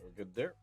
We're good there.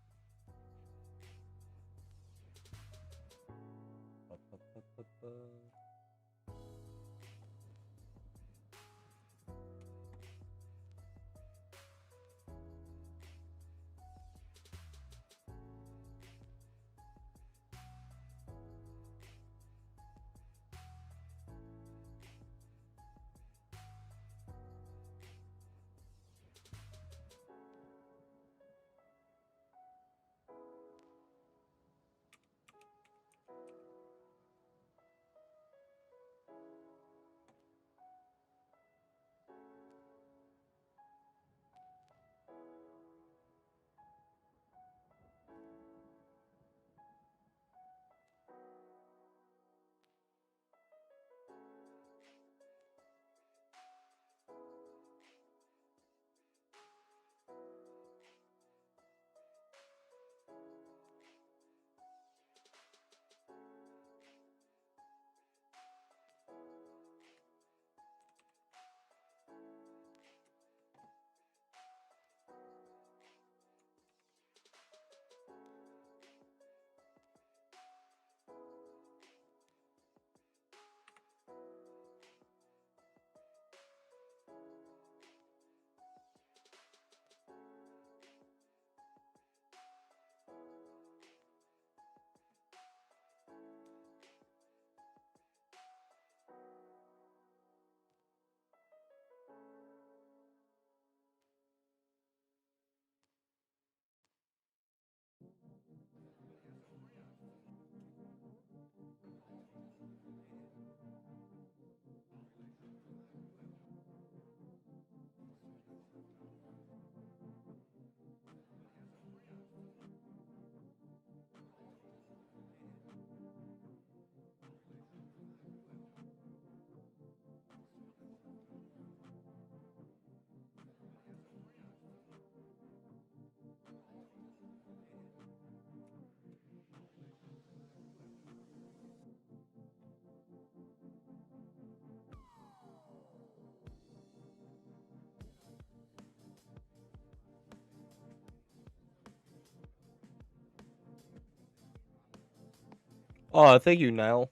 Oh, thank you, Niall.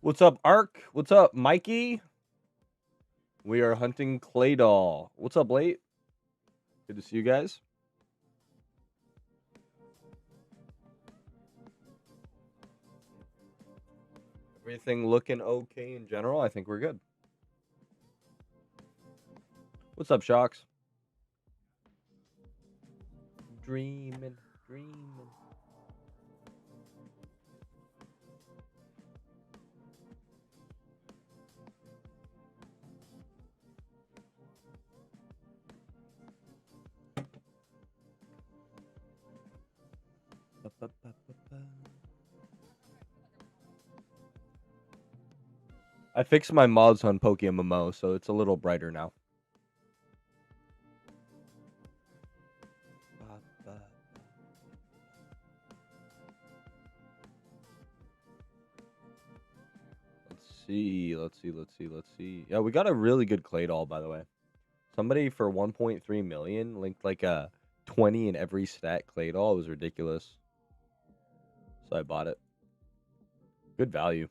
What's up, Ark? What's up, Mikey? We are hunting Claydol. What's up, late? Good to see you guys. Everything looking okay in general. I think we're good. What's up, Shocks? Dreaming, dreaming. I fixed my mods on PokeMMO, so it's a little brighter now. Let's see. Yeah, we got a really good Claydol, by the way. Somebody for 1.3 million linked like a 20 in every stat Claydol. It was ridiculous. So I bought it. Good value.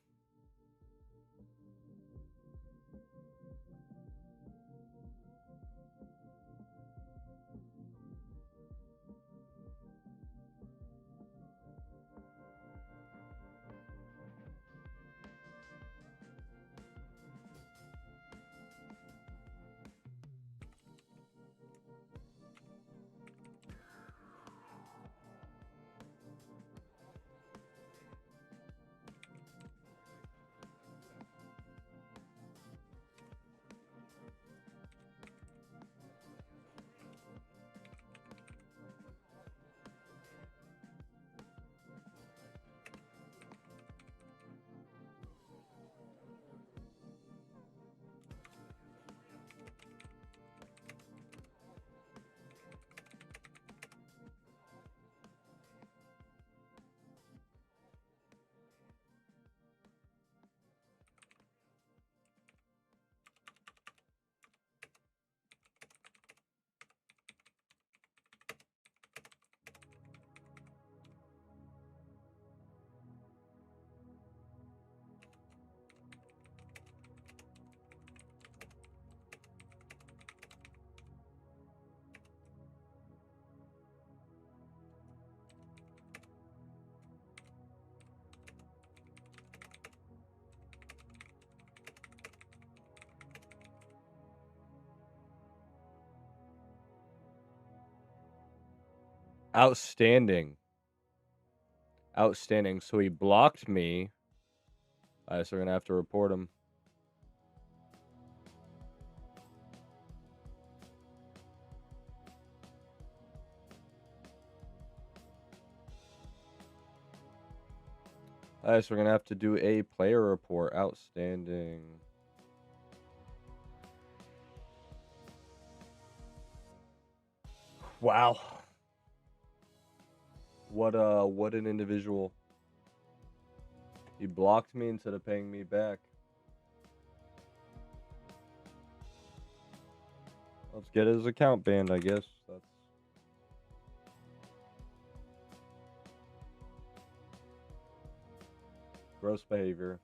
Outstanding. Outstanding. So he blocked me. Alright, so we're gonna have to report him. Alright, so we're gonna have to do a player report. Outstanding. Wow. What an individual. He blocked me instead of paying me back. Let's get his account banned, I guess. That's gross behavior.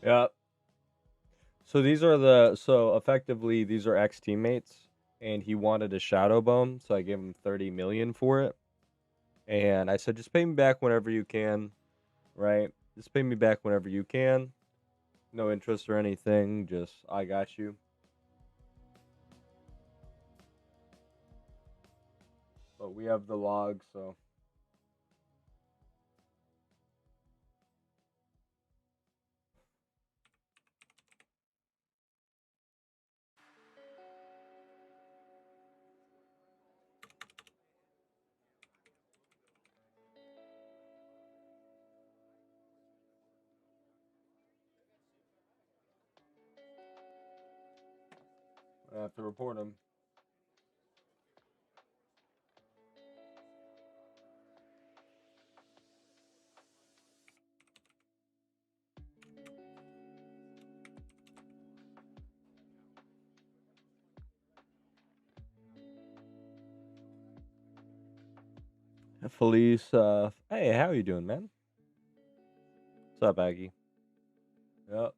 Yeah. So effectively these are ex-teammates, and he wanted a shadow bone, so I gave him 30 million for it. And I said, just pay me back whenever you can, right? Just pay me back whenever you can. No interest or anything, just I got you. But we have the log, so I have to report him. Felice, hey, how you doing, man? What's up, Aggie? Yep.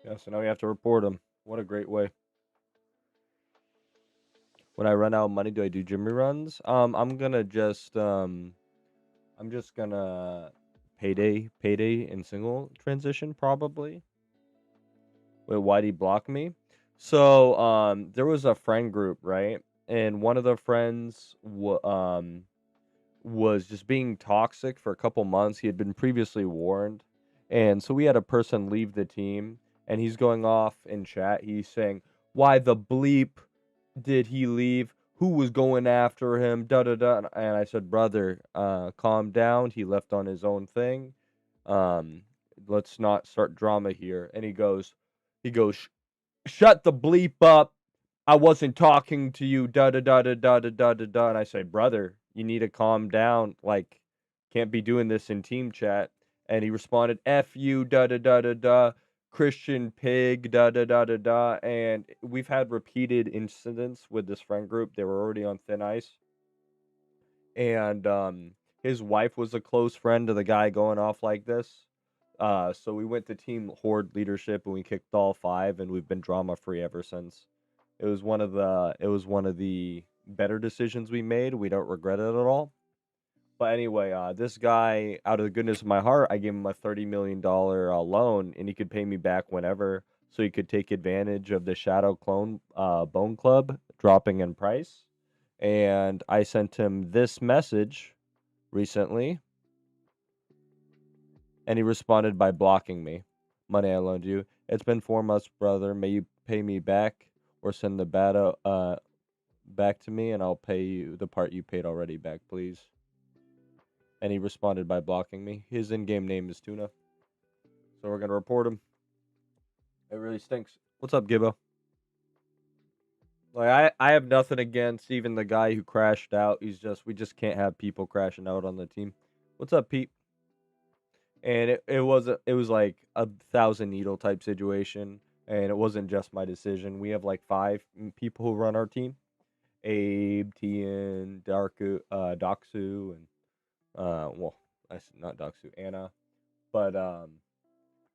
Yeah, so now we have to report him. What a great way. When I run out of money, do I do gym reruns? I'm just gonna payday and single transition probably. Wait, why'd he block me? So, there was a friend group, right? And one of the friends was just being toxic for a couple months. He had been previously warned. And so we had a person leave the team, and he's going off in chat. He's saying, "Why the bleep did he leave? who was going after him, da da da. And I said, brother, calm down. He left on his own thing. Um, let's not start drama here. And he goes, shut the bleep up. I wasn't talking to you, da da da da da da da da da. And I say, brother, you need to calm down. Like, can't be doing this in team chat. And he responded, F you, da da da da da. Christian pig, da da da da da. And we've had repeated incidents with this friend group. They were already on thin ice. And his wife was a close friend of the guy going off like this. So we went to team horde leadership and we kicked all 5, and we've been drama free ever since. It was one of the better decisions we made. We don't regret it at all. But anyway, this guy, out of the goodness of my heart, I gave him a $30 million loan, and he could pay me back whenever, so he could take advantage of the Shadow Clone Bone Club dropping in price. And I sent him this message recently, and he responded by blocking me. Money I loaned you. It's been 4 months, brother. May you pay me back or send the bata back to me, and I'll pay you the part you paid already back, please. And he responded by blocking me. His in-game name is Tuna. So we're going to report him. It really stinks. What's up, Gibbo? Like, I have nothing against even the guy who crashed out. We just can't have people crashing out on the team. What's up, Pete? And it was like a 1,000 needle type situation, and it wasn't just my decision. We have like 5 people who run our team: Abe, Tian, Doxu, and well, not Doxu, Anna. But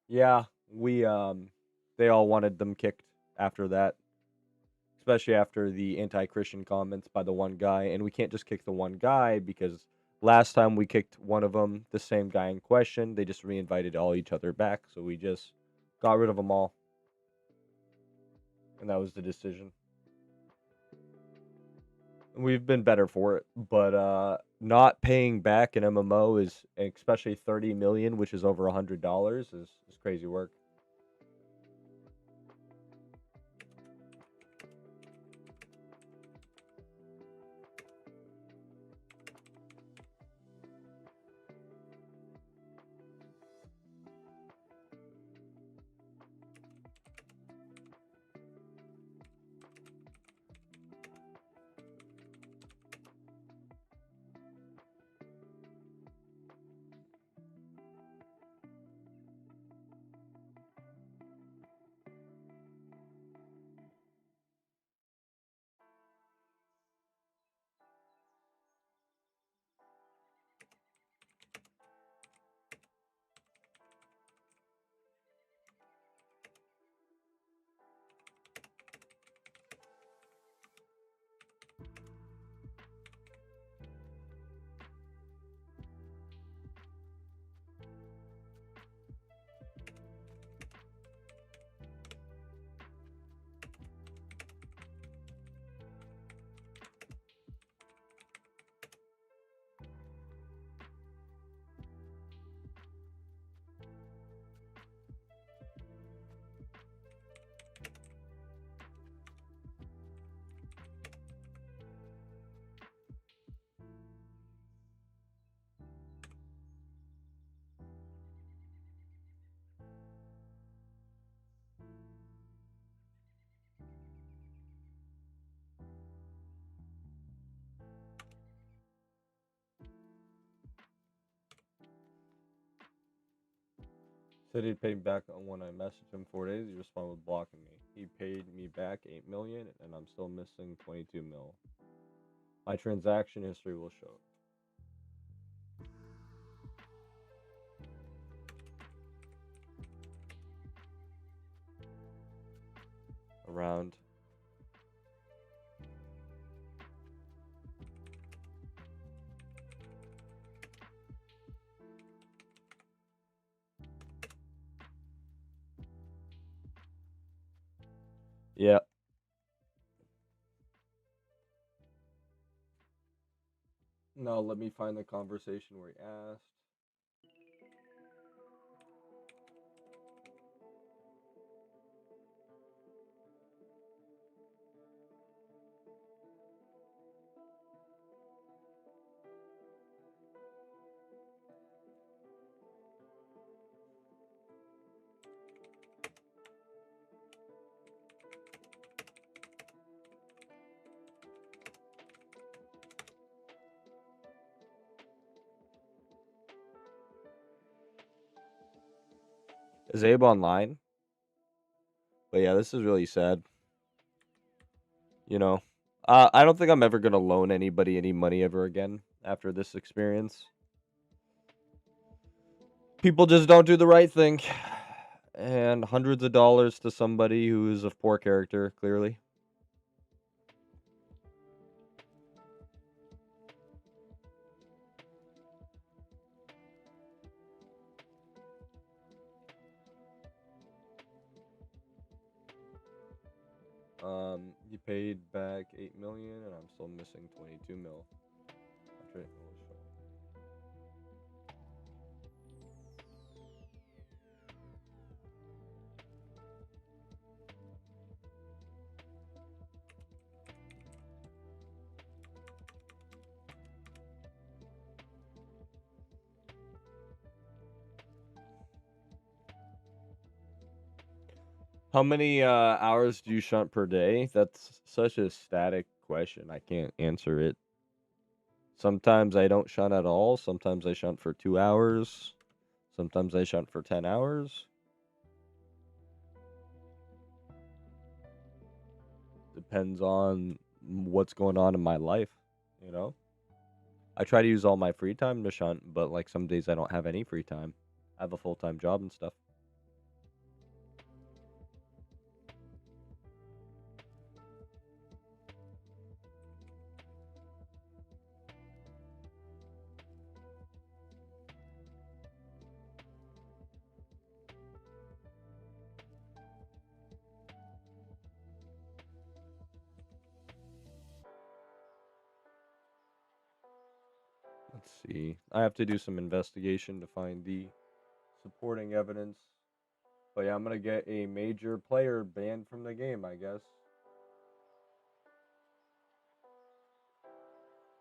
yeah, we they all wanted them kicked after that, especially after the anti-Christian comments by the one guy. And we can't just kick the one guy, because last time we kicked one of them, the same guy in question, they just reinvited all each other back. So we just got rid of them all. And that was the decision. We've been better for it, but not paying back an MMO is, especially 30 million, which is over $100, is crazy work. Said he'd pay me back when I messaged him 4 days. He responded with blocking me. He paid me back 8 million, and I'm still missing 22 mil. My transaction history will show. Around. Yeah. No, let me find the conversation where he asked. Is Abe online? But yeah, this is really sad. You know, I don't think I'm ever gonna loan anybody any money ever again after this experience. People just don't do the right thing, and hundreds of dollars to somebody who is of poor character, clearly. He paid back 8 million, and I'm still missing 22 mil. How many hours do you shunt per day? That's such a static question. I can't answer it. Sometimes I don't shunt at all. Sometimes I shunt for 2 hours. Sometimes I shunt for 10 hours. Depends on what's going on in my life, you know? I try to use all my free time to shunt, but like some days I don't have any free time. I have a full-time job and stuff. Let's see. I have to do some investigation to find the supporting evidence. But yeah, I'm gonna get a major player banned from the game, I guess.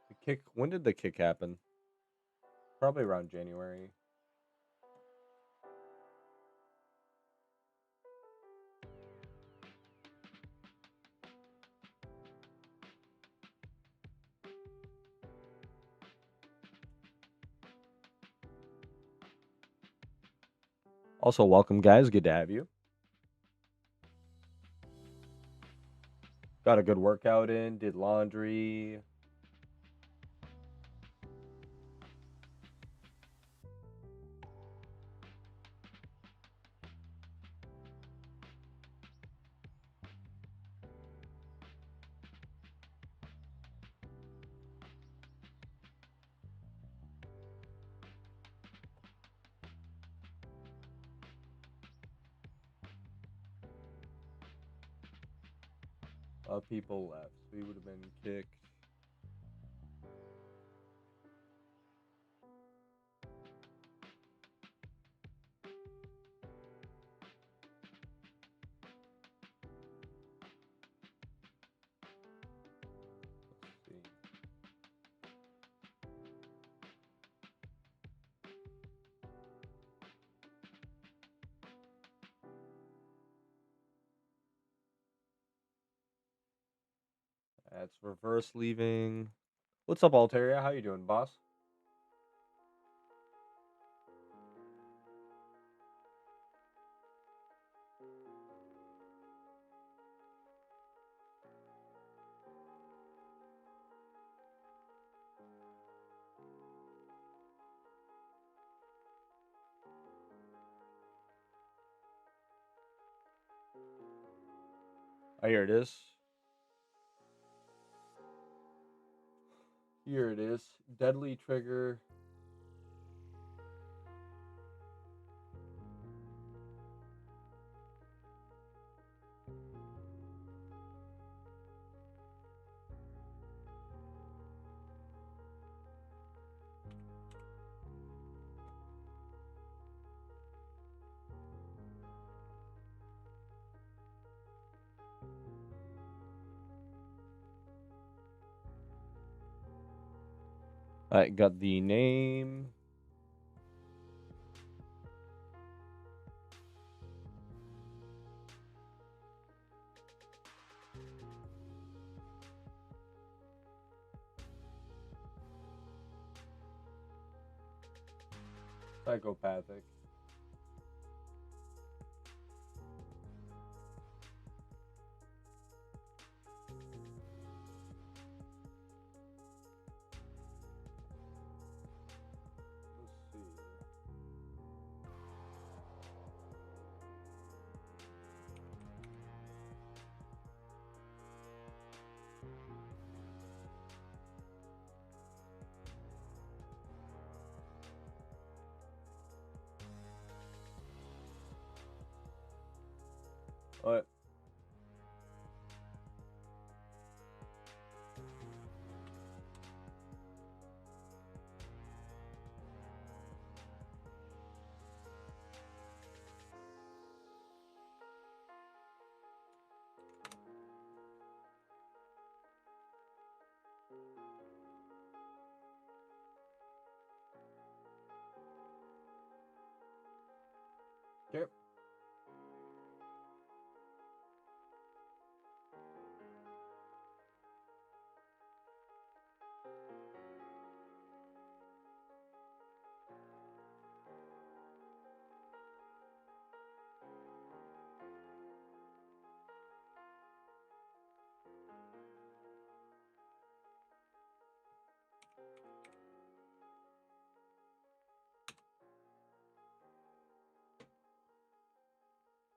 The kick. When did the kick happen? Probably around January. Also, welcome, guys. Good to have you. Got a good workout in. Did laundry. People left. We would have been kicked. Let's see. That's reverse leaving. What's up, Altaria? How you doing, boss? Oh, here it is. Here it is. Deadly trigger. I got the name. Psychopathic. All right. Yep.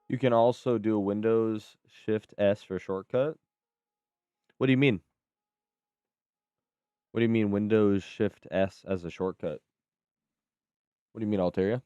You can also do a Windows Shift S for shortcut. What do you mean? What do you mean Windows Shift S as a shortcut? What do you mean, Altaria?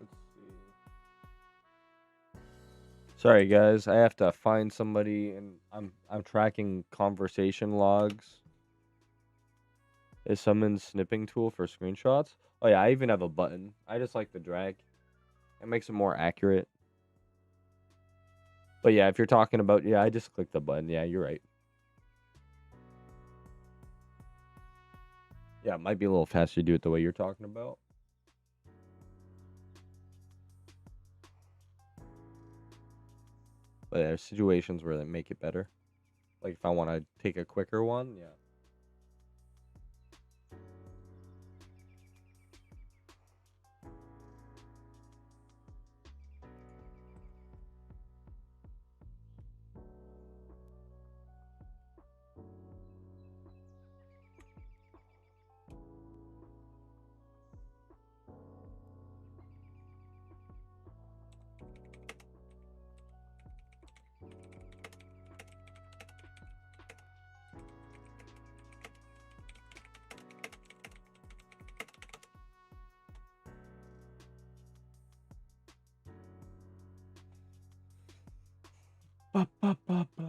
Let's see. Sorry guys, I have to find somebody and I'm tracking conversation logs. Is someone's snipping tool for screenshots? Oh yeah, I even have a button. I just like the drag. It makes it more accurate. But yeah, if you're talking about, yeah, I just click the button. Yeah, you're right. Yeah, it might be a little faster to do it the way you're talking about. But there's situations where they make it better. Like if I want to take a quicker one, yeah. Ba, ba, ba, ba.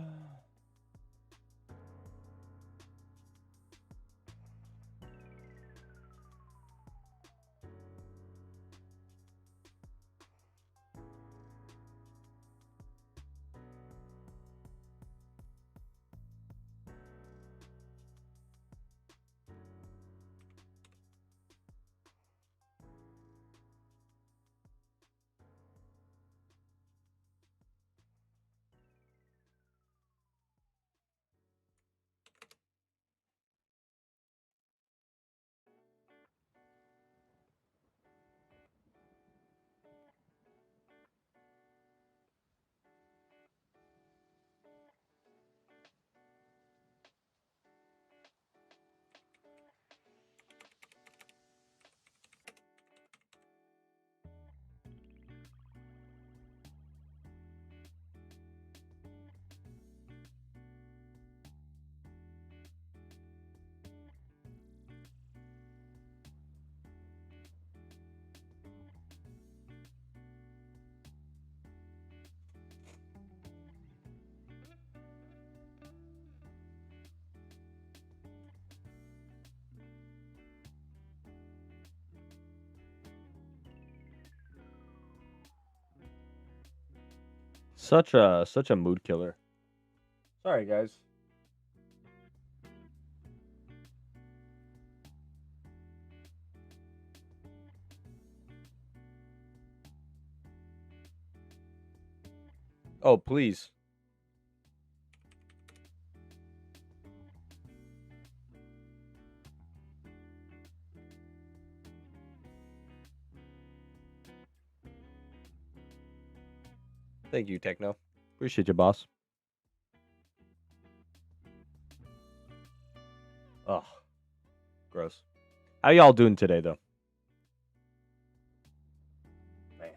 Such a mood killer. Sorry, guys. Oh, please. Thank you, Techno. Appreciate you, boss. Ugh, gross. How y'all doing today, though? Man.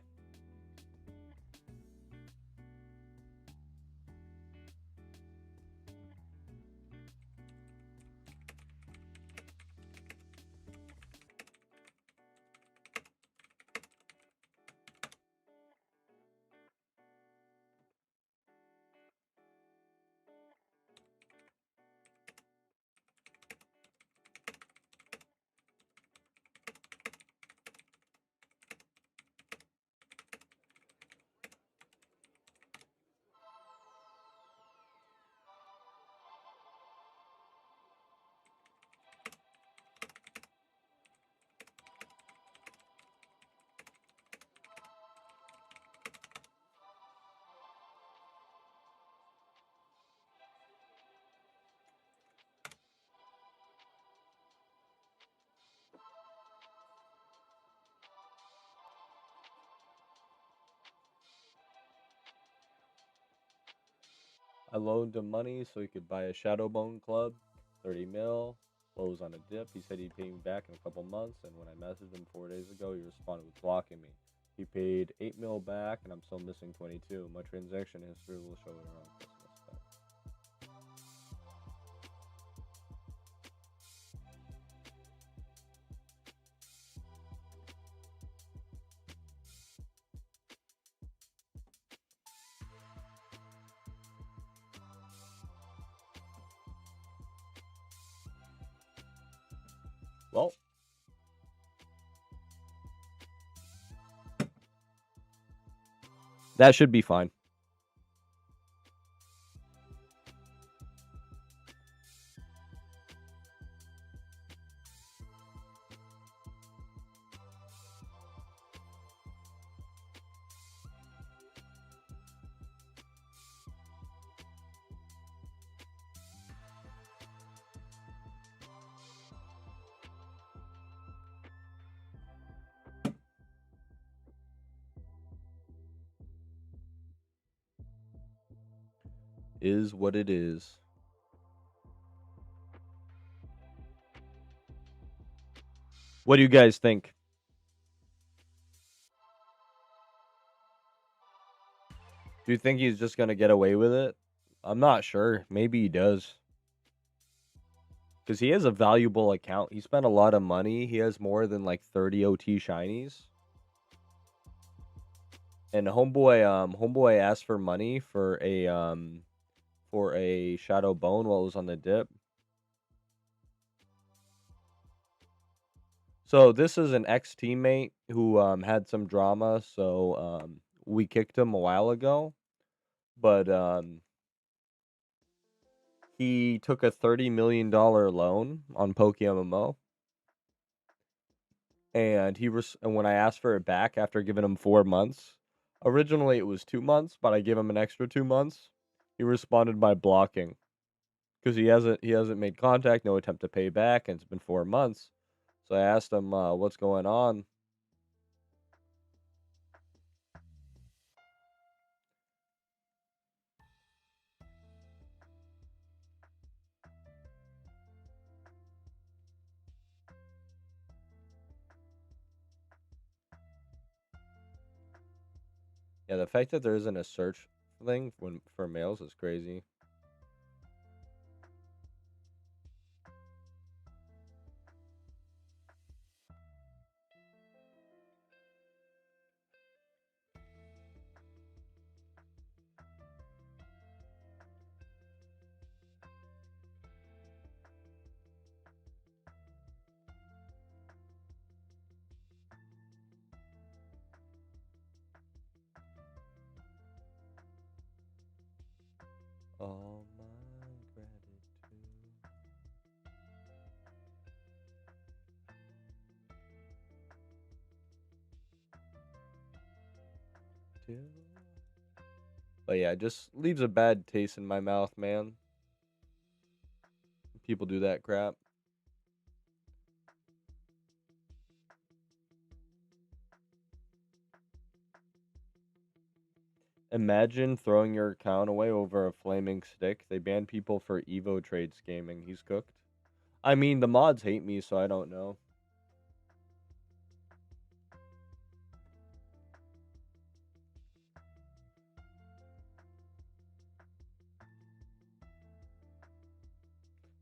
I loaned him money so he could buy a Shadowbone club, 30 mil. Low was on a dip. He said he'd pay me back in a couple months, and when I messaged him 4 days ago, he responded with blocking me. He paid 8 mil back, and I'm still missing 22. My transaction history will show it around Christmas. Well, that should be fine. Is what it is. What do you guys think? Do you think he's just gonna get away with it? I'm not sure. Maybe he does. Because he has a valuable account. He spent a lot of money. He has more than like 30 OT shinies. And homeboy asked for money for a Shadow Bone while it was on the dip. So this is an ex teammate who had some drama, so we kicked him a while ago. But he took a $30 million loan on PokeMMO. And and when I asked for it back after giving him 4 months, originally it was 2 months, but I gave him an extra 2 months. He responded by blocking because he hasn't made contact, no attempt to pay back, and it's been 4 months. So I asked him what's going on. Yeah, the fact that there isn't a search thing for males is crazy. still. But yeah, it just leaves a bad taste in my mouth, man. People do that crap. Imagine throwing your account away over a flaming stick. They ban people for Evo trades gaming. He's cooked. I mean, the mods hate me, so I don't know.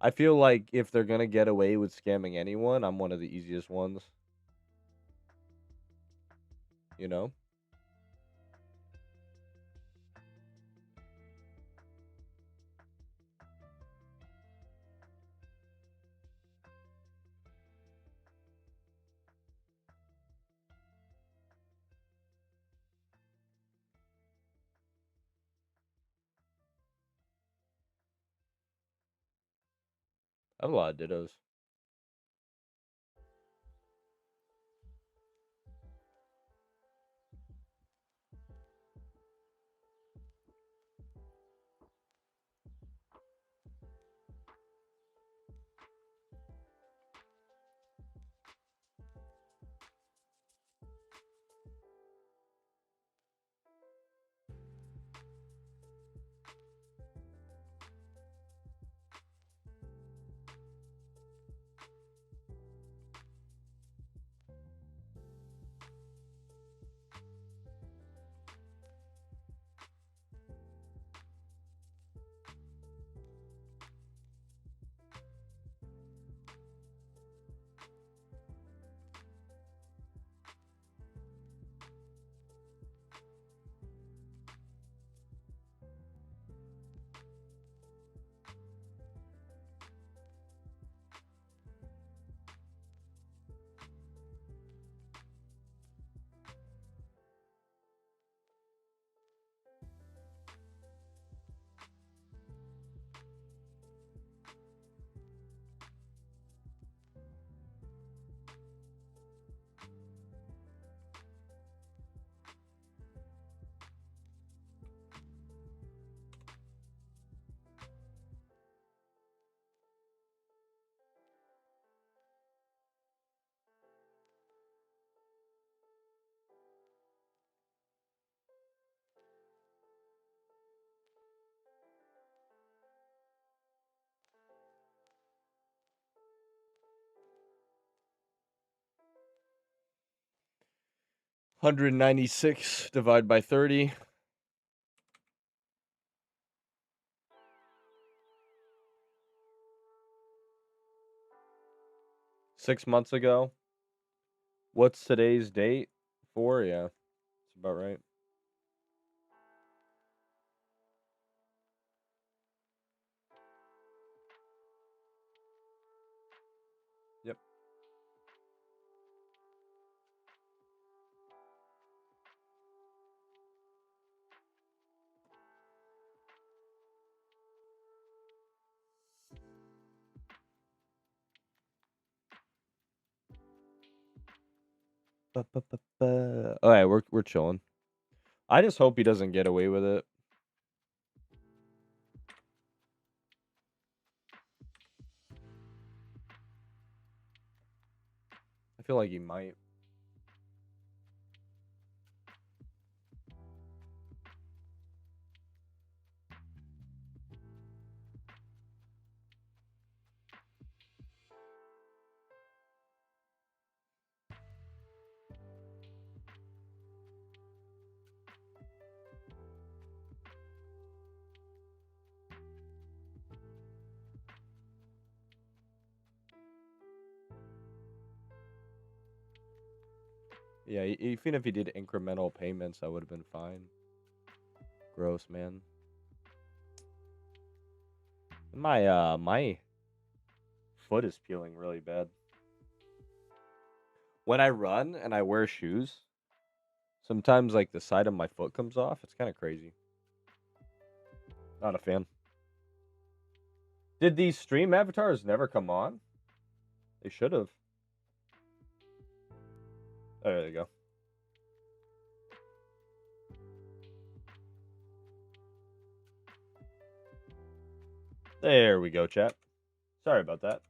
I feel like if they're gonna get away with scamming anyone, I'm one of the easiest ones. You know? I have a lot of dittos. $196 divided by 30. $6 months ago. What's today's date? 4? Yeah, that's about right. Yep. All right, we're chilling. I just hope he doesn't get away with it. I feel like he might. Yeah, even if he did incremental payments, that would have been fine. Gross, man. My foot is peeling really bad. When I run and I wear shoes, sometimes like the side of my foot comes off. It's kind of crazy. Not a fan. Did these stream avatars never come on? They should have. Oh, there you go. There we go, chat. Sorry about that.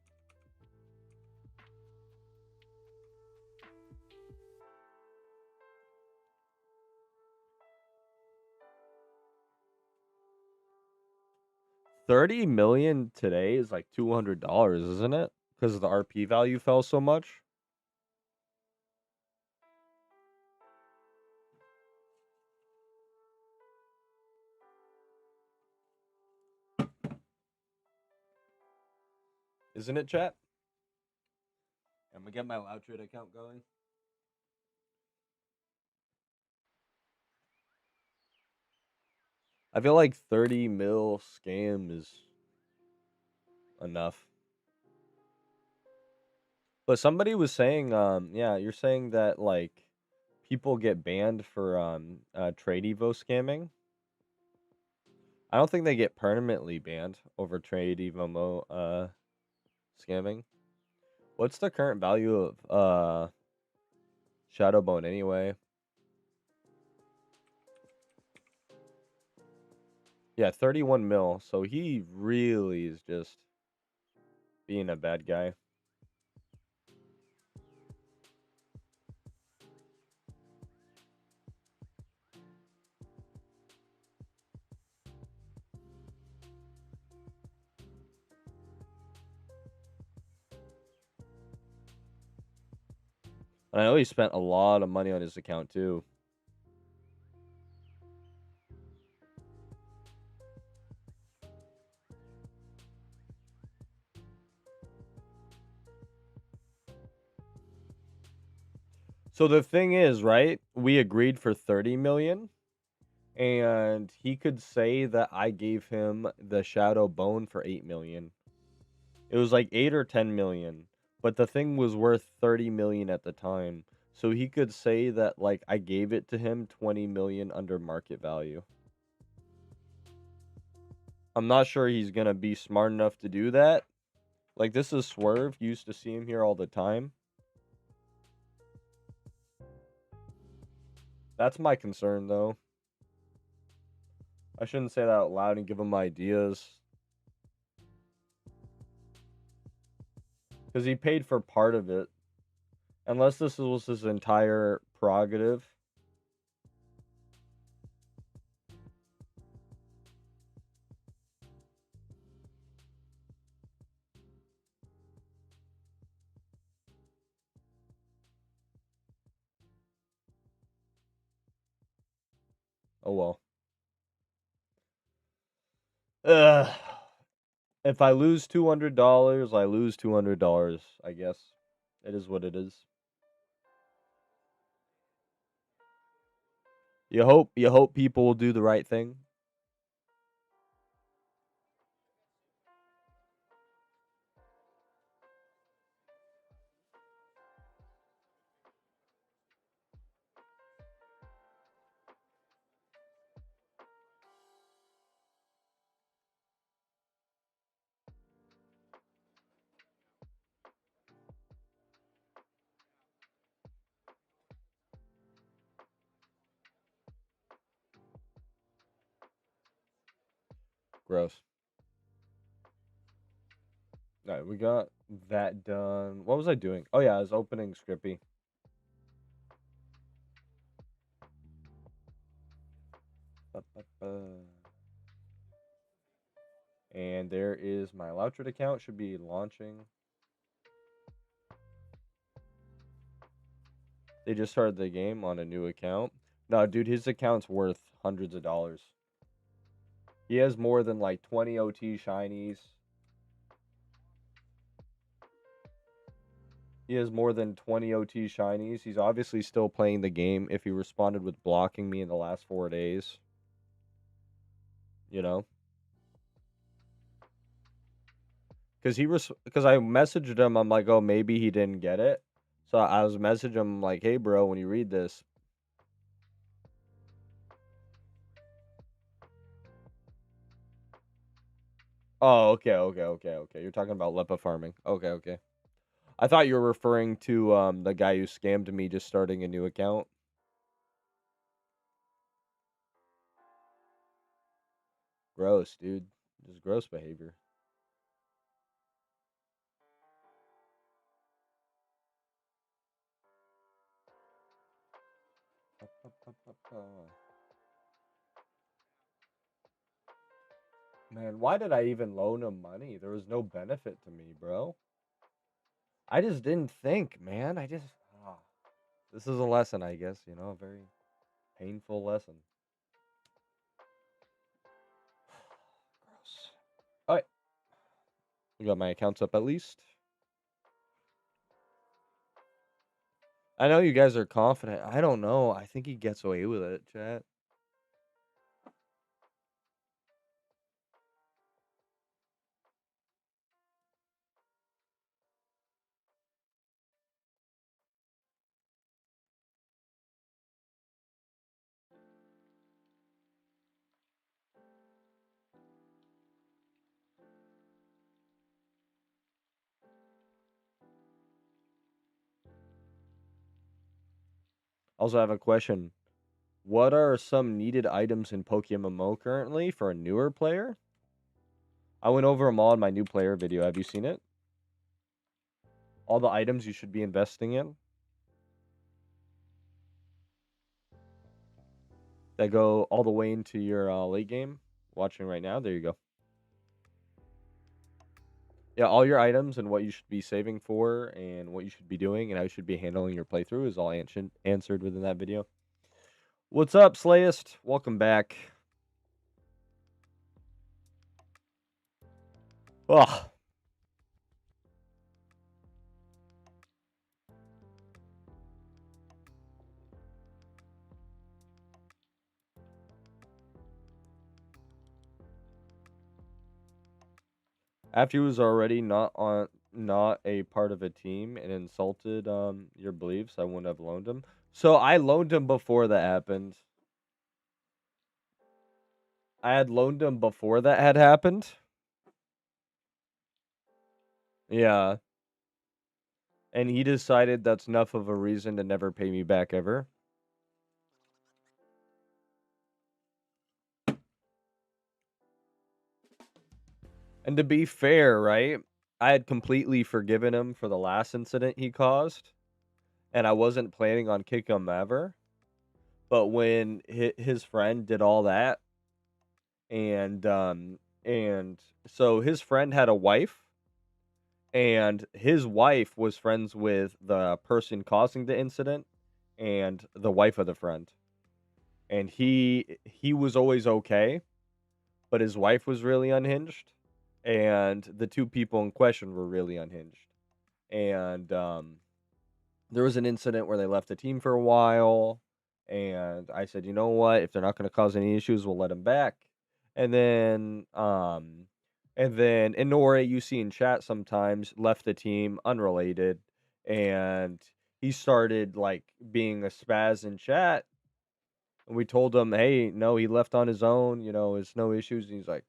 $30 million today is like $200, isn't it? Because the RP value fell so much. Isn't it, chat? I'm gonna get my Loutrade account going. I feel like 30 mil scam is enough. But somebody was saying, yeah, you're saying that like people get banned for trade evo scamming. I don't think they get permanently banned over trade evo scamming. What's the current value of Shadowbone anyway? Yeah, 31 mil. So he really is just being a bad guy. And I know he spent a lot of money on his account too. So the thing is, right? We agreed for 30 million, and he could say that I gave him the Shadow Bone for 8 million. It was like 8 or 10 million, but the thing was worth 30 million at the time. So he could say that like I gave it to him 20 million under market value. I'm not sure he's going to be smart enough to do that. Like this is Swerve, you used to see him here all the time. That's my concern though. I shouldn't say that out loud and give him ideas. Because he paid for part of it. Unless this was his entire prerogative. Oh well. Ugh. If I lose $200, I lose $200, I guess. It is what it is. You hope people will do the right thing. Gross. Alright, we got that done. What was I doing? Oh yeah, I was opening Scrippy. And there is my Loutrade account. Should be launching. They just started the game on a new account. No, dude, his account's worth hundreds of dollars. He has more than like 20 OT shinies. He has more than 20 OT shinies. He's obviously still playing the game if he responded with blocking me in the last 4 days. You know? Because I messaged him, I'm like, oh, maybe he didn't get it. So I was messaging him like, hey, bro, when you read this. Oh, okay. You're talking about Lepa farming. Okay. I thought you were referring to the guy who scammed me just starting a new account. Gross, dude. Just gross behavior. Oh. Man, why did I even loan him money? There was no benefit to me, bro. I just didn't think, man. This is a lesson, I guess, you know, a very painful lesson. Gross. All right. We got my accounts up at least. I know you guys are confident. I don't know. I think he gets away with it, chat. Also, I have a question. What are some needed items in PokeMMO currently for a newer player? I went over them all in my new player video. Have you seen it? All the items you should be investing in that go all the way into your late game. Watching right now. There you go. Yeah, all your items and what you should be saving for and what you should be doing and how you should be handling your playthrough is all answered within that video. What's up, Slayist? Welcome back. Ugh. After he was already not a part of a team and insulted your beliefs, I wouldn't have loaned him. So I loaned him before that happened. I had loaned him before that had happened. Yeah. And he decided that's enough of a reason to never pay me back ever. And to be fair, right? I had completely forgiven him for the last incident he caused, and I wasn't planning on kicking him ever. But when his friend did all that, and so his friend had a wife, and his wife was friends with the person causing the incident and the wife of the friend. And he was always okay, but his wife was really unhinged, and the two people in question were really unhinged. And there was an incident where they left the team for a while, and I said, you know what? If they're not going to cause any issues, we'll let them back. And then Inore, you see in chat sometimes, left the team unrelated, and he started like being a spaz in chat. And we told him, hey, no, he left on his own. You know, it's no issues. And he's like,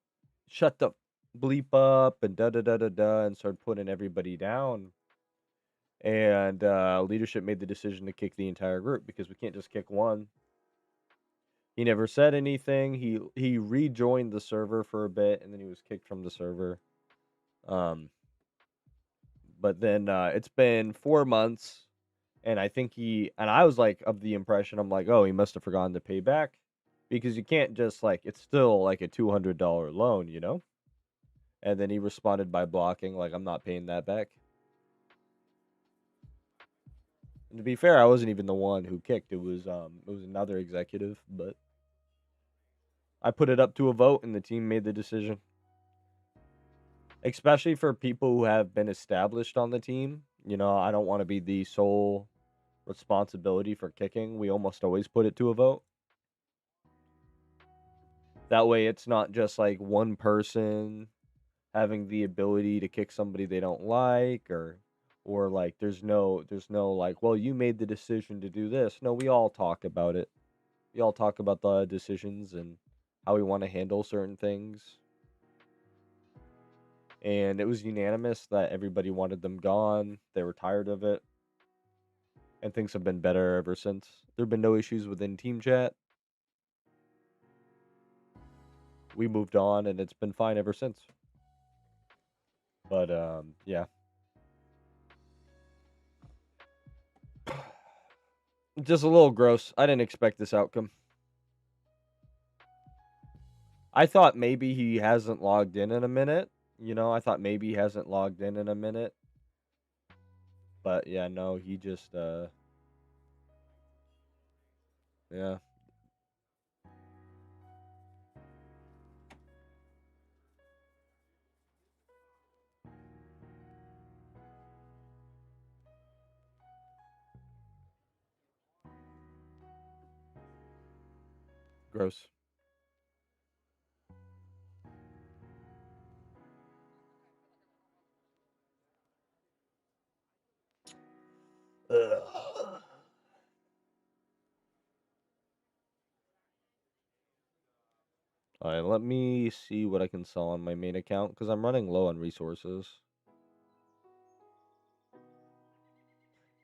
shut the bleep up and da da da da da, and started putting everybody down. And leadership made the decision to kick the entire group because we can't just kick one. He never said anything. He rejoined the server for a bit, and then he was kicked from the server. But then it's been 4 months, and I think I was like of the impression, I'm like, oh, he must have forgotten to pay back, because you can't just like, it's still like a $200 loan, you know. And then he responded by blocking, like, I'm not paying that back. And to be fair, I wasn't even the one who kicked. It was another executive, but I put it up to a vote and the team made the decision. Especially for people who have been established on the team. You know, I don't want to be the sole responsibility for kicking. We almost always put it to a vote. That way it's not just like one person having the ability to kick somebody they don't like, or like there's no like, well, you made the decision to do this. No, we all talk about it. We all talk about the decisions and how we want to handle certain things. And it was unanimous that everybody wanted them gone. They were tired of it. And things have been better ever since. There have been no issues within team chat. We moved on and it's been fine ever since. But yeah. Just a little gross. I didn't expect this outcome. I thought maybe he hasn't logged in a minute. You know, I thought maybe he hasn't logged in a minute. But yeah, no, he just yeah. Gross. Ugh. All right, let me see what I can sell on my main account because I'm running low on resources.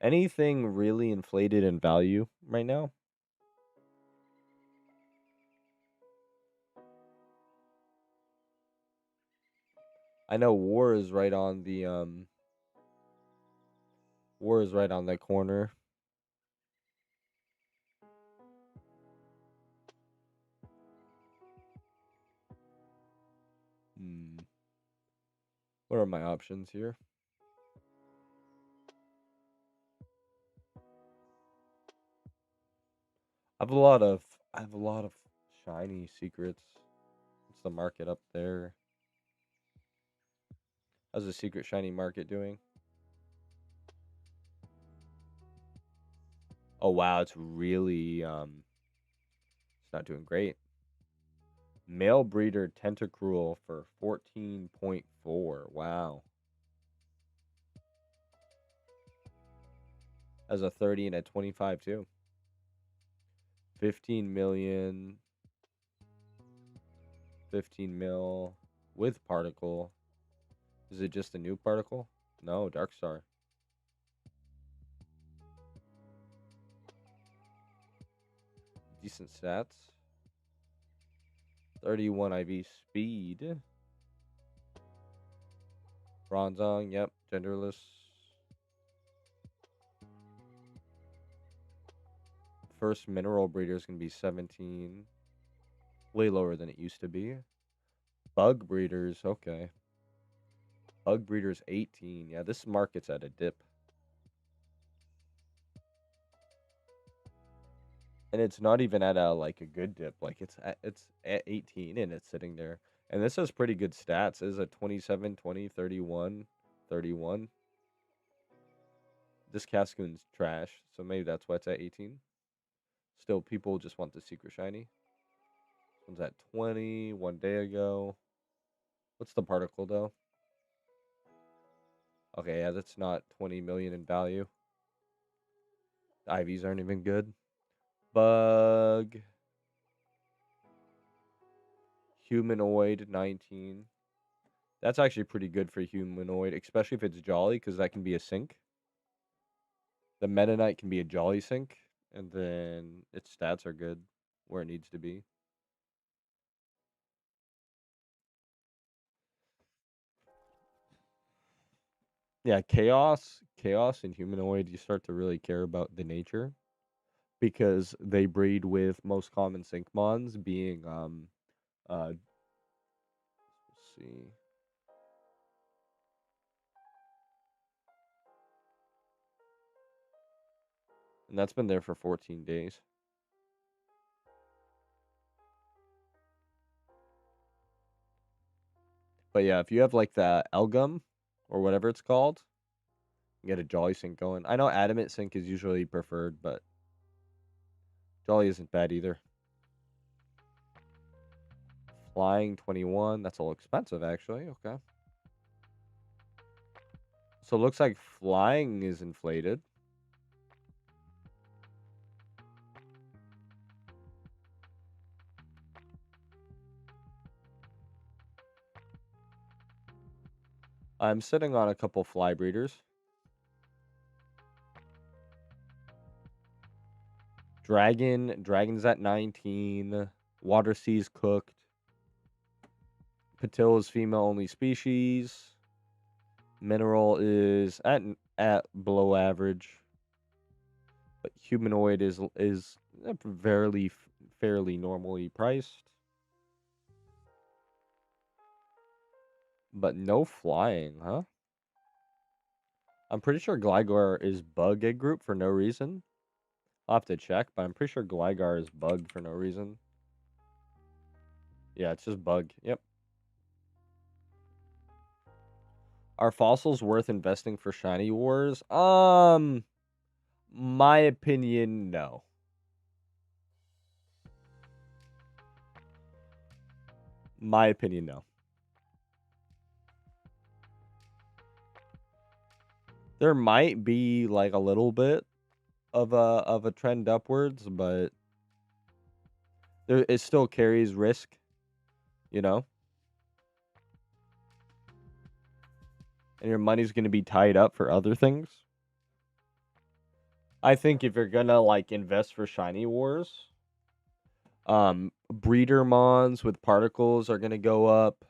Anything really inflated in value right now? I know war is right on the war is right on that corner. Hmm. What are my options here? I have a lot of I have a lot of shiny secrets. What's the market up there? How's the secret shiny market doing? Oh wow, it's really it's not doing great. Male breeder Tentacruel for 14.4. Wow. As a 30 and a 25 too. 15 million, 15 mil with particle. Is it just a new particle? No, Dark Star. Decent stats. 31 IV speed. Bronzong, yep, genderless. First mineral breeder is going to be 17. Way lower than it used to be. Bug breeders, okay. Bug breeders 18. Yeah, this market's at a dip. And it's not even at a like a good dip. Like it's at 18 and it's sitting there. And this has pretty good stats. This is a 27, 20, 31, 31. This Cascoon's trash, so maybe that's why it's at 18. Still, people just want the secret shiny. This one's at 20 one day ago. What's the particle though? Okay, yeah, that's not 20 million in value. The IVs aren't even good. Bug. Humanoid 19. That's actually pretty good for humanoid, especially if it's jolly, because that can be a sync. The Meta Knight can be a jolly sync, and then its stats are good where it needs to be. Yeah, chaos and humanoid, you start to really care about the nature because they breed with most common sync mons being let's see. And that's been there for 14 days. But yeah, if you have like the Elgum or whatever it's called, you get a Jolly Sync going. I know Adamant Sync is usually preferred, but Jolly isn't bad either. Flying 21, that's a little expensive actually. Okay. So it looks like flying is inflated. I'm sitting on a couple fly breeders. Dragon's at 19. Water Sea's cooked. Patil is female only species. Mineral is at below average. But humanoid is fairly normally priced. But no flying, huh? I'm pretty sure Gligar is bug egg group for no reason. I'll have to check, but I'm pretty sure Gligar is bug for no reason. Yeah, it's just bug. Yep. Are fossils worth investing for shiny wars? My opinion, no. My opinion, no. There might be like a little bit of a trend upwards, but it still carries risk, you know? And your money's going to be tied up for other things. I think if you're going to like invest for shiny wars, breeder mons with particles are going to go up.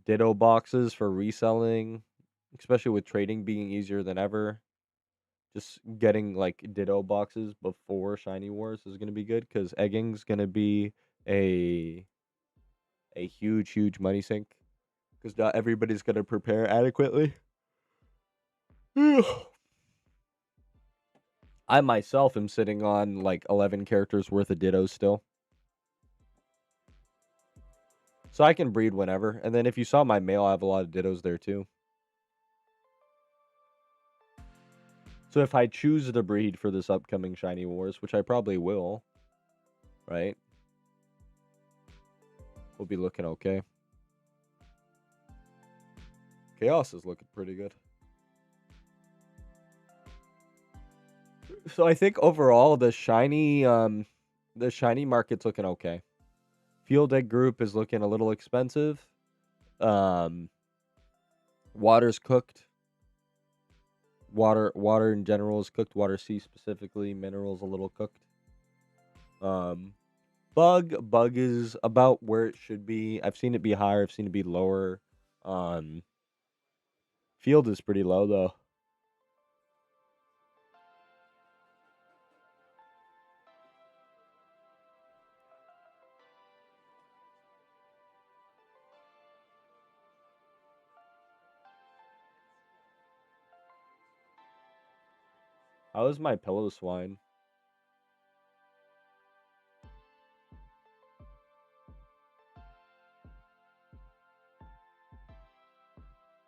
Ditto boxes for reselling, especially with trading being easier than ever. Just getting like Ditto boxes before shiny wars is going to be good because egging's going to be a huge money sink because not everybody's going to prepare adequately. I myself am sitting on like 11 characters worth of Dittos still. So I can breed whenever. And then if you saw my mail, I have a lot of Dittos there too. So if I choose to breed for this upcoming Shiny Wars, which I probably will, right? We'll be looking okay. Chaos is looking pretty good. So I think overall the shiny market's looking okay. Field egg group is looking a little expensive. Water's cooked. Water in general is cooked. Water C specifically, minerals a little cooked. Bug is about where it should be. I've seen it be higher. I've seen it be lower. Field is pretty low though. How is my pillow swine?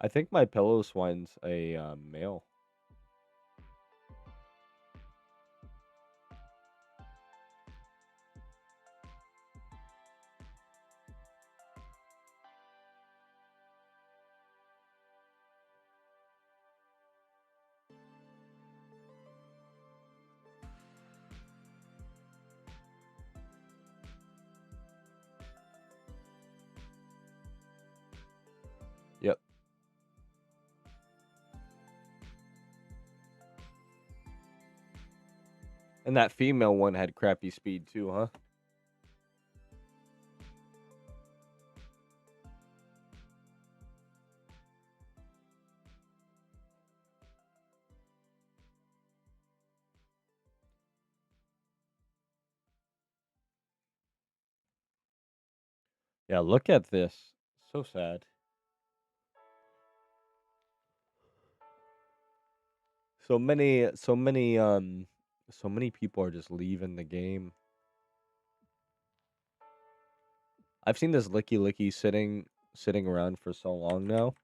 I think my pillow swine's a male. Yep. And that female one had crappy speed too, huh? Yeah, look at this. So sad. So many people are just leaving the game. I've seen this Licky Licky sitting around for so long now.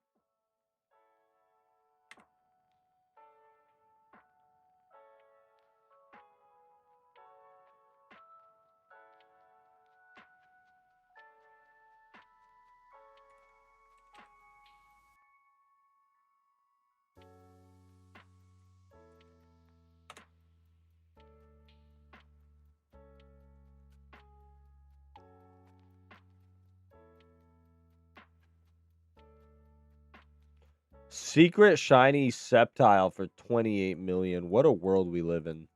Secret shiny Sceptile for 28 million. What a world we live in.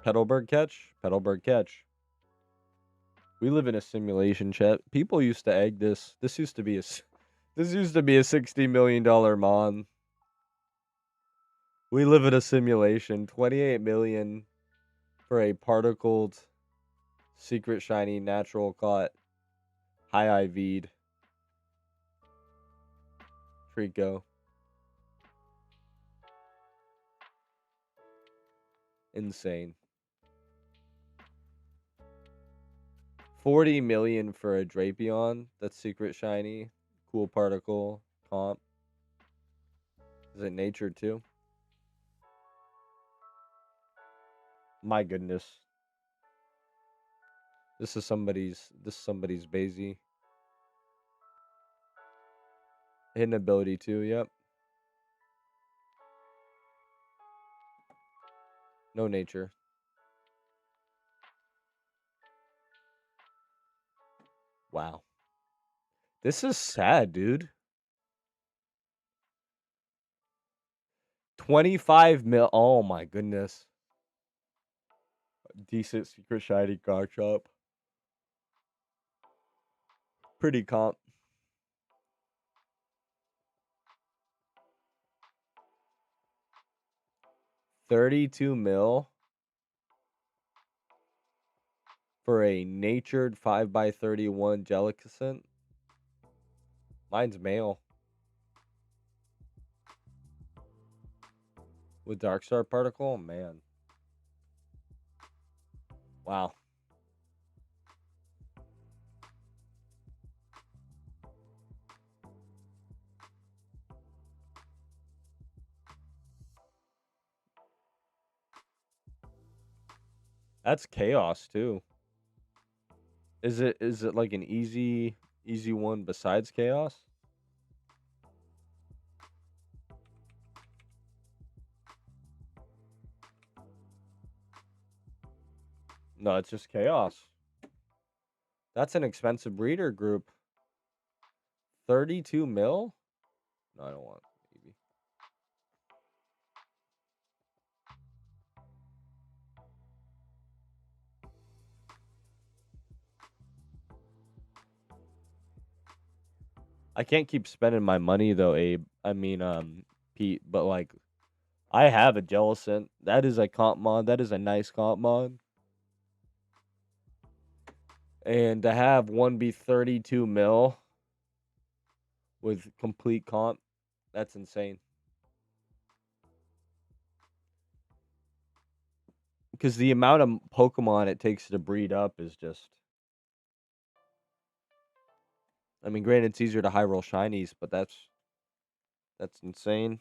Petalburg catch? Petalburg catch. We live in a simulation, chat. People used to egg this. This used to be a $60 million mon. We live in a simulation. 28 million for a particled secret shiny natural caught High IV'd. Trico. Insane. 40 million for a Drapion. That's secret shiny. Cool particle. Comp. Is it nature too? My goodness. This is somebody's Bazy. Hidden ability too, yep. No nature. Wow. This is sad, dude. 25 mil. Oh my goodness. Decent secret shiny card shop. Pretty comp. $32 mil for a natured 5x31 Jellicent. Mine's male. With Darkstar particle? Oh, man. Wow. That's chaos too. Is it like an easy one besides chaos? No, it's just chaos. That's an expensive breeder group. 32 mil? No, I don't want maybe. I can't keep spending my money though, Abe. I mean, Pete, but like I have a Jellicent. That is a comp mod. That is a nice comp mod. And to have one be 32 mil with complete comp, that's insane. Because the amount of Pokemon it takes to breed up is just... I mean, granted, it's easier to high roll shinies, but that's insane.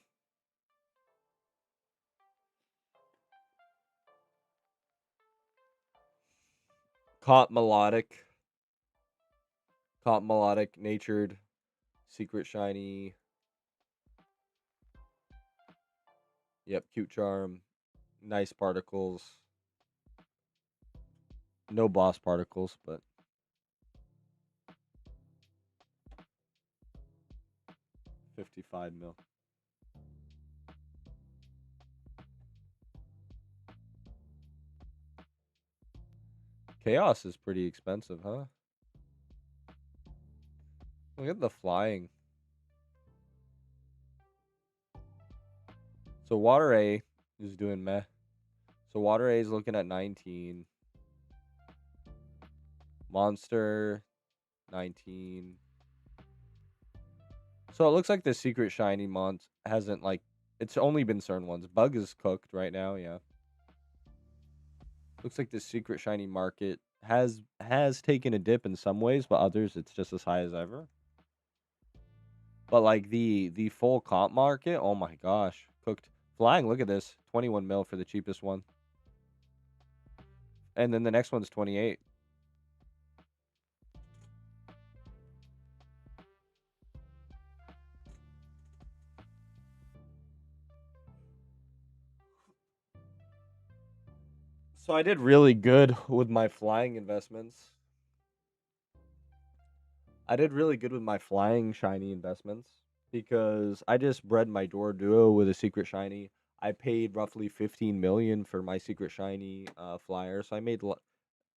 Caught melodic, natured, secret shiny. Yep, cute charm, nice particles. No boss particles, but 55 mil. Chaos is pretty expensive, huh? Look at the flying. So Water A is doing meh. So Water A is looking at 19. Monster, 19. So it looks like the secret shiny mont hasn't like... It's only been certain ones. Bug is cooked right now, yeah. Looks like the secret shiny market has taken a dip in some ways, but others it's just as high as ever. But like the full comp market, oh my gosh, cooked. Flying, look at this, 21 mil for the cheapest one, and then the next one's 28. So I did really good with my flying investments. I did really good with my flying shiny investments because I just bred my Door Duo with a secret shiny. I paid roughly 15 million for my secret shiny flyer, so I made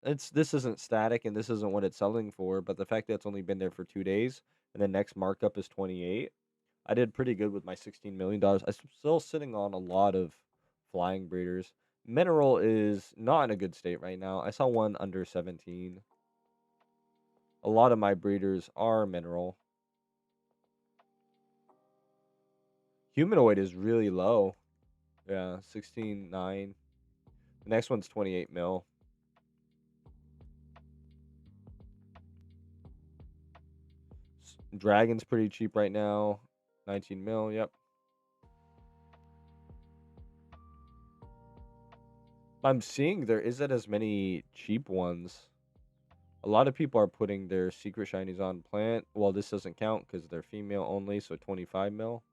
this isn't static and this isn't what it's selling for, but the fact that it's only been there for 2 days and the next markup is 28, I did pretty good with my $16 million. I'm still sitting on a lot of flying breeders. Mineral is not in a good state right now. I saw one under 17. A lot of my breeders are mineral. Humanoid is really low. Yeah, 16.9. The next one's 28 mil. Dragon's pretty cheap right now. 19 mil, yep. I'm seeing there isn't as many cheap ones. A lot of people are putting their secret shinies on plant. Well, this doesn't count because they're female only, so 25 mil.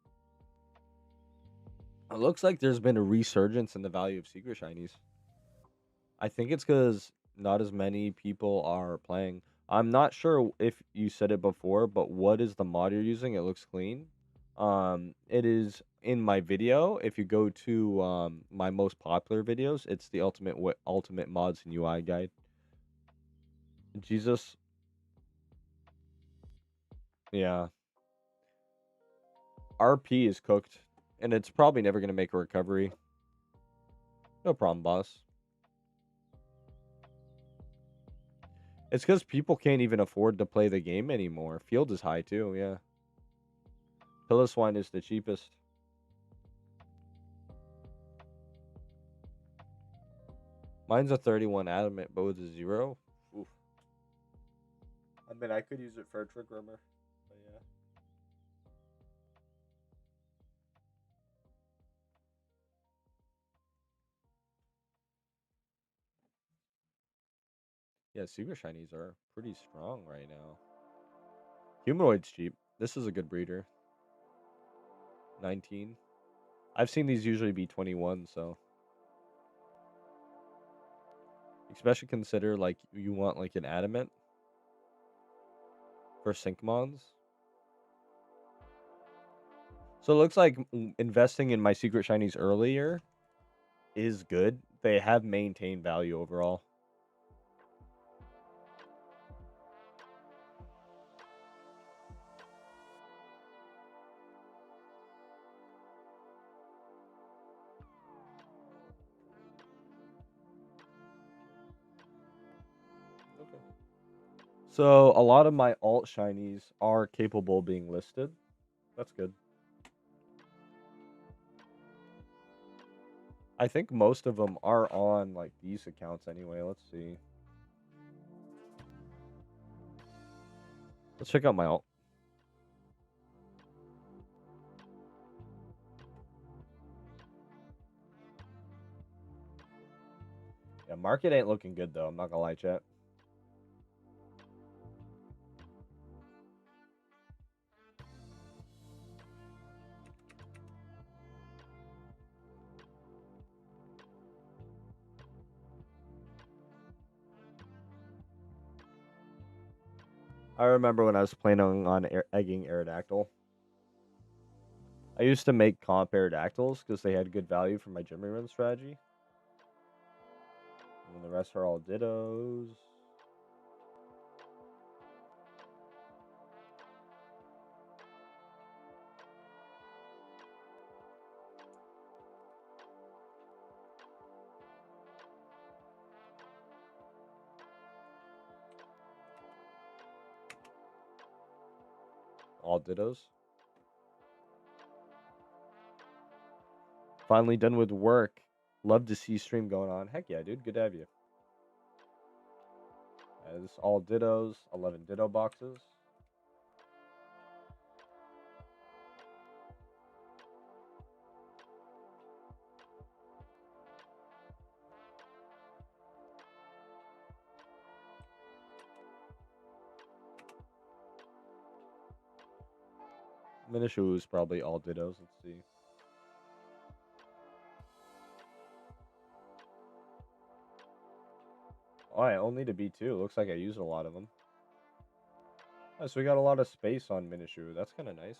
It looks like there's been a resurgence in the value of secret shinies. I think it's because not as many people are playing. I'm not sure if you said it before, but what is the mod you're using? It looks clean. It is in my video. If you go to my most popular videos, it's the ultimate mods and UI guide. Jesus, yeah. RP is cooked, and it's probably never gonna make a recovery. No problem, boss. It's because people can't even afford to play the game anymore. Field is high too, yeah. Pillow is the cheapest. Mine's a 31 adamant, but with a 0. Oof. I mean, I could use it for a trick rumor, but yeah. Yeah, super shinies are pretty strong right now. Humanoid's cheap. This is a good breeder. 19. I've seen these usually be 21, so. Especially consider, like, you want, like, an adamant for Syncmons. So it looks like investing in my secret shinies earlier is good. They have maintained value overall. Okay. So a lot of my alt shinies are capable of being listed. That's good. I think most of them are on like these accounts anyway. Let's see. Let's check out my alt. Yeah, market ain't looking good though. I'm not gonna lie, chat. I remember when I was playing on egging Aerodactyl. I used to make comp Aerodactyls because they had good value for my Jimmy Run strategy. And the rest are all Dittos. All Dittos. Finally done with work. Love to see stream going on. Heck yeah, dude. Good to have you. This all Dittos. 11 Ditto boxes. Minishu is probably all Dittos. Let's see. Oh, I only need a B2. Looks like I used a lot of them. Oh, so we got a lot of space on Minishu. That's kind of nice.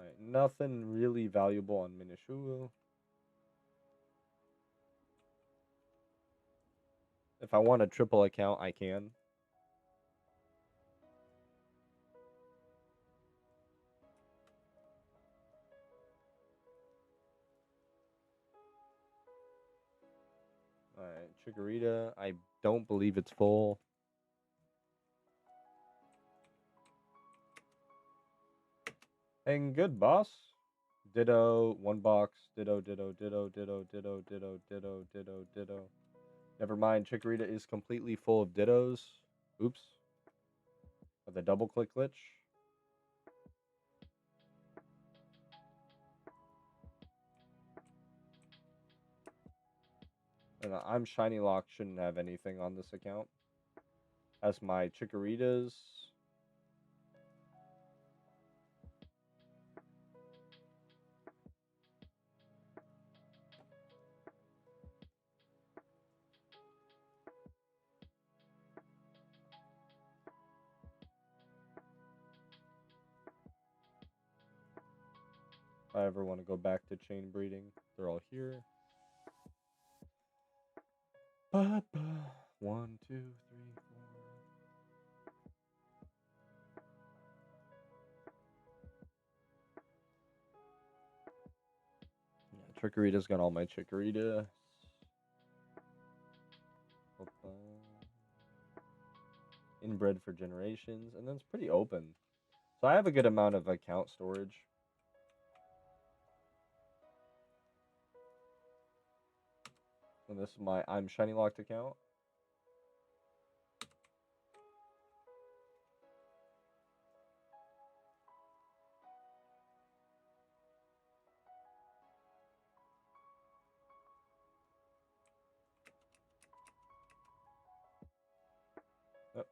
Alright, nothing really valuable on Minishu. If I want a triple account, I can. Alright, Chikorita. I don't believe it's full. And good, boss. Ditto, one box. Ditto, ditto, ditto, ditto, ditto, ditto, ditto, ditto, ditto. Never mind, Chikorita is completely full of dittos. Oops. With a double click glitch. And I'm Shiny Lock, shouldn't have anything on this account. As my Chikoritas. If I ever want to go back to chain breeding, they're all here. 1, 2, 3, 4. Yeah, Chikorita's got all my Chikorita. Inbred for generations, and then it's pretty open. So I have a good amount of account storage. And this is my I'm Shiny Locked account. Yep.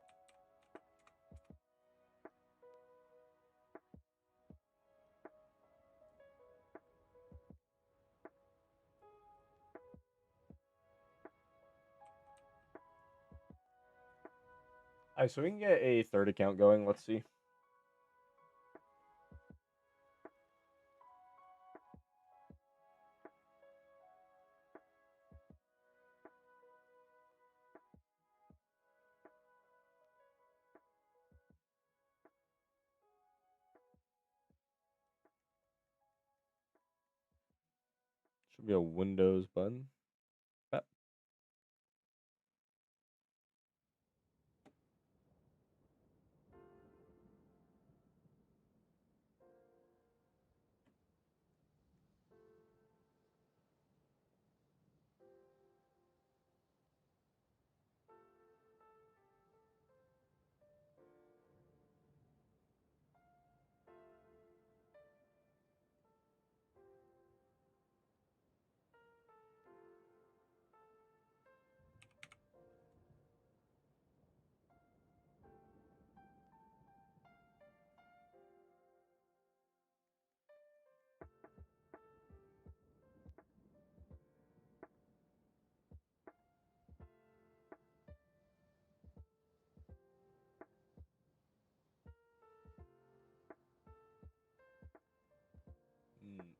Alright, so we can get a third account going. Let's see. Should be a Windows button. Yep.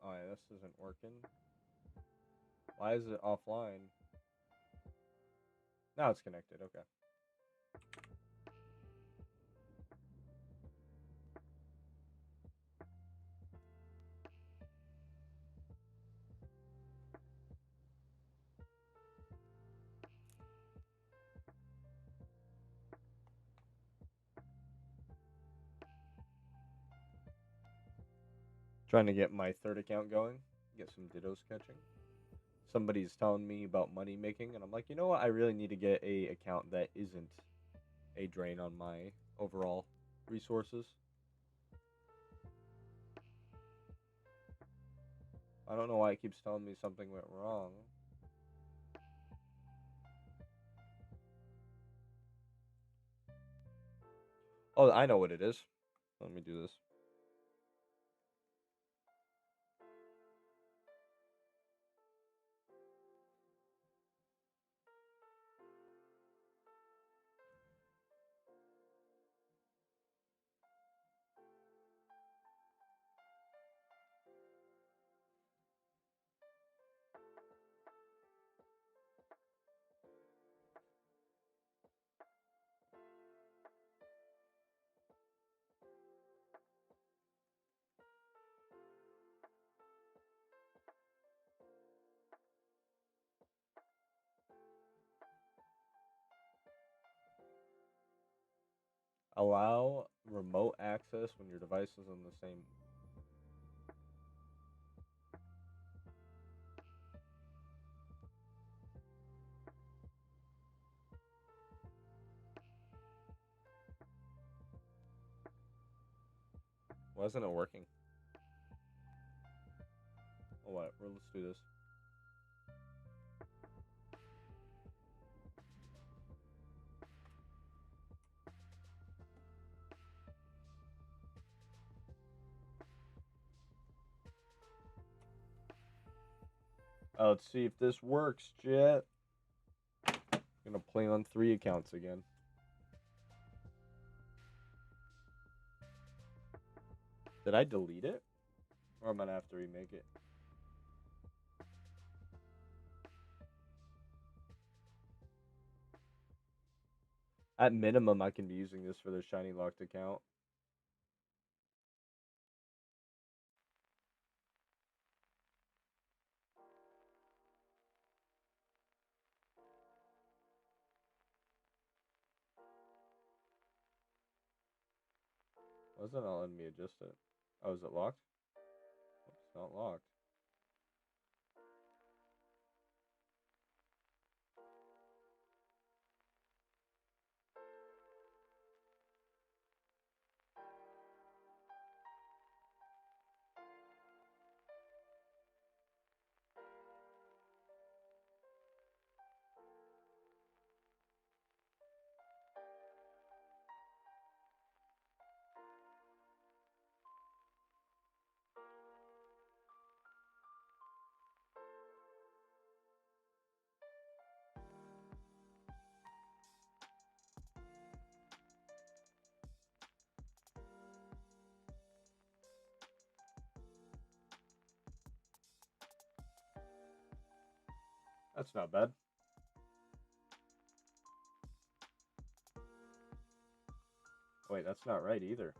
Oh yeah, this isn't working. Why is it offline? Now it's connected, okay. Trying to get my third account going. Get some Ditto sketching. Somebody's telling me about money making, and I'm like, you know what? I really need to get a account that isn't a drain on my overall resources. I don't know why it keeps telling me something went wrong. Oh, I know what it is. Let me do this. Allow remote access when your device is on the same. Why isn't it working? Oh, what? Well, let's do this. Let's see if this works, Jet. Gonna play on 3 accounts again. Did I delete it? Or am I gonna have to remake it? At minimum, I can be using this for the shiny locked account. Why isn't it letting me adjust it? Oh, is it locked? It's not locked. That's not bad. Wait, that's not right either.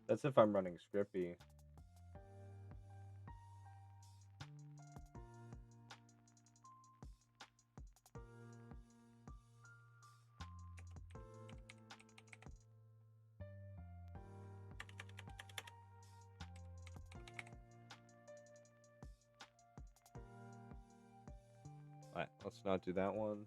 That's if I'm running Scrippy. Alright, let's not do that one.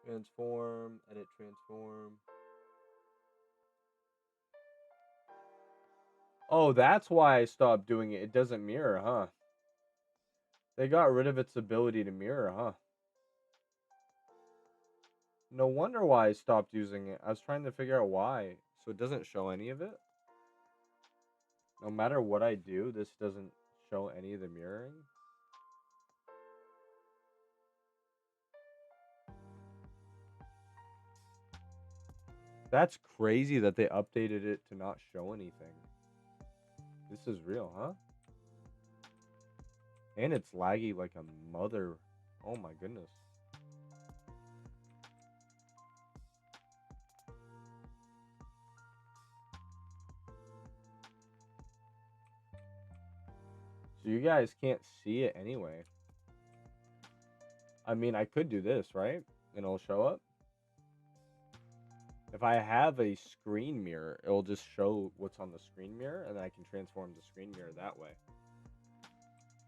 Transform, edit transform. Oh, that's why I stopped doing it. It doesn't mirror, huh? They got rid of its ability to mirror, huh? No wonder why I stopped using it. I was trying to figure out why. So it doesn't show any of it? No matter what I do, this doesn't show any of the mirroring? That's crazy that they updated it to not show anything. This is real, huh? And it's laggy like a mother. Oh my goodness. So you guys can't see it anyway. I mean, I could do this, right? And it'll show up. If I have a screen mirror, it'll just show what's on the screen mirror, and then I can transform the screen mirror that way.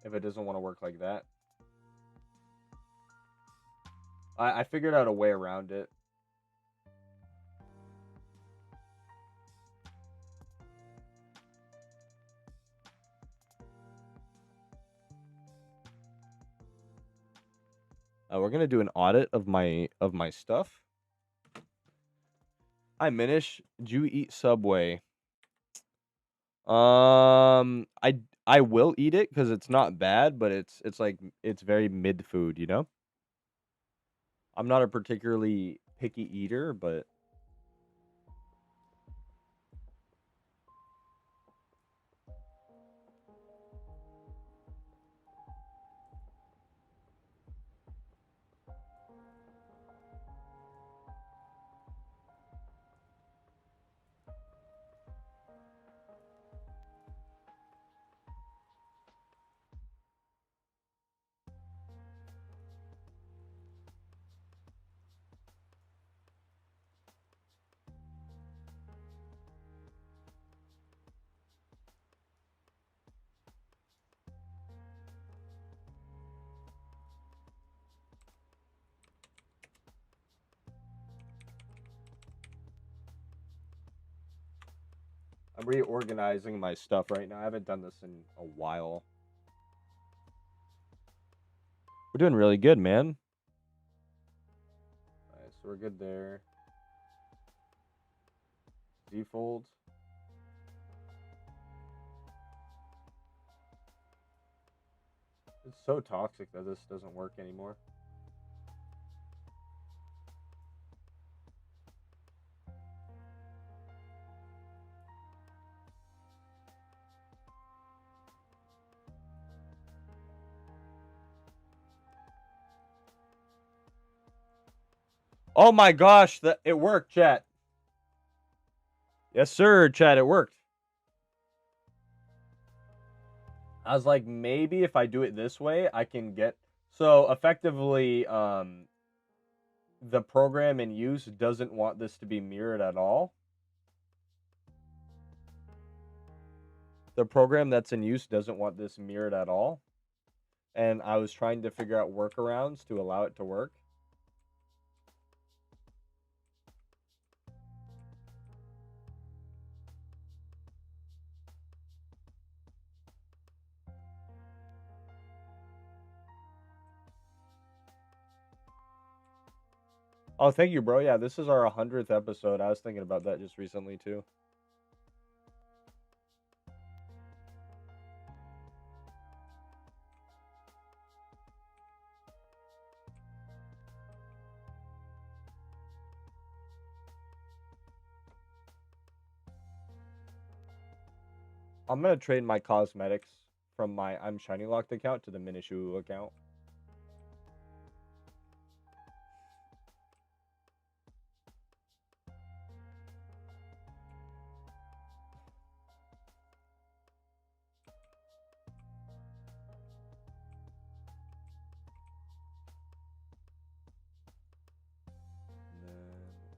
If it doesn't want to work like that. I figured out a way around it. We're gonna do an audit of my stuff. Hi, Minish. Did you eat Subway? I will eat it because it's not bad, but it's like it's very mid food, you know? I'm not a particularly picky eater, but I'm reorganizing my stuff right now. I haven't done this in a while. We're doing really good, man. All right, so we're good there. Default. It's so toxic that this doesn't work anymore. Oh my gosh, it worked, chat. Yes, sir, chat, it worked. I was like, maybe if I do it this way, I can get... So, effectively, the program in use doesn't want this to be mirrored at all. The program that's in use doesn't want this mirrored at all. And I was trying to figure out workarounds to allow it to work. Oh, thank you, bro. Yeah, this is our 100th episode. I was thinking about that just recently, too. I'm going to trade my cosmetics from my I'm Shiny Locked account to the Minishu account. And then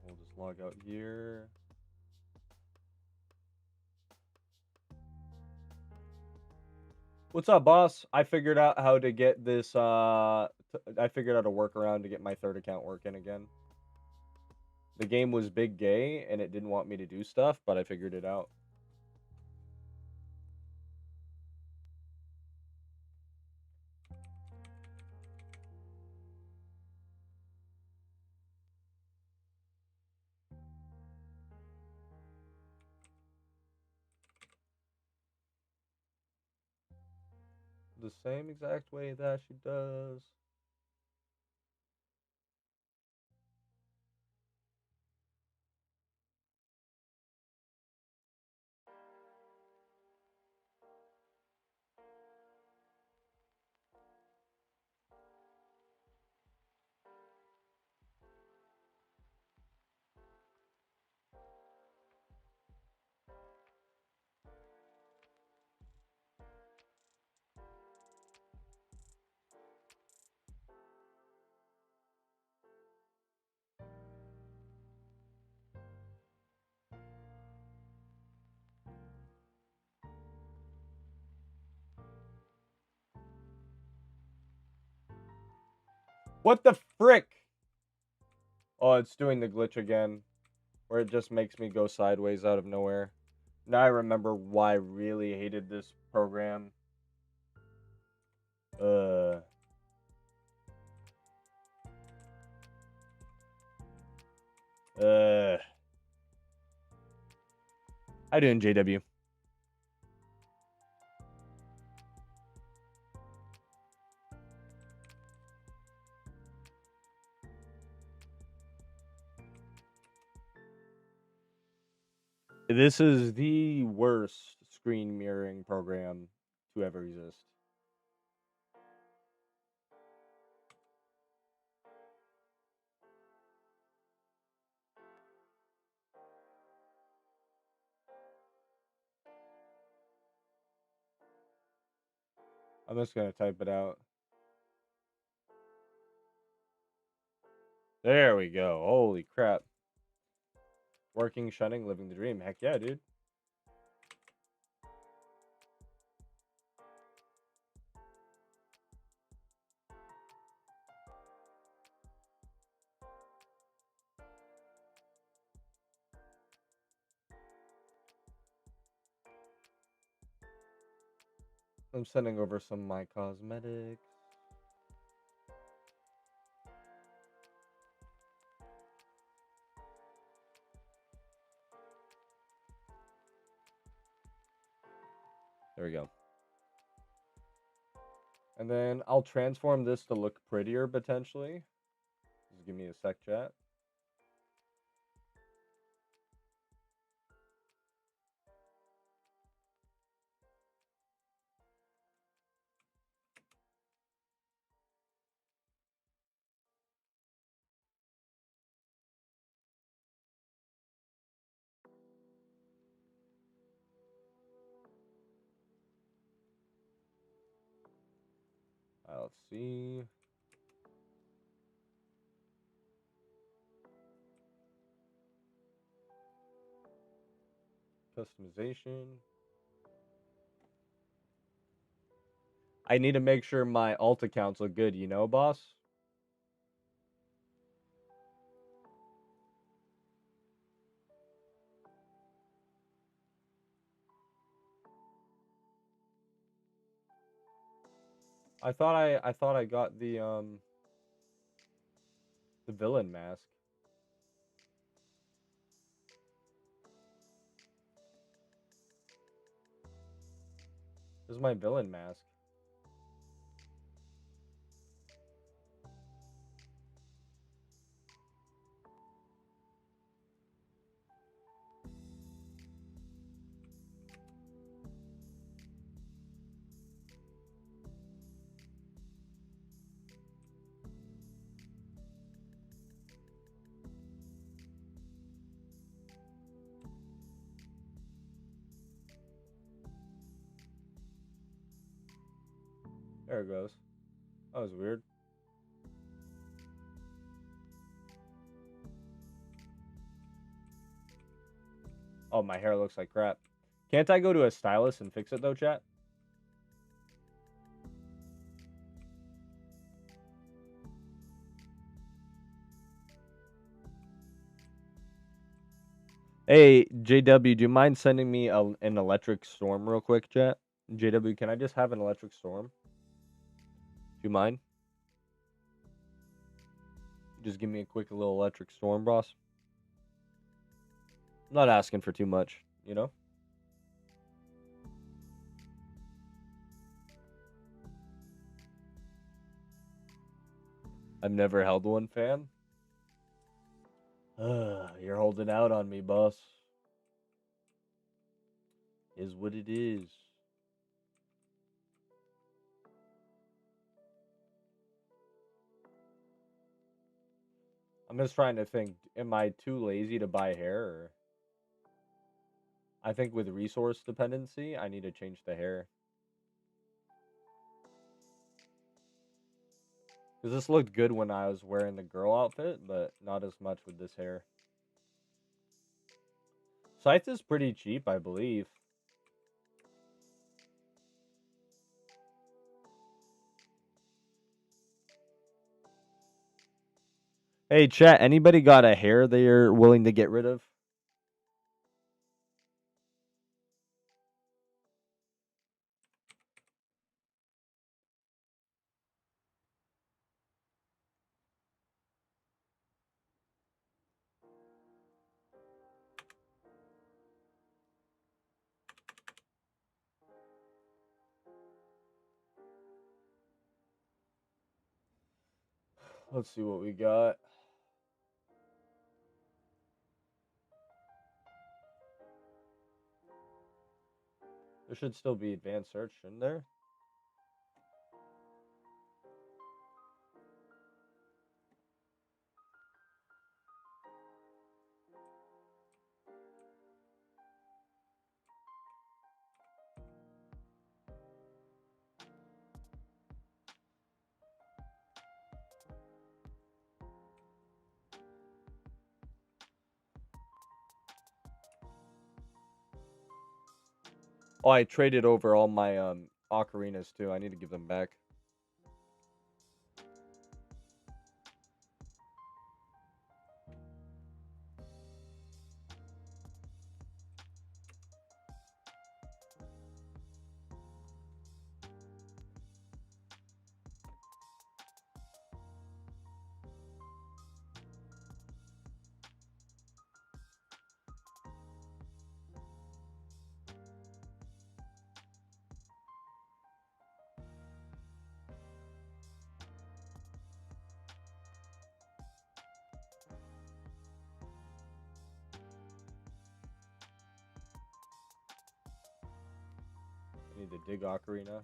we'll just log out here. What's up, boss? I figured out how to get this, I figured out a workaround to get my third account working again. The game was big gay, and it didn't want me to do stuff, but I figured it out. The same exact way that she does. What the frick? Oh, it's doing the glitch again, where it just makes me go sideways out of nowhere. Now I remember why I really hated this program. Uh... How you doing, JW? This is the worst screen mirroring program to ever exist. I'm just gonna type it out. There we go. Holy crap. Working, shunning, living the dream. Heck yeah, dude. I'm sending over some of my cosmetics. There we go. And then I'll transform this to look prettier potentially. Just give me a sec, chat. Let's see. Customization. I need to make sure my alt accounts look good, you know, boss? I thought I got the villain mask. This is my villain mask. There it goes. That was weird. Oh, my hair looks like crap. Can't I go to a stylist and fix it though, chat? Hey, JW, do you mind sending me an electric storm real quick, chat? JW, can I just have an electric storm? Do you mind? Just give me a quick little electric storm, boss. I'm not asking for too much, you know? I've never held one, fam. You're holding out on me, boss. Is what it is. I'm just trying to think, am I too lazy to buy hair? Or... I think with resource dependency, I need to change the hair. Because this looked good when I was wearing the girl outfit, but not as much with this hair. Scythe is pretty cheap, I believe. Hey, chat, anybody got a hair they're willing to get rid of? Let's see what we got. There should still be advanced search, shouldn't there? Oh, I traded over all my ocarinas too. I need to give them back. I need to dig ocarina.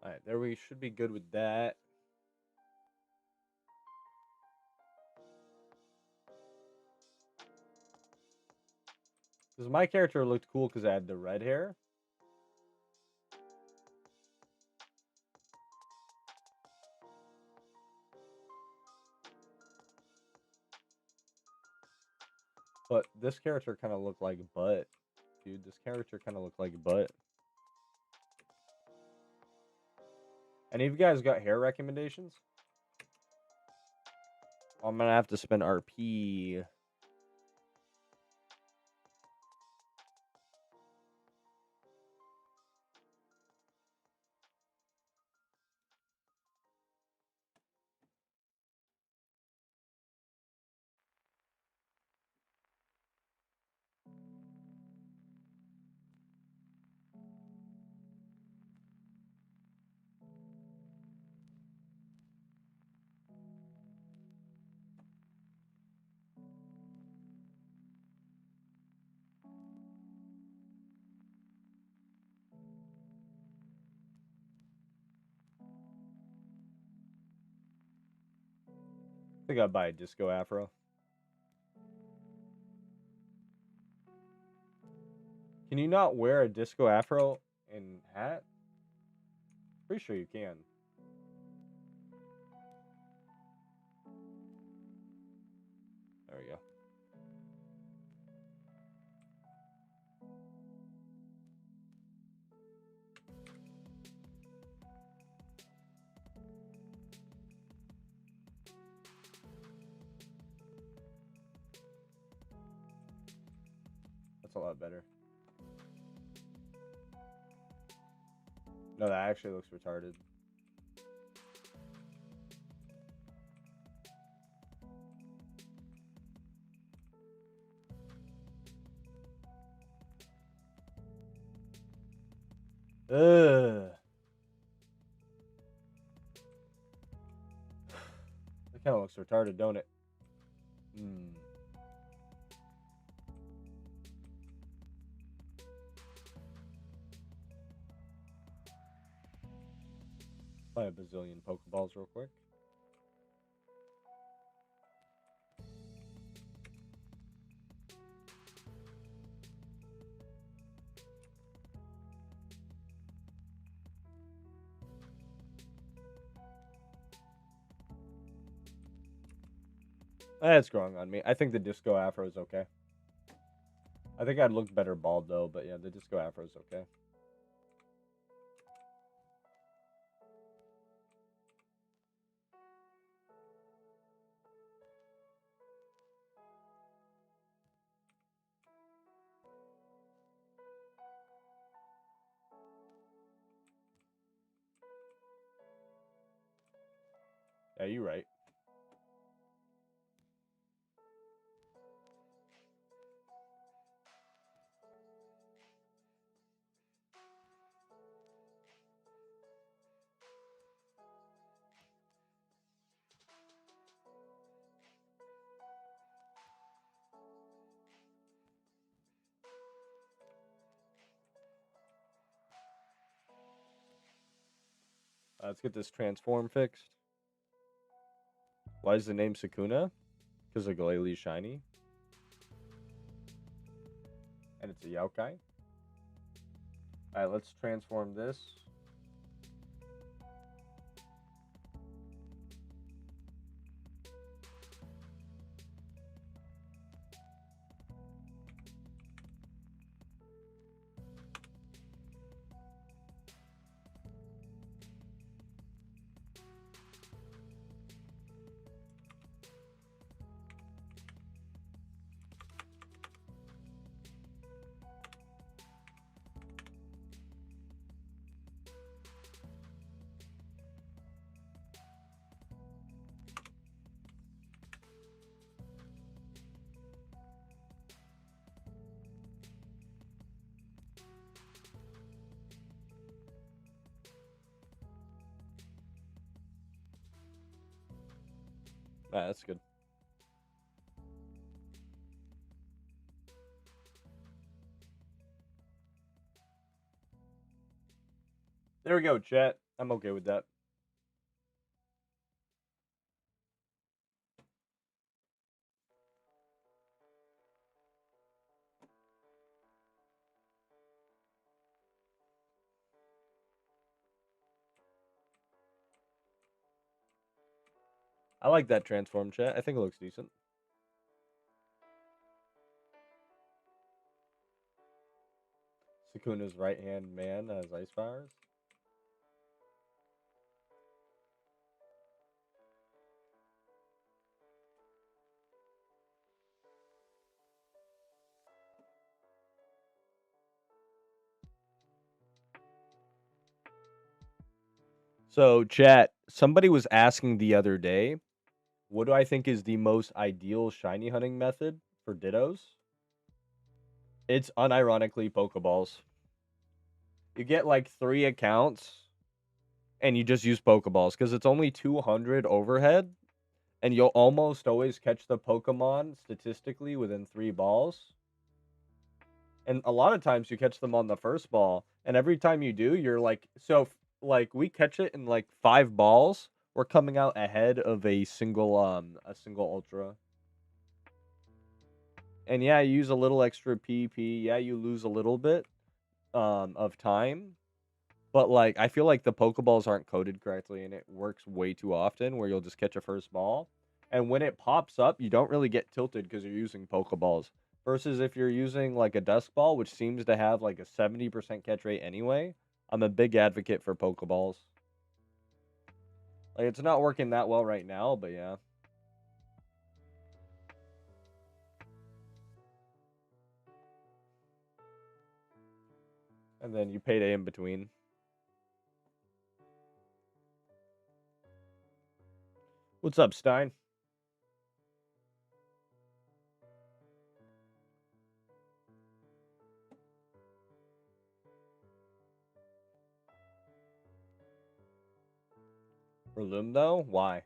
All right, there we should be good with that. Because my character looked cool because I had the red hair. But this character kind of looked like butt. Dude, this character kind of looked like butt. Any of you guys got hair recommendations? I'm going to have to spend RP. I think I'd buy a disco afro. Can you not wear a disco afro and hat? Pretty sure you can. There we go. That's a lot better. No, that actually looks retarded. Ugh. That kind of looks retarded, don't it? Buy a bazillion Pokeballs real quick. It's growing on me. I think the disco afro is okay. I think I'd look better bald though, but yeah, the disco afro is okay. Yeah, you're right. Let's get this transform fixed. Why is the name Sakuna? Because the Glalie shiny. And it's a Yokai. Alright, let's transform this. Alright, that's good. There we go, chat. I'm okay with that. I like that transform, chat. I think it looks decent. Sakuna's right-hand man has ice powers. So, chat, somebody was asking the other day, what do I think is the most ideal shiny hunting method for Dittos? It's unironically Pokeballs. You get like 3 accounts, and you just use Pokeballs, because it's only 200 overhead, and you'll almost always catch the Pokemon statistically within 3 balls. And a lot of times you catch them on the first ball, and every time you do, you're like, so like we catch it in like 5 balls, we're coming out ahead of a single ultra. And yeah, you use a little extra PP. Yeah, you lose a little bit of time. But like I feel like the Pokeballs aren't coded correctly, and it works way too often where you'll just catch a first ball. And when it pops up, you don't really get tilted because you're using Pokeballs. Versus if you're using like a Dusk Ball, which seems to have like a 70% catch rate anyway, I'm a big advocate for Pokeballs. Like it's not working that well right now, but yeah. And then you payday in between. What's up, Stein? Breloom though? Why?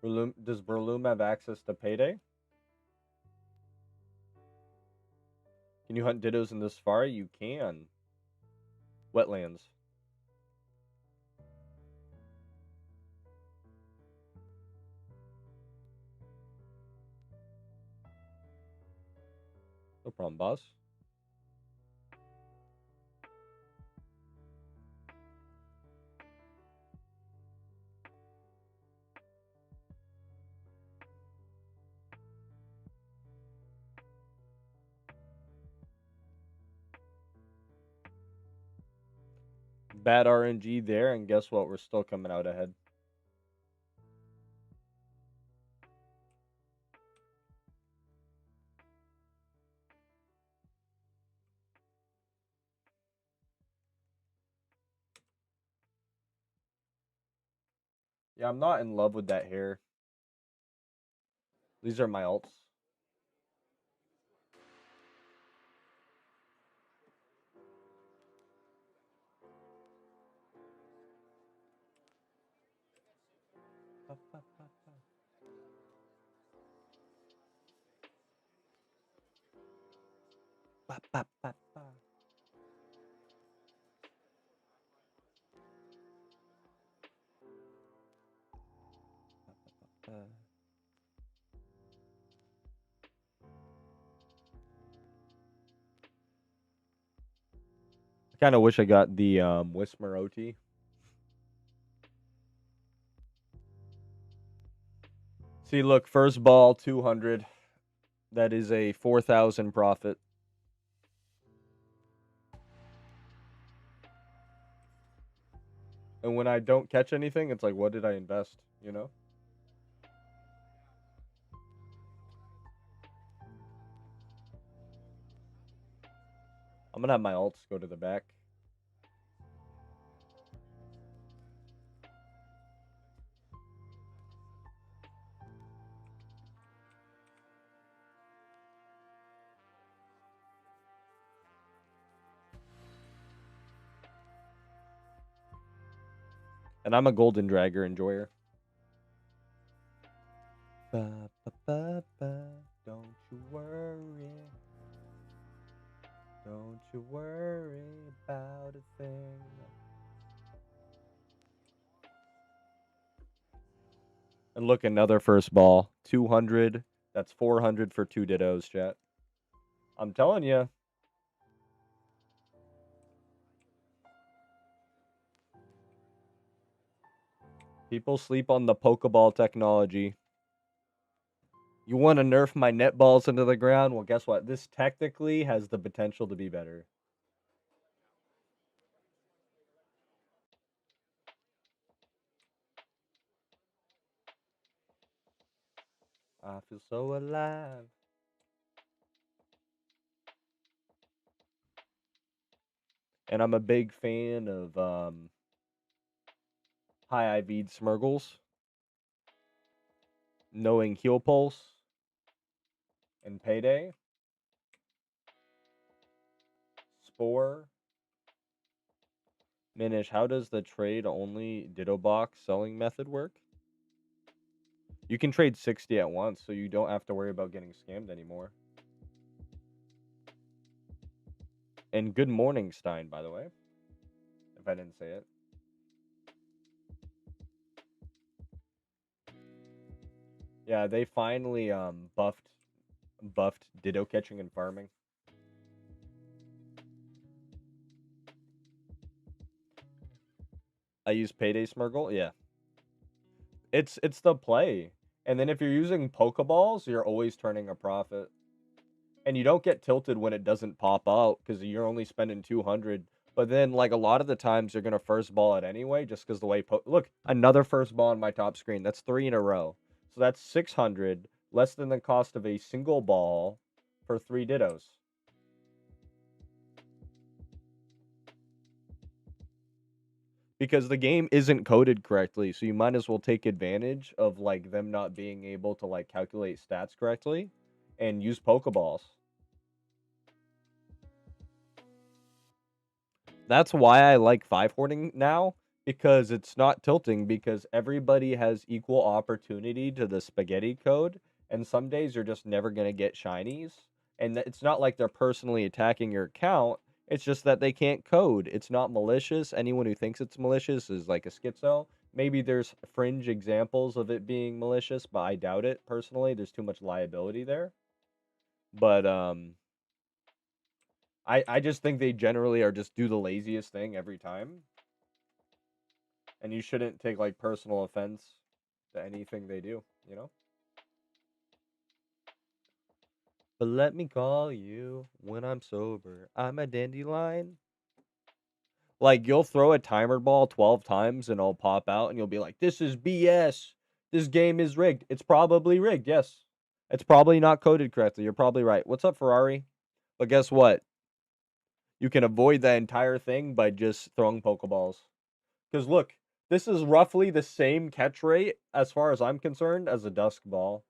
Does Breloom have access to payday? Can you hunt Dittos in the Safari? You can. Wetlands. No problem, boss. Bad RNG there, and guess what? We're still coming out ahead. Yeah, I'm not in love with that hair. These are my alts. I kind of wish I got the Whisper OT. See, look, first ball 200. That is a 4,000 profit. And when I don't catch anything, it's like, what did I invest? You know? I'm gonna have my alts go to the back. And I'm a Golden Dragger enjoyer. Ba, ba, ba, ba. Don't you worry. Don't you worry about a thing. And look, another first ball. 200. That's 400 for 2 Dittos, chat. I'm telling you. People sleep on the Pokeball technology. You want to nerf my net balls into the ground? Well, guess what? This technically has the potential to be better. I feel so alive. And I'm a big fan of high IV'd Smurgles. Knowing Heal Pulse and Payday. Spore. Minish, how does the trade only Ditto box selling method work? You can trade 60 at once, so you don't have to worry about getting scammed anymore. And good morning, Stein, by the way. If I didn't say it. Yeah, they finally buffed Ditto catching and farming. I use Payday Smurgle, yeah. It's the play. And then if you're using Pokeballs, you're always turning a profit. And you don't get tilted when it doesn't pop out because you're only spending 200. But then, like, a lot of the times you're gonna first ball it anyway, just because the way look, another first ball on my top screen. That's 3 in a row. So that's 600, less than the cost of a single ball for 3 Dittos. Because the game isn't coded correctly, so you might as well take advantage of like them not being able to like calculate stats correctly and use Pokeballs. That's why I like 5 hoarding now, because it's not tilting, because everybody has equal opportunity to the spaghetti code, and some days you're just never going to get shinies. And it's not like they're personally attacking your account, it's just that they can't code. It's not malicious. Anyone who thinks it's malicious is like a schizo. Maybe there's fringe examples of it being malicious, but I doubt it personally. There's too much liability there. But I just think they generally are just do the laziest thing every time. And you shouldn't take like personal offense to anything they do, you know? But let me call you when I'm sober. I'm a dandelion. Like, you'll throw a timer ball 12 times and it'll pop out and you'll be like, this is BS. This game is rigged. It's probably rigged, yes. It's probably not coded correctly. You're probably right. What's up, Ferrari? But guess what? You can avoid that entire thing by just throwing Pokeballs. Because look, This is roughly the same catch rate, as far as I'm concerned, as a dusk ball.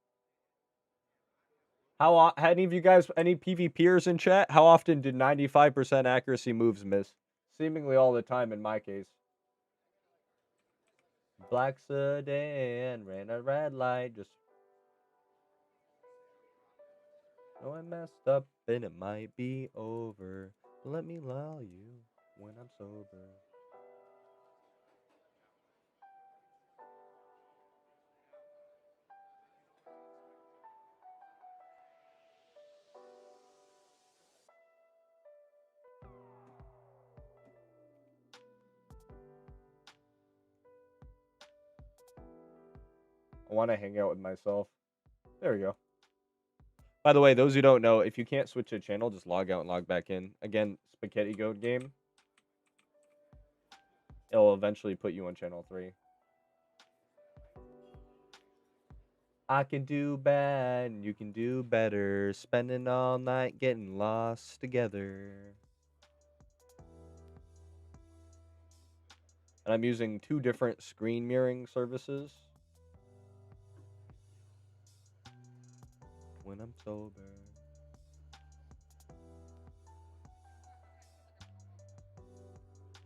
How any of you guys, any PvPers in chat? How often did 95% accuracy moves miss? Seemingly all the time in my case. Black sedan ran a red light. Just know I messed up and it might be over. Let me lull you when I'm sober. I want to hang out with myself. There we go. By the way, those who don't know, if you can't switch a channel, just log out and log back in. Again, Spaghetti Goat game. It'll eventually put you on channel 3. I can do bad, and you can do better. Spending all night getting lost together. And I'm using 2 different screen mirroring services. When I'm sober.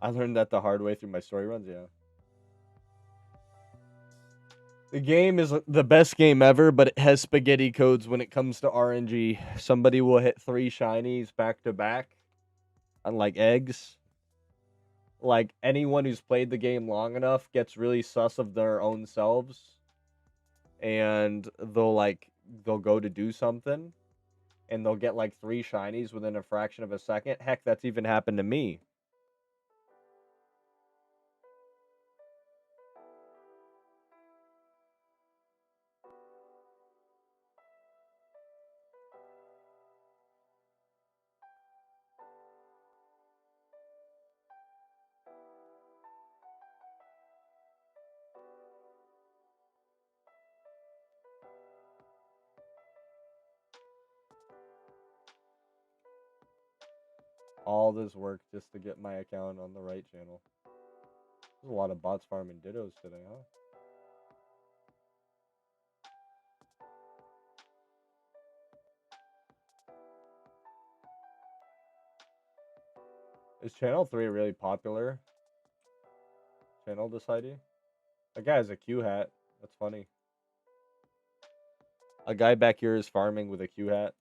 I learned that the hard way through my story runs, yeah. The game is the best game ever, but it has spaghetti codes when it comes to RNG. Somebody will hit 3 shinies back to back, unlike eggs. Like, anyone who's played the game long enough gets really sus of their own selves, and they'll go to do something, and they'll get like 3 shinies within a fraction of a second. Heck, that's even happened to me. All this work just to get my account on the right channel. There's a lot of bots farming Dittos today, huh? Is channel 3 really popular? Channel deciding? That guy has a Q hat. That's funny. A guy back here is farming with a Q hat.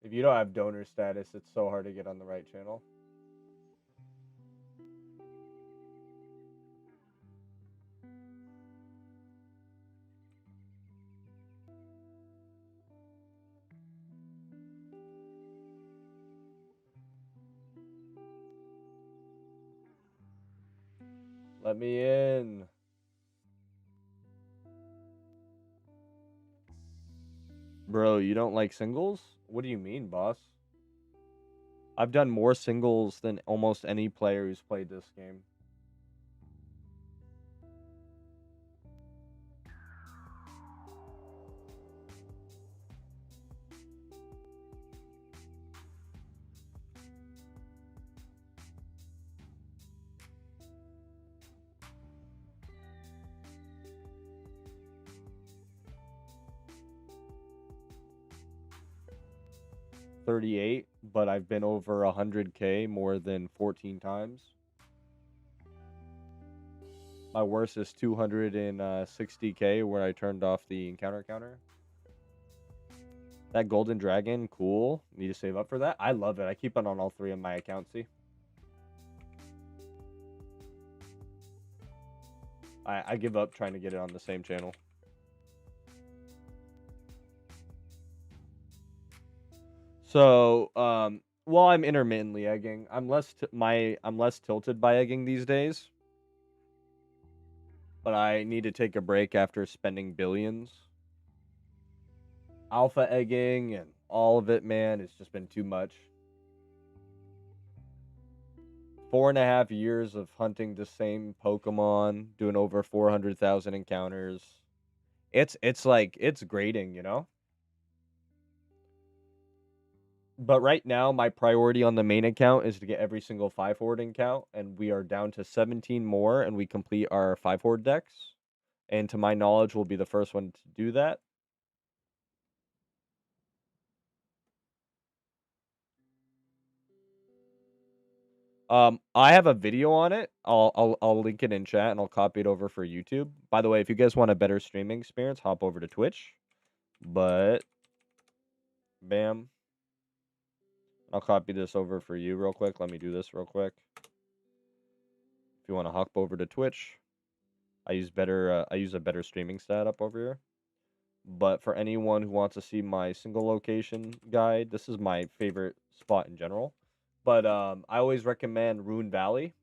If you don't have donor status, it's so hard to get on the right channel. Let me in. Bro, you don't like singles? What do you mean, boss? I've done more singles than almost any player who's played this game. $38, but I've been over 100K more than 14 times. My worst is 260K where I turned off the encounter counter. That golden dragon, cool. Need to save up for that. I love it. I keep it on all 3 of my accounts, see? I give up trying to get it on the same channel. So, well, I'm intermittently egging. I'm less tilted by egging these days. But I need to take a break after spending billions. Alpha egging and all of it, man, it's just been too much. 4.5 years of hunting the same Pokemon, doing over 400,000 encounters. It's like, it's grating, you know? But right now, my priority on the main account is to get every single 5 horde account, and we are down to 17 more, and we complete our 5 horde decks. And to my knowledge, we'll be the first one to do that. I have a video on it. I'll link it in chat and I'll copy it over for YouTube. By the way, if you guys want a better streaming experience, hop over to Twitch. But bam. I'll copy this over for you real quick. Let me do this real quick. If you want to hop over to Twitch, I use a better streaming setup over here. But for anyone who wants to see my single location guide, this is my favorite spot in general. But I always recommend Rune Valley.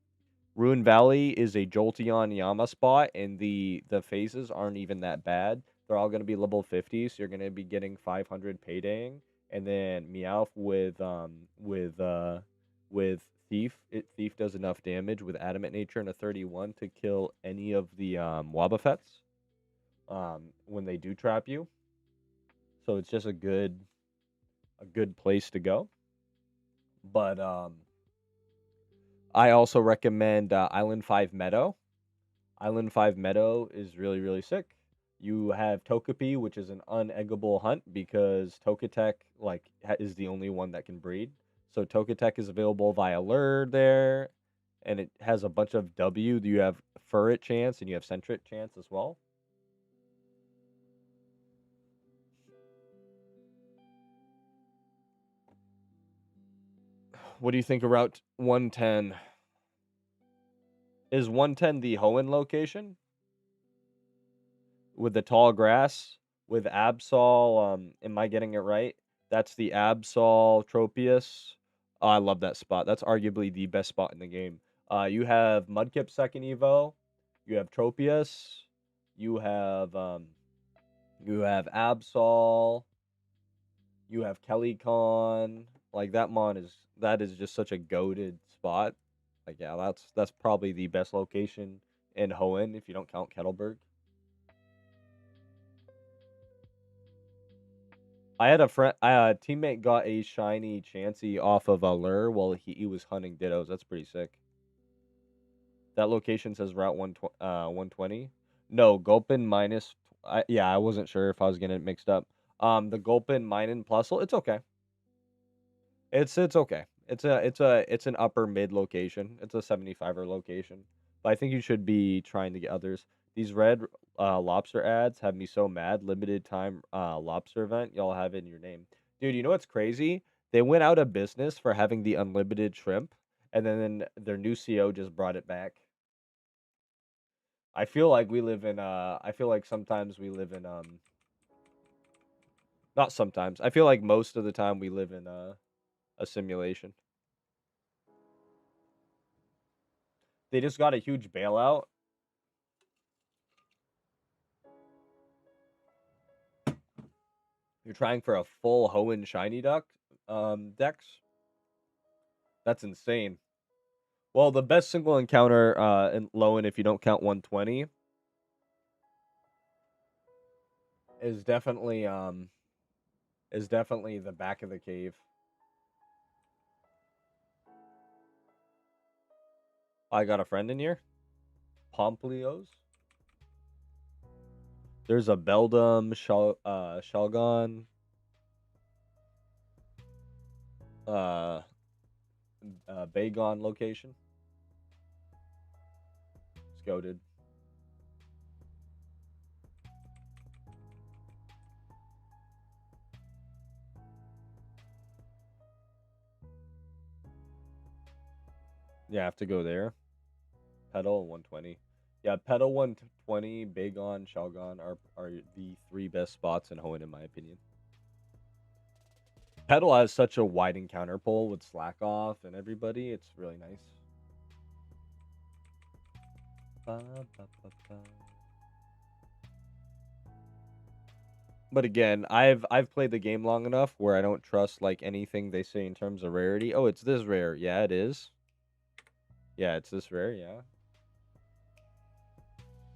Rune Valley is a Jolteon Yama spot, and the phases aren't even that bad. They're all going to be level 50, so you're going to be getting 500 paydaying, and then Meowth with Thief. Thief does enough damage with Adamant Nature and a 31 to kill any of the Wobbuffets when they do trap you. So it's just a good place to go. But I also recommend Island 5 Meadow. Island 5 Meadow is really, really sick. You have Togepi, which is an uneggable hunt because Togetic is the only one that can breed. So Togetic is available via lure there, and it has a bunch of W. You have Furret chance and you have Sentret chance as well. What do you think of Route 110? Is 110 the Hoenn location? With the tall grass? With Absol, am I getting it right? That's the Absol Tropius. Oh, I love that spot. That's arguably the best spot in the game. You have Mudkip second Evo. You have Tropius. You have Absol. You have Kellycon. Like that is just such a goated spot. Like yeah, that's probably the best location in Hoenn if you don't count Kettleberg. I had a teammate got a shiny Chansey off of a lure while he was hunting Dittos. That's pretty sick. That location says Route 120. No, Gulpin minus. I wasn't sure if I was getting it mixed up. The Gulpin Minen Plusle, it's okay. It's okay. It's an upper mid location. It's a 75er location. But I think you should be trying to get others. These red lobster ads have me so mad. Limited time lobster event. Y'all have it in your name. Dude, you know what's crazy? They went out of business for having the unlimited shrimp, and then their new CO just brought it back. I feel like we live in I feel like sometimes we live in not sometimes. I feel like most of the time we live in a simulation. They just got a huge bailout. You're trying for a full Hoenn Shiny Duck dex? That's insane. Well, the best single encounter in Lowen, if you don't count 120, is definitely the back of the cave. I got a friend in here. Pomplios. There's a Beldum, Shelgon, Bagon location. It's goated. Yeah, I have to go there. Petal 120. Yeah, Petal 120, Bagon, Shelgon are the 3 best spots in Hoenn, in my opinion. Petal has such a wide encounter pool with Slack Off and everybody. It's really nice. But again, I've played the game long enough where I don't trust like anything they say in terms of rarity. Oh, it's this rare. Yeah, it is. Yeah, it's this rare, yeah.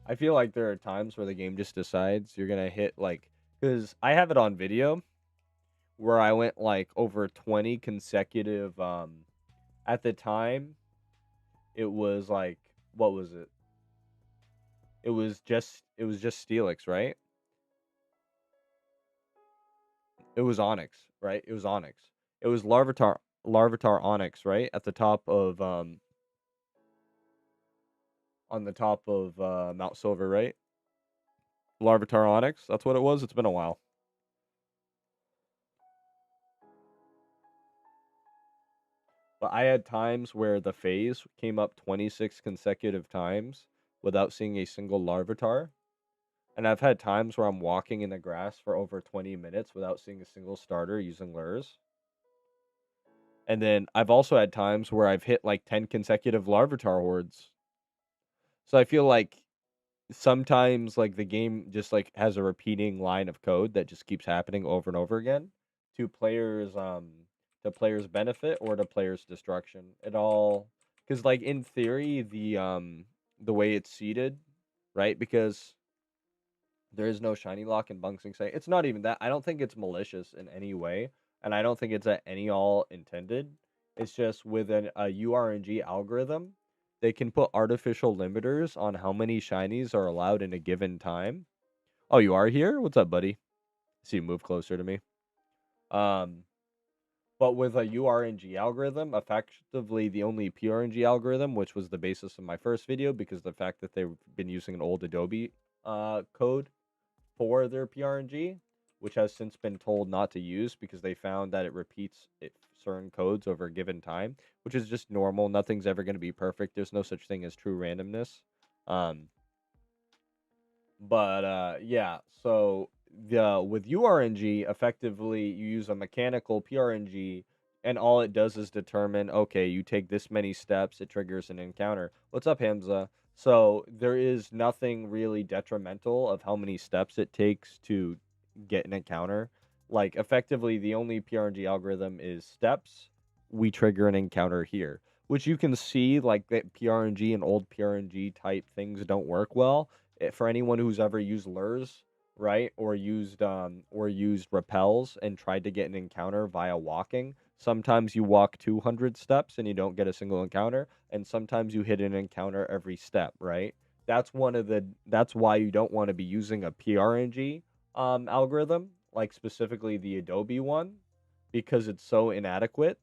I feel like there are times where the game just decides you're gonna hit like, because I have it on video where I went like over 20 consecutive. At the time, it was like, what was it? It was just Steelix, right? It was Onyx, right? It was Onyx. It was Larvitar Onyx, right? At the top of on the top of Mount Silver, right? Larvitar Onyx. That's what it was. It's been a while. But I had times where the phase came up 26 consecutive times without seeing a single Larvitar. And I've had times where I'm walking in the grass for over 20 minutes without seeing a single starter using lures. And then I've also had times where I've hit like 10 consecutive Larvitar hordes. So I feel like sometimes like the game just like has a repeating line of code that just keeps happening over and over again to players benefit or to players destruction. It all, because like in theory the way it's seeded, right? Because there is no shiny lock in Bung Sing Se. It's not even that. I don't think it's malicious in any way, and I don't think it's at any all intended. It's just with a URNG algorithm, they can put artificial limiters on how many shinies are allowed in a given time. Oh, you are here? What's up, buddy? See you move closer to me. Um, but with a URNG algorithm, effectively the only PRNG algorithm, which was the basis of my first video, because the fact that they've been using an old Adobe code for their PRNG, which has since been told not to use because they found that it repeats certain codes over a given time, which is just normal. Nothing's ever going to be perfect. There's no such thing as true randomness. Um, but yeah, so the with URNG, effectively you use a mechanical PRNG, and all it does is determine, okay, you take this many steps, it triggers an encounter. What's up, Hamza? So there is nothing really detrimental of how many steps it takes to get an encounter. Like effectively, the only PRNG algorithm is steps. We trigger an encounter here, which you can see like that PRNG and old PRNG type things don't work well for anyone who's ever used lures, right, or used repels and tried to get an encounter via walking. Sometimes you walk 200 steps and you don't get a single encounter, and sometimes you hit an encounter every step, right? That's why you don't want to be using a PRNG algorithm, like specifically the Adobe one, because it's so inadequate.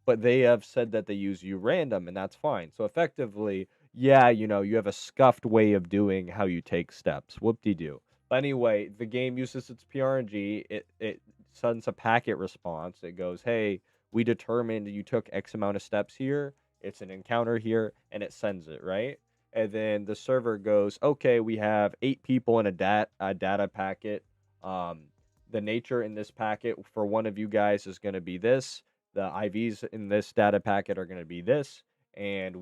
But they have said that they use you random, and that's fine. So effectively, yeah, you have a scuffed way of doing how you take steps. Whoop-de-doo. But anyway, the game uses its PRNG. It sends a packet response. It goes, hey, we determined you took X amount of steps here. It's an encounter here, and it sends it, right? And then the server goes, okay, we have 8 people in a data packet. Um, the nature in this packet for one of you guys is going to be this. The IVs in this data packet are going to be this, and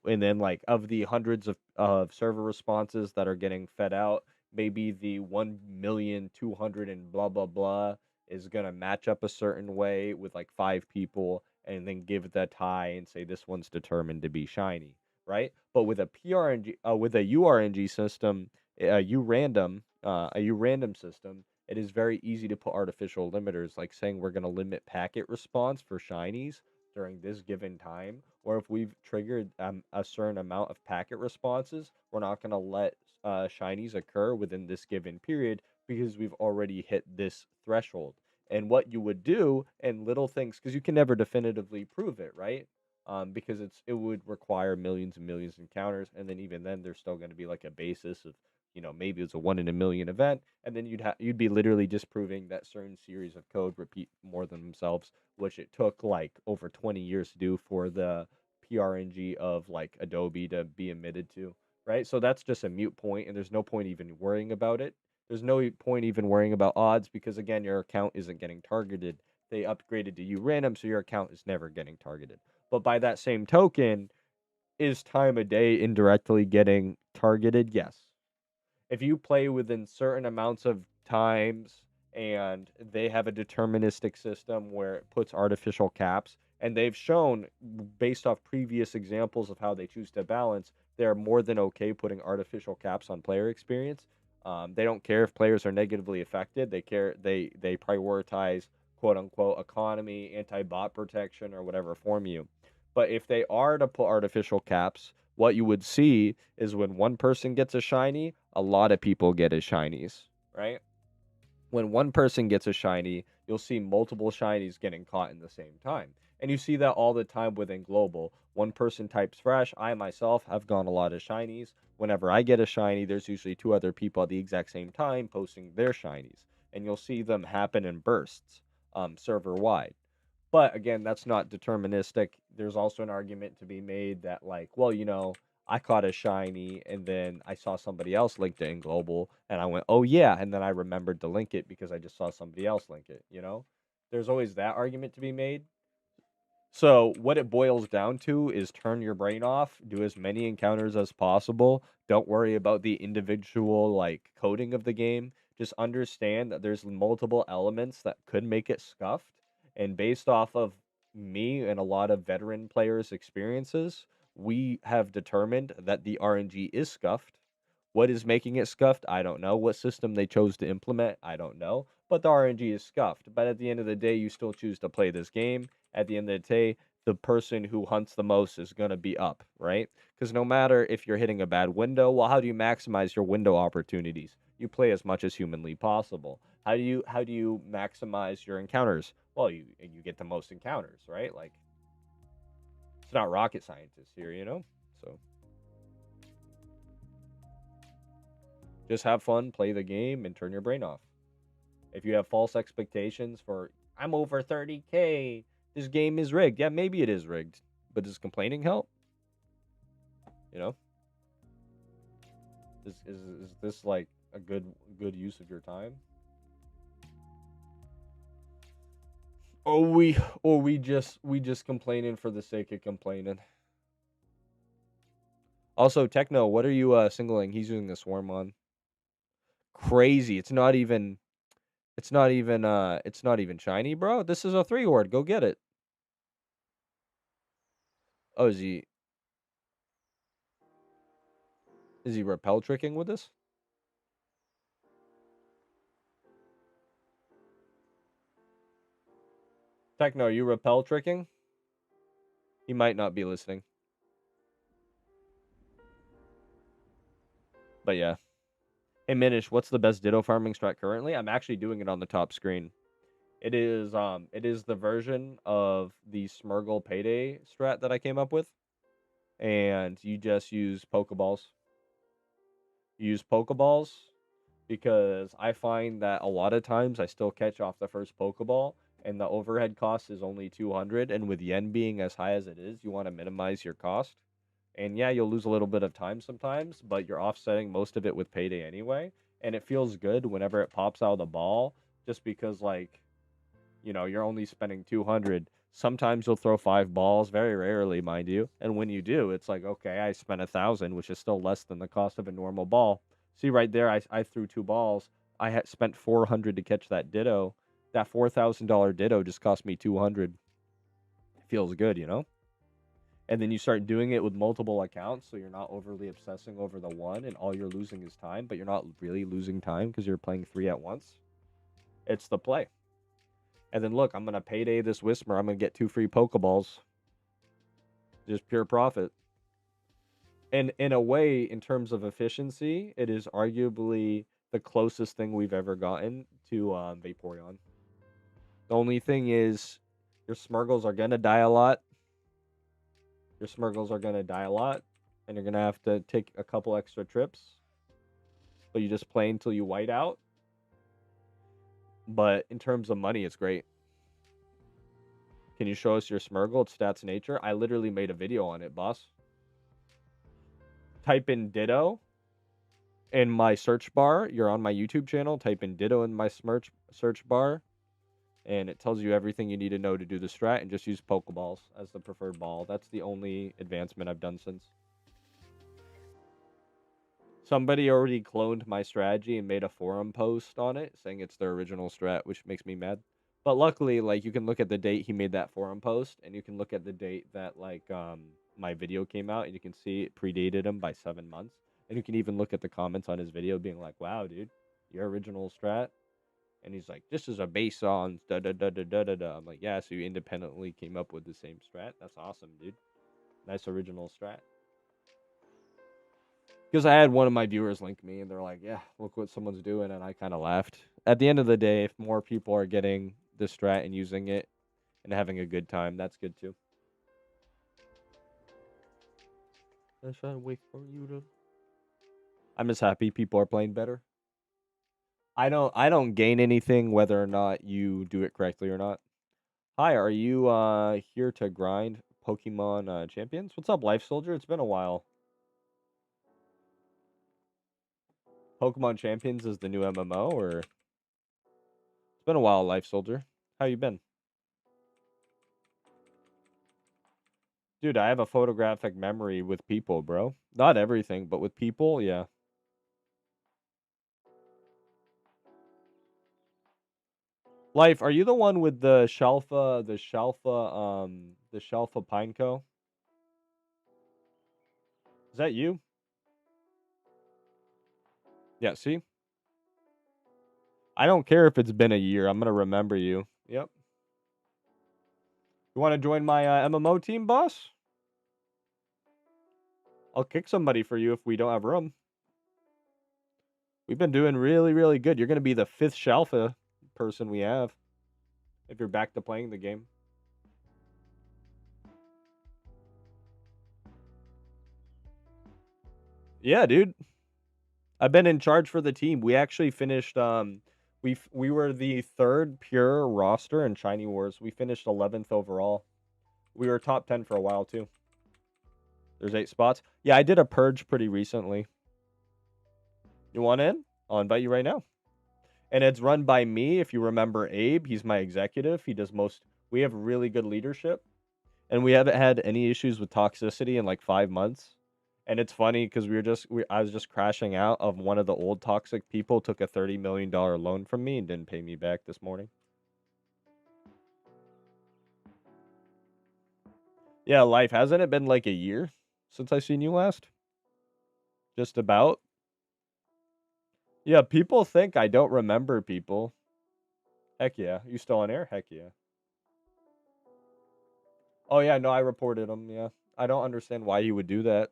then like of the hundreds of server responses that are getting fed out, maybe the 1,200,000 and blah blah blah is going to match up a certain way with like 5 people, and then give the tie and say this one's determined to be shiny, right? But with a PRNG with a URNG system, a U random system, it is very easy to put artificial limiters, like saying we're going to limit packet response for shinies during this given time, or if we've triggered a certain amount of packet responses, we're not going to let shinies occur within this given period because we've already hit this threshold. And what you would do, and little things, because you can never definitively prove it, right? Because it would require millions and millions of encounters, and then even then, there's still going to be like a basis of, maybe it's a 1 in a million event, and then you'd be literally disproving that certain series of code repeat more than themselves, which it took like over 20 years to do for the PRNG of like Adobe to be admitted to, right? So that's just a mute point, and there's no point even worrying about it. There's no point even worrying about odds because again, your account isn't getting targeted. They upgraded to you random, so your account is never getting targeted. But by that same token, is time of day indirectly getting targeted? Yes. If you play within certain amounts of times and they have a deterministic system where it puts artificial caps, And they've shown, based off previous examples of how they choose to balance, they're more than okay putting artificial caps on player experience. They don't care if players are negatively affected. They prioritize quote unquote economy, anti-bot protection, or whatever form you. But if they are to put artificial caps, what you would see is when one person gets a shiny, a lot of people get as shinies, right? When one person gets a shiny, you'll see multiple shinies getting caught in the same time. And you see that all the time within global. One person types fresh. I myself have gone a lot of shinies. Whenever I get a shiny, there's usually two other people at the exact same time posting their shinies. And you'll see them happen in bursts, server wide. But again, that's not deterministic. There's also an argument to be made that, like, well, I caught a shiny and then I saw somebody else linked it in global and I went, oh yeah, and then I remembered to link it because I just saw somebody else link it. There's always that argument to be made. So what it boils down to is turn your brain off, do as many encounters as possible. Don't worry about the individual like coding of the game. Just understand that there's multiple elements that could make it scuffed. And based off of me and a lot of veteran players' experiences, we have determined that the RNG is scuffed. What is making it scuffed? I don't know. What system they chose to implement? I don't know. But the RNG is scuffed. But at the end of the day, you still choose to play this game. At the end of the day, the person who hunts the most is going to be up, right? Because no matter if you're hitting a bad window, well, how do you maximize your window opportunities? You play as much as humanly possible. How do you maximize your encounters? Well, you get the most encounters, right? Like, it's not rocket scientists here. So just have fun, play the game, and turn your brain off. If you have false expectations for, I'm over 30K, this game is rigged. Yeah, maybe it is rigged, but does complaining help? You know, is this like a good use of your time? Or we just complaining for the sake of complaining. Also, Techno, what are you singling? He's using the swarm on. Crazy. It's not even shiny, bro. This is a 3 ward. Go get it. Oh, is he repel tricking with this? Techno, you repel tricking? He might not be listening. But yeah. Hey Minish, what's the best Ditto farming strat currently? I'm actually doing it on the top screen. It is the version of the Smurgle payday strat that I came up with. And you just use Pokeballs. You use Pokeballs because I find that a lot of times I still catch off the first Pokeball and the overhead cost is only 200, and with yen being as high as it is, you want to minimize your cost. And yeah, you'll lose a little bit of time sometimes, but you're offsetting most of it with payday anyway. And it feels good whenever it pops out of the ball, just because, like, you're only spending 200. Sometimes you'll throw 5 balls, very rarely, mind you. And when you do, it's like, okay, I spent 1,000, which is still less than the cost of a normal ball. See right there, I threw 2 balls. I had spent 400 to catch that Ditto. That $4,000 Ditto just cost me 200. It feels good. And then you start doing it with multiple accounts, so you're not overly obsessing over the one, and all you're losing is time, but you're not really losing time because you're playing 3 at once. It's the play. And then look, I'm going to payday this Whisper. I'm going to get 2 free Pokeballs. Just pure profit. And in a way, in terms of efficiency, it is arguably the closest thing we've ever gotten to Vaporeon. The only thing is, your Smurgles are going to die a lot. Your Smurgles are going to die a lot. And you're going to have to take a couple extra trips. But you just play until you white out. But in terms of money, it's great. Can you show us your Smurgle? Its stats nature. I literally made a video on it, boss. Type in Ditto in my search bar. You're on my YouTube channel. Type in Ditto in my search bar. And it tells you everything you need to know to do the strat. And just use Pokeballs as the preferred ball. That's the only advancement I've done since. Somebody already cloned my strategy and made a forum post on it saying it's their original strat, which makes me mad. But luckily, like, you can look at the date he made that forum post, and you can look at the date that, like, my video came out, and you can see it predated him by 7 months. And you can even look at the comments on his video being like, wow, dude, your original strat. And he's like, this is a base on da da da da da da da. I'm like, yeah, so you independently came up with the same strat? That's awesome, dude. Nice original strat. Because I had one of my viewers link me, and they're like, yeah, look what someone's doing, and I kind of laughed. At the end of the day, if more people are getting the strat and using it and having a good time, that's good too. I'm trying to wait for you to. I'm just happy people are playing better. I don't gain anything whether or not you do it correctly or not. Hi, are you here to grind Pokemon champions? What's up, Life Soldier? It's been a while. Pokemon Champions is the new MMO, or it's been a while, Life Soldier. How you been? Dude, I have a photographic memory with people, bro. Not everything, but with people, yeah. Life, are you the one with the Shalfa Pineco? Is that you? Yeah, see? I don't care if it's been a year. I'm gonna remember you. Yep. You want to join my MMO team, boss? I'll kick somebody for you if we don't have room. We've been doing really, really good. You're gonna be the 5th Shalfa person we have if you're back to playing the game. Yeah, dude. I've been in charge for the team. We actually finished we were the 3rd pure roster in Shiny Wars. We finished 11th overall. We were top 10 for a while too. There's 8 spots. Yeah, I did a purge pretty recently. You want in? I'll invite you right now. And it's run by me. If you remember Abe, he's my executive. He does most. We have really good leadership, and we haven't had any issues with toxicity in like 5 months. And it's funny because I was just crashing out of one of the old toxic people took a $30 million loan from me and didn't pay me back this morning. Yeah, life, hasn't it been like a year since I seen you last? Just about. Yeah, people think I don't remember people. Heck yeah. You still on air? Heck yeah. Oh yeah, no, I reported him. Yeah. I don't understand why he would do that.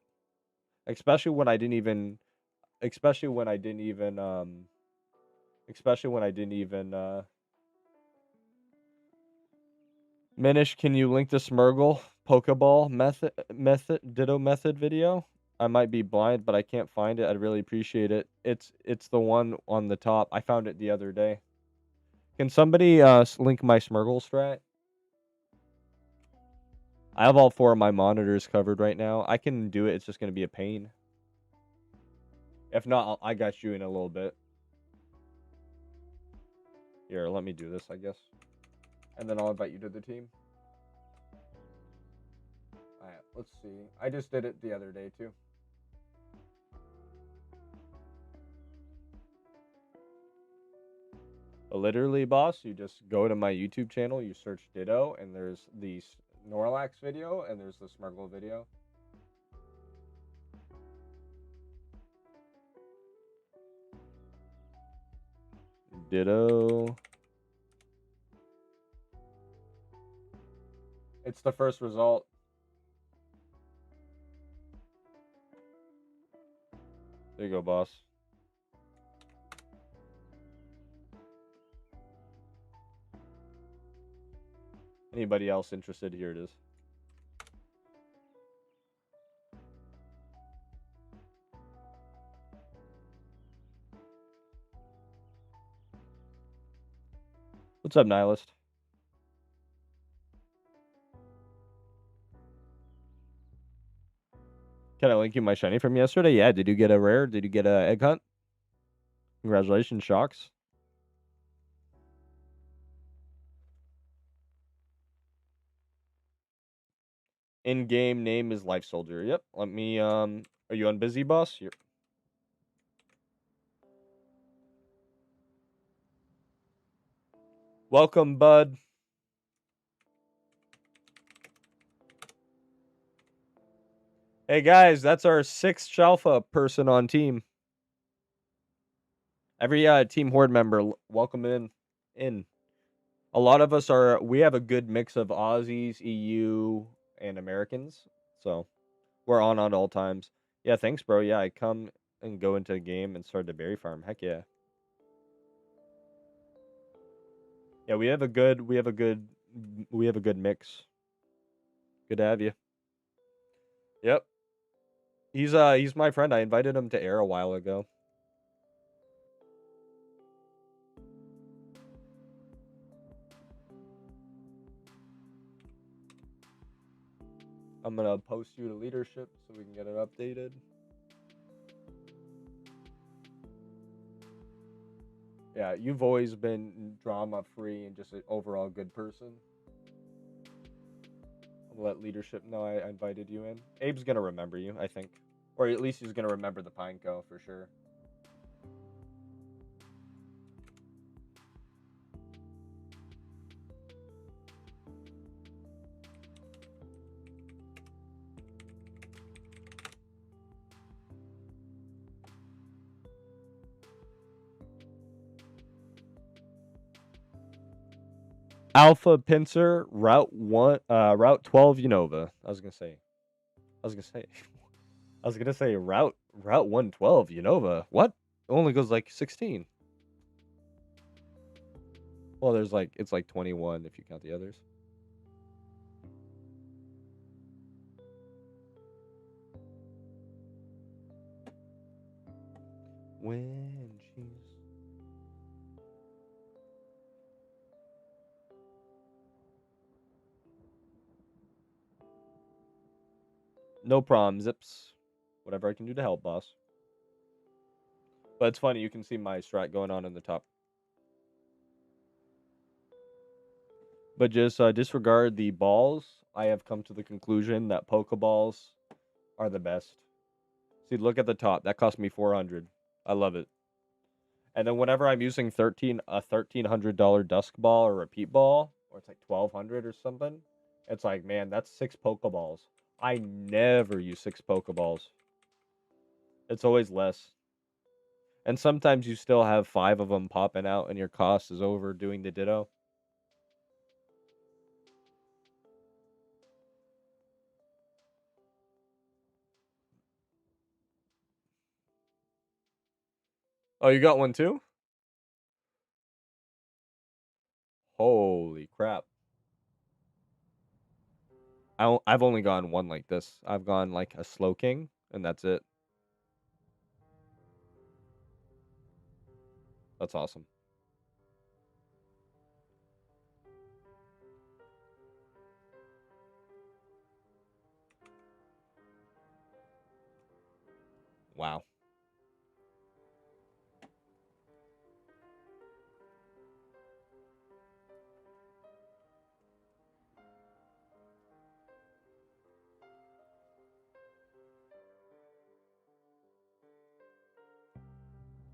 Especially when I didn't even especially when I didn't even especially when I didn't even Minish, can you link the Smurgle Pokeball method Ditto method video? I might be blind, but I can't find it. I'd really appreciate it. It's the one on the top. I found it the other day. Can somebody link my Smurgle strat? I have all 4 of my monitors covered right now. I can do it. It's just going to be a pain. If not, I got you in a little bit. Here, let me do this, I guess. And then I'll invite you to the team. All right, let's see. I just did it the other day, too. Literally, boss, you just go to my YouTube channel, you search Ditto, and there's the Snorlax video, and there's the Smurgle video. Ditto. It's the first result. There you go, boss. Anybody else interested? Here it is. What's up, Nihilist? Can I link you my shiny from yesterday? Yeah, did you get a rare? Did you get a egg hunt? Congratulations, Shocks. In-game name is Life Soldier. Yep. Let me, are you on busy, boss? You're... Welcome, bud. Hey guys, that's our 6th Shalfa person on team. Every team horde member, welcome in. A lot of us we have a good mix of Aussies, EU, and Americans. So we're on at all times. Yeah, thanks, bro. Yeah, I come and go into a game and start the berry farm. Heck yeah. Yeah, we have a good mix. Good to have you. Yep. He's my friend. I invited him to air a while ago. I'm gonna post you to leadership so we can get it updated. Yeah, you've always been drama free and just an overall good person. I'll let leadership know I invited you in. Abe's gonna remember you, I think. Or at least he's gonna remember the Pineco for sure. Alpha Pincer, Route 12 Unova. I was gonna say Route 112 Unova. What? It only goes like 16. Well, it's like 21 if you count the others. When she's no problem, Zips. Whatever I can do to help, boss. But it's funny, you can see my strat going on in the top. But just disregard the balls. I have come to the conclusion that Pokeballs are the best. See, look at the top. That cost me 400. I love it. And then whenever I'm using a $1,300 Dusk Ball or Repeat Ball, or it's like 1,200 or something, it's like, man, that's 6 Pokeballs. I never use 6 Pokeballs. It's always less. And sometimes you still have 5 of them popping out and your cost is over doing the Ditto. Oh, you got one too? Holy crap. I've only gone one like this. I've gone like a Slowking, and that's it. That's awesome. Wow.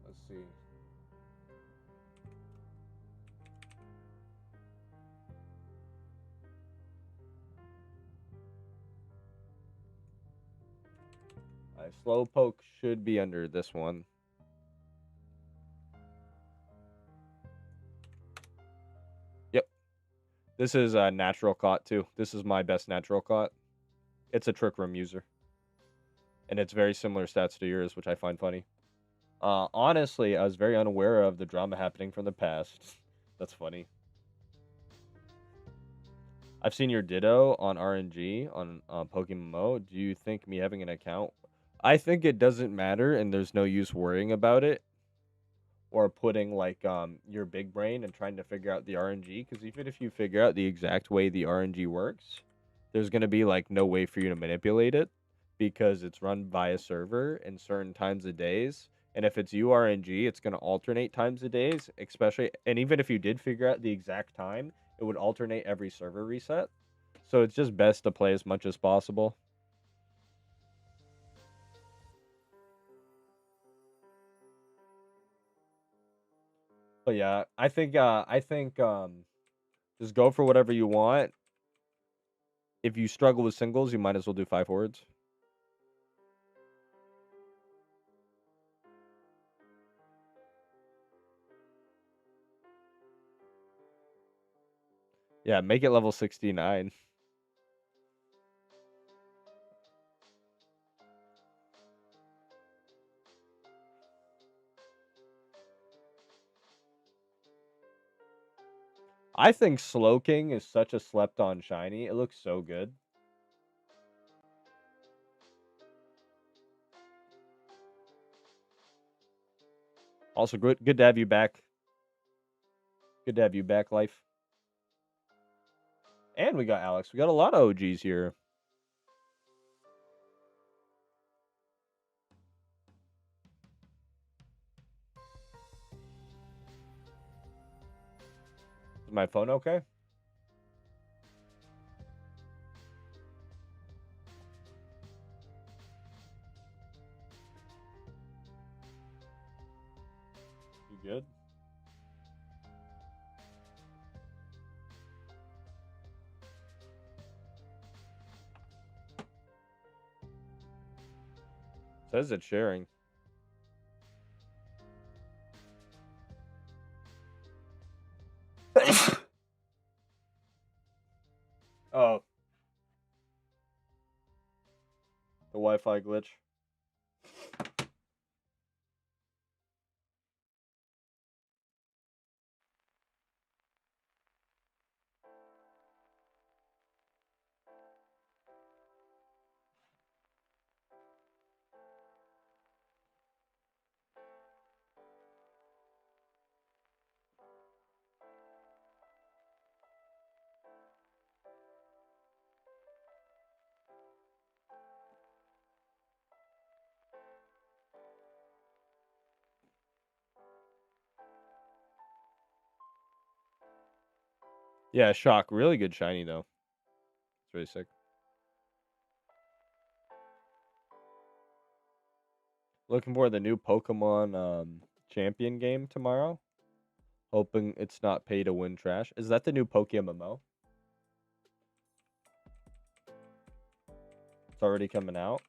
Let's see. Slowpoke should be under this one. Yep. This is a natural caught too. This is my best natural caught. It's a Trick Room user. And it's very similar stats to yours, which I find funny. Honestly, I was very unaware of the drama happening from the past. That's funny. I've seen your Ditto on RNG on PokeMMO. Do you think me having an account? I think it doesn't matter, and there's no use worrying about it or putting like your big brain and trying to figure out the RNG. Because even if you figure out the exact way the RNG works, there's gonna be like no way for you to manipulate it because it's run by a server in certain times of days. And if it's URNG, it's gonna alternate times of days, especially. And even if you did figure out the exact time, it would alternate every server reset. So it's just best to play as much as possible. But yeah, I think just go for whatever you want. If you struggle with singles, you might as well do 5 hordes. Yeah, make it level 69. I think Slowking is such a slept on shiny. It looks so good. Also, good to have you back. Good to have you back, Life. And we got Alex. We got a lot of OGs here. Is my phone okay? You good? Says it's sharing. Oh, the Wi-Fi glitch. Yeah, shock. Really good shiny though. It's really sick. Looking for the new Pokemon champion game tomorrow. Hoping it's not pay to win trash. Is that the new PokeMMO? It's already coming out.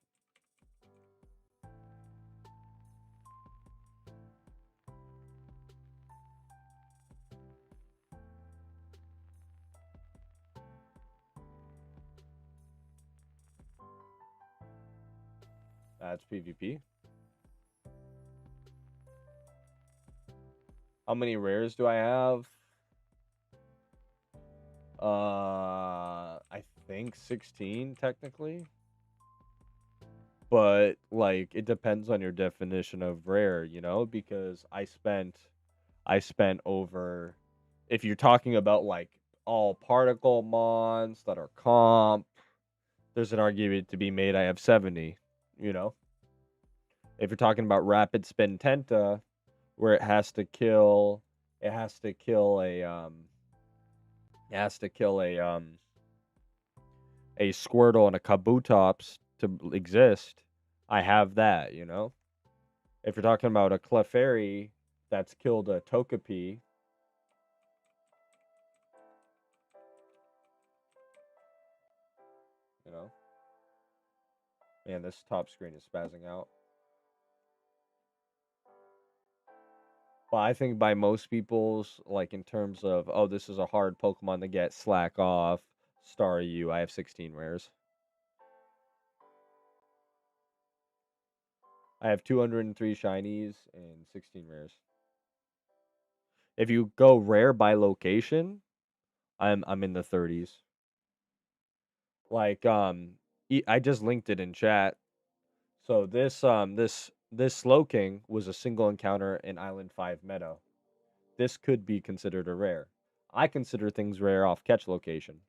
That's PvP. How many rares do I have? I think 16 technically. But like it depends on your definition of rare, you know, because I spent over, if you're talking about like all particle mons that are comp, there's an argument to be made I have 70, you know. If you're talking about rapid spin tenta, where it has to kill it has to kill a Squirtle and a Kabutops to exist, I have that, you know. If you're talking about a Clefairy that's killed a Togepi, you know. Man, this top screen is spazzing out. But I think by most people's, like in terms of, oh, this is a hard Pokemon to get, slack off, Staryu, I have 16 rares. I have 203 shinies and 16 rares. If you go rare by location, I'm in the 30s. Like I just linked it in chat. So this Slowking was a single encounter in Island 5 Meadow. This could be considered a rare. I consider things rare off catch location.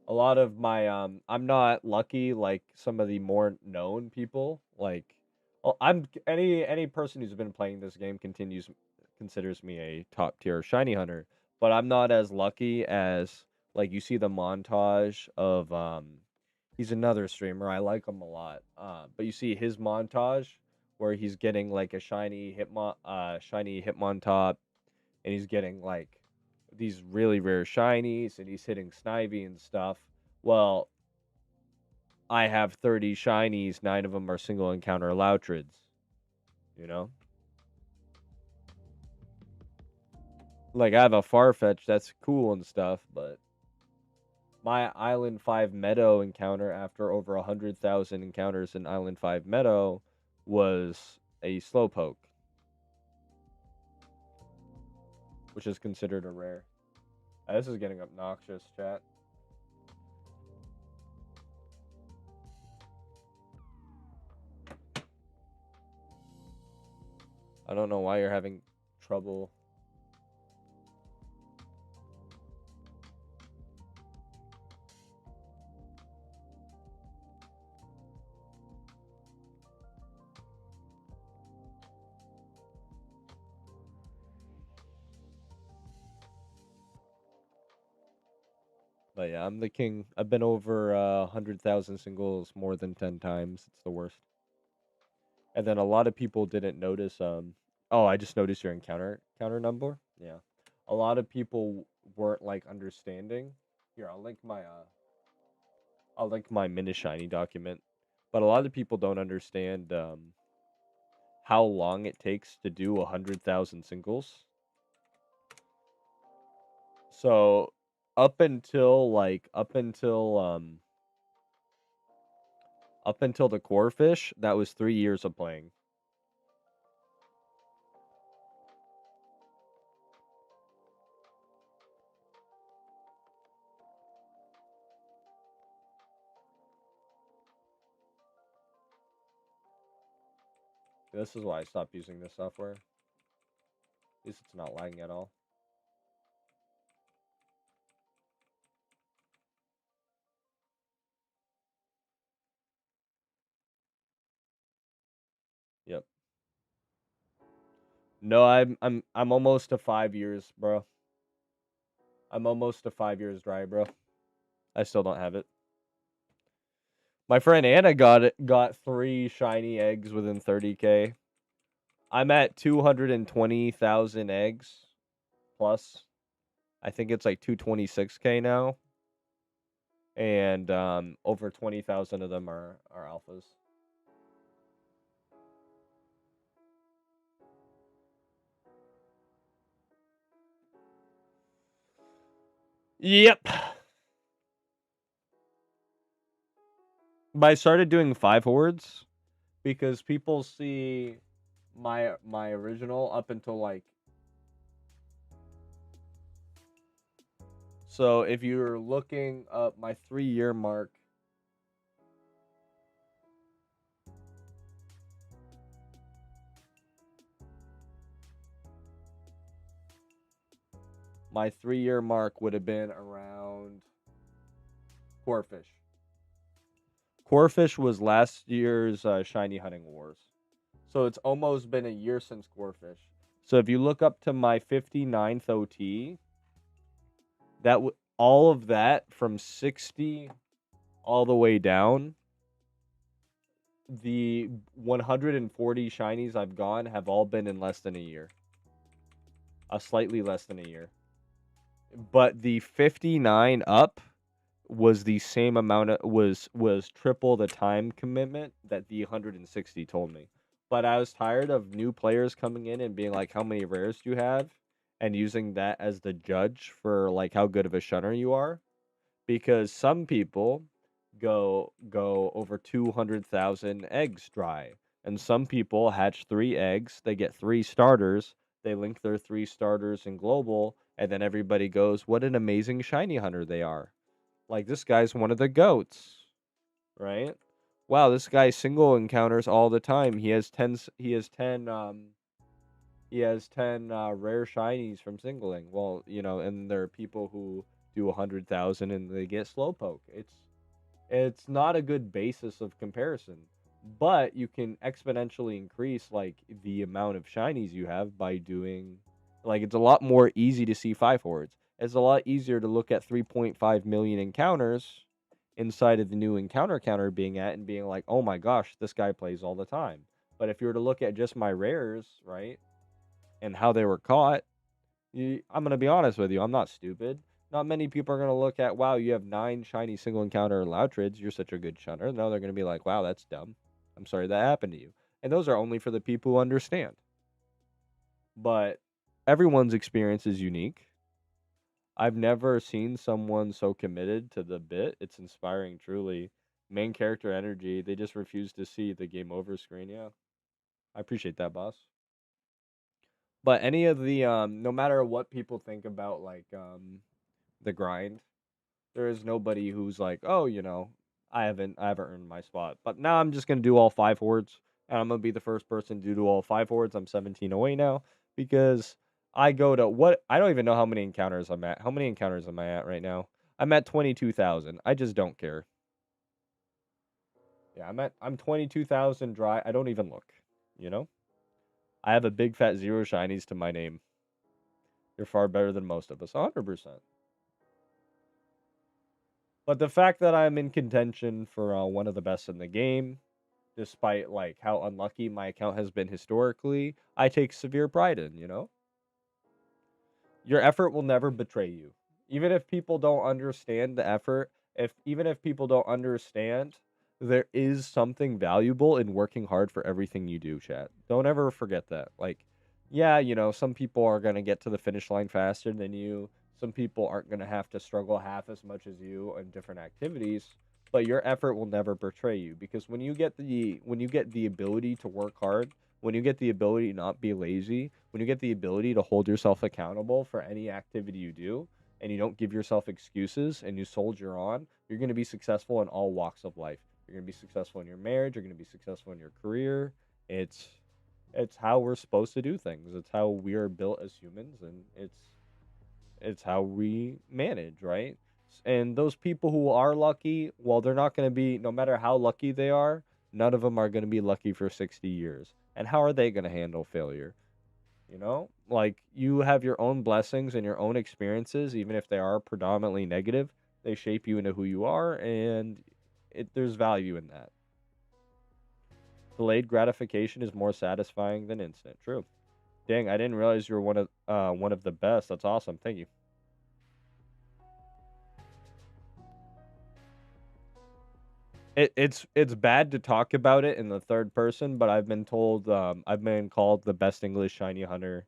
A lot of my I'm not lucky like some of the more known people. Like I'm any person who's been playing this game considers me a top tier shiny hunter, but I'm not as lucky as like you see the montage of he's another streamer. I like him a lot. But you see his montage where he's getting like a shiny Hitmontop, and he's getting like these really rare shinies, and he's hitting Snivy and stuff. Well, I have 30 shinies, 9 of them are single encounter Loutrids, you know? Like, I have a Farfetch that's cool and stuff, but my Island 5 Meadow encounter after over 100,000 encounters in Island 5 Meadow was a Slowpoke, which is considered a rare. This is getting obnoxious, chat. I don't know why you're having trouble. But yeah, I'm the king. I've been over 100,000 singles more than 10 times. It's the worst. And then a lot of people didn't notice. Oh, I just noticed your encounter number. Yeah, a lot of people weren't like understanding. Here, I'll link my mini shiny document. But a lot of people don't understand how long it takes to do 100,000 singles. So up until the core fish, that was 3 years of playing. This is why I stopped using this software. At least it's not lagging at all. Yep. No, I'm almost to 5 years, bro. I'm almost to 5 years dry, bro. I still don't have it. My friend Anna got 3 shiny eggs within 30k. I'm at 220,000 eggs plus. I think it's like 226k now. And over 20,000 of them are alphas. Yep. But I started doing 5 hordes because people see my original up until like. So if you're looking up my 3-year mark, my 3-year mark would have been around Corefish. Corefish was last year's Shiny Hunting Wars. So it's almost been a year since Corefish. So if you look up to my 59th OT, that all of that from 60 all the way down, the 140 shinies I've gone have all been in less than a year. Slightly less than a year. But the 59 up was the same amount of was triple the time commitment that the 160 told me. But I was tired of new players coming in and being like, how many rares do you have? And using that as the judge for like how good of a shunner you are. Because some people go over 200,000 eggs dry. And some people hatch 3 eggs, they get 3 starters, they link their 3 starters in global, and then everybody goes, what an amazing shiny hunter they are. Like, this guy's one of the goats, right? Wow, this guy single encounters all the time. He has 10 rare shinies from singling. Well, and there are people who do 100,000 and they get slowpoke. It's not a good basis of comparison. But you can exponentially increase like the amount of shinies you have by doing like it's a lot more easy to see 5 hordes. It's a lot easier to look at 3.5 million encounters inside of the new encounter counter being at and being like, oh my gosh, this guy plays all the time. But if you were to look at just my rares, right, and how they were caught, I'm going to be honest with you. I'm not stupid. Not many people are going to look at, wow, you have 9 shiny single encounter Loutrids. You're such a good shunner. No, they're going to be like, wow, that's dumb. I'm sorry that happened to you. And those are only for the people who understand. But everyone's experience is unique. I've never seen someone so committed to the bit. It's inspiring, truly. Main character energy. They just refuse to see the game over screen. Yeah. I appreciate that, boss. But any of the no matter what people think about like the grind, there is nobody who's like, "Oh, I haven't earned my spot." But now I'm just going to do all 5 hordes and I'm going to be the first person to do all 5 hordes. I'm 17 away now because I go to what I don't even know how many encounters I'm at. How many encounters am I at right now? I'm at 22,000. I just don't care. Yeah, I'm 22,000 dry. I don't even look, you know? I have a big fat 0 shinies to my name. You're far better than most of us. 100%. But the fact that I'm in contention for one of the best in the game, despite like how unlucky my account has been historically, I take severe pride in, Your effort will never betray you. Even if people don't understand the effort, even if people don't understand, there is something valuable in working hard for everything you do, chat. Don't ever forget that. Like, yeah, some people are going to get to the finish line faster than you. Some people aren't going to have to struggle half as much as you in different activities, but your effort will never betray you because when you get the ability to work hard, when you get the ability to not be lazy, when you get the ability to hold yourself accountable for any activity you do, and you don't give yourself excuses and you soldier on, you're going to be successful in all walks of life. You're going to be successful in your marriage, you're going to be successful in your career. It's how we're supposed to do things. It's how we are built as humans, and it's how we manage, right? And those people who are lucky, well, they're not going to be, no matter how lucky they are, none of them are going to be lucky for 60 years. And how are they going to handle failure? Like you have your own blessings and your own experiences, even if they are predominantly negative, they shape you into who you are, and there's value in that. Delayed gratification is more satisfying than instant. True. Dang, I didn't realize you were one of the best. That's awesome. Thank you. It's bad to talk about it in the third person, but I've been called the best English shiny hunter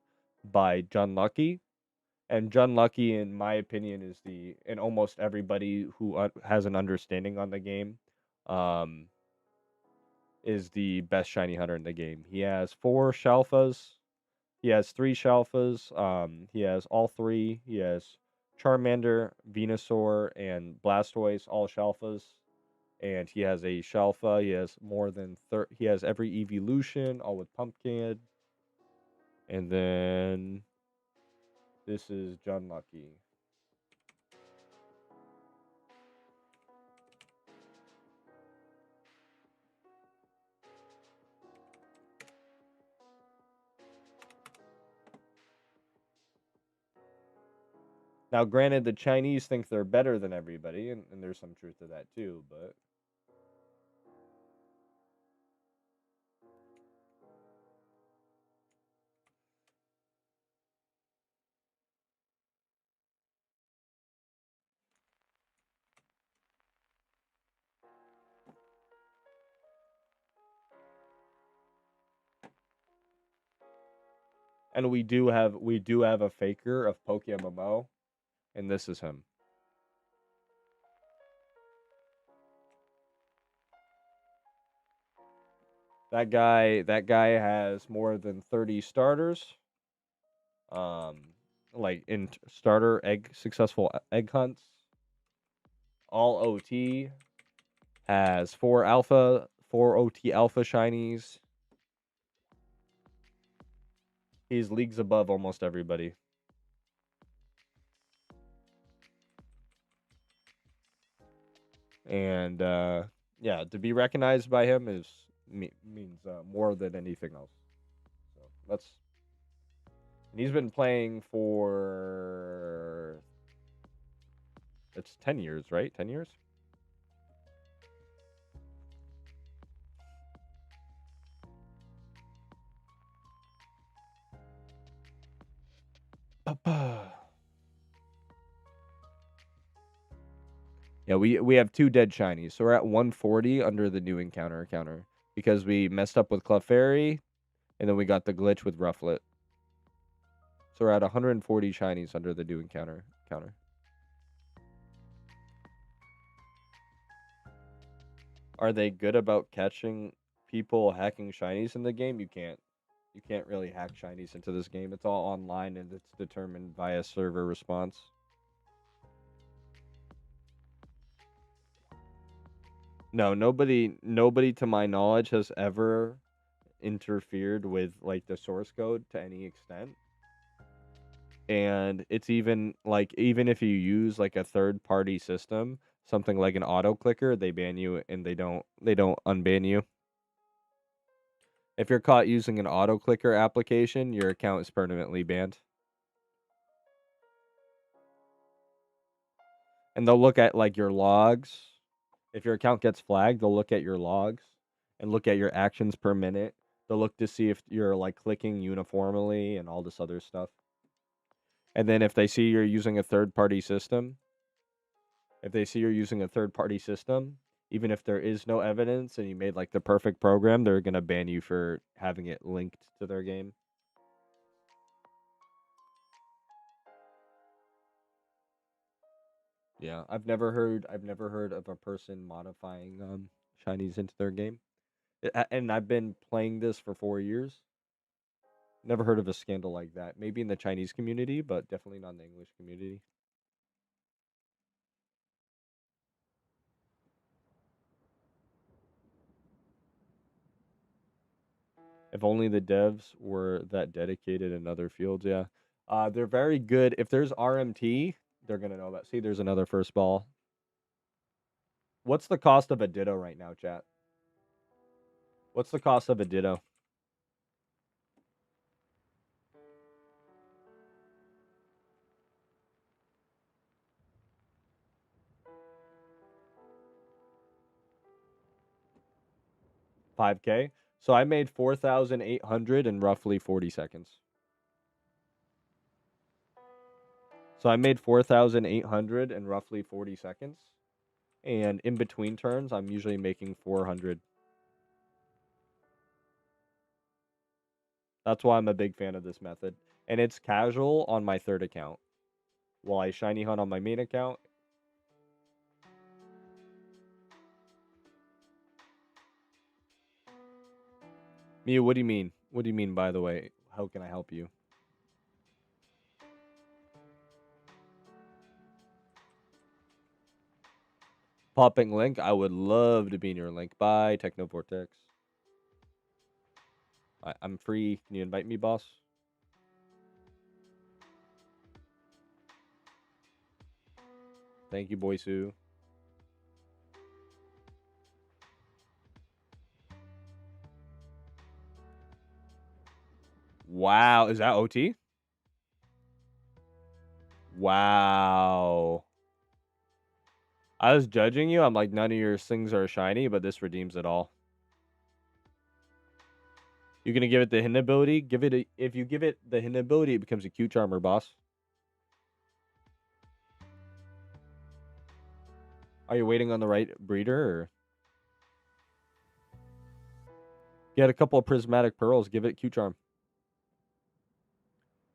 by John Lucky. And John Lucky, in my opinion, is and almost everybody who has an understanding on the game, um, is the best shiny hunter in the game. He has 4 Shalfas. He has 3 Shalfas. He has all 3. He has Charmander, Venusaur, and Blastoise, all Shalfas. And he has a Shalfa. He has more than he has every evolution, all with Pumpkin. And then this is John Lucky. Now, granted, the Chinese think they're better than everybody, and there's some truth to that too, but and we do have a faker of PokeMMO, and this is him. That guy has more than 30 starters. Like in starter egg successful egg hunts. All OT, has 4 OT alpha shinies. He's leagues above almost everybody. And yeah, to be recognized by him means more than anything else. So that's and he's been playing for it's 10 years, right? 10 years? Yeah, we have 2 dead shinies, so we're at 140 under the new encounter counter because we messed up with Clefairy, and then we got the glitch with Rufflet. So we're at 140 shinies under the new encounter counter. Are they good about catching people hacking shinies in the game? You can't really hack shinies into this game. It's all online and it's determined via server response. No, nobody to my knowledge has ever interfered with like the source code to any extent. And it's even like even if you use like a third party system, something like an auto clicker, they ban you and they don't unban you. If you're caught using an auto clicker application, your account is permanently banned. And they'll look at like your logs. If your account gets flagged, they'll look at your logs and look at your actions per minute. They'll look to see if you're like clicking uniformly and all this other stuff. And then if they see you're using a third party system, even if there is no evidence and you made like the perfect program, they're going to ban you for having it linked to their game. Yeah, I've never heard of a person modifying shinies into their game. And I've been playing this for 4 years. Never heard of a scandal like that. Maybe in the Chinese community, but definitely not in the English community. If only the devs were that dedicated in other fields, yeah. They're very good. If there's RMT, they're gonna know about. See, there's another first ball. What's the cost of a Ditto right now, chat? What's the cost of a Ditto? $5K. So I made 4,800 in roughly 40 seconds. So I made 4,800 in roughly 40 seconds. And in between turns, I'm usually making 400. That's why I'm a big fan of this method. And it's casual on my third account. While I shiny hunt on my main account. Mia, what do you mean? What do you mean, by the way? How can I help you? Popping link? I would love to be in your link. Bye, Techno Vortex. I'm free. Can you invite me, boss? Thank you, Boysu. Wow, is that OT? Wow. I was judging you. I'm like, none of your things are shiny, but this redeems it all. You're gonna give it the hidden ability? If you give it the hidden ability, it becomes a Q Charmer, boss. Are you waiting on the right breeder? Or? Get a couple of prismatic pearls. Give it Q Charm.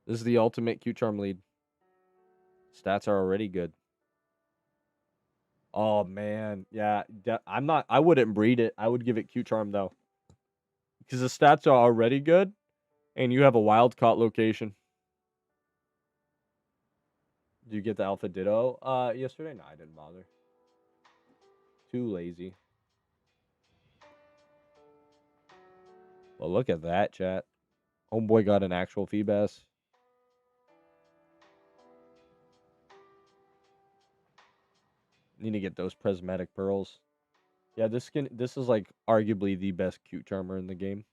This is the ultimate Q Charm lead. Stats are already good. Oh man, yeah. I'm not. I wouldn't breed it. I would give it Q Charm though, because the stats are already good, and you have a wild caught location. Did you get the Alpha Ditto yesterday? No, I didn't bother. Too lazy. Well, look at that, chat. Homeboy got an actual Feebas. Need to get those prismatic pearls. Yeah, this is like arguably the best cute charmer in the game.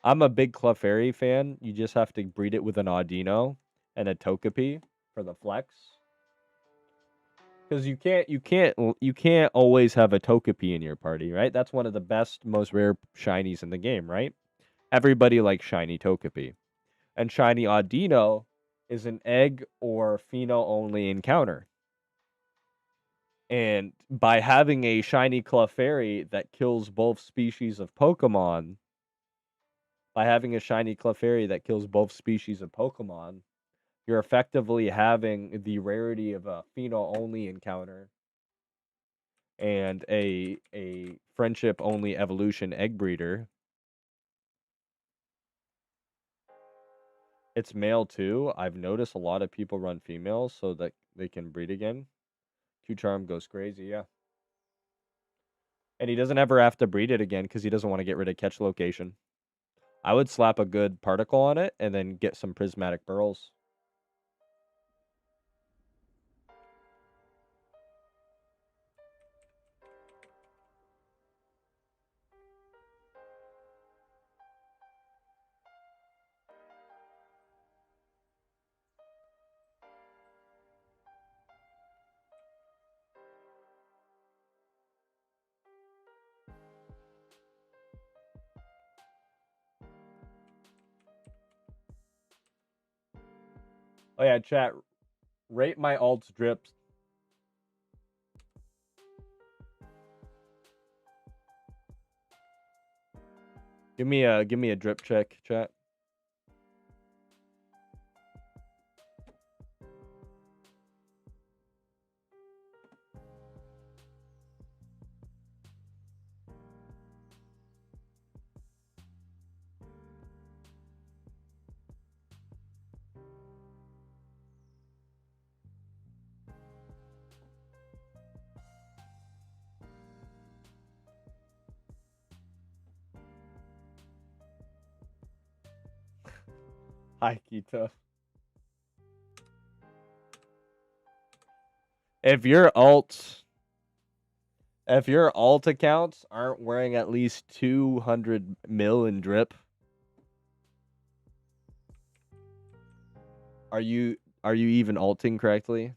I'm a big Clefairy fan. You just have to breed it with an Audino and a Togepi for the flex. Because you can't always have a Togepi in your party, right? That's one of the best, most rare shinies in the game, right? Everybody likes shiny Togepi. And shiny Audino is an egg or pheno only encounter. And by having a shiny Clefairy that kills both species of Pokemon, you're effectively having the rarity of a pheno only encounter and a friendship only evolution egg breeder. It's male too. I've noticed a lot of people run females so that they can breed again. Q-Charm goes crazy, yeah. And he doesn't ever have to breed it again because he doesn't want to get rid of catch location. I would slap a good particle on it and then get some prismatic pearls. Oh yeah, chat. Rate my alts drips. Give me a drip check, chat. Hi, Kita. If your alt accounts aren't wearing at least 200 mil in drip, are you even alting correctly?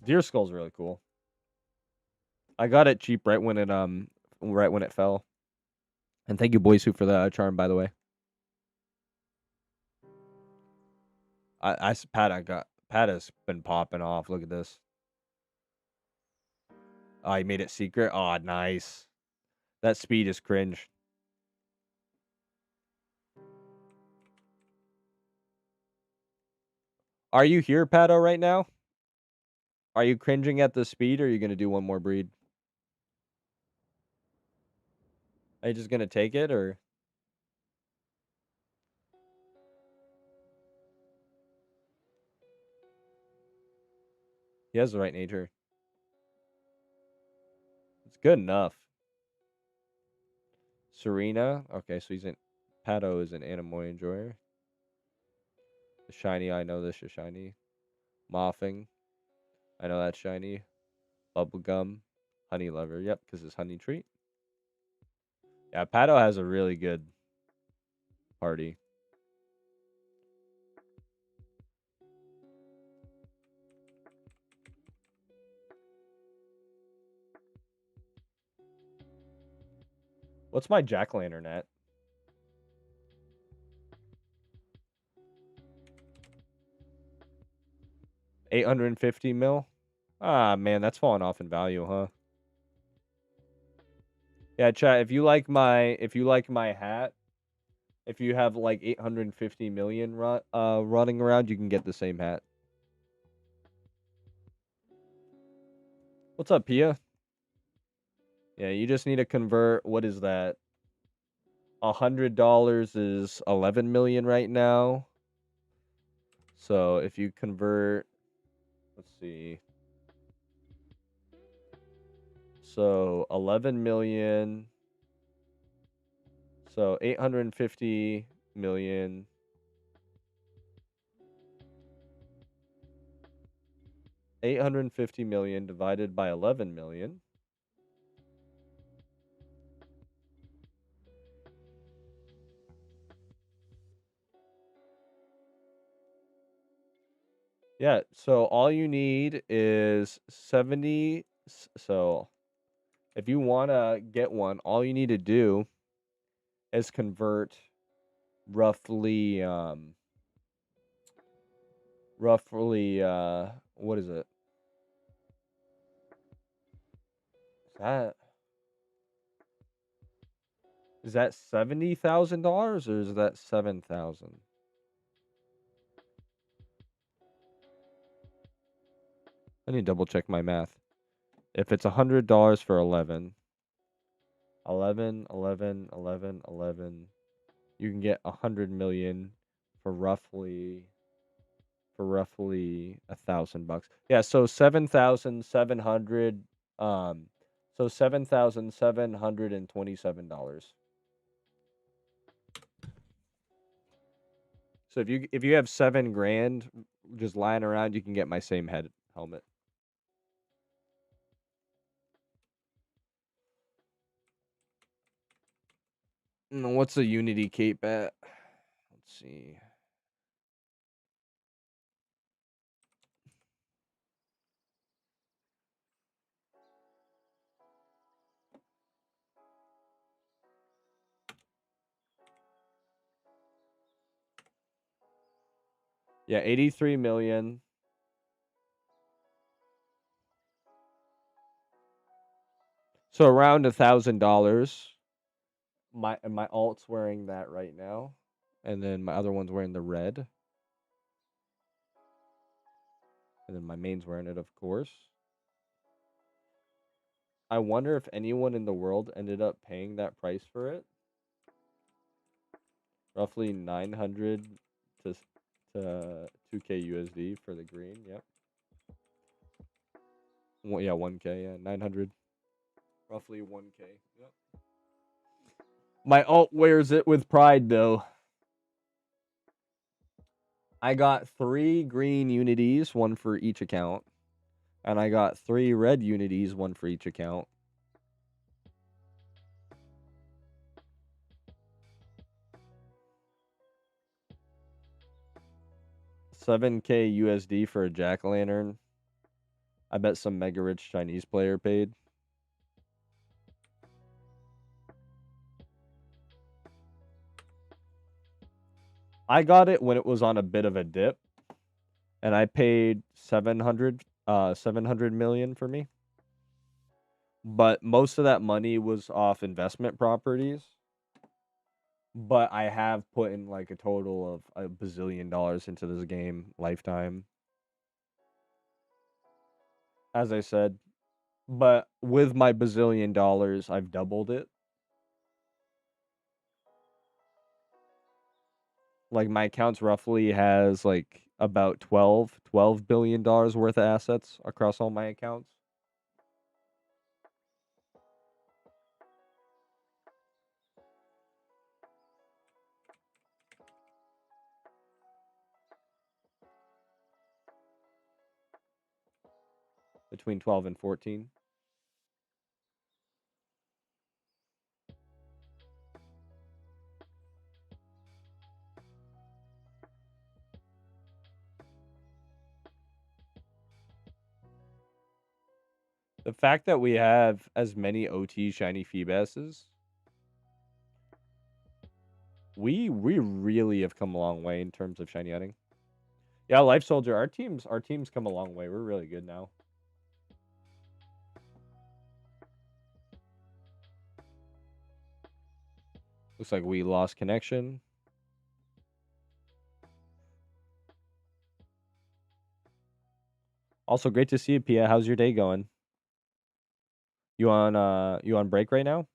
Deer Skull's really cool. I got it cheap right when it fell. And thank you, Boysu, for the charm, by the way. Pat has been popping off. Look at this. Oh, he made it secret. Oh, nice. That speed is cringe. Are you here, Pato, right now? Are you cringing at the speed, or are you gonna do one more breed? Are you just gonna take it, or he has the right nature? It's good enough. Serena. Okay, so Pato is an Anemoy enjoyer. The shiny, I know this is shiny. Moffing. I know that's shiny. Bubblegum. Honey lover. Yep, because it's honey treat. Yeah, Pato has a really good party. What's my jack-lantern at? 850 mil? Ah, man, that's falling off in value, huh? Yeah, chat, if you like my hat, if you have like 850 million running around, you can get the same hat. What's up, Pia? Yeah, you just need to convert, what is that? $100 is 11 million right now. So if you convert, let's see. So 11 million. So 850 million. 850 million divided by 11 million. Yeah, so all you need is 70. So If you want to get one, all you need to do is convert roughly what is it? Is that $70,000 or is that 7,000? I need to double check my math. If it's $100 for 11, 11, 11, 11, 11, you can get 100 million for roughly $1,000. Yeah, so 7,700 so $7,727. So if you have 7 grand just lying around, you can get my same helmet. What's the Unity cape at? Let's see. Yeah, 83 million. So around $1,000. My alt's wearing that right now, and then my other one's wearing the red, and then my main's wearing it, of course. I wonder if anyone in the world ended up paying that price for it. Roughly 900 to 2K USD for the green. Yep. Well, yeah, 1K. Yeah, 900. Roughly 1K. Yep. My alt wears it with pride, though. I got 3 green unities, one for each account. And I got 3 red unities, one for each account. $7K USD for a jack-o'-lantern. I bet some mega rich Chinese player paid. I got it when it was on a bit of a dip, and I paid 700 million for me. But most of that money was off investment properties. But I have put in like a total of a bazillion dollars into this game lifetime. As I said, but with my bazillion dollars, I've doubled it. Like my accounts roughly has like about $12 billion worth of assets across all my accounts. Between 12 and 14. The fact that we have as many OT shiny Feebasses, we really have come a long way in terms of shiny hunting. Yeah, Life Soldier, our teams come a long way. We're really good now. Looks like we lost connection. Also, great to see you, Pia. How's your day going? You on break right now?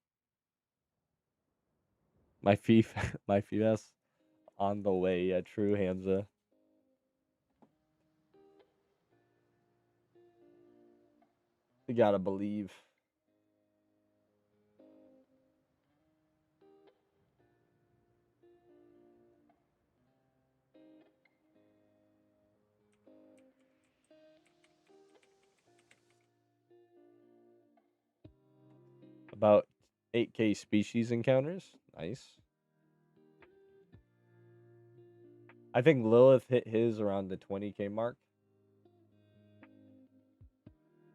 My my Feebas on the way. Yeah, true, Hamza. You gotta believe. About 8K species encounters. Nice. I think Lilith hit his around the 20K mark.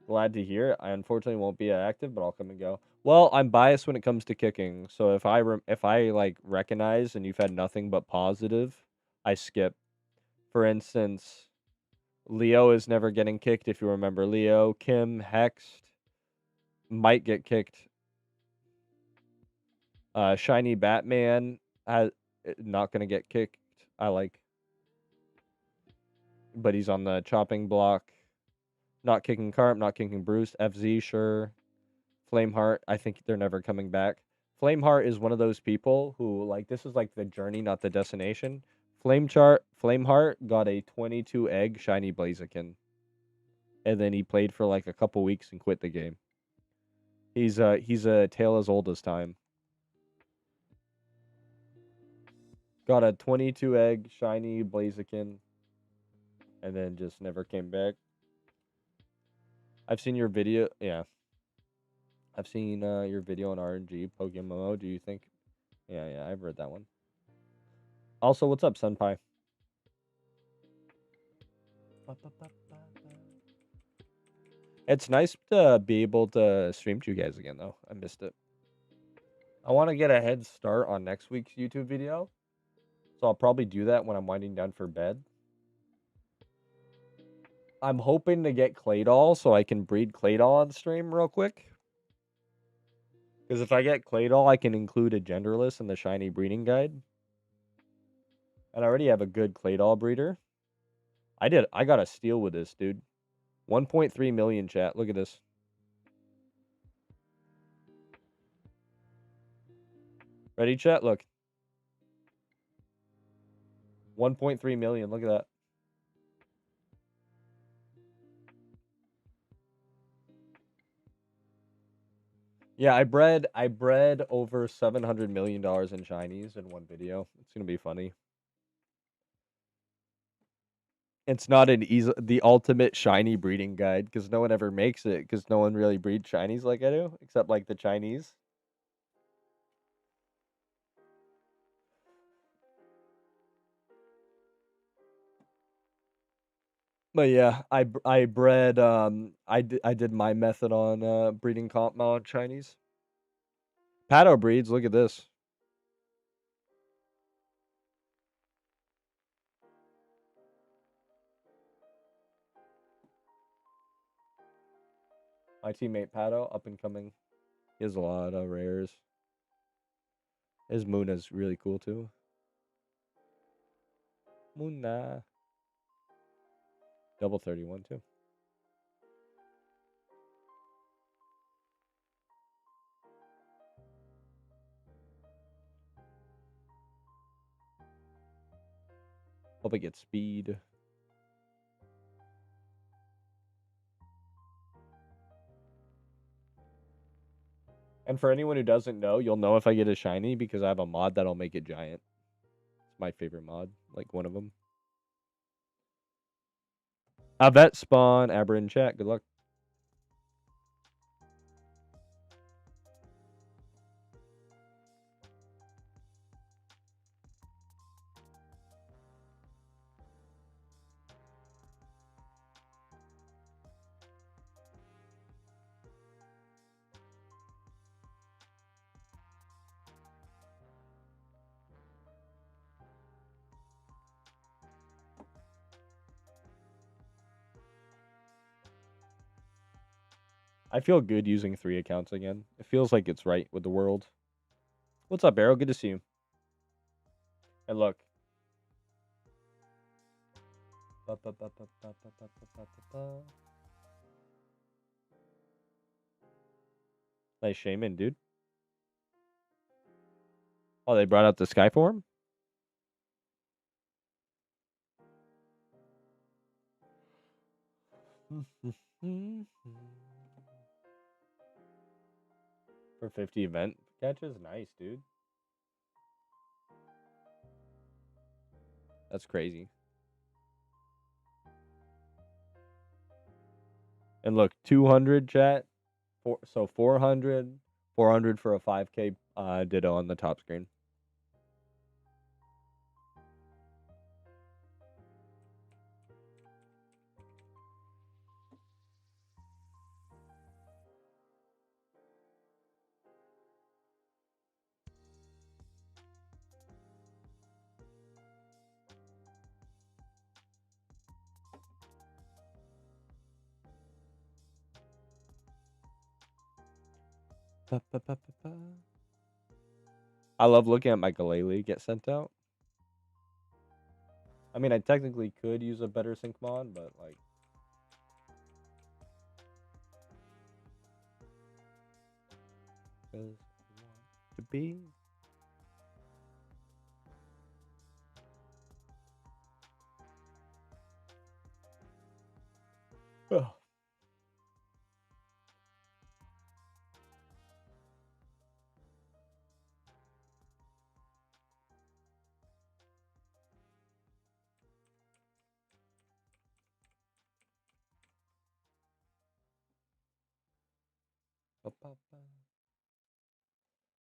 Glad to hear it. I unfortunately won't be active, but I'll come and go. Well, I'm biased when it comes to kicking. So if I like recognize and you've had nothing but positive, I skip. For instance, Leo is never getting kicked. If you remember Leo, Kim, Hexed might get kicked. Shiny Batman has not gonna get kicked. I like, but he's on the chopping block. Not kicking Carp, not kicking Bruce. FZ, sure. Flameheart, I think they're never coming back. Flameheart is one of those people who, like, this is like the journey, not the destination. Flameheart got a 22 egg shiny Blaziken. And then he played for like a couple weeks and quit the game. He's a tale as old as time. Got a 22 egg shiny Blaziken. And then just never came back. I've seen your video. Yeah. I've seen your video on RNG, PokeMMO. Do you think? Yeah, I've read that one. Also, what's up, Senpai? It's nice to be able to stream to you guys again, though. I missed it. I want to get a head start on next week's YouTube video. So I'll probably do that when I'm winding down for bed. I'm hoping to get Claydol so I can breed Claydol on stream real quick. Because if I get Claydol, I can include a genderless in the shiny breeding guide. And I already have a good Claydol breeder. I got a steal with this, dude. 1.3 million chat. Look at this. Ready, chat? Look. 1.3 million. Look at that. Yeah, I bred over $700 million in shinies in one video. It's gonna be funny. It's not the ultimate shiny breeding guide because no one ever makes it because no one really breeds shinies like I do, except like the Chinese. But yeah, I bred I did my method on breeding comp mod Chinese. Pato breeds. Look at this. My teammate Pato, up and coming. He has a lot of rares. His Muna's really cool too. Muna. Double 31 too. Hope I get speed. And for anyone who doesn't know, you'll know if I get a shiny because I have a mod that'll make it giant. It's my favorite mod, like one of them. A vet spawn, Aber in chat. Good luck. I feel good using 3 accounts again. It feels like it's right with the world. What's up, Arrow? Good to see you. And look. Nice shaman, dude. Oh, they brought out the sky form? For 50 event catches? Nice, dude. That's crazy. And look, 200 chat. So 400. 400 for a 5K Ditto on the top screen. I love looking at my Galele get sent out. I mean, I technically could use a better sync mod, but like, want to be. Oh.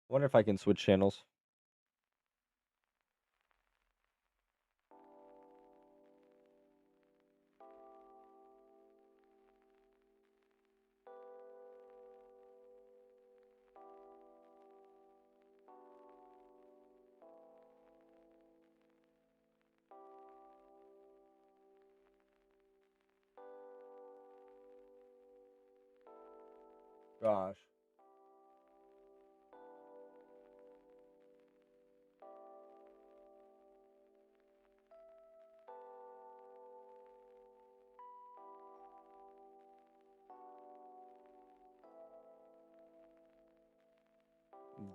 Wonder if I can switch channels. Gosh.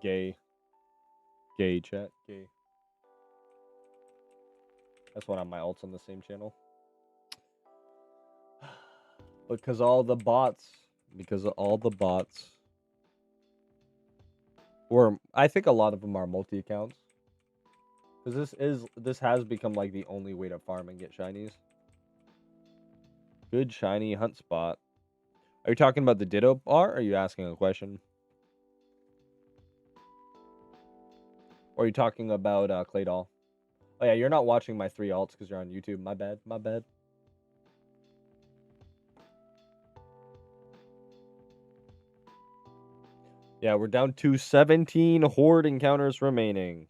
Gay. Gay chat. Gay. That's one of my alts on the same channel. Because all the bots. Because of all the bots. Or I think a lot of them are multi accounts. Because this has become like the only way to farm and get shinies. Good shiny hunt spot. Are you talking about the Ditto bar? Or are you asking a question? Or are you talking about Claydol? Oh yeah, you're not watching my 3 alts because you're on YouTube. My bad. My bad. Yeah, we're down to 17 horde encounters remaining.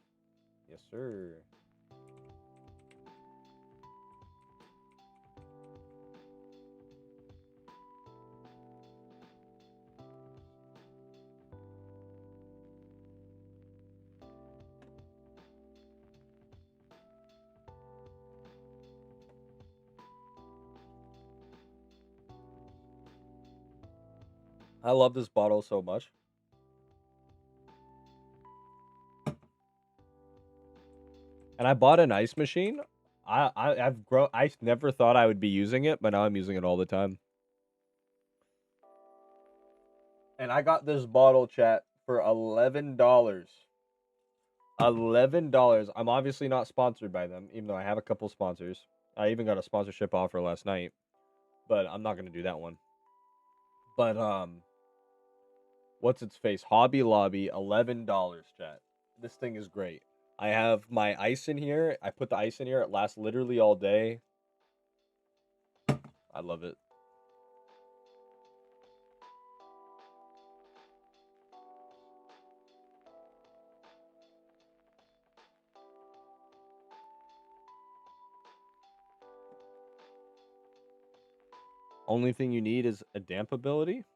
Yes, sir. I love this bottle so much. And I bought an ice machine. I've grown. I never thought I would be using it, but now I'm using it all the time. And I got this bottle, chat, for $11. $11. I'm obviously not sponsored by them, even though I have a couple sponsors. I even got a sponsorship offer last night, but I'm not gonna do that one. But what's its face? Hobby Lobby, $11, chat. This thing is great. I have my ice in here. I put the ice in here. It lasts literally all day. I love it. Only thing you need is a damp ability.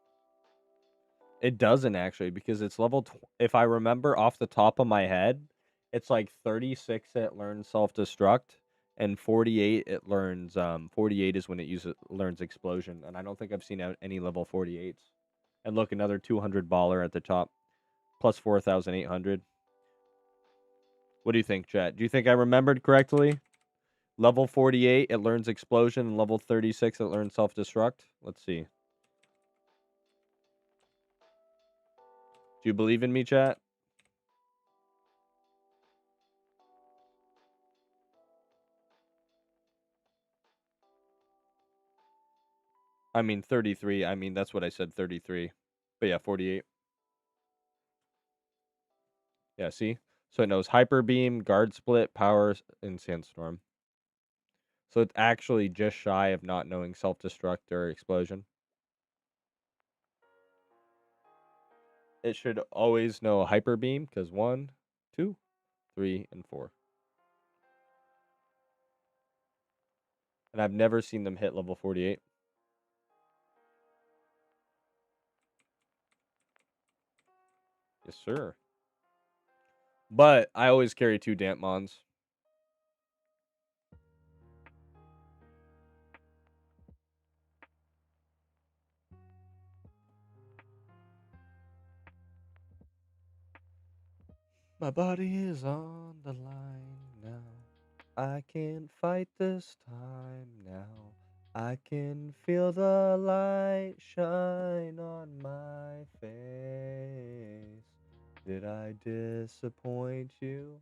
It doesn't actually, because it's level. If I remember off the top of my head, it's like 36 it learns self destruct, and 48 it learns. 48 is when it learns explosion, and I don't think I've seen out any level 48s. And look, another 200 baller at the top, plus 4,800. What do you think, chat? Do you think I remembered correctly? Level 48 it learns explosion, and level 36 it learns self destruct. Let's see. Do you believe in me, chat? I mean 33. I mean, that's what I said, 33. But yeah, 48. Yeah, see? So it knows Hyper Beam, Guard Split, Power, and Sandstorm. So it's actually just shy of not knowing Self-Destruct or Explosion. It should always know Hyper Beam, because 1, 2, 3, and 4. And I've never seen them hit level 48. Yes, sir. But I always carry 2 damp mons. My body is on the line now. I can't fight this time now. I can feel the light shine on my face. Did I disappoint you?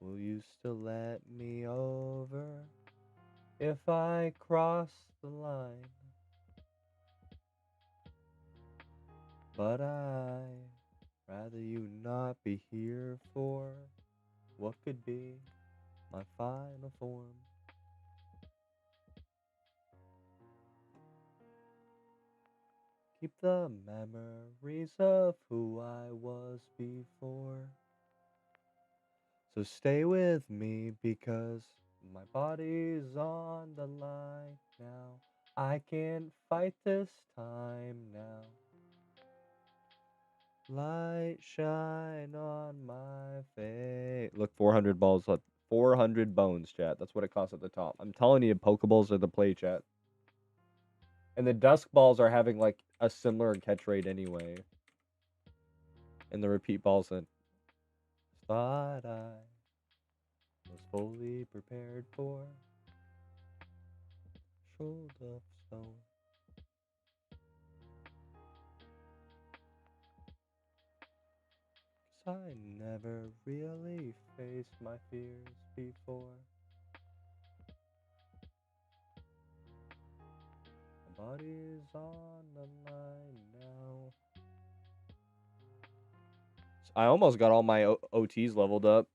Will you still let me over if I cross the line? But I rather you not be here for what could be my final form. Keep the memories of who I was before. So stay with me because my body's on the line now. I can't fight this time now. Light shine on my face. Look, 400 balls left. 400 bones, chat. That's what it costs at the top. I'm telling you, Pokeballs are the play, chat. And the Dusk Balls are having, like, a similar catch rate anyway. And the repeat balls that thought I was fully prepared for. Shoulder of stone. Cause I never really faced my fears before. My body's on the line now. I almost got all my OTs leveled up.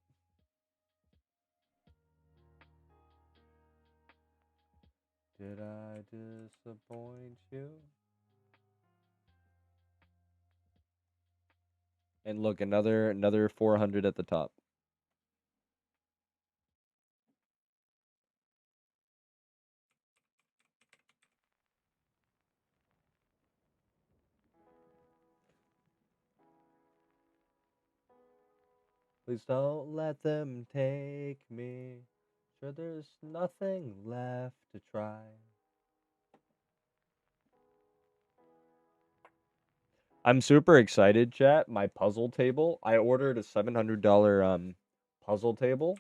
Did I disappoint you? And look, another 400 at the top. Please don't let them take me. Sure, there's nothing left to try. I'm super excited, chat. My puzzle table. I ordered a $700 puzzle table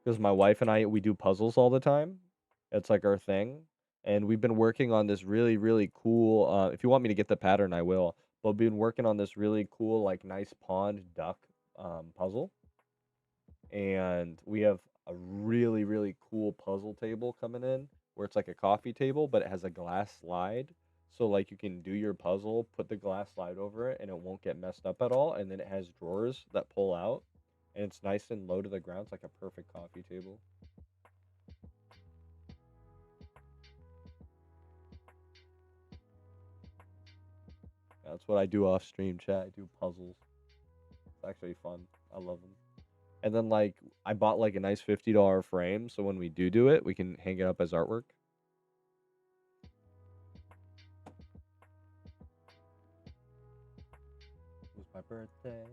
because my wife and we do puzzles all the time. It's like our thing. And we've been working on this really, really cool if you want me to get the pattern, I will. But we've been working on this really cool, like nice pond duck puzzle. And we have a really, really cool puzzle table coming in where it's like a coffee table, but it has a glass slide. So like you can do your puzzle, put the glass slide over it, and it won't get messed up at all. And then it has drawers that pull out, and it's nice and low to the ground. It's like a perfect coffee table. That's what I do off stream, chat. I do puzzles. It's actually fun. I love them. And then like I bought like a nice $50 frame, so when we do it, we can hang it up as artwork. It was my birthday.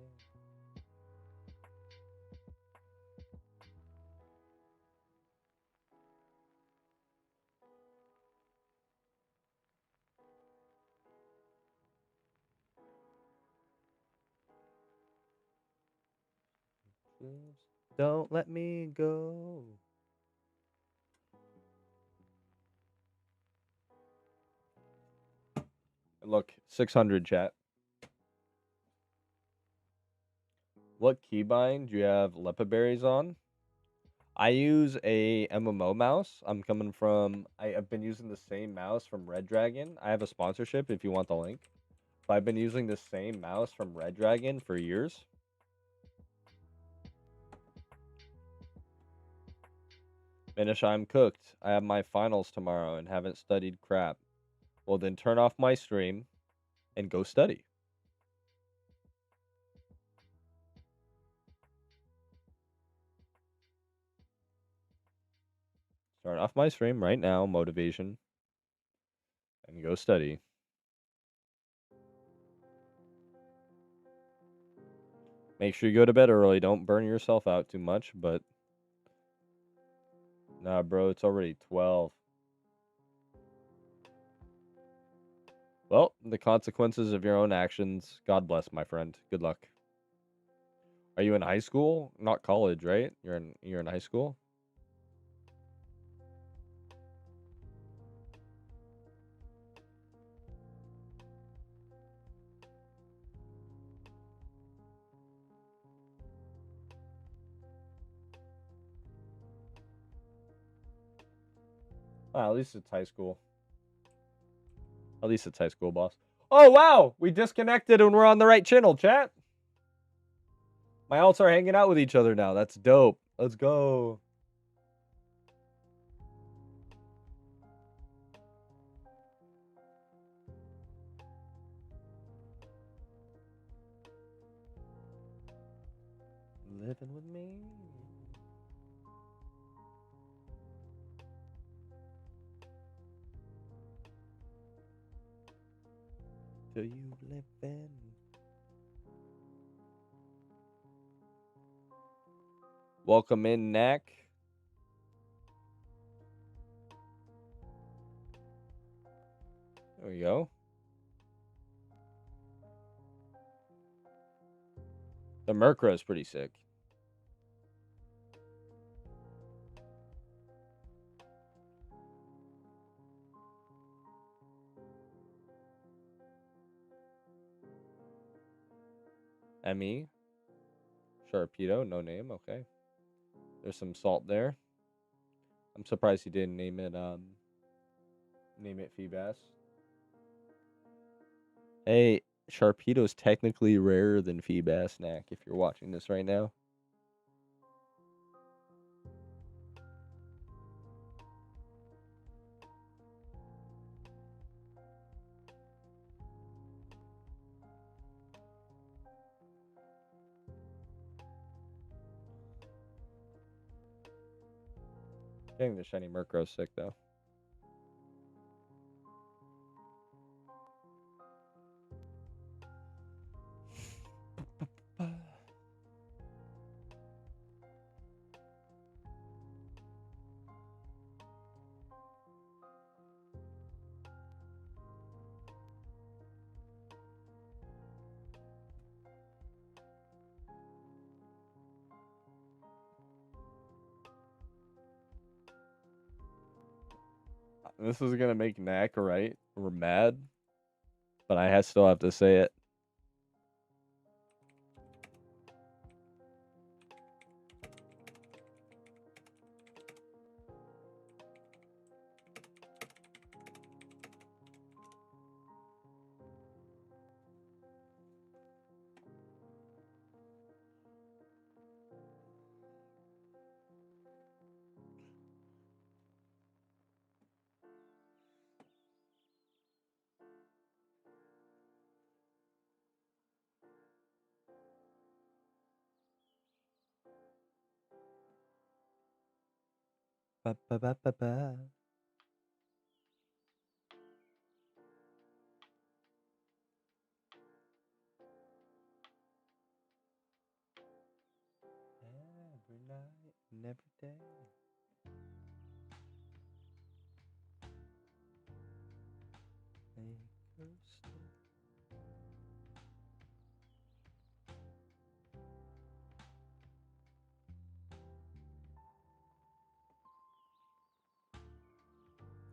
Don't let me go. Look, 600 chat. What keybind do you have leopard berries on? I use a MMO mouse. I've been using the same mouse from Red Dragon. I have a sponsorship if you want the link. But I've been using the same mouse from Red Dragon for years. Finish, I'm cooked. I have my finals tomorrow and haven't studied crap. Well, then turn off my stream and go study. Turn off my stream right now, motivation, and go study. Make sure you go to bed early. Don't burn yourself out too much, but... Nah, bro, it's already 12. Well, the consequences of your own actions. God bless, my friend. Good luck. Are you in high school? Not college, right? You're in high school? Well, at least it's high school. At least it's high school, boss. Oh, wow! We disconnected and we're on the right channel, chat. My alts are hanging out with each other now. That's dope. Let's go. Living with me. Do you live in? Welcome in, Knack. There we go. The Murkra is pretty sick. ME. Sharpedo, no name, okay. There's some salt there. I'm surprised he didn't name it Feebas. Hey, Sharpedo's technically rarer than Feebas, Knack, if you're watching this right now. Getting the shiny Murkrow sick though. This is gonna make Knack right or mad, but I still have to say it. Ba, ba, ba, ba, ba. Every night and every day.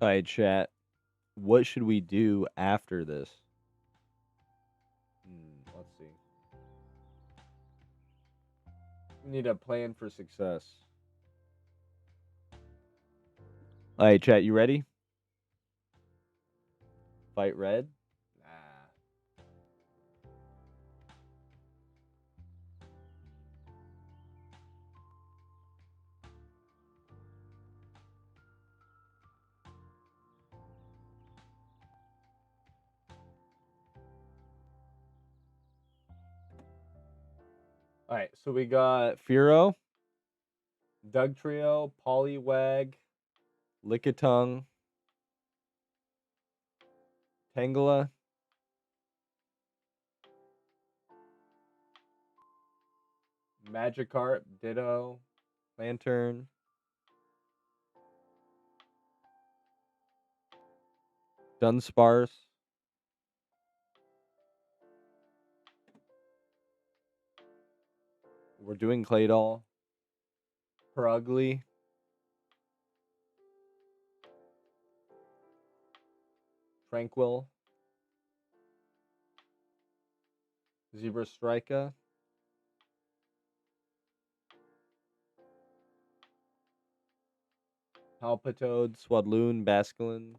All right, chat. What should we do after this? Let's see. We need a plan for success. All right, chat. You ready? Fight red? Nah. All right, so we got Fearow, Dugtrio, Poliwag, Lickitung, Tangela, Magikarp, Ditto, Lantern. Dunsparce. We're doing Claydol. Perugly. Tranquil. Zebra Strika. Palpitoad, Swadloon, Basculin.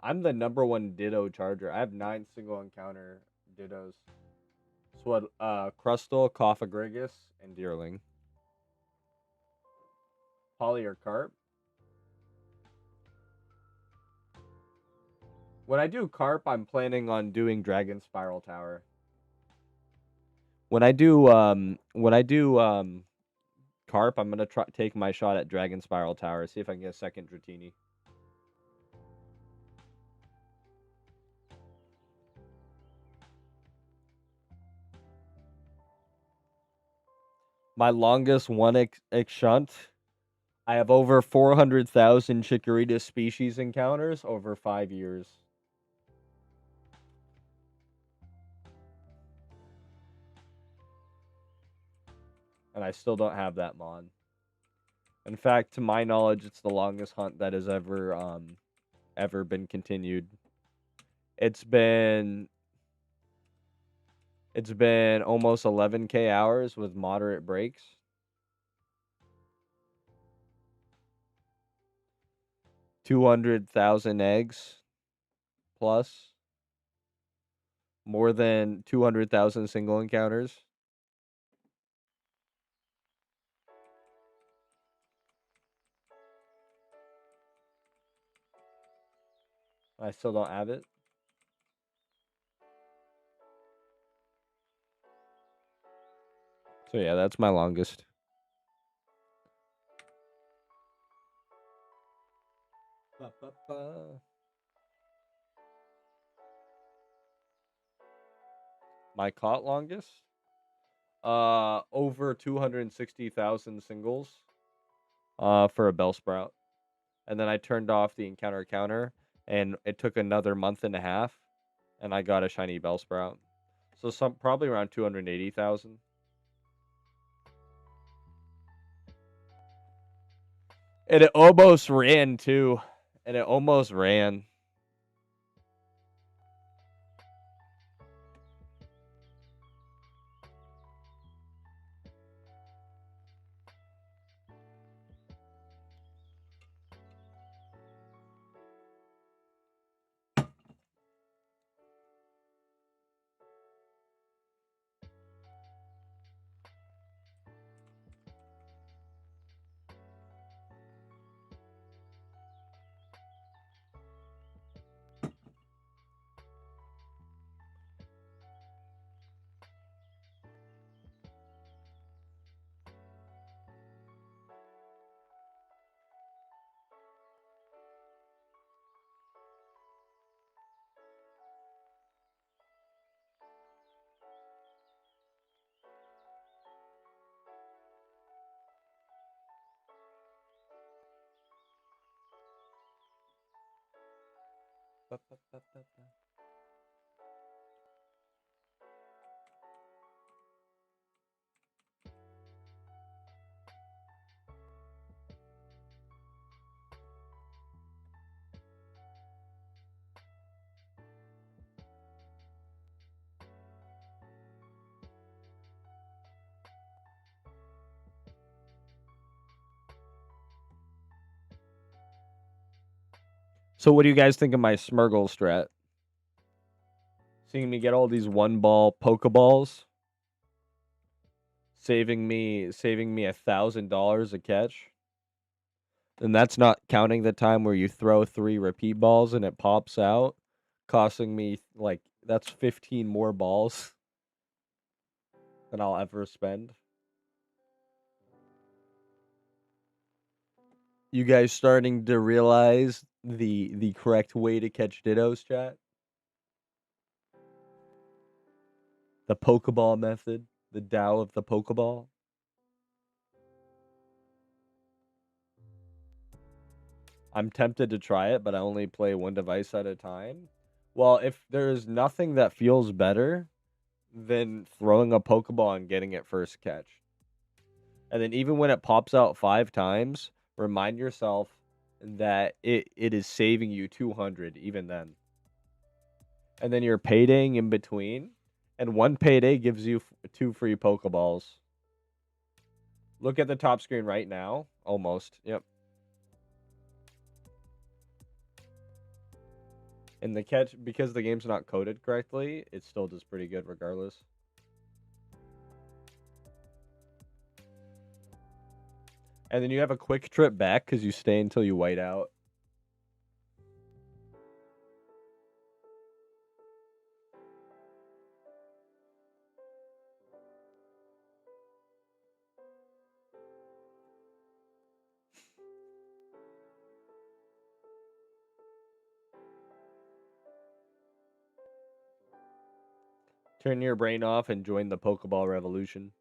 I'm the #1 Ditto charger. I have 9 single encounter Dittos. Crustle, Cophagrigus, and Deerling. Polyarcarp. When I do Carp, I'm planning on doing Dragon Spiral Tower. When I do Carp, I'm gonna take my shot at Dragon Spiral Tower. See if I can get a second Dratini. My longest one Shunt. I have over 400,000 Chikorita species encounters over 5 years. And I still don't have that mod. In fact, to my knowledge, it's the longest hunt that has ever been continued. It's been almost 11K hours with moderate breaks. 200,000 eggs plus. More than 200,000 single encounters. I still don't have it. So yeah, that's my longest. My caught longest? Over 260,000 singles. For a Bellsprout. And then I turned off the encounter counter, and it took another month and a half, and I got a shiny Bellsprout. So probably around 280,000. And it almost ran too. And it almost ran. So what do you guys think of my Smurgle strat? Seeing me get all these one ball Pokeballs, saving me $1,000 a catch. And that's not counting the time where you throw 3 repeat balls and it pops out, costing me that's 15 more balls than I'll ever spend. You guys starting to realize the correct way to catch Dittos, chat? The Pokeball method. The Tao of the Pokeball. I'm tempted to try it, but I only play one device at a time. Well, if there's nothing that feels better than throwing a Pokeball and getting it first catch. And then even when it pops out 5 times, remind yourself that it is saving you 200 even then. And then you're paydaying in between. And one payday gives you 2 free Pokeballs. Look at the top screen right now. Almost. Yep. And the catch, because the game's not coded correctly, it still does pretty good regardless. And then you have a quick trip back because you stay until you white out. Turn your brain off and join the Pokeball revolution.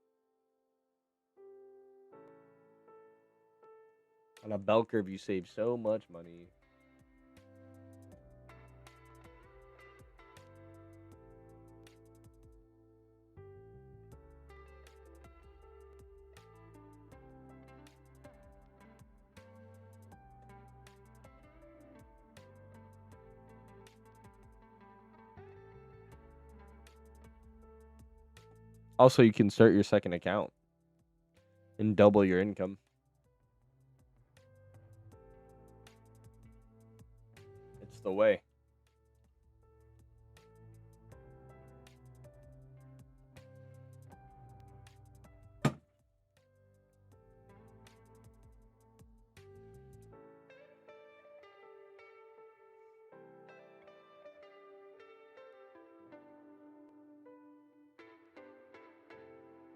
On a bell curve, you save so much money. Also, you can start your second account and double your income. It's the way.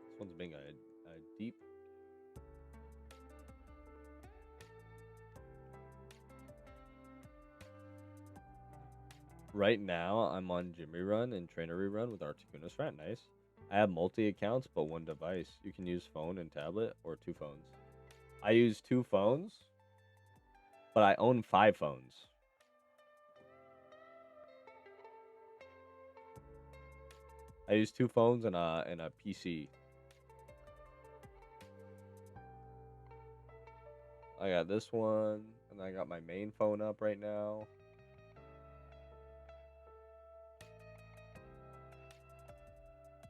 This one's being a deep. Right now, I'm on Gym Rerun and Trainer Rerun with Articuno's friend. Nice. I have multi-accounts, but one device. You can use phone and tablet or 2 phones. I use 2 phones, but I own 5 phones. I use 2 phones and a PC. I got this one, and I got my main phone up right now.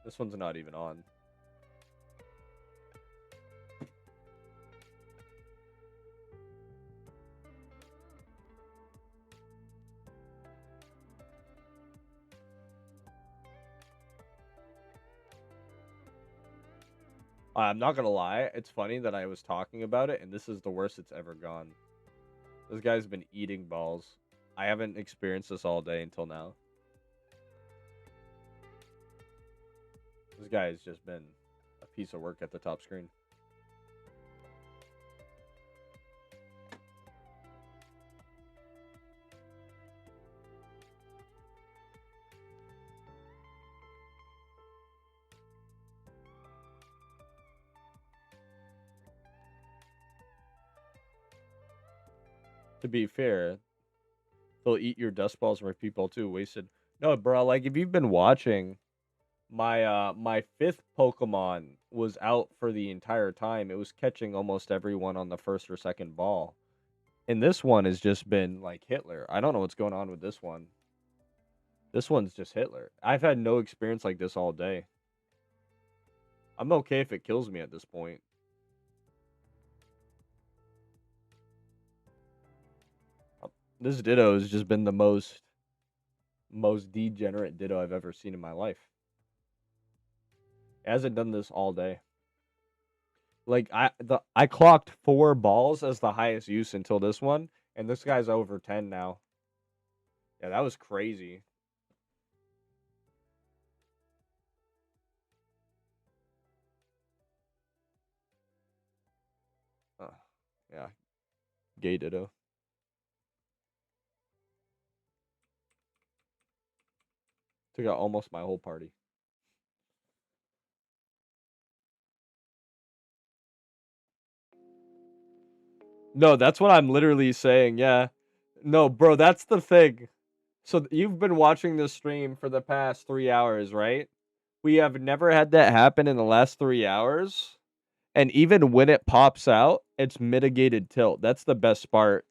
This one's not even on. I'm not gonna lie, it's funny that I was talking about it, and this is the worst it's ever gone. This guy's been eating balls. I haven't experienced this all day until now. This guy has just been a piece of work at the top screen. To be fair, they'll eat your dust balls from people too. Wasted. No, bro. Like if you've been watching, my 5th Pokemon was out for the entire time. It was catching almost everyone on the first or second ball. And this one has just been like Hitler. I don't know what's going on with this one. This one's just Hitler. I've had no experience like this all day. I'm okay if it kills me at this point. This Ditto has just been the most degenerate Ditto I've ever seen in my life. It hasn't done this all day. Like I clocked 4 balls as the highest use until this one, and this guy's over 10 now. Yeah, that was crazy. Yeah, gay Ditto. Took out almost my whole party. No, that's what I'm literally saying. Yeah. No, bro, that's the thing. So you've been watching this stream for the past 3 hours, right? We have never had that happen in the last 3 hours. And even when it pops out, it's mitigated tilt. That's the best part.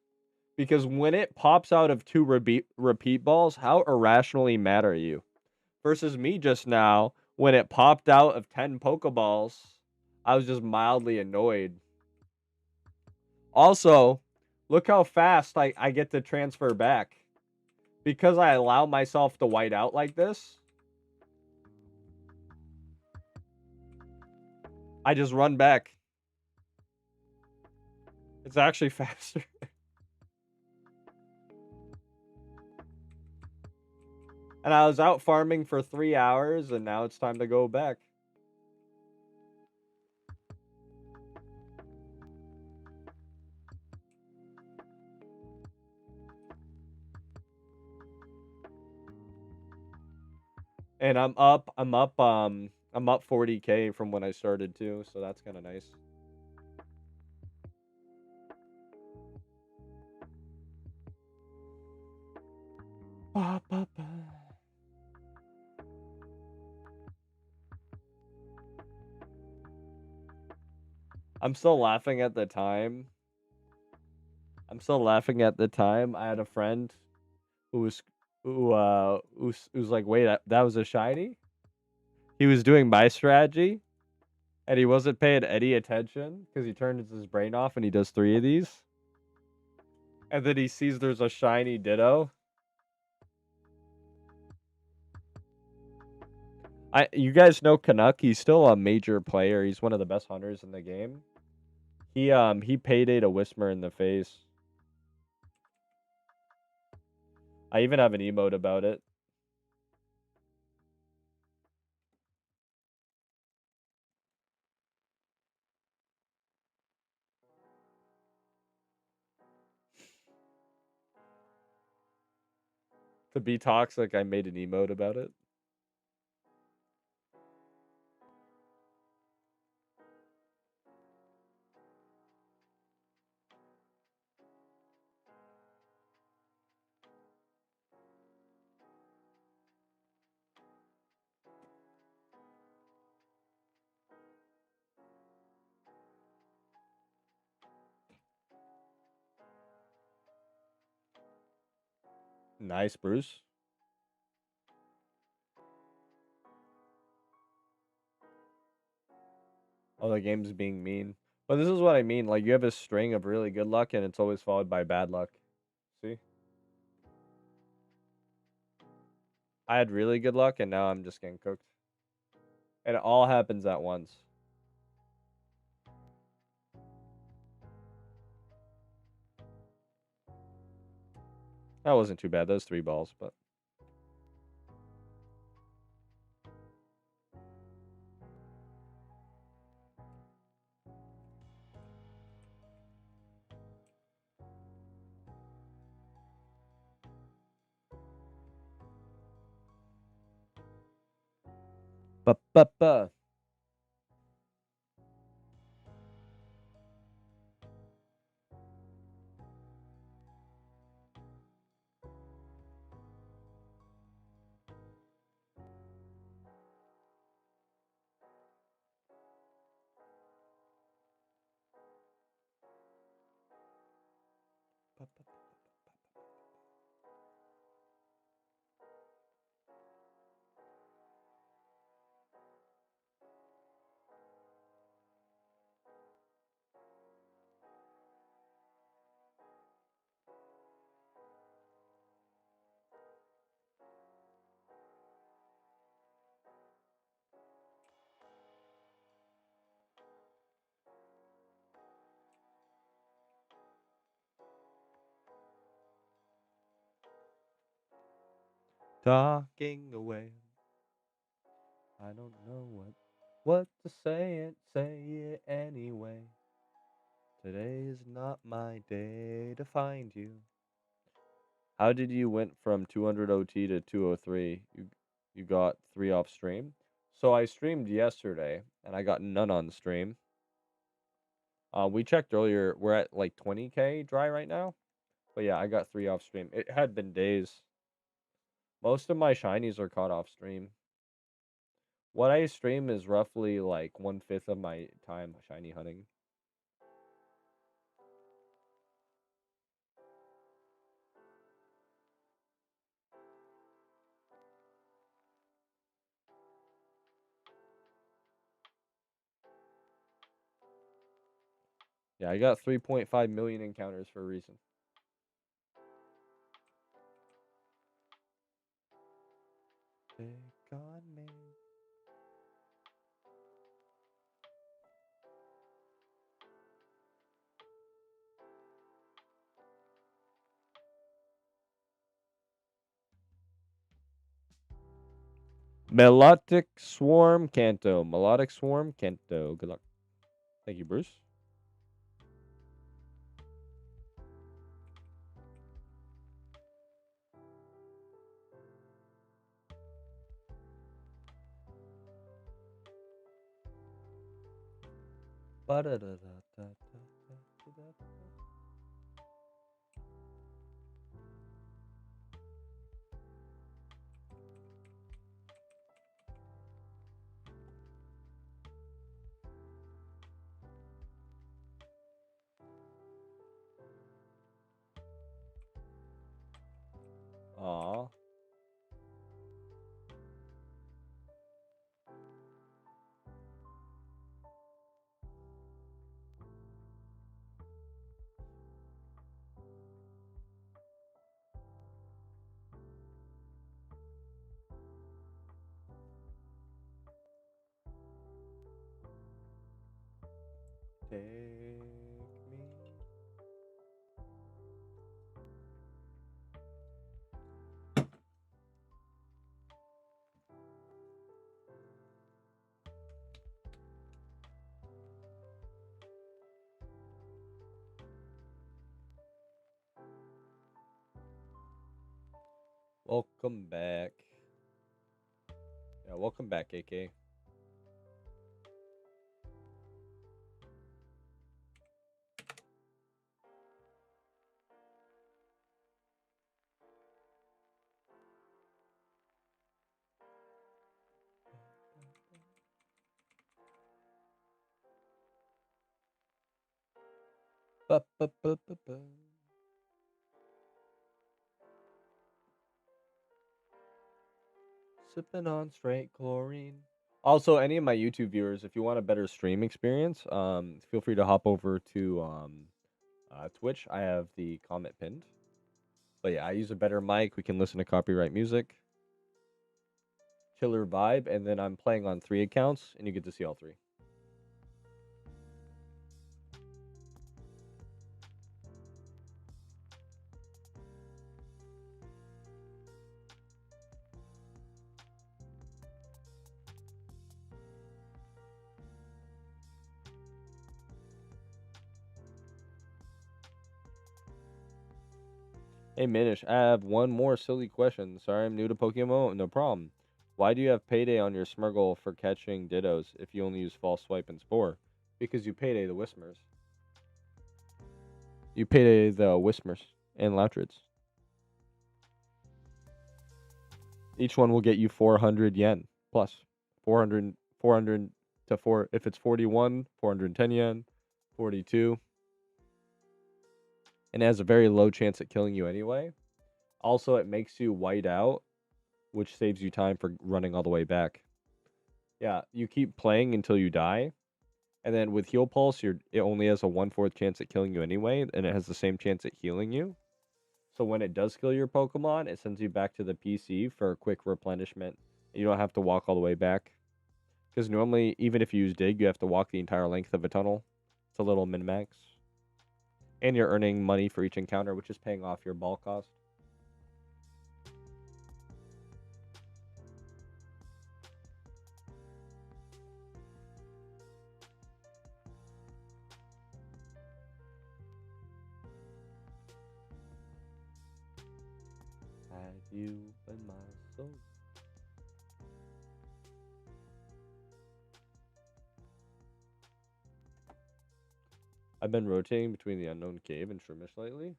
Because when it pops out of two repeat balls, how irrationally mad are you? Versus me just now, when it popped out of 10 Pokeballs, I was just mildly annoyed. Also, look how fast I get to transfer back. Because I allow myself to white out like this, I just run back. It's actually faster. And I was out farming for 3 hours, and now it's time to go back. And I'm up 40K from when I started too, so that's kind of nice. I'm still laughing at the time. I had a friend who was who's like, "Wait, that was a shiny?" He was doing my strategy and he wasn't paying any attention because he turned his brain off and he does 3 of these. And then he sees there's a shiny Ditto. You guys know Canuck, he's still a major player. He's one of the best hunters in the game. He paydayed a Whisper in the face. I even have an emote about it. To be toxic, I made an emote about it. Nice, Bruce. Oh, the game's being mean. But this is what I mean. Like, you have a string of really good luck, and it's always followed by bad luck. See? I had really good luck, and now I'm just getting cooked. And it all happens at once. That wasn't too bad. Those 3 balls, but... Ba-ba-ba. Talking away. I don't know what to say it anyway. Today is not my day to find you. How did you went from 200 OT to 203? You got 3 off stream. So I streamed yesterday and I got none on stream. We checked earlier. We're at like 20K dry right now. But yeah, I got 3 off stream. It had been days. Most of my shinies are caught off stream. What I stream is roughly like 1/5 of my time shiny hunting. Yeah, I got 3.5 million encounters for a reason. Pick on me. Melodic Swarm Kanto. Melodic Swarm Kanto. Good luck. Thank you, Bruce. Aw. Take me. Welcome back. Yeah, welcome back, AK. Ba, ba, ba, ba, ba. Sipping on straight chlorine. Also, any of my YouTube viewers, if you want a better stream experience, feel free to hop over to Twitch. I have the comment pinned. But yeah, I use a better mic. We can listen to copyright music. Chiller vibe, and then I'm playing on 3 accounts, and you get to see all 3. Hey, Minish, I have one more silly question. Sorry, I'm new to Pokemon. No problem. Why do you have Payday on your Smurgle for catching Dittos if you only use False Swipe and Spore? Because you Payday the Whismers. You Payday the Whismers and Loutrids. Each one will get you 400 yen plus 400 to 4. If it's 41, 410 yen, 42, and it has a very low chance at killing you anyway. Also, it makes you white out, which saves you time for running all the way back. Yeah, you keep playing until you die, and then with Heal Pulse, it only has a 1/4 chance at killing you anyway, and it has the same chance at healing you. So when it does kill your Pokemon, it sends you back to the PC for a quick replenishment. You don't have to walk all the way back. Because normally, even if you use Dig, you have to walk the entire length of a tunnel. It's a little min-max. And you're earning money for each encounter, which is paying off your ball cost. Had you in my soul. I've been rotating between the unknown cave and Shroomish lately.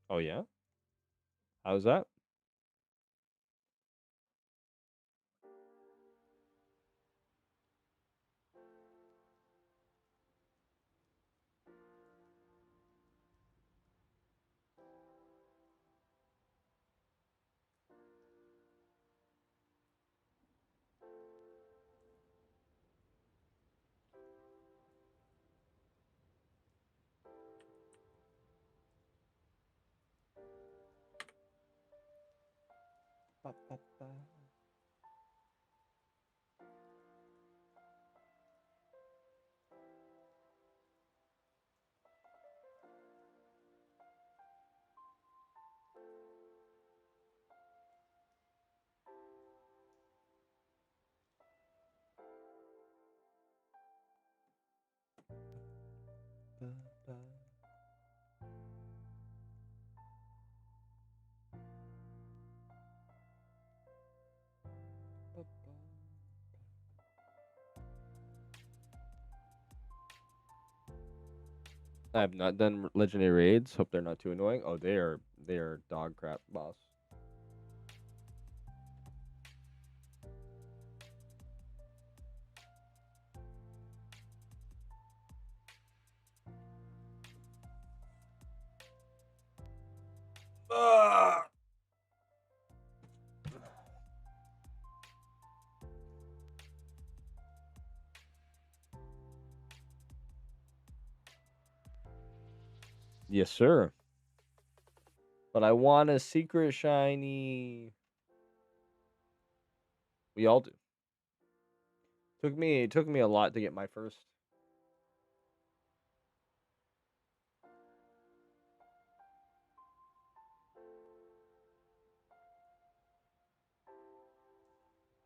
Oh yeah? How's that? Ba, ba, ba. Ba, ba. Ba, ba. I have not done legendary raids. Hope they're not too annoying. Oh, they are dog crap, boss. Ah! Yes, sir. But I want a secret shiny. We all do. It took me a lot to get my first.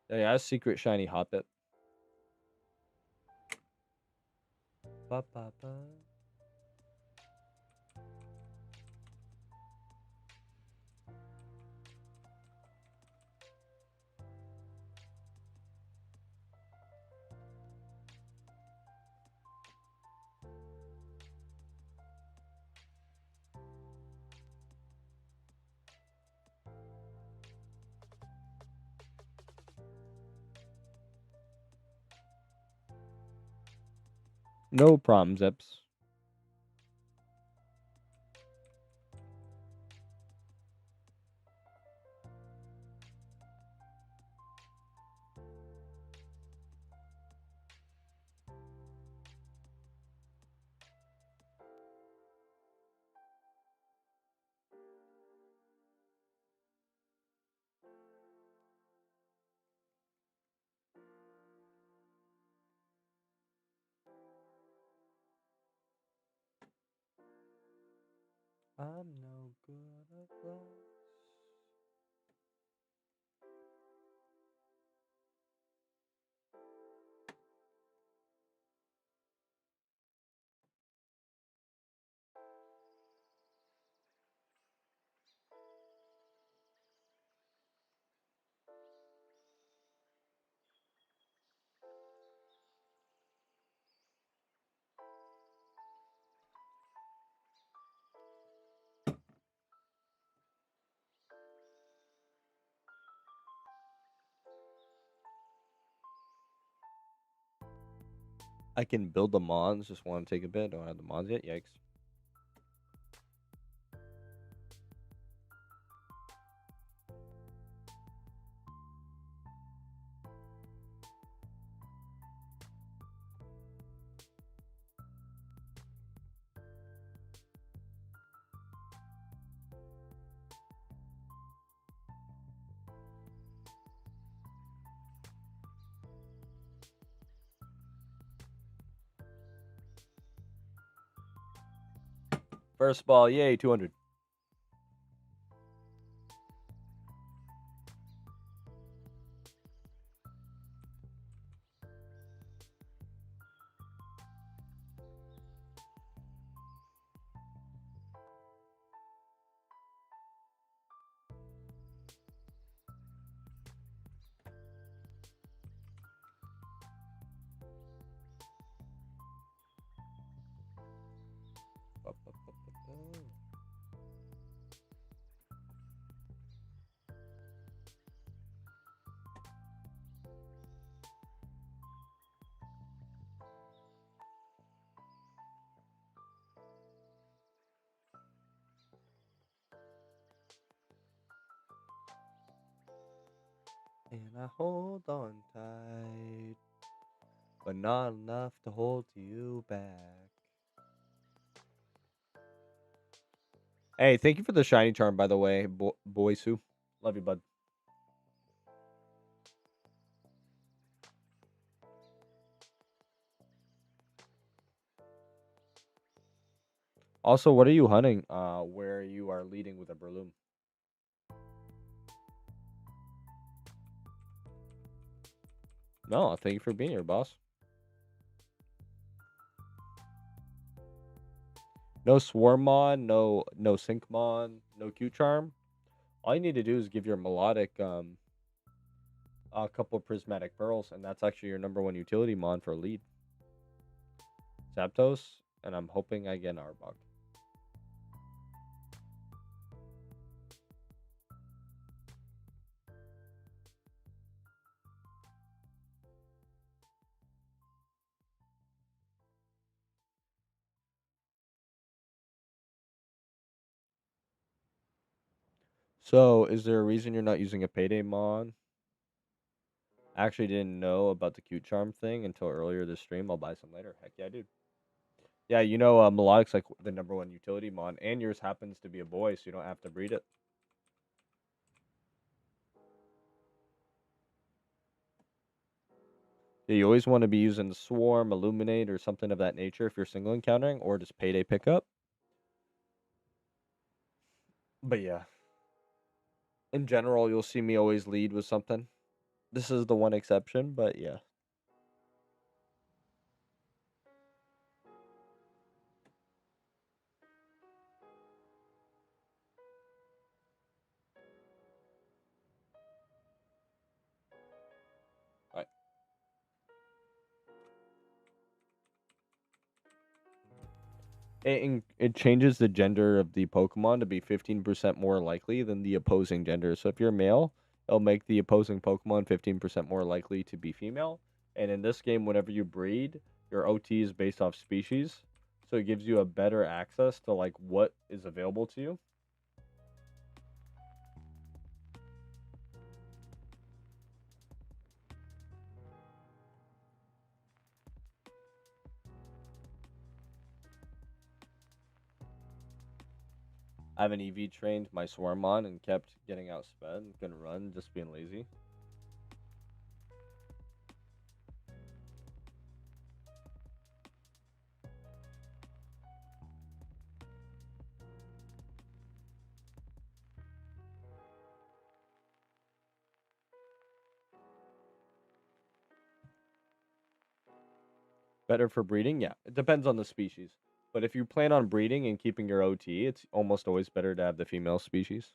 Yeah, secret shiny Hoppip. Ba, ba, ba. No problem, Zips. I'm no good at love. I can build the mons. Just want to take a bit. Don't have the mons yet. Yikes. First ball, yay, 200. And I hold on tight, but not enough to hold you back. Hey, thank you for the shiny charm, by the way, boy Sue. Love you, bud. Also, what are you hunting? Where you are leading with a Breloom? No, thank you for being here, boss. No Swarmon, no Syncmon, no Q Charm. All you need to do is give your Melodic a couple of Prismatic Pearls, and that's actually your #1 utility mon for lead. Zapdos, and I'm hoping I get an Arbok. So, is there a reason you're not using a Payday mon? I actually didn't know about the Cute Charm thing until earlier this stream. I'll buy some later. Heck yeah, dude. Yeah, you know, Melodic's like the #1 utility mon, and yours happens to be a boy, so you don't have to breed it. Yeah, you always want to be using the Swarm, Illuminate, or something of that nature if you're single encountering, or just Payday pickup. But yeah, in general, you'll see me always lead with something. This is the one exception, but yeah. Right. It changes the gender of the Pokemon to be 15% more likely than the opposing gender. So if you're male, it'll make the opposing Pokemon 15% more likely to be female. And in this game, whenever you breed, your OT is based off species. So it gives you a better access to like what is available to you. I have an EV trained my Swarmon and kept getting outsped. Couldn't run, just being lazy. Better for breeding? Yeah, it depends on the species. But if you plan on breeding and keeping your OT, it's almost always better to have the female species.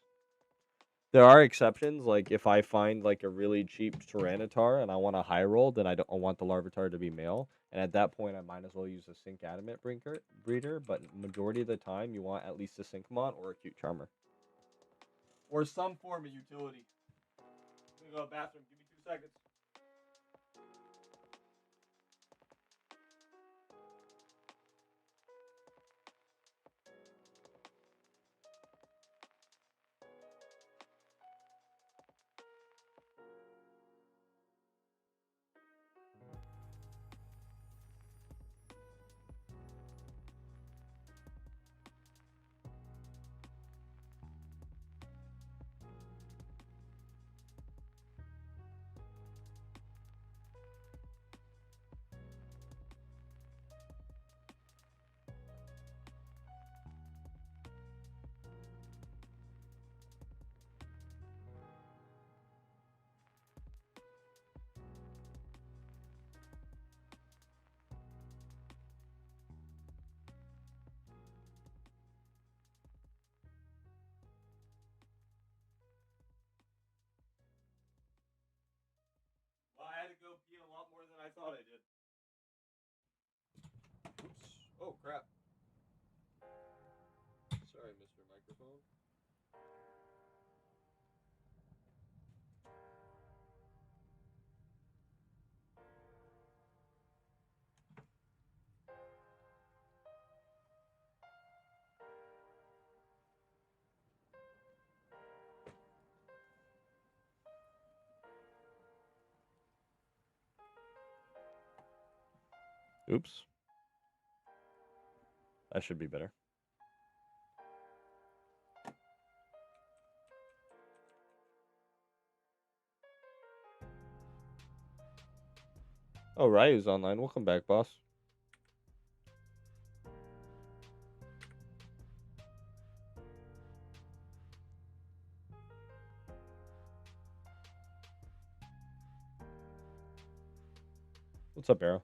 There are exceptions, like if I find like a really cheap Tyranitar and I want a high roll, then I want the Larvitar to be male. And at that point, I might as well use a Sync Adamant breeder. But majority of the time, you want at least a Syncmon or a Cute Charmer. Or some form of utility. I'm gonna go to the bathroom. Give me 2 seconds. Well, I had to go pee a lot more than I thought I did. Oops. Oh, crap. Sorry, Mr. Microphone. Oops. That should be better. Oh, Ryu's online. Welcome back, boss. What's up, Arrow?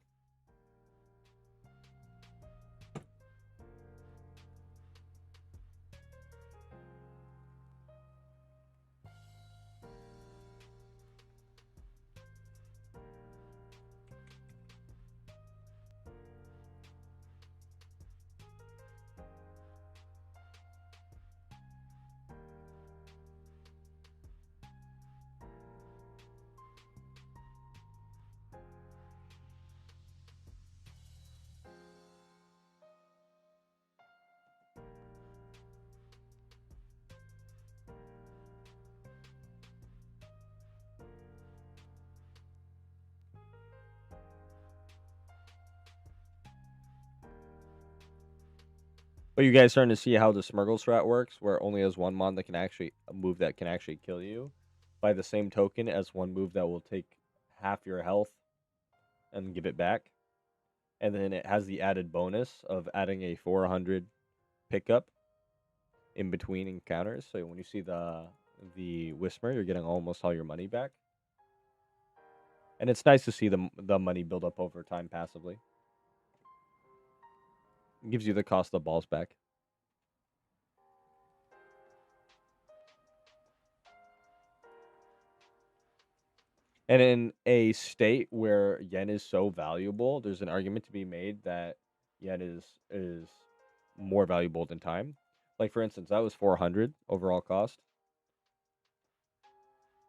But you guys starting to see how the Smurgle strat works, where it only has one mon that can actually move that can actually kill you, by the same token as one move that will take half your health and give it back, and then it has the added bonus of adding a 400 pickup in between encounters. So when you see the Whisper, you're getting almost all your money back, and it's nice to see the money build up over time passively. It gives you the cost of balls back. And in a state where yen is so valuable, there's an argument to be made that yen is more valuable than time. Like for instance, that was 400 overall cost.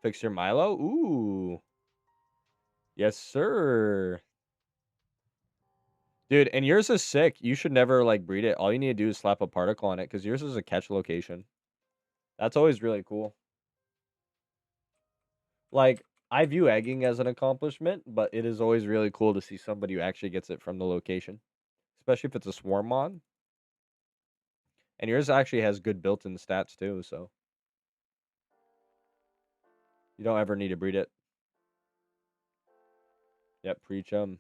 Fix your Milo? Ooh. Yes, sir. Dude, and yours is sick. You should never like breed it. All you need to do is slap a particle on it because yours is a catch location. That's always really cool. Like, I view egging as an accomplishment, but it is always really cool to see somebody who actually gets it from the location. Especially if it's a swarm mon. And yours actually has good built-in stats too, so you don't ever need to breed it. Yep, preach 'em.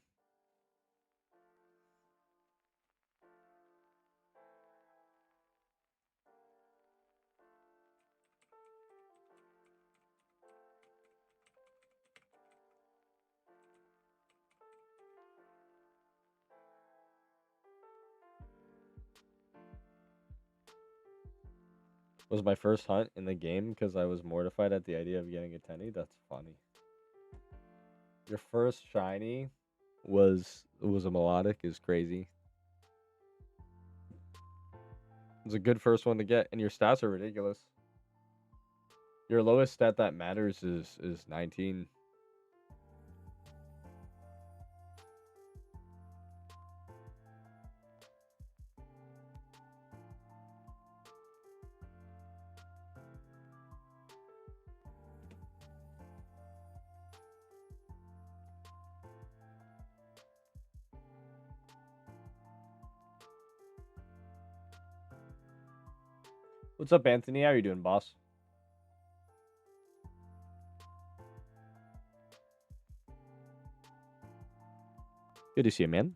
Was my first hunt in the game because I was mortified at the idea of getting a tenny. That's funny. Your first shiny was a melodic is crazy. It's a good first one to get, and your stats are ridiculous. Your lowest stat that matters is 19. What's up, Anthony? How are you doing, boss? Good to see you, man.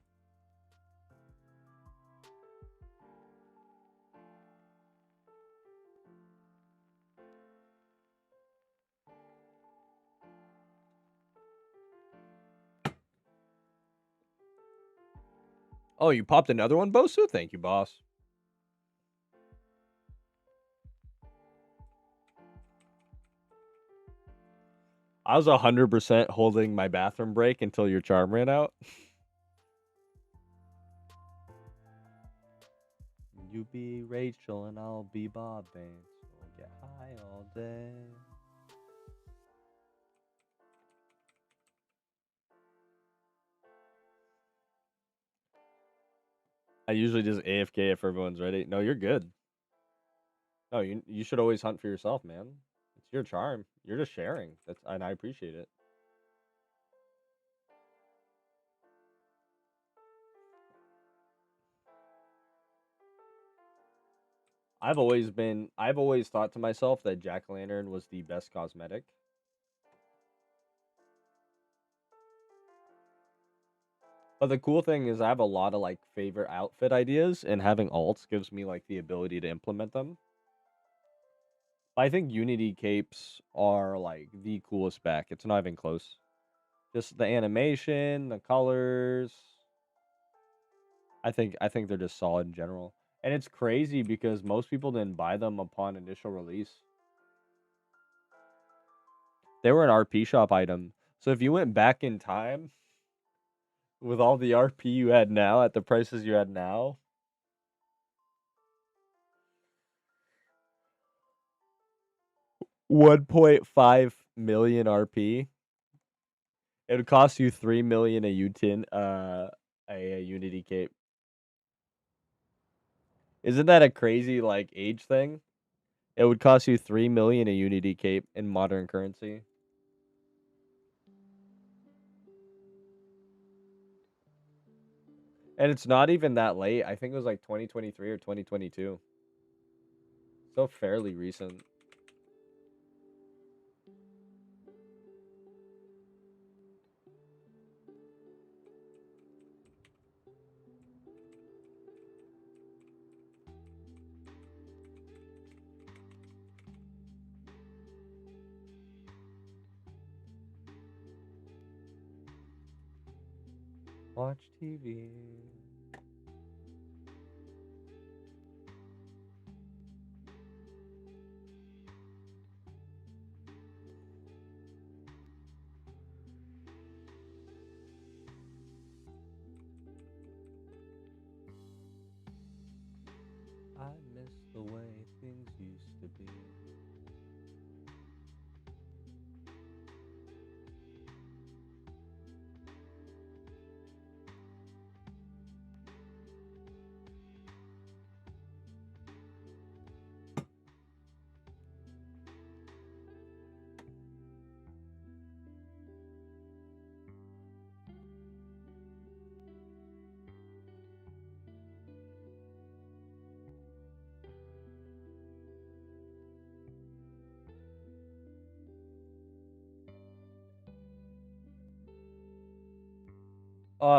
Oh, you popped another one, Bosu? Thank you, boss. I was 100% holding my bathroom break until your charm ran out. You be Rachel and I'll be Bob Vance. We'll get high all day. I usually just AFK if everyone's ready. No, you're good. No, you should always hunt for yourself, man. It's your charm. You're just sharing. And I appreciate it. I've always thought to myself that jack-o'-lantern was the best cosmetic. But the cool thing is I have a lot of like favorite outfit ideas, and having alts gives me like the ability to implement them. I think Unity capes are like the coolest back. It's not even close. Just the animation, the colors. I think they're just solid in general. And it's crazy because most people didn't buy them upon initial release. They were an RP shop item. So if you went back in time with all the RP you had now at the prices you had now, 1.5 million RP. It would cost you 3 million a UTIN, a Unity cape. Isn't that a crazy like age thing? It would cost you 3 million a Unity cape in modern currency. And it's not even that late. I think it was like 2023 or 2022. So fairly recent. Watch TV. I miss the way things used to be.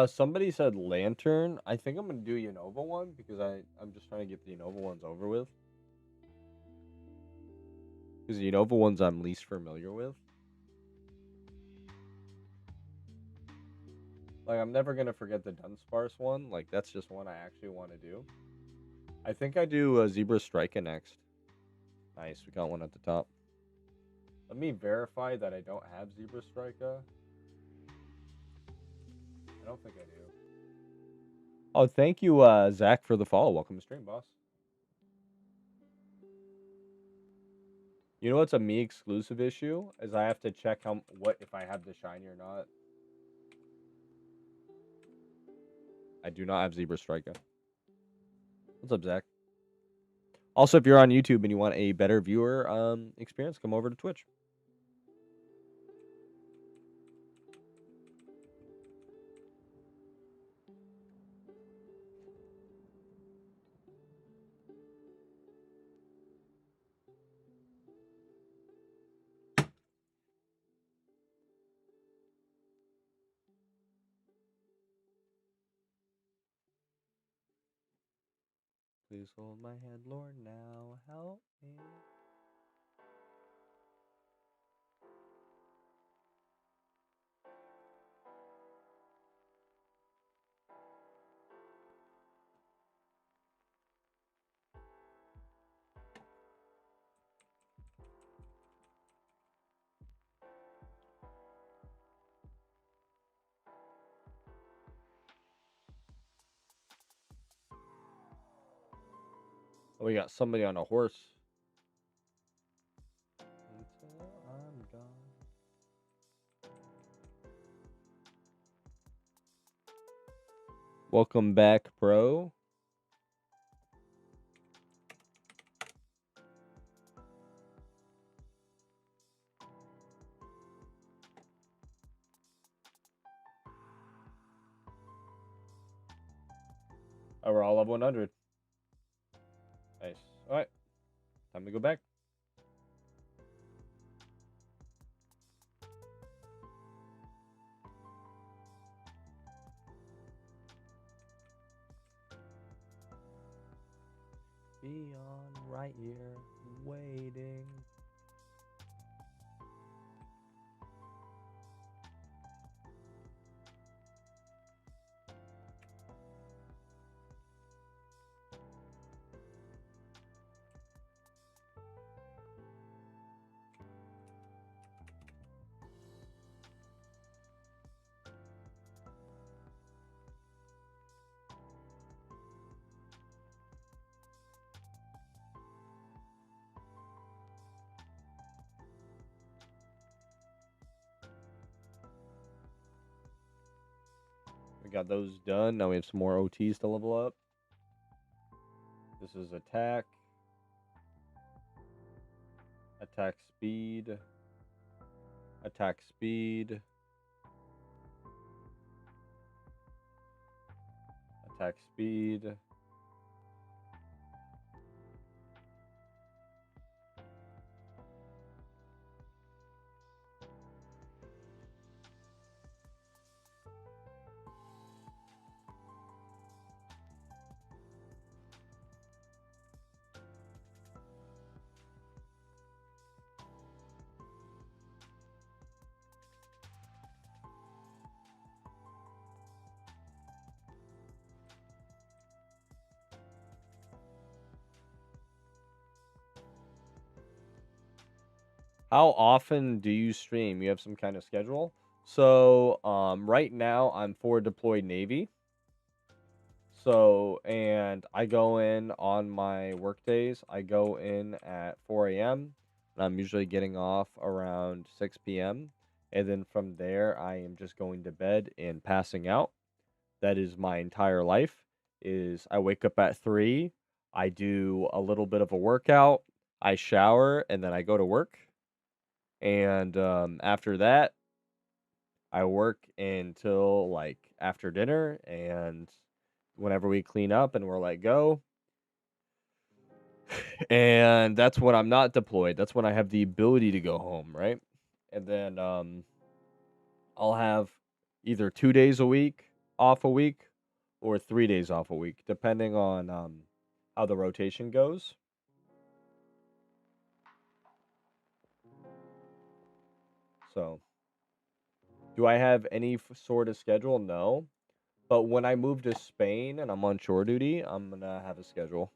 Somebody said lantern. I think I'm gonna do Unova one because I'm just trying to get the Unova ones over with. Because the Unova ones I'm least familiar with. Like I'm never gonna forget the Dunsparce one. Like that's just one I actually want to do. I think I do Zebra Strika next. Nice, we got one at the top. Let me verify that I don't have Zebra Strika. I don't think I do. Oh, thank you, Zach, for the follow. Welcome to stream, boss. You know what's a me exclusive issue? Is I have to check what if I have the shiny or not. I do not have Zebra Strika. What's up, Zach? Also, if you're on YouTube and you want a better viewer experience, come over to Twitch. Please hold my hand, Lord, now help me. Oh, we got somebody on a horse. Until I'm gone. Welcome back, bro. Oh, we're all level 100. Nice. All right, time to go back. Be on right here, waiting. We got those done. Now we have some more OTs to level up. This is attack. Attack speed. Attack speed. Attack speed. How often do you stream? You have some kind of schedule? So, right now I'm forward deployed Navy. So, and I go in on my work days. I go in at 4 a.m. and I'm usually getting off around 6 p.m. And then from there, I am just going to bed and passing out. That is my entire life. Is I wake up at 3, I do a little bit of a workout, I shower, and then I go to work. And after that, I work until like after dinner, and whenever we clean up and we're like go, and that's when I'm not deployed. That's when I have the ability to go home, right? And then I'll have either 2 days a week off a week or 3 days off a week, depending on how the rotation goes. So, do I have any sort of schedule? No. But when I move to Spain and I'm on shore duty, I'm gonna have a schedule.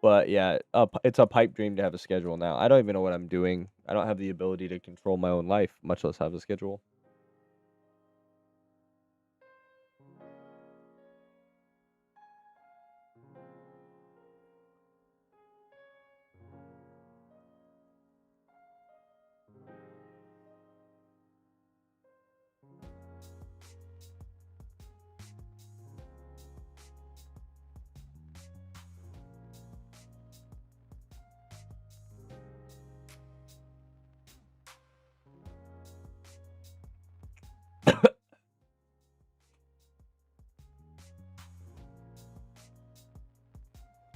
But yeah, it's a pipe dream to have a schedule now. I don't even know what I'm doing. I don't have the ability to control my own life, much less have a schedule.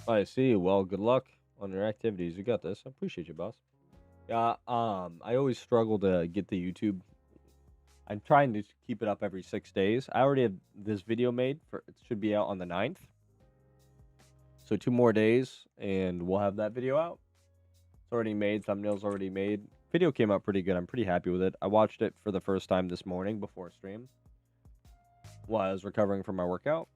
I see. Well, good luck on your activities. You got this. I appreciate you, boss. Yeah, I always struggle to get the YouTube. I'm trying to keep it up every 6 days. I already have this video made for it should be out on the 9th. So 2 more days and we'll have that video out. It's already made, thumbnail's already made. Video came out pretty good. I'm pretty happy with it. I watched it for the first time this morning before stream while I was recovering from my workout.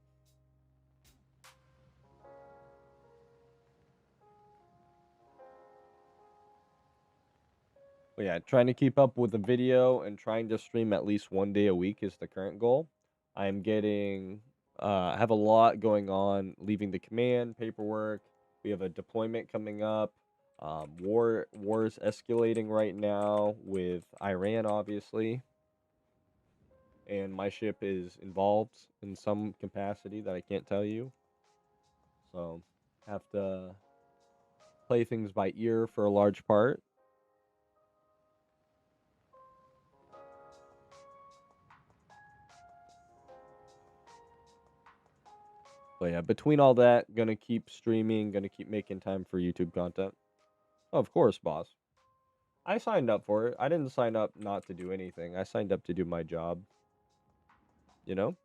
But yeah, trying to keep up with the video and trying to stream at least 1 day a week is the current goal. I am getting, I have a lot going on, leaving the command, paperwork. We have a deployment coming up. War's escalating right now with Iran, obviously. And my ship is involved in some capacity that I can't tell you. So, have to play things by ear for a large part. But yeah, between all that, gonna keep streaming, gonna keep making time for YouTube content. Oh, of course, boss. I signed up for it. I didn't sign up not to do anything. I signed up to do my job, you know?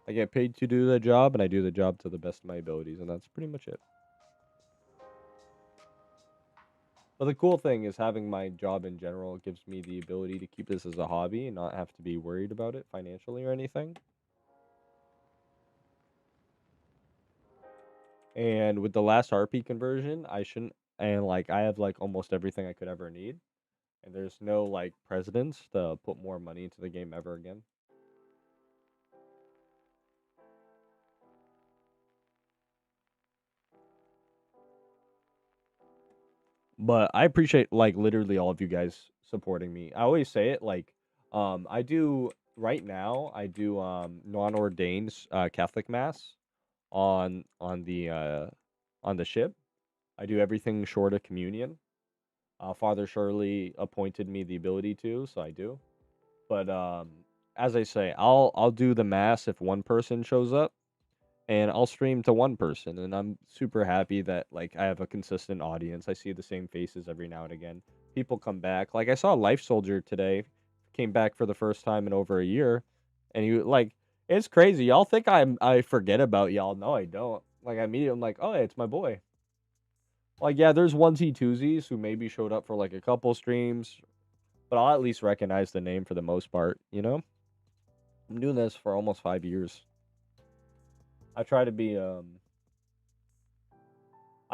I get paid to do the job, and I do the job to the best of my abilities, and that's pretty much it. But the cool thing is having my job in general gives me the ability to keep this as a hobby and not have to be worried about it financially or anything. And with the last RP conversion, I shouldn't, and like I have like almost everything I could ever need. And there's no like precedence to put more money into the game ever again. But I appreciate like literally all of you guys supporting me. I always say it like I do right now I do non-ordained Catholic mass on the ship. I do everything short of communion. Father Shirley appointed me the ability to, so I do. But as I say, I'll do the mass if one person shows up, and I'll stream to one person, and I'm super happy that like I have a consistent audience. I see the same faces every now and again. People come back. Like I saw Life Soldier today, came back for the first time in over a year, and you like it's crazy. Y'all think I forget about y'all? No, I don't. Like I immediately I'm like, oh, hey, it's my boy. Like yeah, there's onesie twosies who maybe showed up for like a couple streams, but I'll at least recognize the name for the most part. You know, I'm doing this for almost 5 years. I try to be I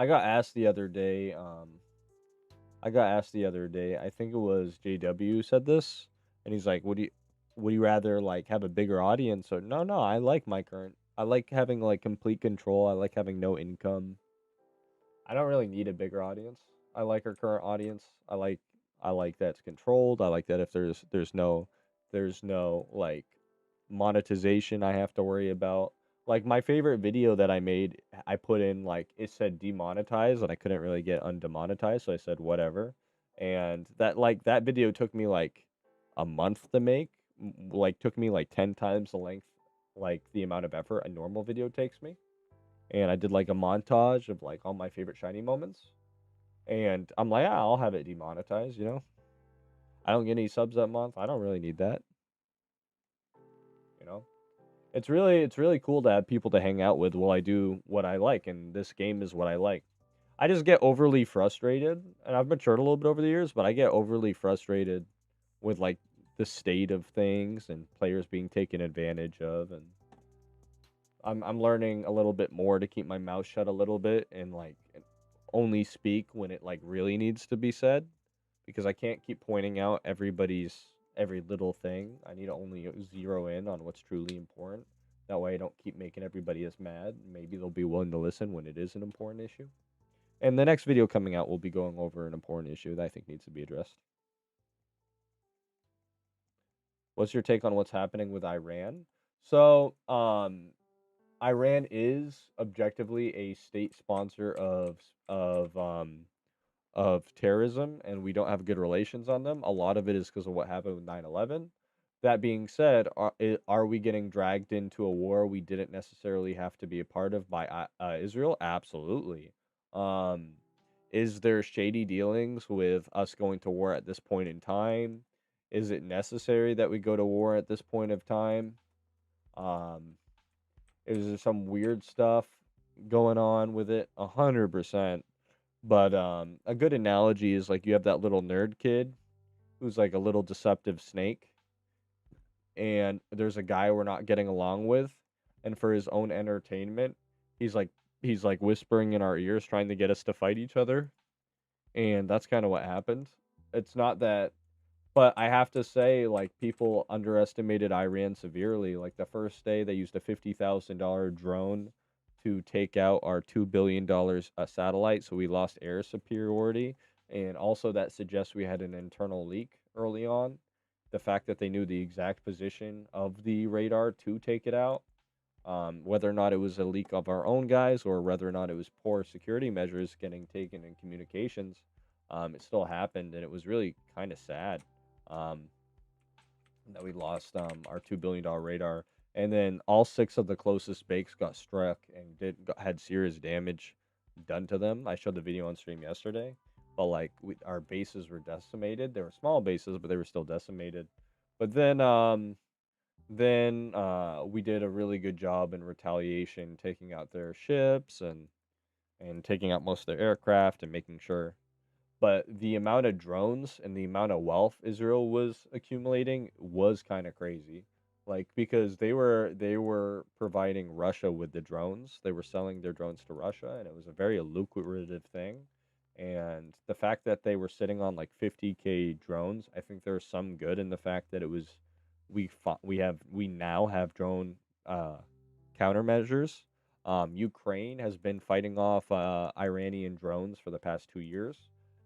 got asked the other day, I think it was JW said this, and he's like, would you rather like have a bigger audience or no, I like my current. I like having like complete control. I like having no income. I don't really need a bigger audience. I like our current audience. I like that it's controlled. I like that if there's no like monetization I have to worry about. Like my favorite video that I made, I put in like it said demonetized and I couldn't really get undemonetized, so I said whatever. And that video took me like a month to make. Like took me like 10 times the length like the amount of effort a normal video takes me. And I did like a montage of like all my favorite shiny moments. And I'm like, yeah, I'll have it demonetized, you know? I don't get any subs that month. I don't really need that, you know? It's really cool to have people to hang out with while I do what I like, and this game is what I like. I just get overly frustrated, and I've matured a little bit over the years, but I get overly frustrated with like the state of things and players being taken advantage of, and I'm learning a little bit more to keep my mouth shut a little bit and like only speak when it like really needs to be said because I can't keep pointing out everybody's every little thing. I need to only zero in on what's truly important. That way I don't keep making everybody as mad. Maybe they'll be willing to listen when it is an important issue. And the next video coming out will be going over an important issue that I think needs to be addressed. What's your take on what's happening with Iran? So, Iran is objectively a state sponsor of terrorism, and we don't have good relations on them. A lot of it is because of what happened with 9/11. That being said, are we getting dragged into a war we didn't necessarily have to be a part of by Israel? Absolutely. Um, is there shady dealings with us going to war at this point in time? Is it necessary that we go to war at this point of time? Um, is there some weird stuff going on with it? 100%. But a good analogy is like you have that little nerd kid who's like a little deceptive snake, and there's a guy we're not getting along with, and for his own entertainment, he's like he's like whispering in our ears trying to get us to fight each other, and that's kind of what happened. It's not that, but I have to say, like people underestimated Iran severely. Like the first day, they used a $50,000 drone to take out our $2 billion satellite, so we lost air superiority. And also, that suggests we had an internal leak early on. The fact that they knew the exact position of the radar to take it out. Whether or not it was a leak of our own guys or whether or not it was poor security measures getting taken in communications, it still happened, and it was really kind of sad um, that we lost our $2 billion radar. And then all six of the closest bakes got struck and had serious damage done to them. I showed the video on stream yesterday, but like our bases were decimated. They were small bases, but they were still decimated. But then we did a really good job in retaliation, taking out their ships and taking out most of their aircraft and making sure. But the amount of drones and the amount of wealth Israel was accumulating was kind of crazy. Like because they were providing Russia with the drones. They were selling their drones to Russia and it was a very lucrative thing. And the fact that they were sitting on like 50K drones, I think there's some good in the fact that it was we now have drone uh countermeasures. Ukraine has been fighting off Iranian drones for the past 2 years,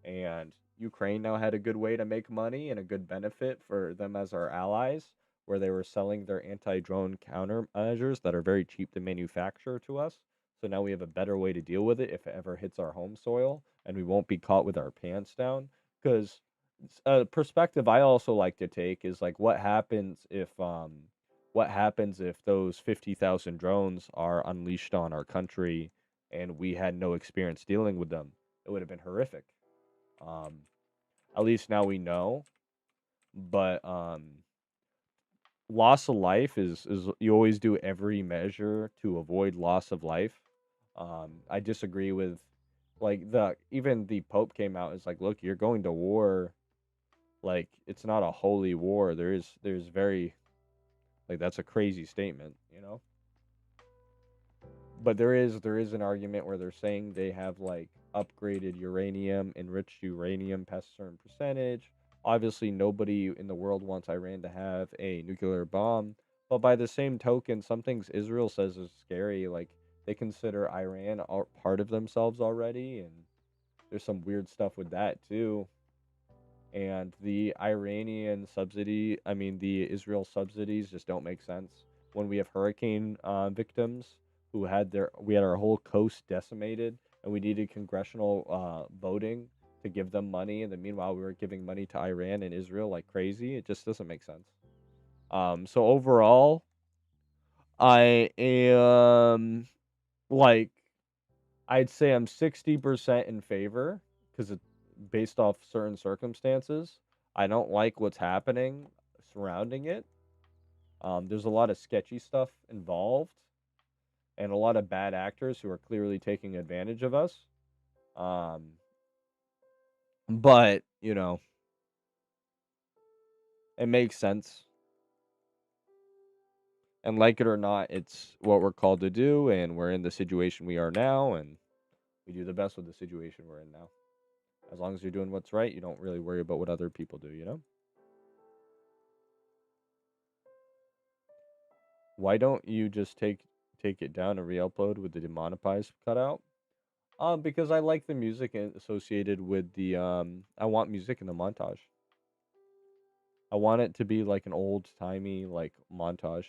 and Ukraine now had a good way to make money and a good benefit for them as our allies, where they were selling their anti-drone countermeasures that are very cheap to manufacture to us. So now we have a better way to deal with it if it ever hits our home soil, and we won't be caught with our pants down. Because a perspective I also like to take is like what happens if those 50,000 drones are unleashed on our country and we had no experience dealing with them? It would have been horrific. Um, at least now we know. But loss of life is you always do every measure to avoid loss of life. I disagree with like even the Pope came out and is like, look, you're going to war. Like it's not a holy war. There's very like that's a crazy statement. But there is an argument where they're saying they have like upgraded uranium, enriched uranium past a certain percentage. Obviously, nobody in the world wants Iran to have a nuclear bomb, but by the same token, some things Israel says is scary. Like they consider Iran part of themselves already, and there's some weird stuff with that too. And the the Israel subsidies just don't make sense when we have hurricane victims we had our whole coast decimated, and we needed congressional voting to give them money, and then meanwhile we were giving money to Iran and Israel like crazy. It just doesn't make sense. So overall, I am like I'd say I'm 60% in favor because it's based off certain circumstances. I don't like what's happening surrounding it. There's a lot of sketchy stuff involved and a lot of bad actors who are clearly taking advantage of us. Um, but, it makes sense. And like it or not, it's what we're called to do, and we're in the situation we are now, and we do the best with the situation we're in now. As long as you're doing what's right, you don't really worry about what other people do? Why don't you just take it down and re-upload with the demonetized cutout? Because I like the music associated with the I want music in the montage. I want it to be like an old-timey like montage.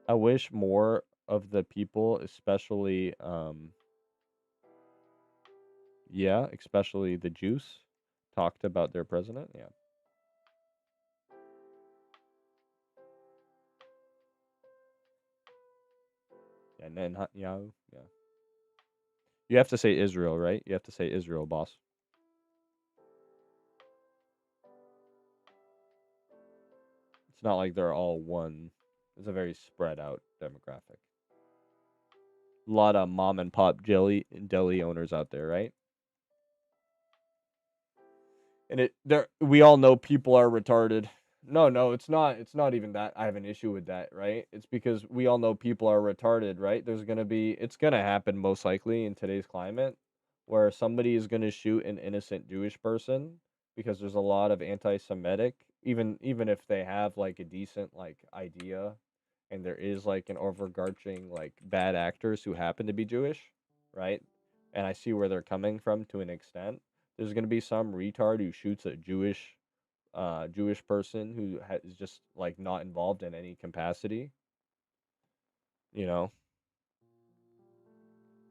I wish more of the people, especially yeah, especially the juice, talked about their president. Yeah. Yeah, Netanyahu. Yeah. You have to say Israel, right? You have to say Israel, boss. It's not like they're all one. It's a very spread out demographic. A lot of mom and pop deli owners out there, right? And we all know people are retarded. No, it's not even that I have an issue with that, right? It's because we all know people are retarded, right? It's going to happen most likely in today's climate where somebody is going to shoot an innocent Jewish person because there's a lot of anti-Semitic, even if they have like a decent like idea, and there is like an overarching like bad actors who happen to be Jewish, right? And I see where they're coming from to an extent. There's gonna be some retard who shoots a Jewish person who is just like not involved in any capacity, you know.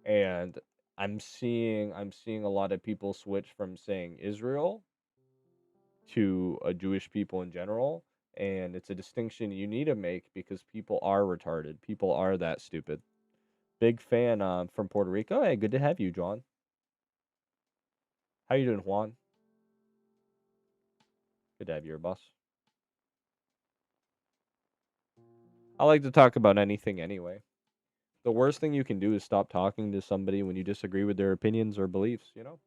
And I'm seeing a lot of people switch from saying Israel to a Jewish people in general, and it's a distinction you need to make because people are retarded. People are that stupid. Big fan from Puerto Rico. Hey, good to have you, John. How you doing, Juan? Good to have you, here, boss. I like to talk about anything anyway. The worst thing you can do is stop talking to somebody when you disagree with their opinions or beliefs, you know?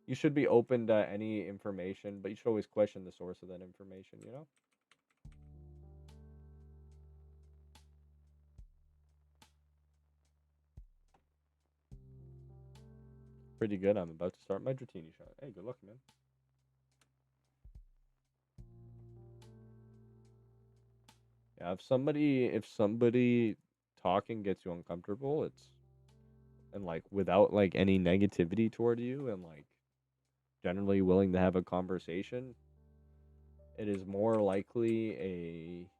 You should be open to any information, but you should always question the source of that information, you know? Pretty good. I'm about to start my Dratini shot. Hey, good luck, man. Yeah, if somebody talking gets you uncomfortable, it's and like without like any negativity toward you and like generally willing to have a conversation, it is more likely a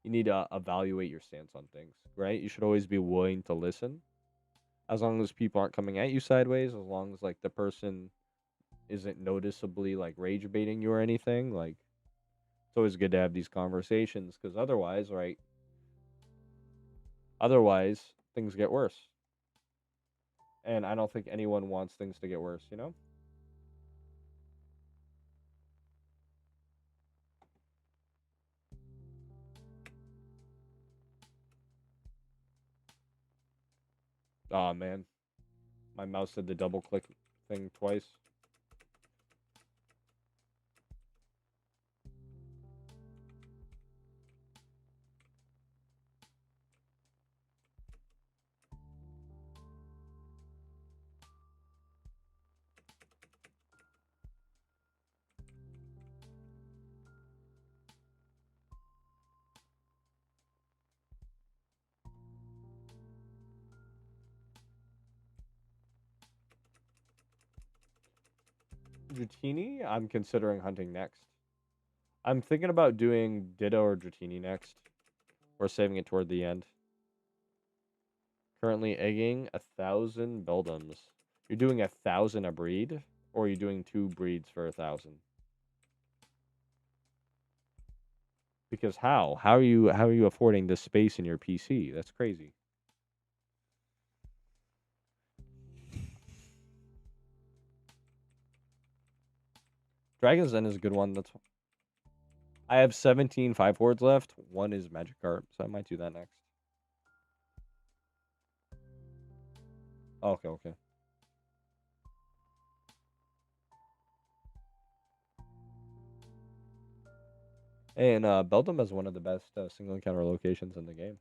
you need to evaluate your stance on things, right? You should always be willing to listen as long as people aren't coming at you sideways, as long as like the person isn't noticeably like rage baiting you or anything, like it's always good to have these conversations because otherwise, right? Otherwise, things get worse. And I don't think anyone wants things to get worse, you know? Oh man, my mouse did the double click thing twice. Dratini, I'm considering hunting next. I'm thinking about doing Ditto or Dratini next, or saving it toward the end. Currently egging 1,000 Beldums. You're doing 1,000 a breed, or are you doing 2 breeds for 1,000? Because how? How are you affording this space in your PC? That's crazy. Dragon's Den is a good one. I have 17 5 words left. One is Magikarp, so I might do that next. Okay, okay. And Beldum is one of the best single encounter locations in the game.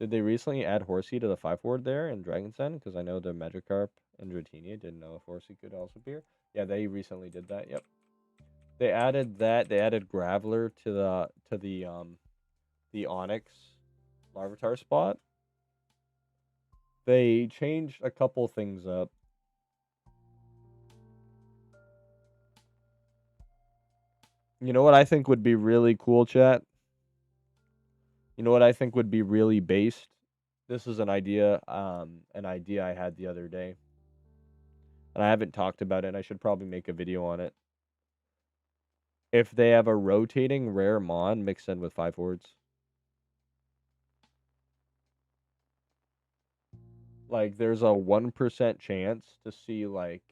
Did they recently add Horsey to the 5 word there in Dragon's Den? Because I know the Magikarp and Dratini didn't know if Horsey could also appear. Yeah, they recently did that. Yep. They added that. They added Graveler to the Onyx Larvitar spot. They changed a couple things up. You know what I think would be really cool, chat? You know what I think would be really based? This is an idea I had the other day. And I haven't talked about it, and I should probably make a video on it. If they have a rotating rare mon mixed in with 5 words. Like there's a 1% chance to see like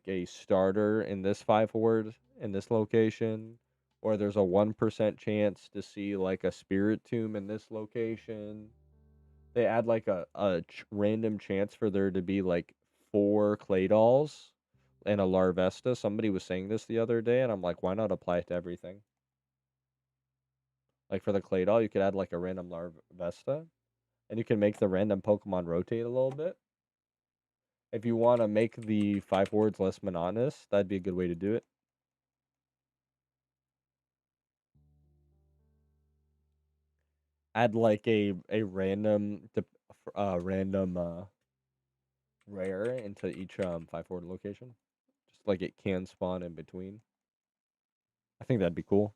a starter in this 5 word in this location, or there's a 1% chance to see like a spirit tomb in this location. They add like a random chance for there to be like 4 clay dolls and a larvesta. Somebody was saying this the other day, and I'm like, why not apply it to everything? Like for the clay doll, you could add like a random larvesta, and you can make the random Pokemon rotate a little bit. If you want to make the 5 words less monotonous, that'd be a good way to do it. Add like a random rare into each 5 word location. Just like it can spawn in between. I think that'd be cool.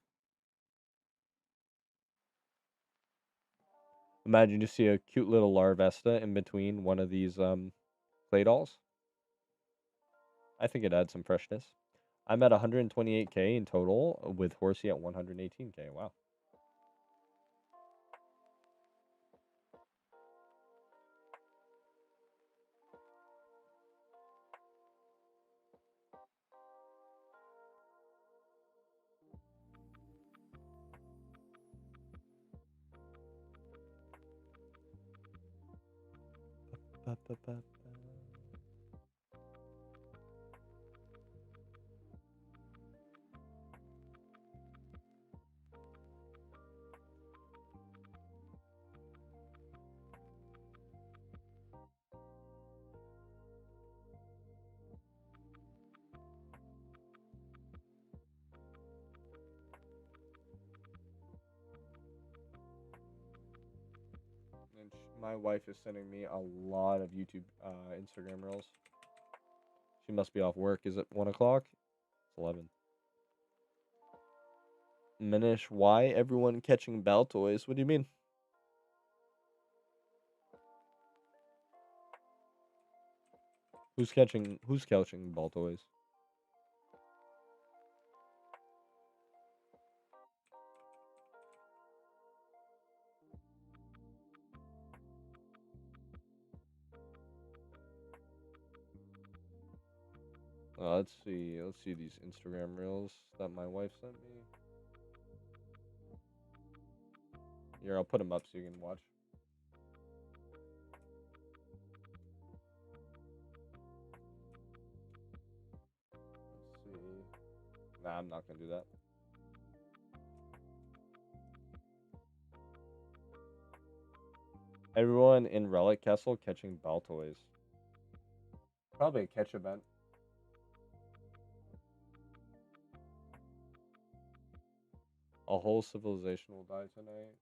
Imagine you see a cute little Larvesta in between one of these clay dolls. I think it adds some freshness. I'm at 128k in total with Horsey at 118k. Wow. And my wife is sending me a lot of YouTube, Instagram reels. She must be off work. Is it 1 o'clock? It's 11. Minish, why everyone catching bell toys? What do you mean? Who's catching ball toys? Let's see. Let's see these Instagram reels that my wife sent me. Here, I'll put them up so you can watch. Let's see. Nah, I'm not gonna do that. Everyone in Relic Castle catching ball toys. Probably a catch event. A whole civilization will die tonight.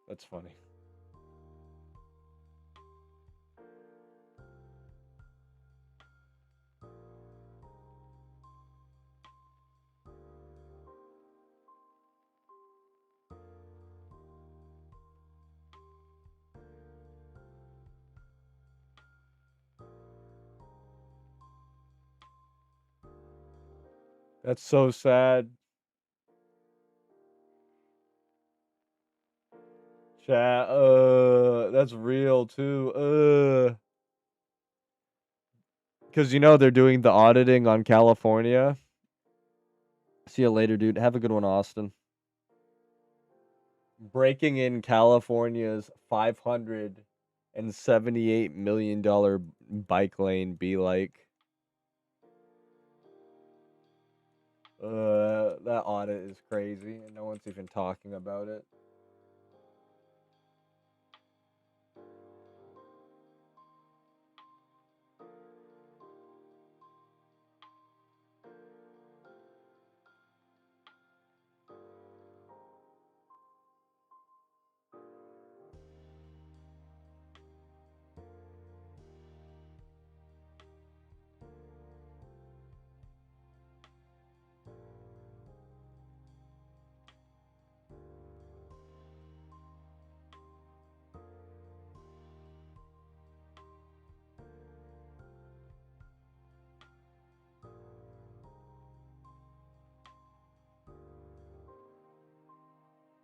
That's funny. That's so sad. Chat, that's real too. Because you know they're doing the auditing on California. See you later, dude. Have a good one, Austin. Breaking in California's $578 million bike lane be like. That audit is crazy, and no one's even talking about it.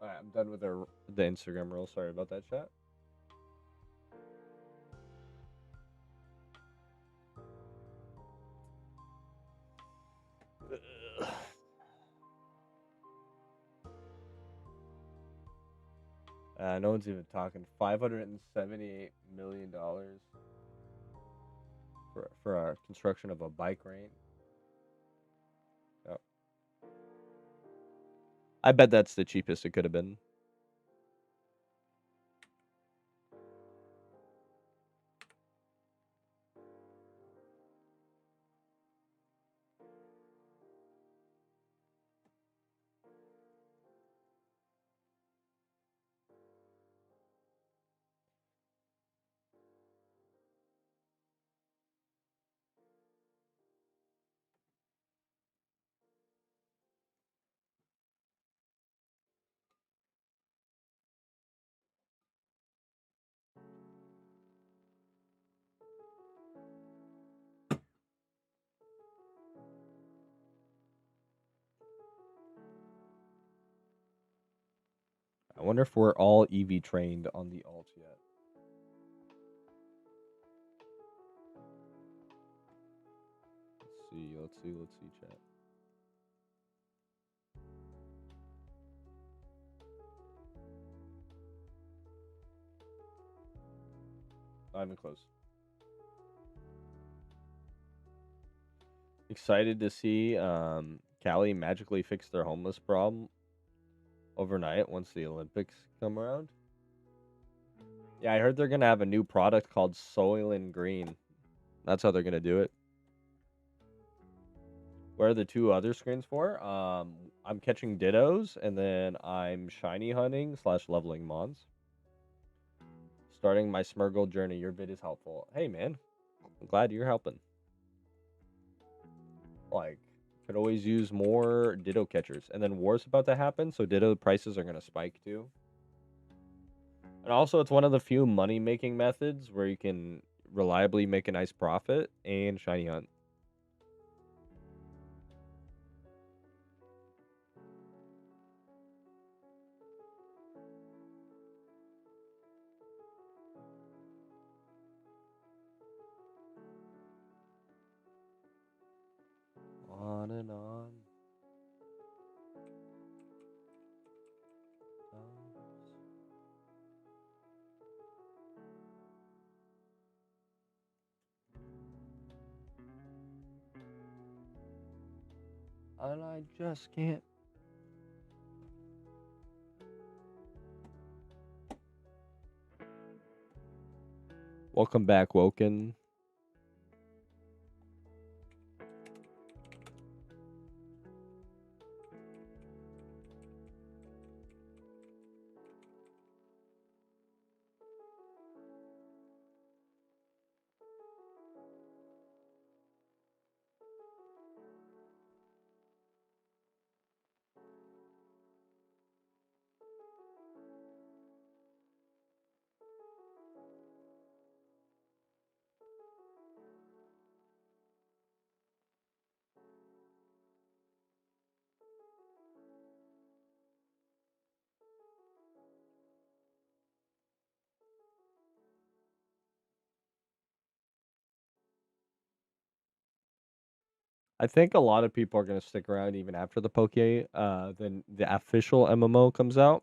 Alright, I'm done with the Instagram reel. Sorry about that, chat. No one's even talking. $578 million for our construction of a bike lane. Yep. I bet that's the cheapest it could have been. I wonder if we're all EV trained on the alt yet. Let's see, chat. Not even close. Excited to see Cali magically fix their homeless problem overnight once the Olympics come around. Yeah, I heard they're gonna have a new product called Soylent Green. That's how they're gonna do it. What are the two other screens for? I'm catching Dittos, and then I'm shiny hunting / leveling mons. Starting my Smurgle journey. Your vid is helpful. Hey, man. I'm glad you're helping. Like, could always use more Ditto catchers. And then war's about to happen, so Ditto prices are going to spike too. And also, it's one of the few money-making methods where you can reliably make a nice profit and shiny hunt. On and on. And I just can't. Welcome back, Woken. I think a lot of people are going to stick around even after the then the official MMO comes out,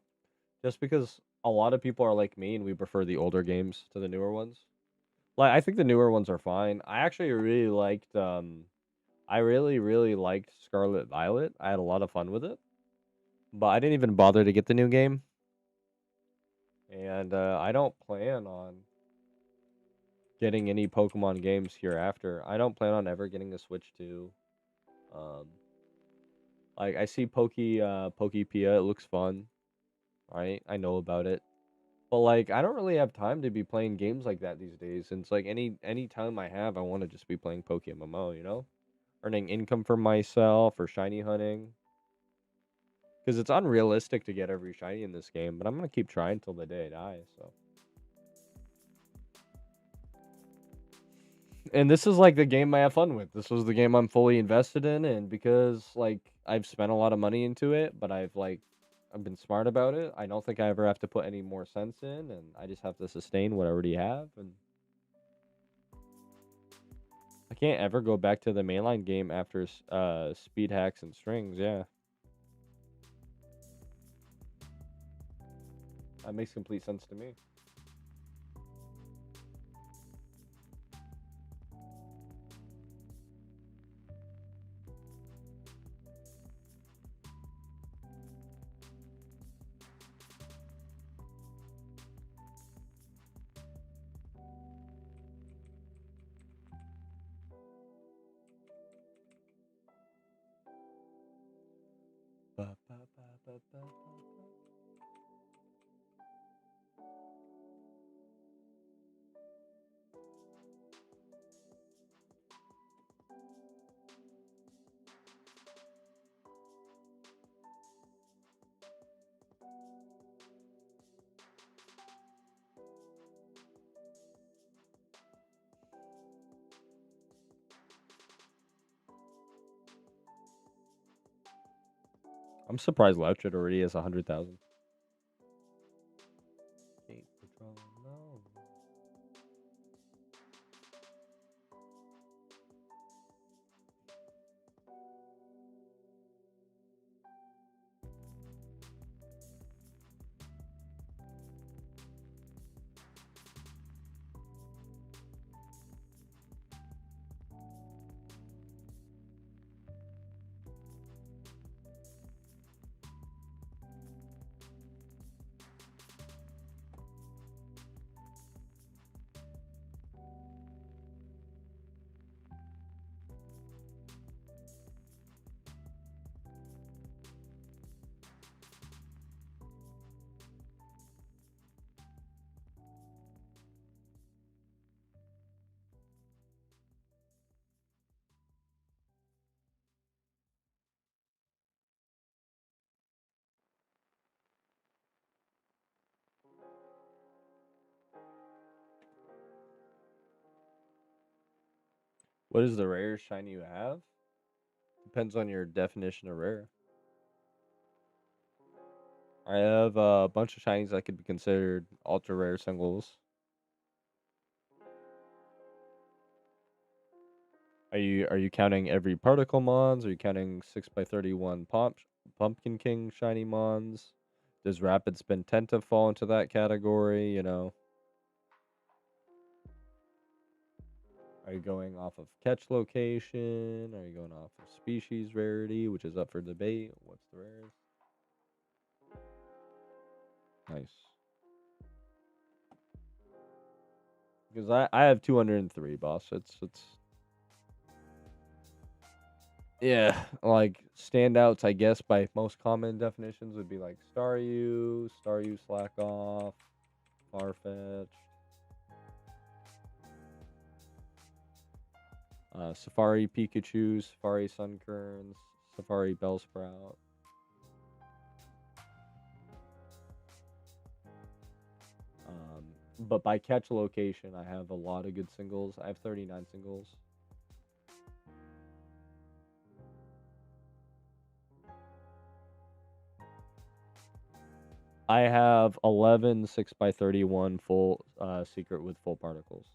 just because a lot of people are like me and we prefer the older games to the newer ones. Like, I think the newer ones are fine. I actually really liked I really liked Scarlet Violet. I had a lot of fun with it, but I didn't even bother to get the new game, and I don't plan on getting any Pokemon games hereafter. I don't plan on ever getting a Switch 2. Um, like, I see Pokepia, it looks fun, right? I know about it. But like, I don't really have time to be playing games like that these days. And it's like any time I have, I want to just be playing PokeMMO, you know? Earning income for myself or shiny hunting. Because it's unrealistic to get every shiny in this game, but I'm gonna keep trying till the day I die, so. And this is like the game I have fun with. This was the game I'm fully invested in, and because like I've spent a lot of money into it, but I've like I've been smart about it. I don't think I ever have to put any more cents in, and I just have to sustain what I already have. And I can't ever go back to the mainline game after speed hacks and strings. Yeah, that makes complete sense to me. Ba, ba, ba, ba, ba, ba. I'm surprised Louchit already has 100,000. No. What is the rarest shiny you have? Depends on your definition of rare. I have a bunch of shinies that could be considered ultra rare singles. Are you counting every particle mons? Are you counting 6x31 pumpkin king shiny mons? Does rapid spin tenta fall into that category? Are you going off of catch location? Are you going off of species rarity, which is up for debate? What's the rarest? Nice. Because I have 203, boss. It's yeah, like standouts, I guess, by most common definitions would be like Staryu Slack Off, Farfetch, Safari Pikachu, Safari Sunkerns, Safari Bellsprout. But by catch location, I have a lot of good singles. I have 39 singles. I have 11 6x31 full secret with full particles.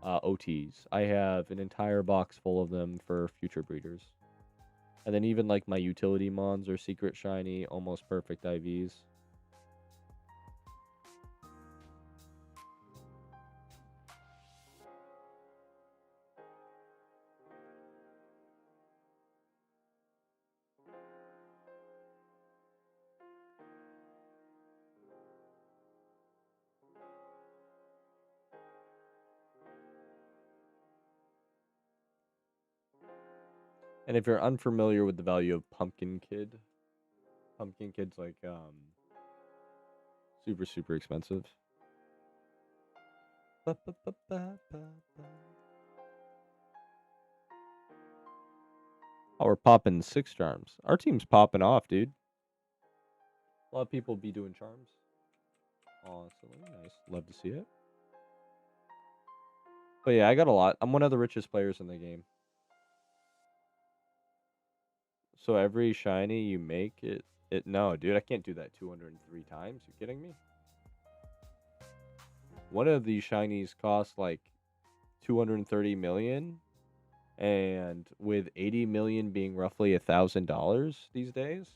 OTs. I have an entire box full of them for future breeders. And then even like my utility mons are secret shiny, almost perfect IVs. And if you're unfamiliar with the value of Pumpkin Kid's like super expensive. Oh, we're popping 6 charms. Our team's popping off, dude. A lot of people be doing charms. Awesome, nice. Love to see it. But yeah, I got a lot. I'm one of the richest players in the game. So every shiny you make, it No, dude, I can't do that 203 times. You kidding me? One of these shinies costs like 230 million, and with 80 million being roughly $1,000 these days,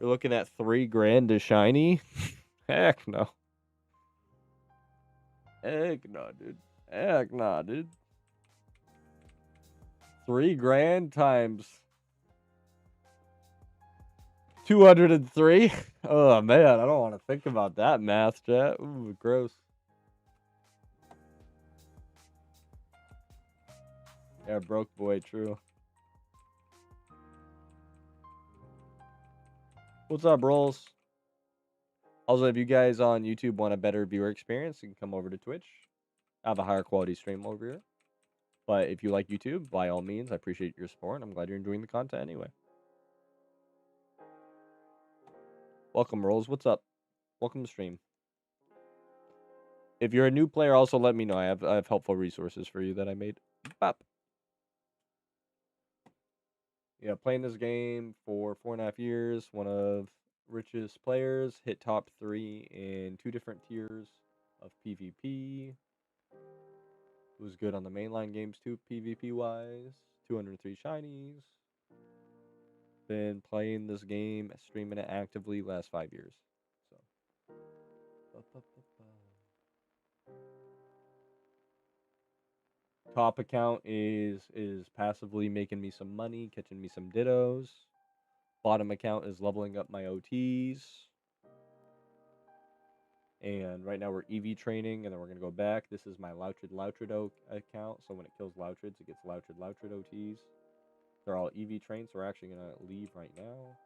you're looking at $3,000 a shiny. Heck no. Heck no, dude. Heck nah, dude. $3,000 times 203. Oh man, I don't want to think about that math, chat. Ooh, gross. Yeah, broke boy, true. What's up, Rolls? Also, if you guys on YouTube want a better viewer experience, you can come over to Twitch. I have a higher quality stream over here. But if you like YouTube, by all means, I appreciate your support. I'm glad you're enjoying the content anyway. Welcome, Rolls. What's up? Welcome to stream. If you're a new player, also let me know. I have helpful resources for you that I made. Bop. Yeah, playing this game for 4.5 years. One of richest players. Hit top 3 in 2 different tiers of PvP. Was good on the mainline games too, PvP wise. 203 shinies. Been playing this game, streaming it actively last 5 years. So. Top account is passively making me some money, catching me some dittos. Bottom account is leveling up my OTs. And right now we're EV training, and then we're going to go back. This is my Loutrid account, so when it kills Loutrids, it gets Loutrid OTs. They're all EV trained, so we're actually going to leave right now.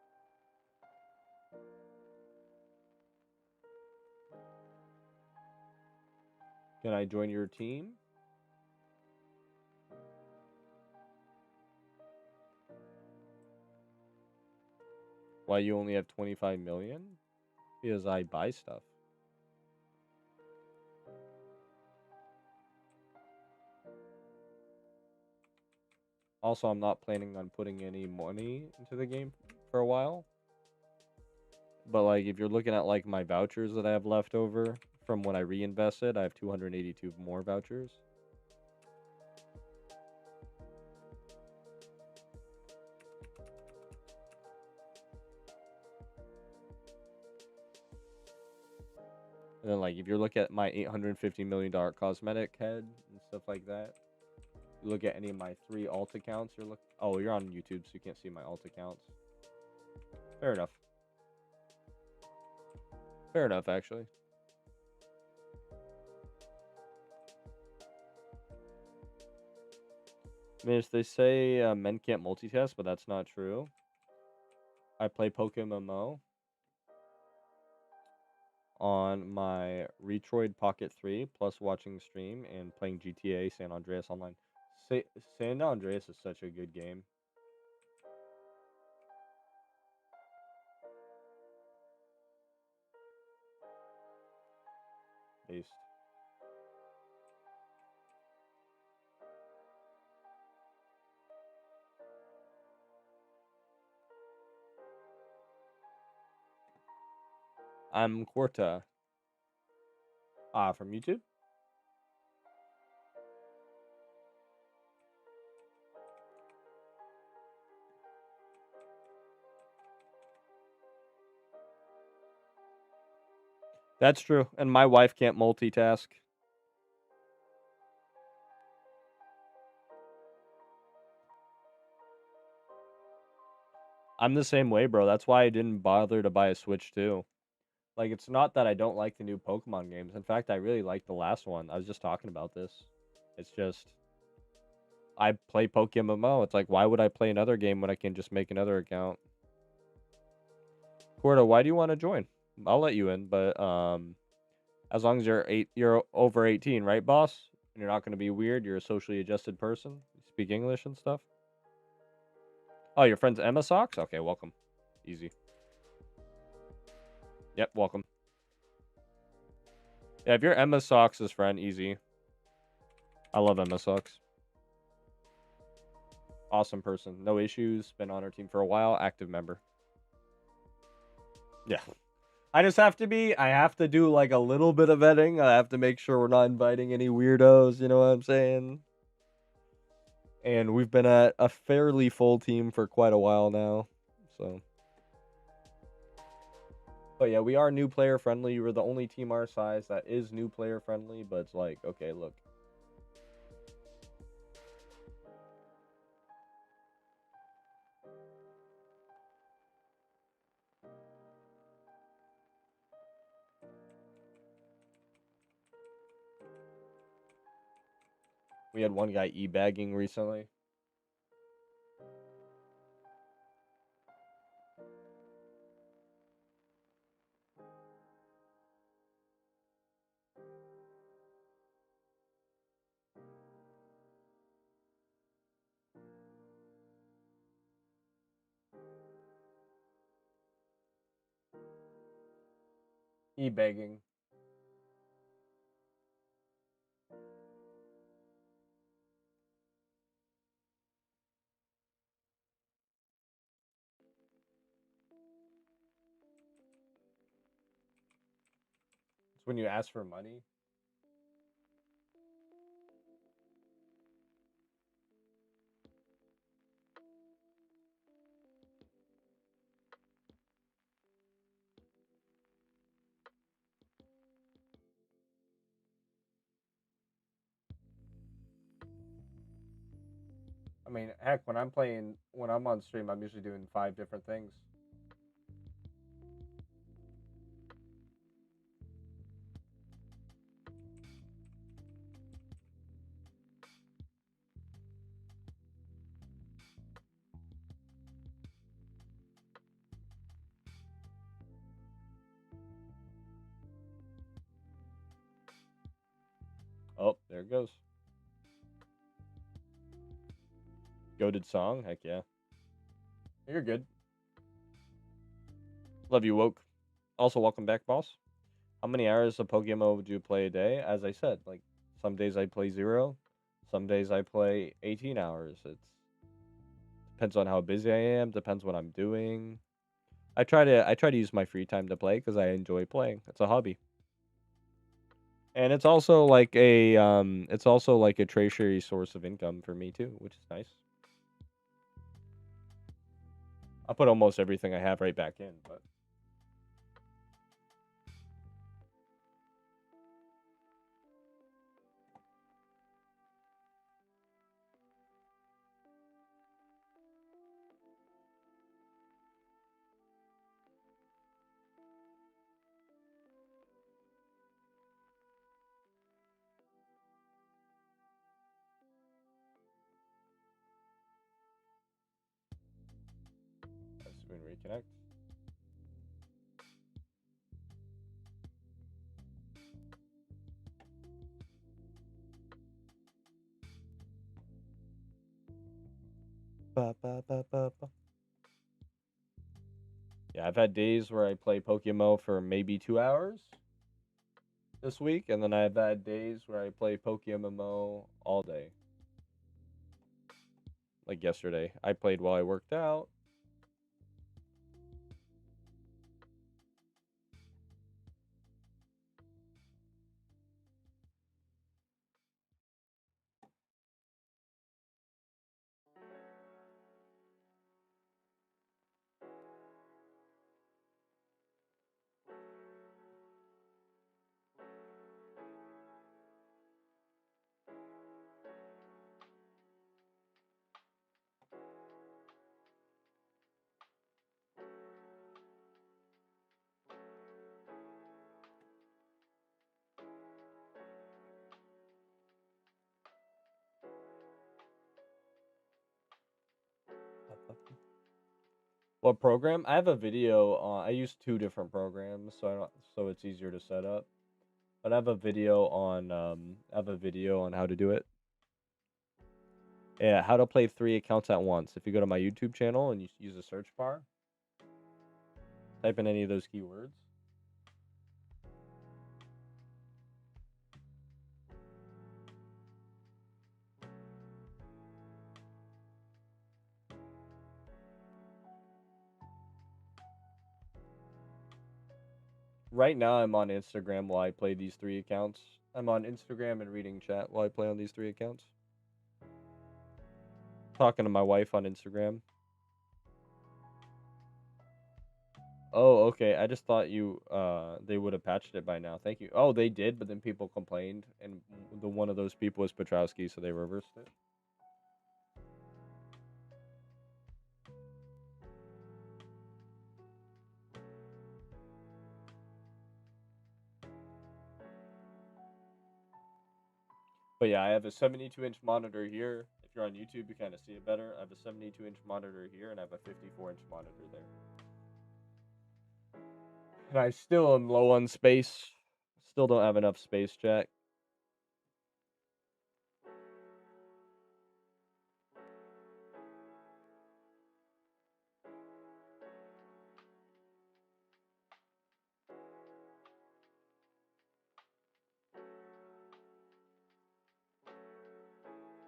Can I join your team? Why you only have 25 million? Because I buy stuff. Also, I'm not planning on putting any money into the game for a while. But like, if you're looking at like my vouchers that I have left over from when I reinvested, I have 282 more vouchers. And then like, if you're looking at my $850 million cosmetic head and stuff like that, you look at any of my 3 alt accounts, you're on YouTube, so you can't see my alt accounts. Fair enough. Fair enough, actually. I mean, they say men can't multitask, but that's not true. I play PokeMMO on my Retroid Pocket 3, plus watching stream and playing GTA San Andreas Online. San Andreas is such a good game. Based. I'm Quarta. From YouTube? That's true. And my wife can't multitask. I'm the same way, bro. That's why I didn't bother to buy a Switch too. Like, it's not that I don't like the new Pokemon games. In fact, I really like the last one. I was just talking about this. It's just, I play PokeMMO. It's like, why would I play another game when I can just make another account? Corda, why do you want to join? I'll let you in, but as long as you're over 18, right, boss? And you're not going to be weird. You're a socially adjusted person. You speak English and stuff. Oh, your friend's Emma Socks? Okay, welcome. Easy. Yep, welcome. Yeah, if you're Emma Socks' friend, easy. I love Emma Socks. Awesome person. No issues. Been on our team for a while. Active member. Yeah. I just have to be, I have to do like a little bit of vetting. I have to make sure we're not inviting any weirdos, you know what I'm saying? And we've been at a fairly full team for quite a while now. So. But yeah, we are new player friendly. We're the only team our size that is new player friendly, but it's like, okay, look. We had one guy e-bagging recently. E-bagging. It's when you ask for money. I mean, heck, when I'm on stream, I'm usually doing 5 different things. Oh, there it goes. Goated song? Heck yeah. You're good. Love you, Woke. Also, welcome back, boss. How many hours of PokeMMO do you play a day? As I said, like, some days I play 0. Some days I play 18 hours. It's depends on how busy I am. Depends what I'm doing. I try to use my free time to play because I enjoy playing. It's a hobby. And it's also like a tertiary source of income for me too, which is nice. I put almost everything I have right back in, but let's reconnect. Ba, ba, ba, ba, ba. Yeah, I've had days where I play PokeMMO for maybe 2 hours this week, and then I've had days where I play PokeMMO all day. Like yesterday, I played while I worked out. What program? I have a video on. I use 2 different programs, so it's easier to set up. But I have a video on how to do it. Yeah, how to play 3 accounts at once. If you go to my YouTube channel and you use the search bar, type in any of those keywords. Right now, I'm on Instagram while I play these 3 accounts. I'm on Instagram and reading chat while I play on these 3 accounts. Talking to my wife on Instagram. Oh, okay. I just thought they would have patched it by now. Thank you. Oh, they did, but then people complained, and the one of those people was Petrowski, so they reversed it. But yeah, I have a 72-inch monitor here. If you're on YouTube, you kind of see it better. I have a 72-inch monitor here, and I have a 54-inch monitor there. And I still am low on space. Still don't have enough space, Jack.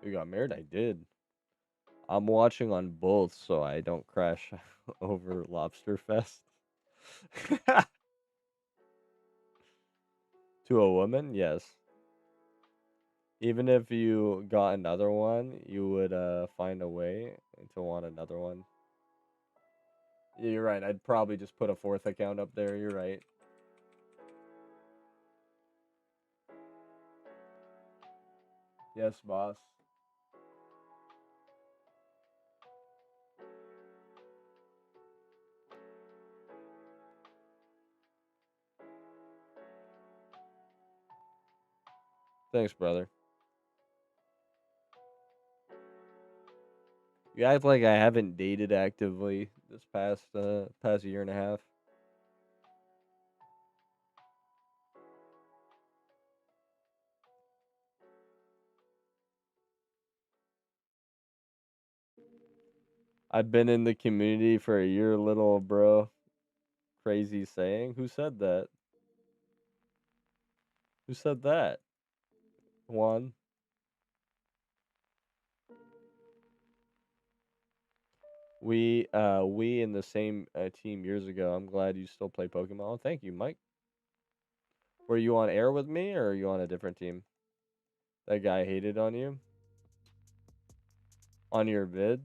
You got married? I did. I'm watching on both so I don't crash over Lobster Fest. To a woman? Yes. Even if you got another one, you would find a way to want another one. Yeah, you're right. I'd probably just put a 4th account up there. You're right. Yes, boss. Thanks, brother. You act like I haven't dated actively this past year and a half. I've been in the community for a year, little bro. Crazy saying. Who said that? Who said that? Juan. We in the same team years ago. I'm glad you still play Pokemon. Oh, thank you, Mike. Were you on air with me or are you on a different team? That guy hated on you? On your vid?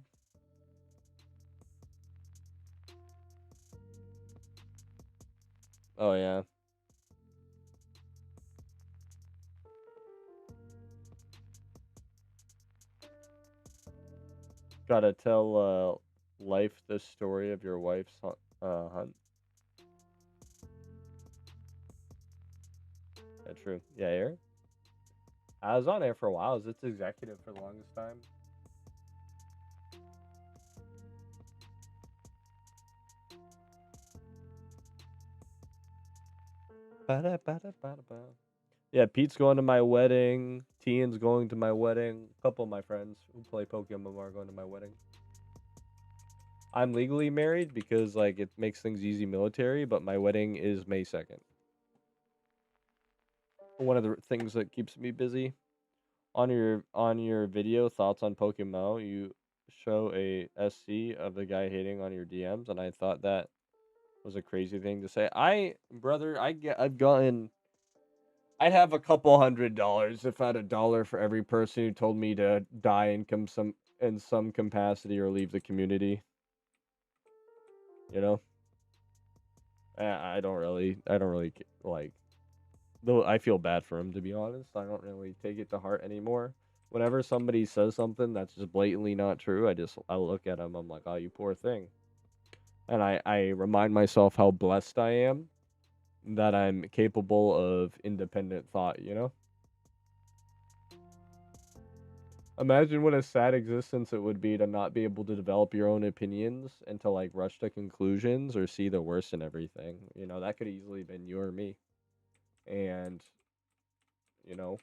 Oh yeah. Gotta tell life the story of your wife's hunt. Yeah, true. Yeah, air. I was on air for a while. I was its executive for the longest time. Ba-da-ba-da-ba-da-ba. Yeah, Pete's going to my wedding. Tian's going to my wedding. A couple of my friends who play PokeMMO are going to my wedding. I'm legally married because like it makes things easy military, but my wedding is May 2nd. One of the things that keeps me busy. On your video thoughts on Pokemon, you show a SC of the guy hating on your DMs, and I thought that was a crazy thing to say. I'd have a couple $100 if I had $1 for every person who told me to die in some capacity or leave the community. You know, I don't really like. Though I feel bad for him, to be honest. I don't really take it to heart anymore. Whenever somebody says something that's just blatantly not true, I look at them. I'm like, oh, you poor thing. And I remind myself how blessed I am that I'm capable of independent thought. You know. Imagine what a sad existence it would be to not be able to develop your own opinions and to like rush to conclusions or see the worst in everything. You know, that could easily been you or me. And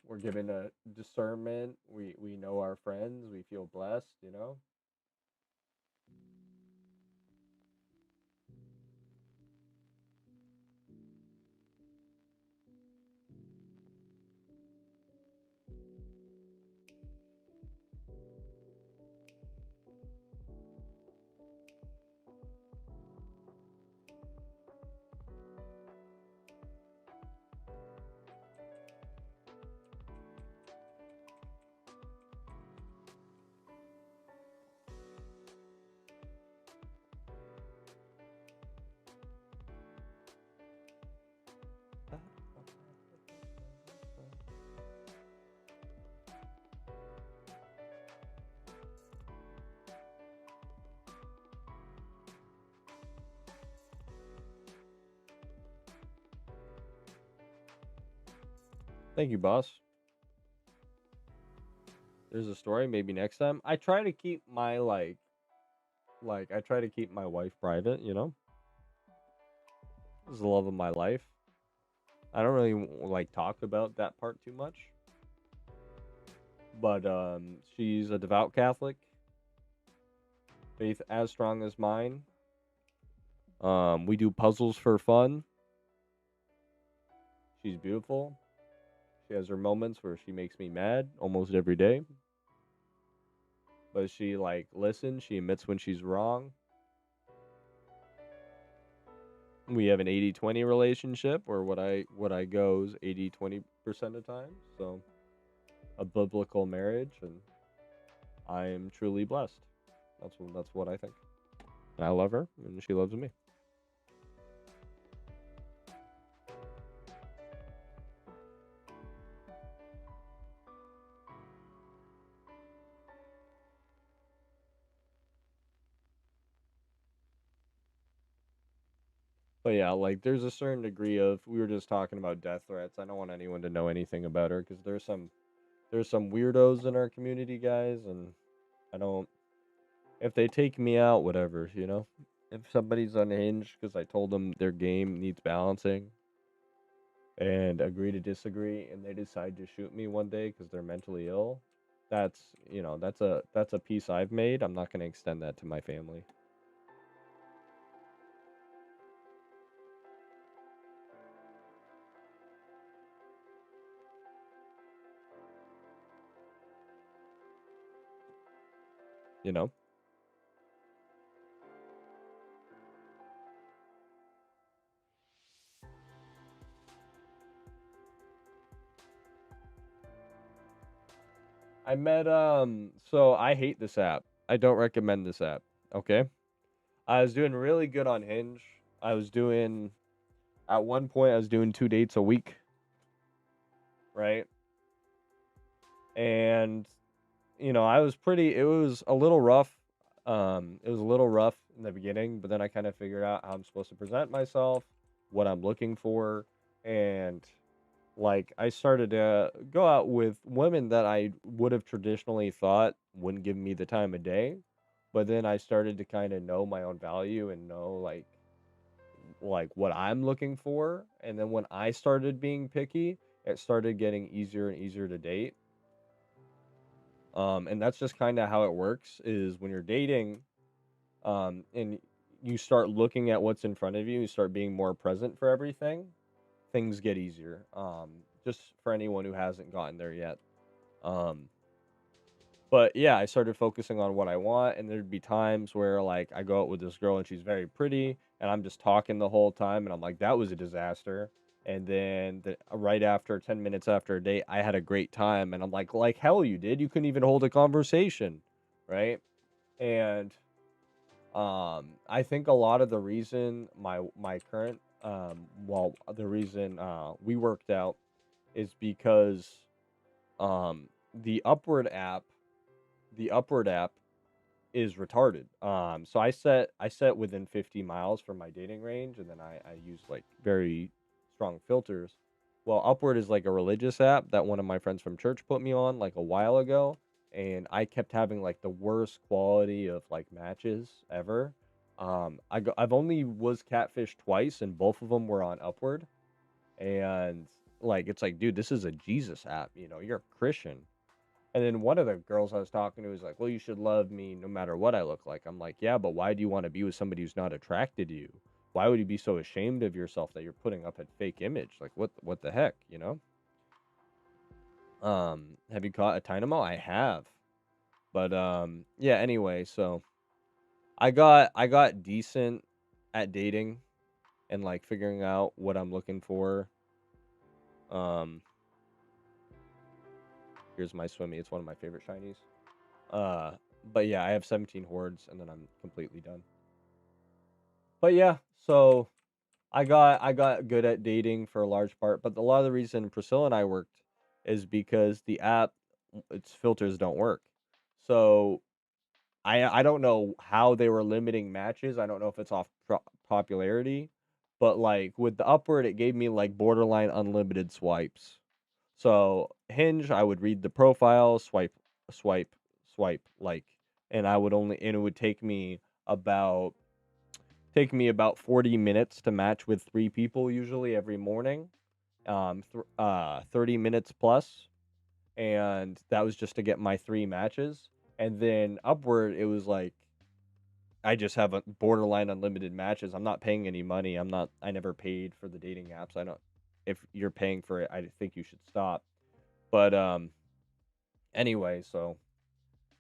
we're given a discernment. We know our friends. We feel blessed. Thank you, boss. There's a story. Maybe next time. I try to keep my I try to keep my wife private. You know, this is the love of my life. I don't really like talk about that part too much. But she's a devout Catholic, faith as strong as mine. We do puzzles for fun. She's beautiful. She has her moments where she makes me mad almost every day. But she listens, she admits when she's wrong. We have an 80-20 relationship where what I goes 80-20% of time. So a biblical marriage, and I am truly blessed. That's what I think. I love her and she loves me. But yeah, there's a certain degree of, we were just talking about death threats. I don't want anyone to know anything about her because there's some weirdos in our community, guys, and I don't. If they take me out, whatever, you know. If somebody's unhinged because I told them their game needs balancing and agree to disagree, and they decide to shoot me one day because they're mentally ill, that's that's a piece I've made. I'm not going to extend that to my family. You know. I met so I hate this app. I don't recommend this app. Okay? I was doing really good on Hinge. I was doing At one point I was doing 2 dates a week, right? And I was pretty it was a little rough. It was a little rough in the beginning, but then I kind of figured out how I'm supposed to present myself, what I'm looking for, and I started to go out with women that I would have traditionally thought wouldn't give me the time of day. But then I started to kind of know my own value and know what I'm looking for. And then when I started being picky, it started getting easier and easier to date. And that's just kind of how it works is when you're dating, and you start looking at what's in front of you, you start being more present for everything, things get easier. Just for anyone who hasn't gotten there yet. Um, but yeah, I started focusing on what I want, and there'd be times where I go out with this girl and she's very pretty, and I'm just talking the whole time, and I'm like, that was a disaster. And then right after 10 minutes after a date, I had a great time, and I'm like hell, you did. You couldn't even hold a conversation, right? And I think a lot of the reason my current well, the reason we worked out is because um the upward app the upward app is retarded. So I set within 50 miles for my dating range, and then I use very strong filters. Well, Upward is like a religious app that one of my friends from church put me on like a while ago, and I kept having the worst quality of matches ever. I've only was catfished twice, and both of them were on Upward, and it's dude, this is a Jesus app. You're a Christian. And then one of the girls I was talking to was like, "Well, you should love me no matter what I look like." I'm like, "Yeah, but why do you want to be with somebody who's not attracted to you? Why would you be so ashamed of yourself that you're putting up a fake image? What the heck, you know?" Have you caught a dynamo? I have. But yeah, anyway, so I got decent at dating and figuring out what I'm looking for. Um Here's my swimmy. It's one of my favorite shinies. Uh but yeah, I have 17 hordes and then I'm completely done. But yeah, so I got good at dating for a large part, but a lot of the reason Priscilla and I worked is because the app, its filters don't work. So I don't know how they were limiting matches. I don't know if it's off popularity, but with the upward, it gave me borderline unlimited swipes. So Hinge, I would read the profile, swipe, swipe, like, and it would about take me about 40 minutes to match with 3 people usually every morning. 30 minutes plus, and that was just to get my 3 matches. And then upward, it was like I just have a borderline unlimited matches. I'm not paying any money. I never paid for the dating apps. I don't. If you're paying for it, I think you should stop. But anyway, so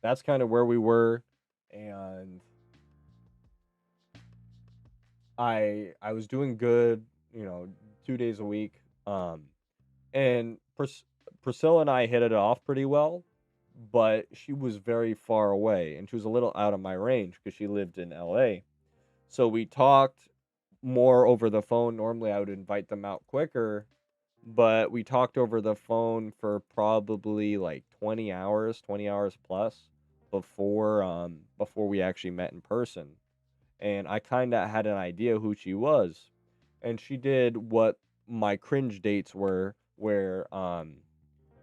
that's kind of where we were, and I was doing good, 2 days a week. And Priscilla and I hit it off pretty well, but she was very far away, and she was a little out of my range because she lived in LA. So we talked more over the phone. Normally, I would invite them out quicker, but we talked over the phone for probably like 20 hours plus before we actually met in person. And I kind of had an idea who she was. And she did what my cringe dates were, where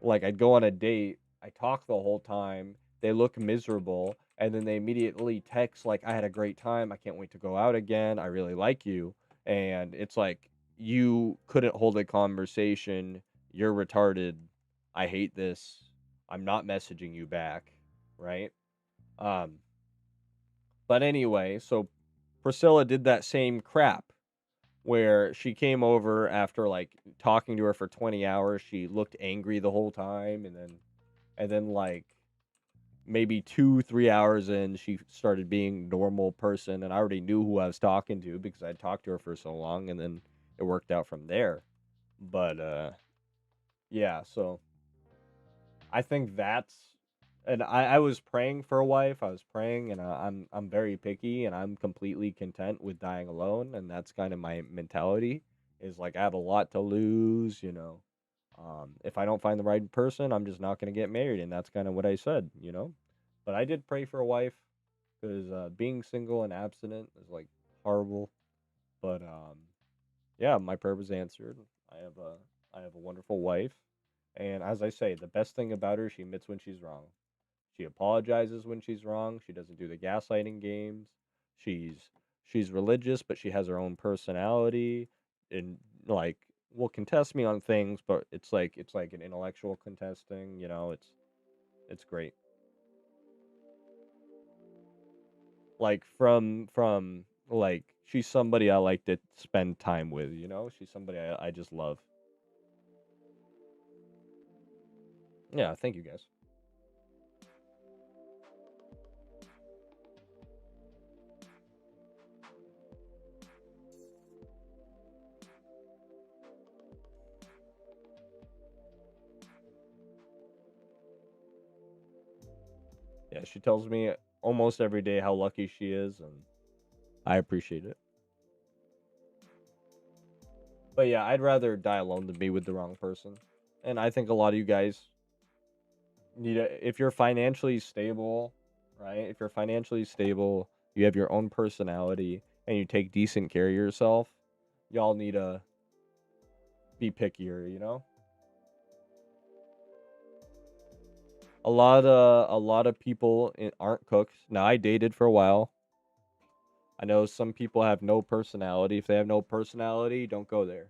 like I'd go on a date, I talk the whole time, they look miserable, and then they immediately text like I had a great time, I can't wait to go out again, I really like you. And it's like you couldn't hold a conversation, you're retarded, I hate this, I'm not messaging you back, right? Um but anyway, so Priscilla did that same crap where she came over after like talking to her for 20 hours. She looked angry the whole time, and then like maybe 2 3 hours in, she started being normal person, and I already knew who I was talking to because I'd talked to her for so long, and then it worked out from there. But yeah, so I think and I was praying for a wife. I was praying, and I'm very picky, and I'm completely content with dying alone, and that's kind of my mentality. Is like I have a lot to lose. If I don't find the right person, I'm just not gonna get married, and that's kind of what I said. But I did pray for a wife because being single and abstinent is like horrible. But yeah, my prayer was answered. I have a I have a wonderful wife, and as I say, the best thing about her, she admits when she's wrong. She apologizes when she's wrong. She doesn't do the gaslighting games. She's she's religious, but she has her own personality, and like will contest me on things, but it's like an intellectual contesting. It's great. Like from like she's somebody I like to spend time with. She's somebody I just love. Yeah, thank you guys. Yeah, she tells me almost every day how lucky she is, and I appreciate it. But yeah, I'd rather die alone than be with the wrong person. And I think a lot of you guys if you're financially stable, right? If you're financially stable, you have your own personality, and you take decent care of yourself, y'all need to be pickier. A lot of people aren't cooks. Now I dated for a while. I know some people have no personality. If they have no personality, don't go there.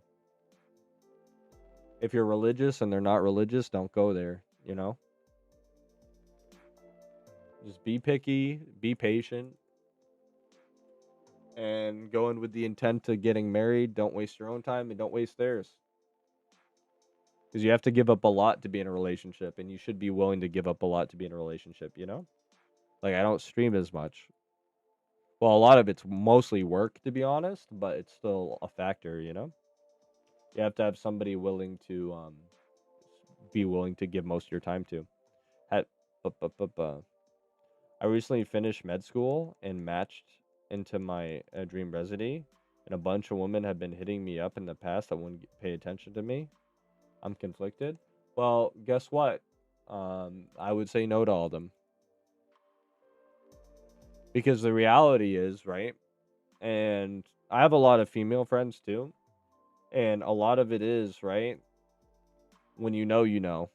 If you're religious and they're not religious, don't go there. Just be picky, be patient, and go in with the intent to getting married. Don't waste your own time and don't waste theirs. Because you have to give up a lot to be in a relationship, and you should be willing to give up a lot to be in a relationship. Like, I don't stream as much. Well, a lot of it's mostly work, to be honest, but it's still a factor. You have to have somebody be willing to give most of your time to. Had, I recently finished med school and matched into my dream residency, and a bunch of women have been hitting me up in the past that wouldn't pay attention to me. I'm conflicted. Well, guess what? I would say no to all of them because the reality is, right? And I have a lot of female friends too, and a lot of it is, right? when you know, you know.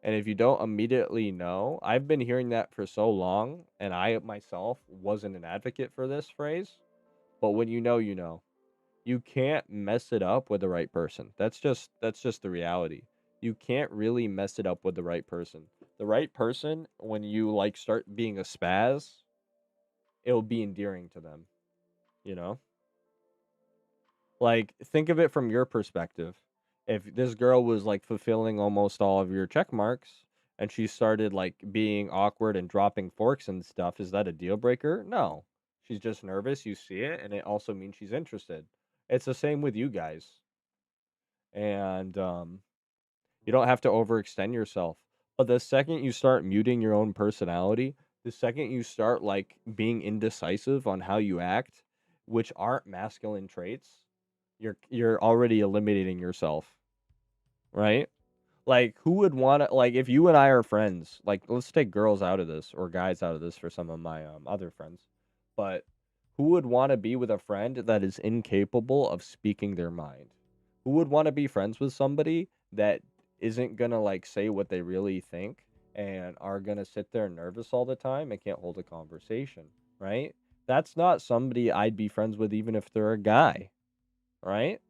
And if you don't immediately know, I've been hearing that for so long, and I myself wasn't an advocate for this phrase, but when you know, you know. You can't mess it up with the right person. That's just the reality. You can't really mess it up with the right person. The right person, when you like start being a spaz, it'll be endearing to them, you know? Like, think of it from your perspective. If this girl was like fulfilling almost all of your check marks and she started like being awkward and dropping forks and stuff, is that a deal breaker? No. She's just nervous, you see it, and it also means she's interested. It's the same with you guys. And you don't have to overextend yourself. But the second you start muting your own personality, the second you start like being indecisive on how you act, which aren't masculine traits, you're already eliminating yourself, right? Like who would want to like if you and I are friends, like let's take girls out of this or guys out of this for some of my other friends. But who would want to be with a friend that is incapable of speaking their mind? Who would want to be friends with somebody that isn't going to like say what they really think and are going to sit there nervous all the time and can't hold a conversation, right? That's not somebody I'd be friends with even if they're a guy, right?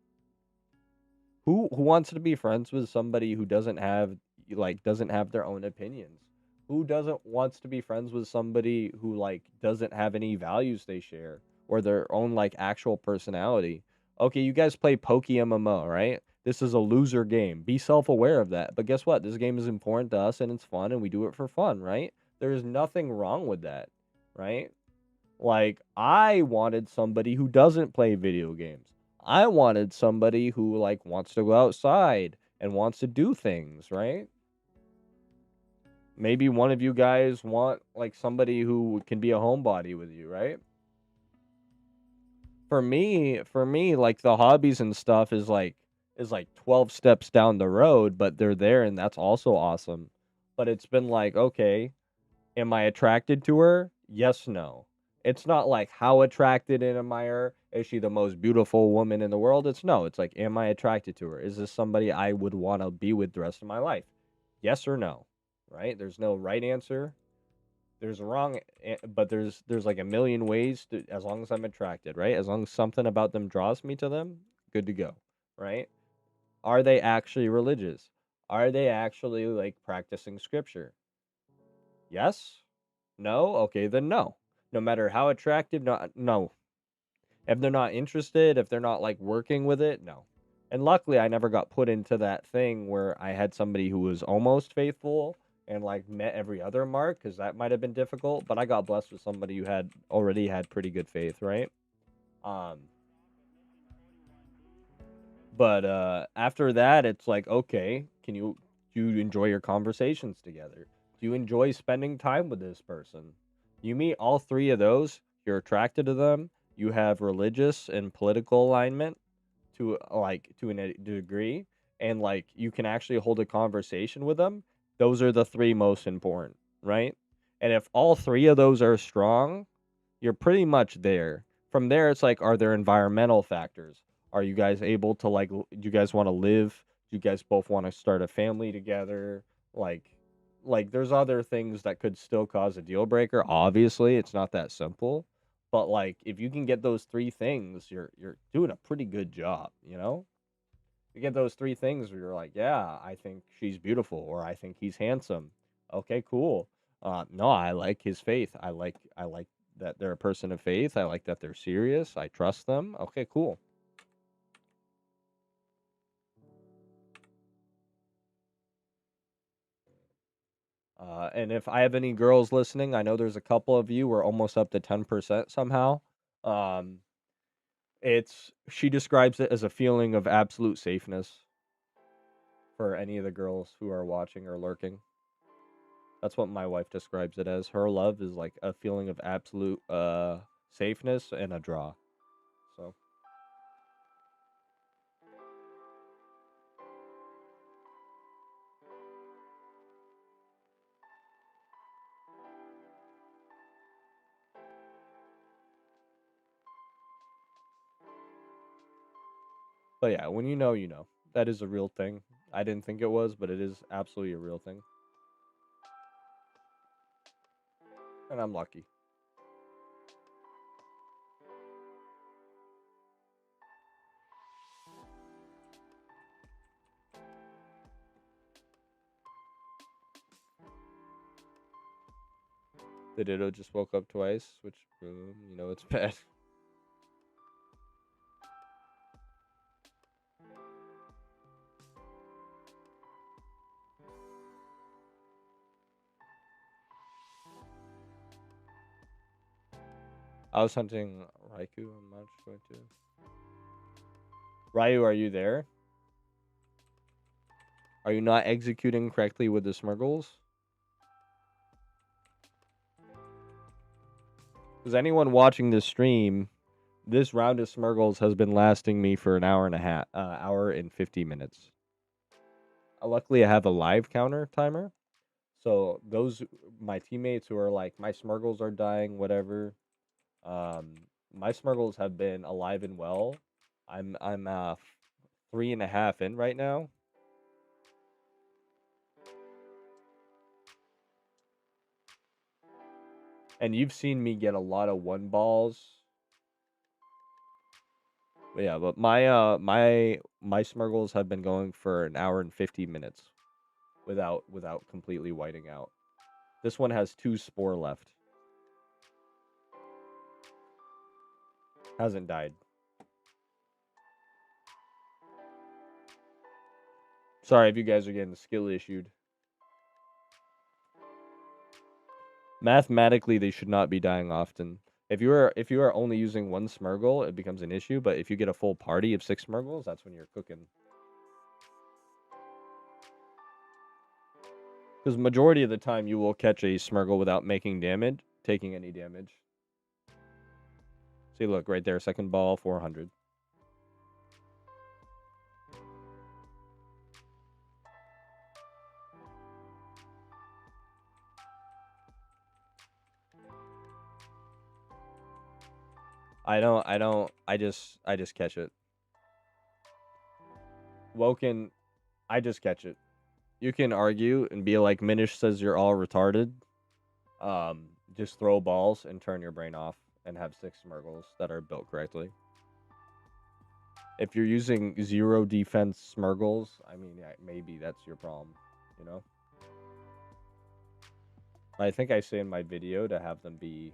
Who wants to be friends with somebody who doesn't have their own opinions? Who doesn't wants to be friends with somebody who like doesn't have any values they share or their own like actual personality? Okay, you guys play PokeMMO, right? This is a loser game. Be self-aware of that. But guess what? This game is important to us and it's fun and we do it for fun, right? There's nothing wrong with that, right? Like, I wanted somebody who doesn't play video games. I wanted somebody who, like, wants to go outside and wants to do things, right? Maybe one of you guys want, like, somebody who can be a homebody with you, right? For me, like, the hobbies and stuff is like 12 steps down the road, but they're there and that's also awesome. But it's been like, okay, am I attracted to her? Yes, no. It's not like how attracted am I her? Is she the most beautiful woman in the world? It's no. It's like, am I attracted to her? Is this somebody I would want to be with the rest of my life? Yes or no, right? There's no right answer. There's a wrong, but there's like a million ways to, as long as I'm attracted, right? As long as something about them draws me to them, good to go, right? Are they actually religious? Are they actually like practicing scripture? Yes? No? Okay, then no. No matter how attractive, no. If they're not interested, if they're not like working with it, no. And luckily, I never got put into that thing where I had somebody who was almost faithful and like met every other mark because that might have been difficult. But I got blessed with somebody who had already had pretty good faith, right? Um, but after that, it's like, okay, do you enjoy your conversations together? Do you enjoy spending time with this person? You meet all three of those, you're attracted to them, you have religious and political alignment to a degree, and like you can actually hold a conversation with them. Those are the three most important, right? And if all three of those are strong, you're pretty much there. From there, it's like, are there environmental factors? Are you guys able to like? Do you guys want to live? Do you guys both want to start a family together? Like, like there's other things that could still cause a deal breaker. Obviously, it's not that simple, but like if you can get those three things, you're doing a pretty good job. You know, you get those three things where you're like, yeah, I think she's beautiful, or I think he's handsome. Okay, cool. No, I like his faith. I like that they're a person of faith. I like that they're serious. I trust them. Okay, cool. And if I have any girls listening, I know there's a couple of you. We're almost up to 10% somehow. Um, it's she describes it as a feeling of absolute safeness for any of the girls who are watching or lurking. That's what my wife describes it as. Her love is like a feeling of absolute safeness and a draw. So, but yeah, when you know, you know. That is a real thing. I didn't think it was, but it is absolutely a real thing. And I'm lucky. The Ditto just woke up twice, which, you know, it's bad. I was hunting Raikou. I'm not just going to. Ryu, are you there? Are you not executing correctly with the Smurgles? Because anyone watching this stream, this round of Smurgles has been lasting me for an hour and a half, hour and 50 minutes. Luckily, I have a live counter timer. So those my teammates who are like, my Smurgles are dying, whatever. My Smurgles have been alive and well. I'm 3.5 in right now. And you've seen me get a lot of 1 balls. But yeah, but my Smurgles have been going for an hour and 50 minutes without completely whiting out. This one has 2 spore left. Hasn't died. Sorry if you guys are getting skill issued. Mathematically, they should not be dying often. If you are only using 1 Smurgle, it becomes an issue. But if you get a full party of 6 Smurgles, that's when you're cooking. Because majority of the time, you will catch a Smurgle without taking any damage. See, look right there, second ball, 400. I just catch it. Woken, I just catch it. You can argue and be like, Minish says you're all retarded. Just throw balls and turn your brain off and have 6 Smurgles that are built correctly. If you're using 0 defense Smurgles, I mean, yeah, maybe that's your problem, you know? I think I say in my video to have them be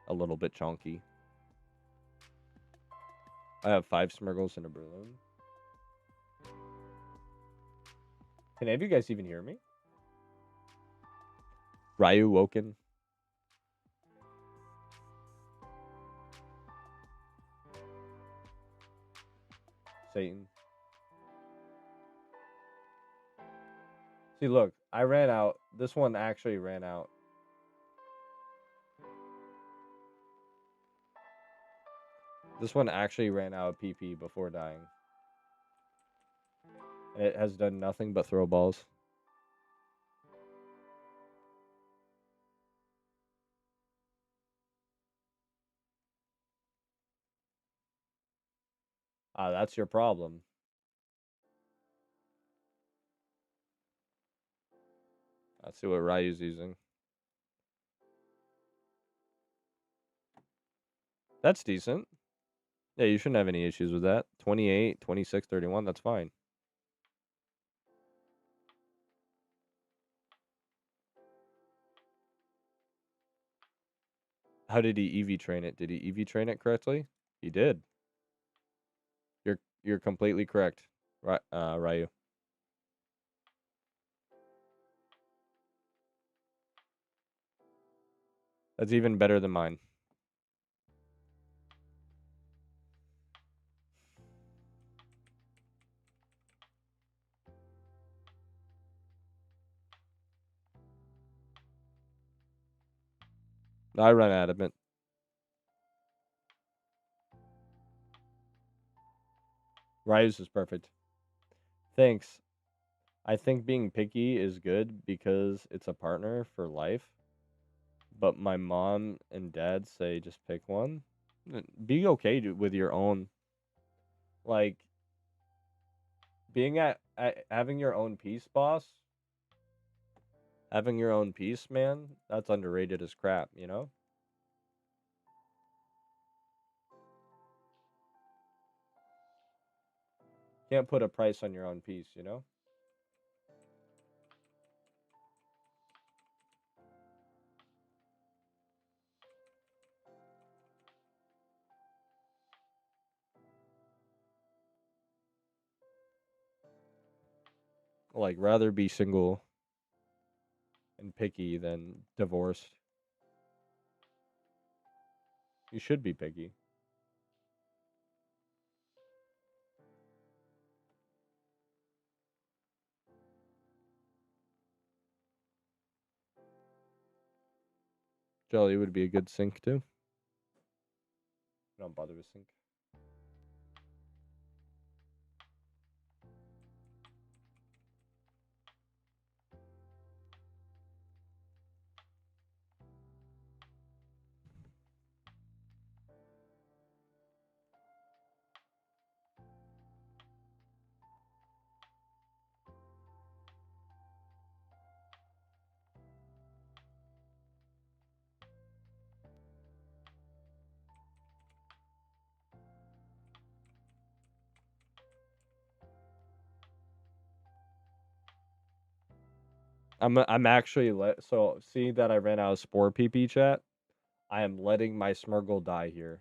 a little bit chunky. I have 5 Smurgles in a Breloom. Can any of you guys even hear me? Ryu Woken. Satan. See, look, I ran out. This one actually ran out. This one actually ran out of PP before dying. It has done nothing but throw balls. That's your problem. Let's see what Ryu's using. That's decent. Yeah, you shouldn't have any issues with that. 28, 26, 31, that's fine. How did he EV train it? Did he EV train it correctly? He did. You're completely correct, Ryu. That's even better than mine. I run adamant. Ryu's is perfect. Thanks. I think being picky is good because it's a partner for life. But my mom and dad say just pick one. Be okay with your own. Like, being at having your own piece, boss. Having your own piece, man, that's underrated as crap, you know? Can't put a price on your own piece, you know? Like, rather be single and picky than divorced. You should be picky. Jelly would be a good sync too. Don't bother with sync. I'm actually so see that I ran out of Spore PP chat. I am letting my Smurgle die here.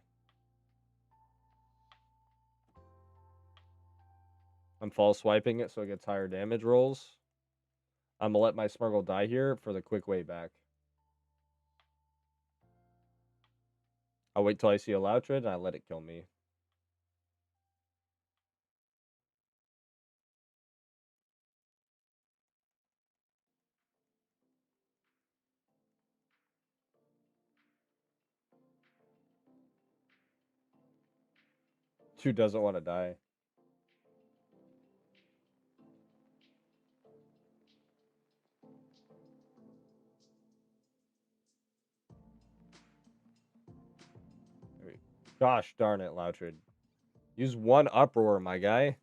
I'm false swiping it so it gets higher damage rolls. I'm gonna let my Smurgle die here for the quick way back. I'll wait till I see a Loutred and I let it kill me. Two doesn't want to die. Gosh darn it, Loutred. Use one uproar, my guy.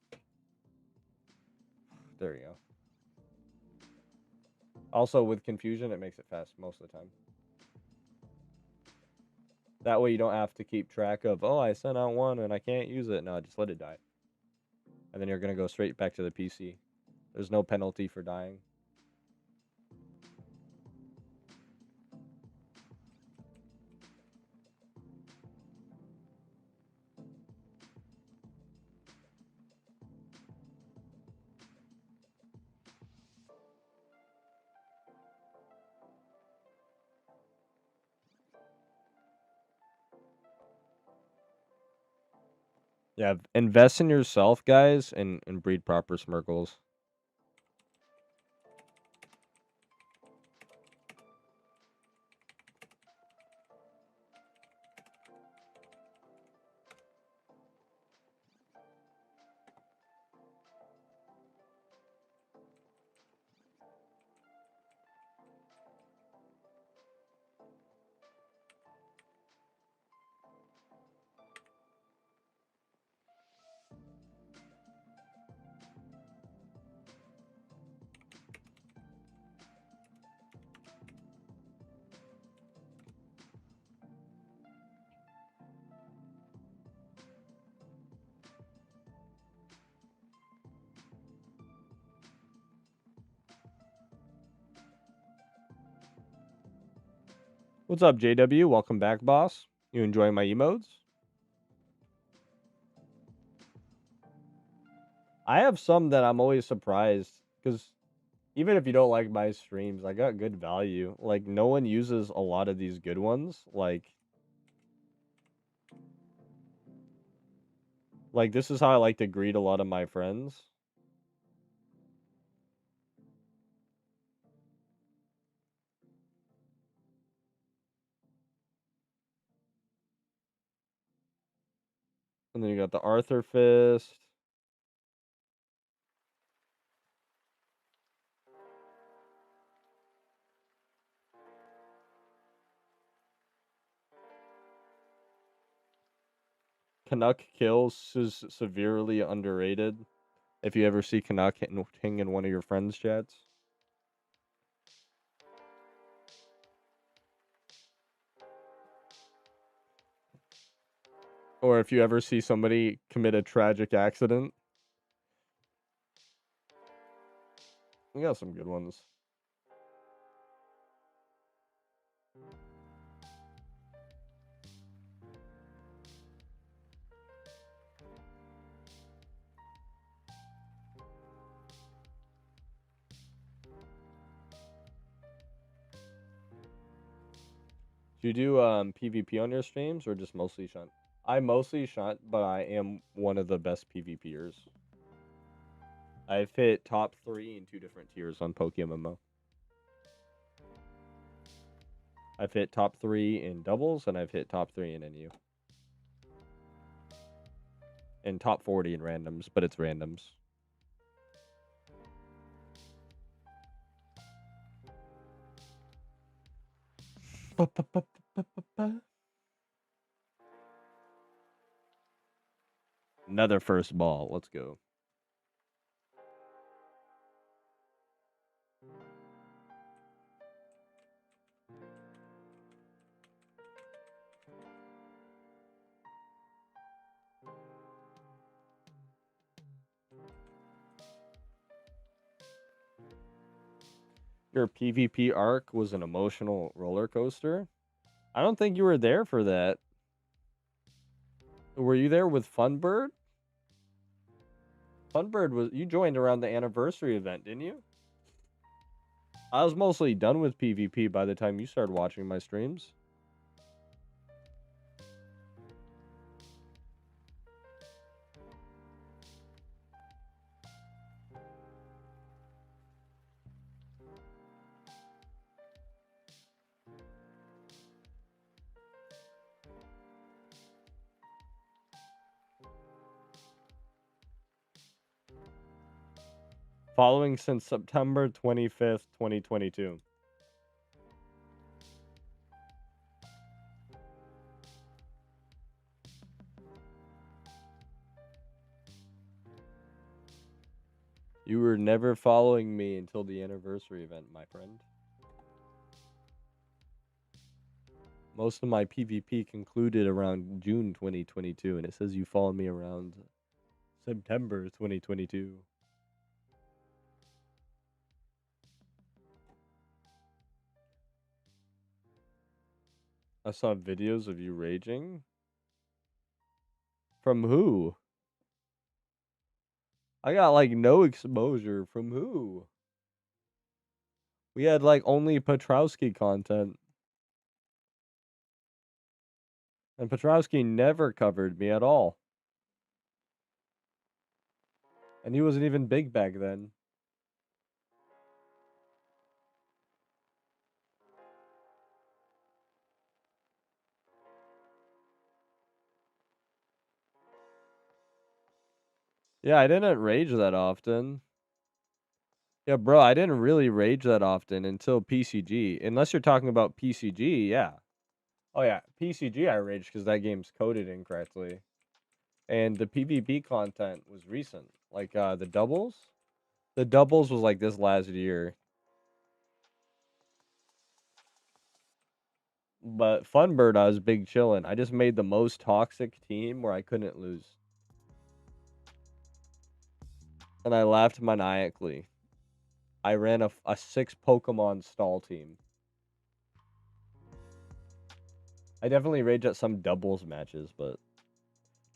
There you go. Also, with confusion, it makes it fast most of the time. That way you don't have to keep track of, oh, I sent out one and I can't use it. No, just let it die. And then you're going to go straight back to the PC. There's no penalty for dying. Yeah, invest in yourself, guys, and breed proper Smirkles. What's up, JW? Welcome back, boss. You enjoying my emotes? I have some that I'm always surprised because even if you don't like my streams, I got good value. Like, no one uses a lot of these good ones. Like this is how I like to greet a lot of my friends. And then you got the Arthur Fist. Canuck kills is severely underrated. If you ever see Canuck King in one of your friends' chats. Or if you ever see somebody commit a tragic accident. We got some good ones. Do you do PvP on your streams or just mostly shunt? I mostly shunt, but I am one of the best PvPers. I've hit top 3 in 2 different tiers on PokeMMO. I've hit top 3 in doubles, and I've hit top 3 in NU. And top 40 in randoms, but it's randoms. Another first ball. Let's go. Your PvP arc was an emotional roller coaster? I don't think you were there for that. Were you there with Funbird? Funbird was... You joined around the anniversary event, didn't you? I was mostly done with PvP by the time you started watching my streams. Following since September 25th, 2022. You were never following me until the anniversary event, my friend. Most of my PvP concluded around June 2022, and it says you followed me around September 2022. I saw videos of you raging. From who? I got like no exposure. From who? We had like only Petrowski content. And Petrowski never covered me at all. And he wasn't even big back then. Yeah, I didn't rage that often. Yeah, bro, I didn't really rage that often until PCG. Unless you're talking about PCG, yeah. Oh yeah, PCG I raged because that game's coded incorrectly. And the PvP content was recent. Like the doubles. The doubles was like this last year. But Funbird, I was big chillin'. I just made the most toxic team where I couldn't lose. And I laughed maniacally. I ran a 6 Pokemon stall team. I definitely rage at some doubles matches, but do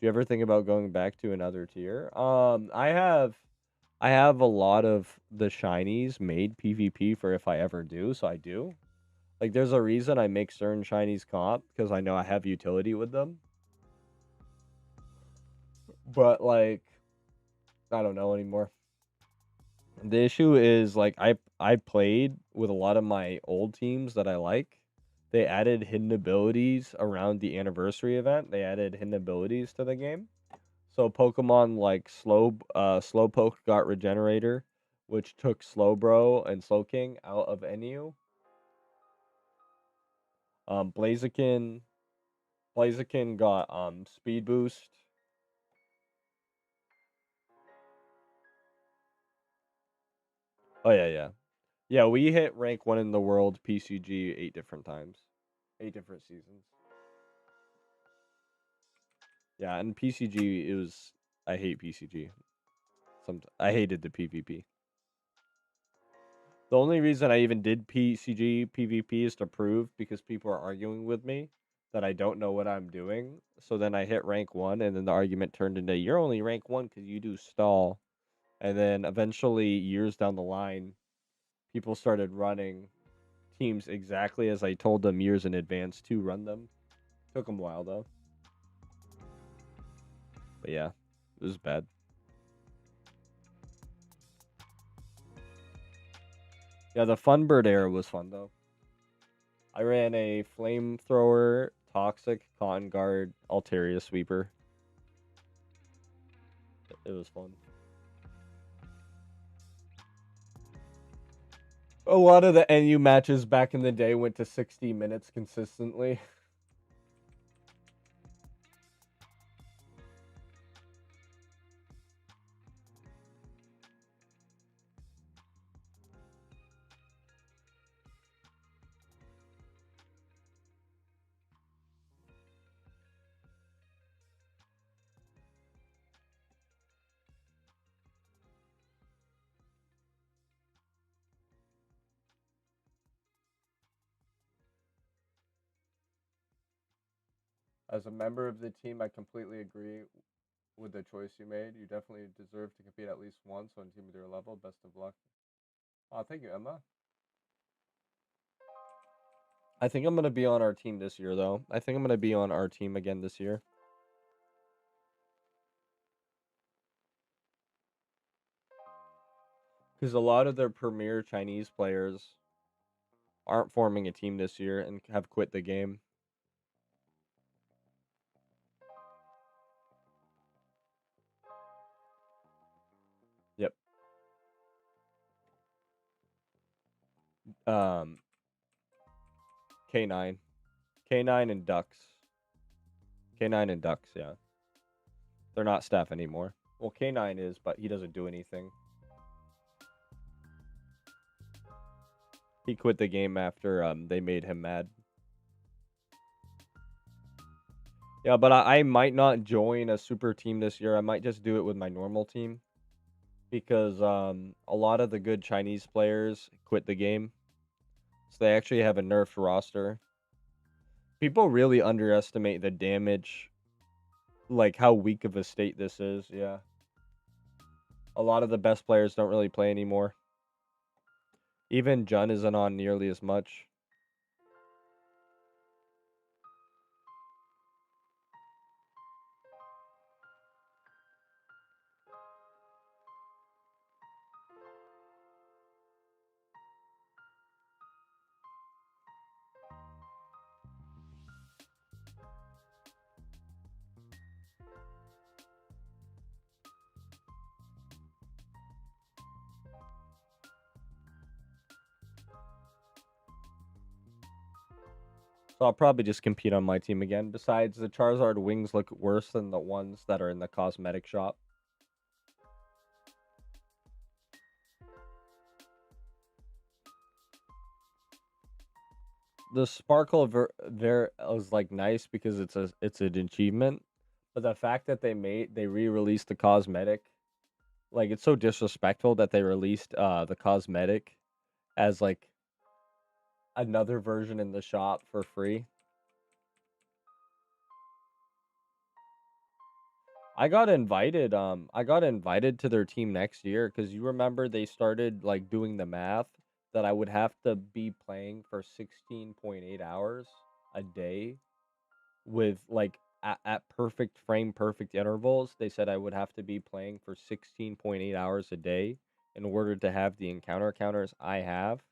you ever think about going back to another tier? I have a lot of the shinies made PvP for if I ever do, so I do. Like, there's a reason I make certain shinies comp, because I know I have utility with them. But, like, I don't know anymore. The issue is, like, I played with a lot of my old teams that I like. They added hidden abilities around the anniversary event. They added hidden abilities to the game. So Pokemon like Slowpoke got Regenerator, which took Slowbro and Slowking out of NU. Blaziken got Speed Boost. Oh yeah, yeah. Yeah, we hit rank 1 in the world PCG 8 different times. 8 different seasons. Yeah, and PCG it was I hate PCG. I hated the PvP. The only reason I even did PCG PvP is to prove because people are arguing with me that I don't know what I'm doing. So then I hit rank 1 and then the argument turned into you're only rank 1 cuz you do stall. And then eventually years down the line people started running teams exactly as I told them years in advance to run them. Took them a while though. But yeah, it was bad. Yeah, the Funbird era was fun though. I ran a flamethrower, toxic, cotton guard, Altaria sweeper. It was fun. A lot of the NU matches back in the day went to 60 minutes consistently. As a member of the team, I completely agree with the choice you made. You definitely deserve to compete at least once on Team of your level. Best of luck. Oh, thank you, Emma. I think I'm going to be on our team this year, though. I think I'm going to be on our team again this year. Because a lot of their premier Chinese players aren't forming a team this year and have quit the game. Yep. Um, K9. K9 and Ducks. K9 and Ducks, yeah. They're not staff anymore. Well, K9 is, but he doesn't do anything. He quit the game after they made him mad. Yeah, but I might not join a super team this year. I might just do it with my normal team. Because a lot of the good Chinese players quit the game. So they actually have a nerfed roster. People really underestimate the damage, like how weak of a state this is, yeah. A lot of the best players don't really play anymore. Even Jun isn't on nearly as much. So I'll probably just compete on my team again. Besides, the Charizard wings look worse than the ones that are in the cosmetic shop. The Sparkle is like nice because it's an achievement, but the fact that they re-released the cosmetic, like it's so disrespectful that they released the cosmetic as like another version in the shop for free. I got invited to their team next year because you remember they started like doing the math that I would have to be playing for 16.8 hours a day with like at perfect perfect intervals. They said I would have to be playing for 16.8 hours a day in order to have the encounter counters I have,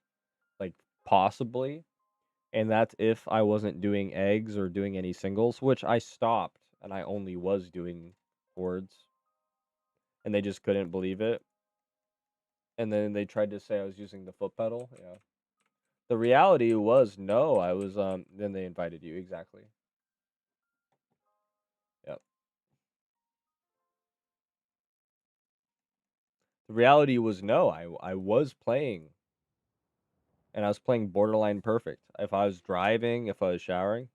like possibly. And that's if I wasn't doing eggs or doing any singles, which I stopped and I only was doing boards. And they just couldn't believe it. And then they tried to say I was using the foot pedal. Yeah. The reality was no, I was then they invited you exactly. Yep. The reality was no, I was playing, and I was playing borderline perfect. If I was driving, if I was showering,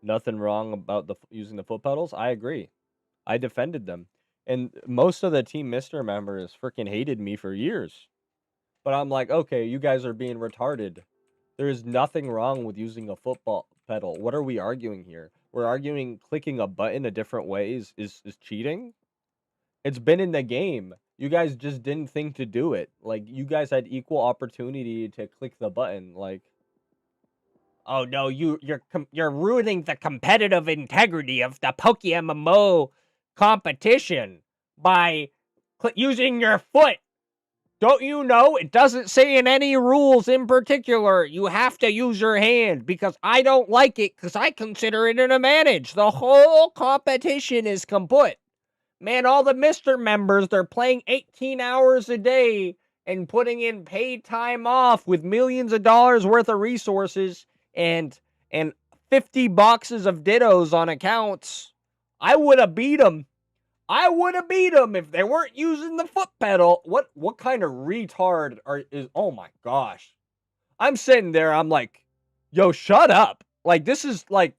nothing wrong about using the foot pedals. I agree. I defended them, and most of the Team Mister members freaking hated me for years. But I'm like, okay, you guys are being retarded. There is nothing wrong with using a football pedal. What are we arguing here? We're arguing clicking a button a different way is cheating. It's been in the game. You guys just didn't think to do it. Like, you guys had equal opportunity to click the button. Like, oh no, you're ruining the competitive integrity of the PokeMMO competition by using your foot. Don't you know it doesn't say in any rules in particular you have to use your hand, because I don't like it, because I consider it an advantage. The whole competition is kaput. Man, all the Mister members, they're playing 18 hours a day and putting in paid time off with millions of dollars worth of resources and 50 boxes of Dittos on accounts. I would have beat them. I would have beat them if they weren't using the foot pedal. What kind of retard is? Oh my gosh! I'm sitting there. I'm like, yo, shut up! Like, this is like,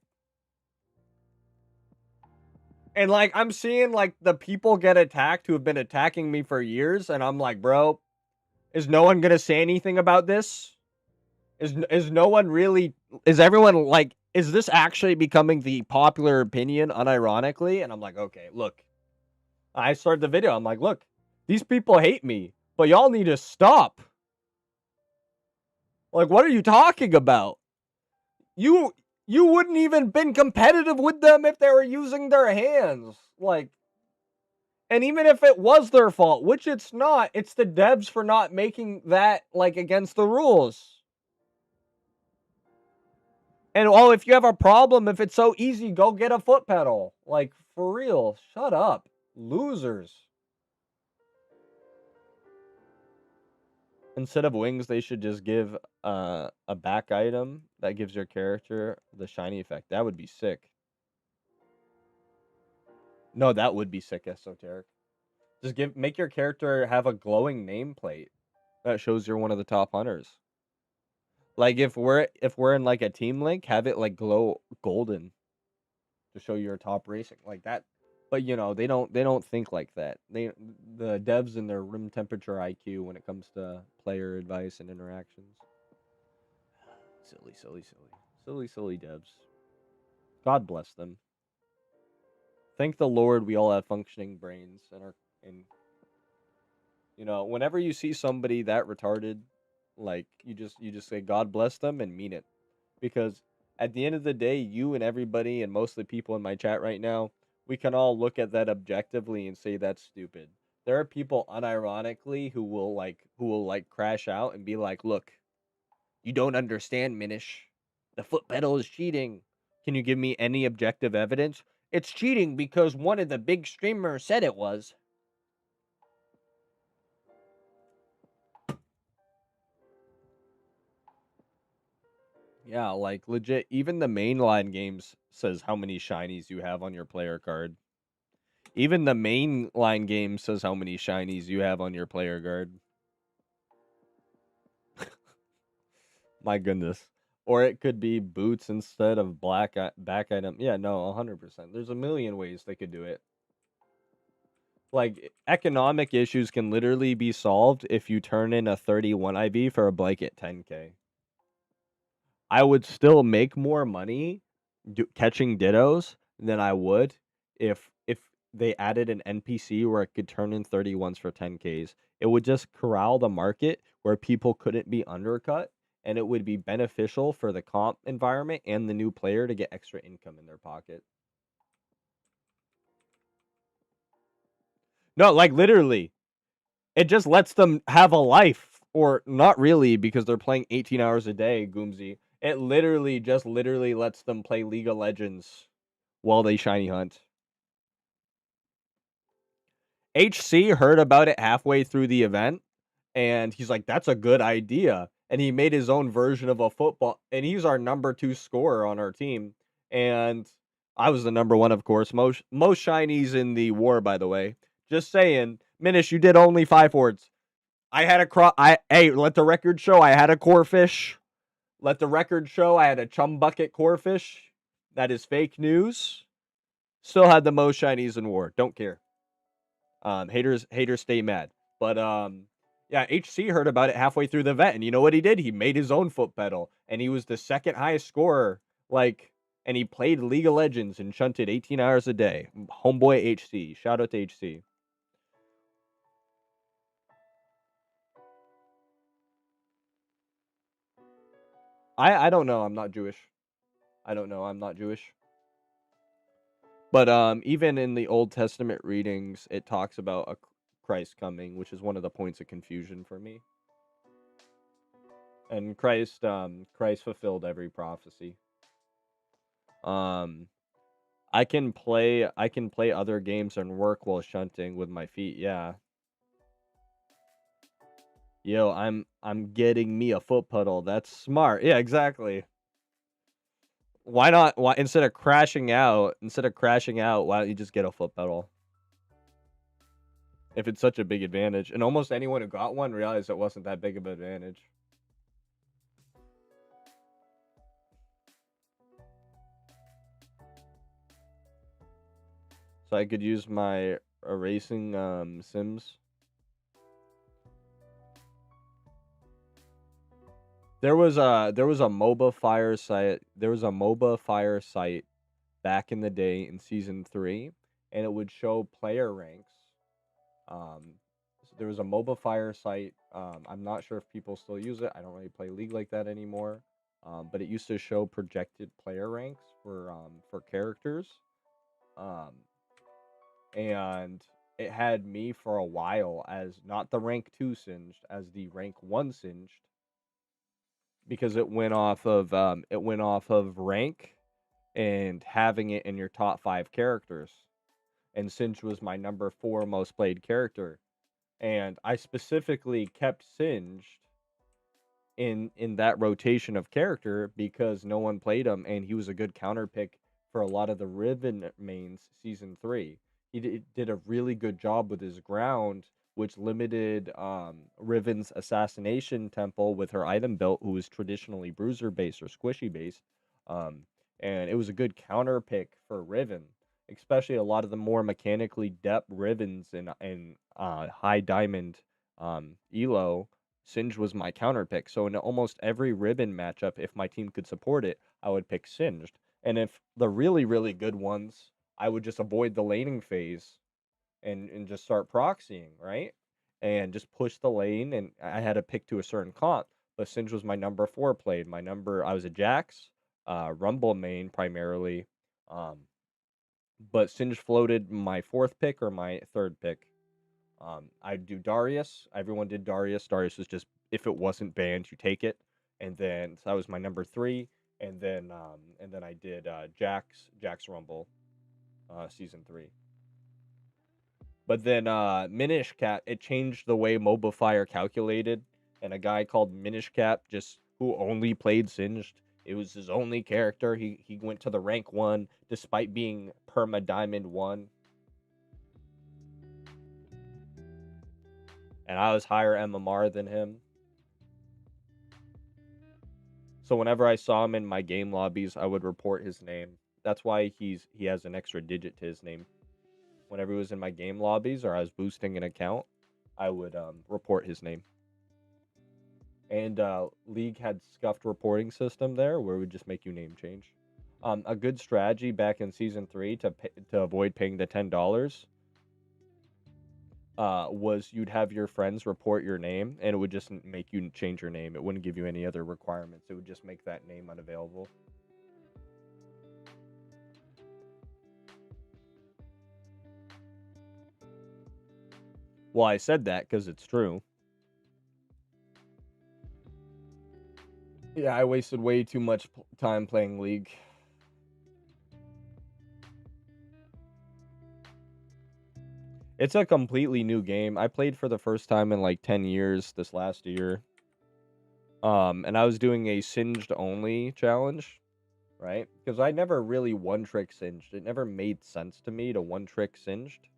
and like, I'm seeing like the people get attacked who have been attacking me for years, and I'm like, bro, is no one gonna say anything about this? Is no one really? Is everyone like? Is this actually becoming the popular opinion, unironically? And I'm like, okay, look. I started the video. I'm like, look, these people hate me, but y'all need to stop. Like, what are you talking about? You wouldn't even been competitive with them if they were using their hands. Like, and even if it was their fault, which it's not, it's the devs for not making that like against the rules. And oh, if you have a problem, if it's so easy, go get a foot pedal. Like, for real, shut up, losers. Instead of wings, they should just give a back item that gives your character the shiny effect. That would be sick. No, that would be sick, Esoteric. Just make your character have a glowing nameplate that shows you're one of the top hunters. Like, if we're in like a team link, have it like glow golden to show you're top racing like that. But you know, they don't think like that. The devs in their room temperature IQ when it comes to player advice and interactions. Silly devs. God bless them. Thank the Lord we all have functioning brains and you know, whenever you see somebody that retarded, like, you just say God bless them and mean it. Because at the end of the day, you and everybody and most of the people in my chat right now, we can all look at that objectively and say that's stupid. There are people unironically who will crash out and be like, "Look, you don't understand, Minish. The foot pedal is cheating. Can you give me any objective evidence? It's cheating because one of the big streamers said it was." Yeah, like legit, even the mainline games says how many shinies you have on your player card. Even the mainline game says how many shinies you have on your player card. My goodness. Or it could be boots instead of back item. Yeah, no, 100%. There's a million ways they could do it. Like, economic issues can literally be solved if you turn in a 31 IV for a blanket 10k. I would still make more money catching Dittos than I would if they added an NPC where it could turn in 31s for 10Ks. It would just corral the market where people couldn't be undercut, and it would be beneficial for the comp environment and the new player to get extra income in their pocket. No, like, literally, it just lets them have a life. Or not really, because they're playing 18 hours a day, Goomsy. It literally lets them play League of Legends while they shiny hunt. HC heard about it halfway through the event, and he's like, that's a good idea. And he made his own version of a football, and he's our number 2 scorer on our team. And I was the number 1, of course. Most shinies in the war, by the way. Just saying, Minish, you did only 5 words. I had a hey, let the record show I had a core fish. Let the record show I had a chum bucket core fish. That is fake news. Still had the most shinies in war. Don't care. Haters stay mad. But yeah, HC heard about it halfway through the event, and you know what he did? He made his own foot pedal, and he was the second highest scorer. Like, and he played League of Legends and shunted 18 hours a day. Homeboy HC. Shout out to HC. I don't know. I'm not Jewish. I don't know. I'm not Jewish. But even in the Old Testament readings, it talks about a Christ coming, which is one of the points of confusion for me. And Christ fulfilled every prophecy. I can play other games and work while shunting with my feet. Yeah. Yo, I'm getting me a foot pedal. That's smart. Yeah, exactly. Why not? Why instead of crashing out? Why don't you just get a foot pedal? If it's such a big advantage, and almost anyone who got one realized it wasn't that big of an advantage. So I could use my erasing sims. There was a MOBA fire site. There was a MOBA fire site back in the day in season 3, and it would show player ranks. So there was a MOBA fire site. I'm not sure if people still use it. I don't really play League like that anymore. But it used to show projected player ranks for characters. Um, and it had me for a while as not the rank 2 singed, as the rank 1 singed, because it went off of rank and having it in your top 5 characters. And Singe was my number 4 most played character. And I specifically kept Singed in that rotation of character because no one played him, and he was a good counter pick for a lot of the Riven mains season 3. He did a really good job with his ground, which limited Riven's assassination temple with her item built, who was traditionally bruiser based or squishy based. And it was a good counter pick for Riven, especially a lot of the more mechanically depth Rivens and high diamond elo. Singe was my counter pick. So in almost every ribbon matchup, if my team could support it, I would pick Singed. And if the really, really good ones, I would just avoid the laning phase and just start proxying, right? And just push the lane. And I had to pick to a certain comp. But Singe was my number 4 played. I was a Jax, Rumble main primarily. But Singe floated my 4th pick or my 3rd pick. I'd do Darius. Everyone did Darius. Darius was just, if it wasn't banned, you take it. And then so that was my number 3. And then I did Jax Rumble, season 3. But then Minish Cap, it changed the way MOBA Fire calculated, and a guy called Minish Cap, just who only played Singed. It was his only character. He went to the rank 1 despite being perma diamond 1. And I was higher MMR than him. So whenever I saw him in my game lobbies, I would report his name. That's why he has an extra digit to his name. Whenever he was in my game lobbies or I was boosting an account, I would report his name. And League had scuffed reporting system there where it would just make you name change. A good strategy back in season 3 to avoid paying the $10 was you'd have your friends report your name, and it would just make you change your name. It wouldn't give you any other requirements. It would just make that name unavailable. Well, I said that because it's true. Yeah, I wasted way too much time playing League. It's a completely new game. I played for the first time in like 10 years this last year. And I was doing a Singed only challenge, right? Because I never really one trick Singed. It never made sense to me to one trick Singed.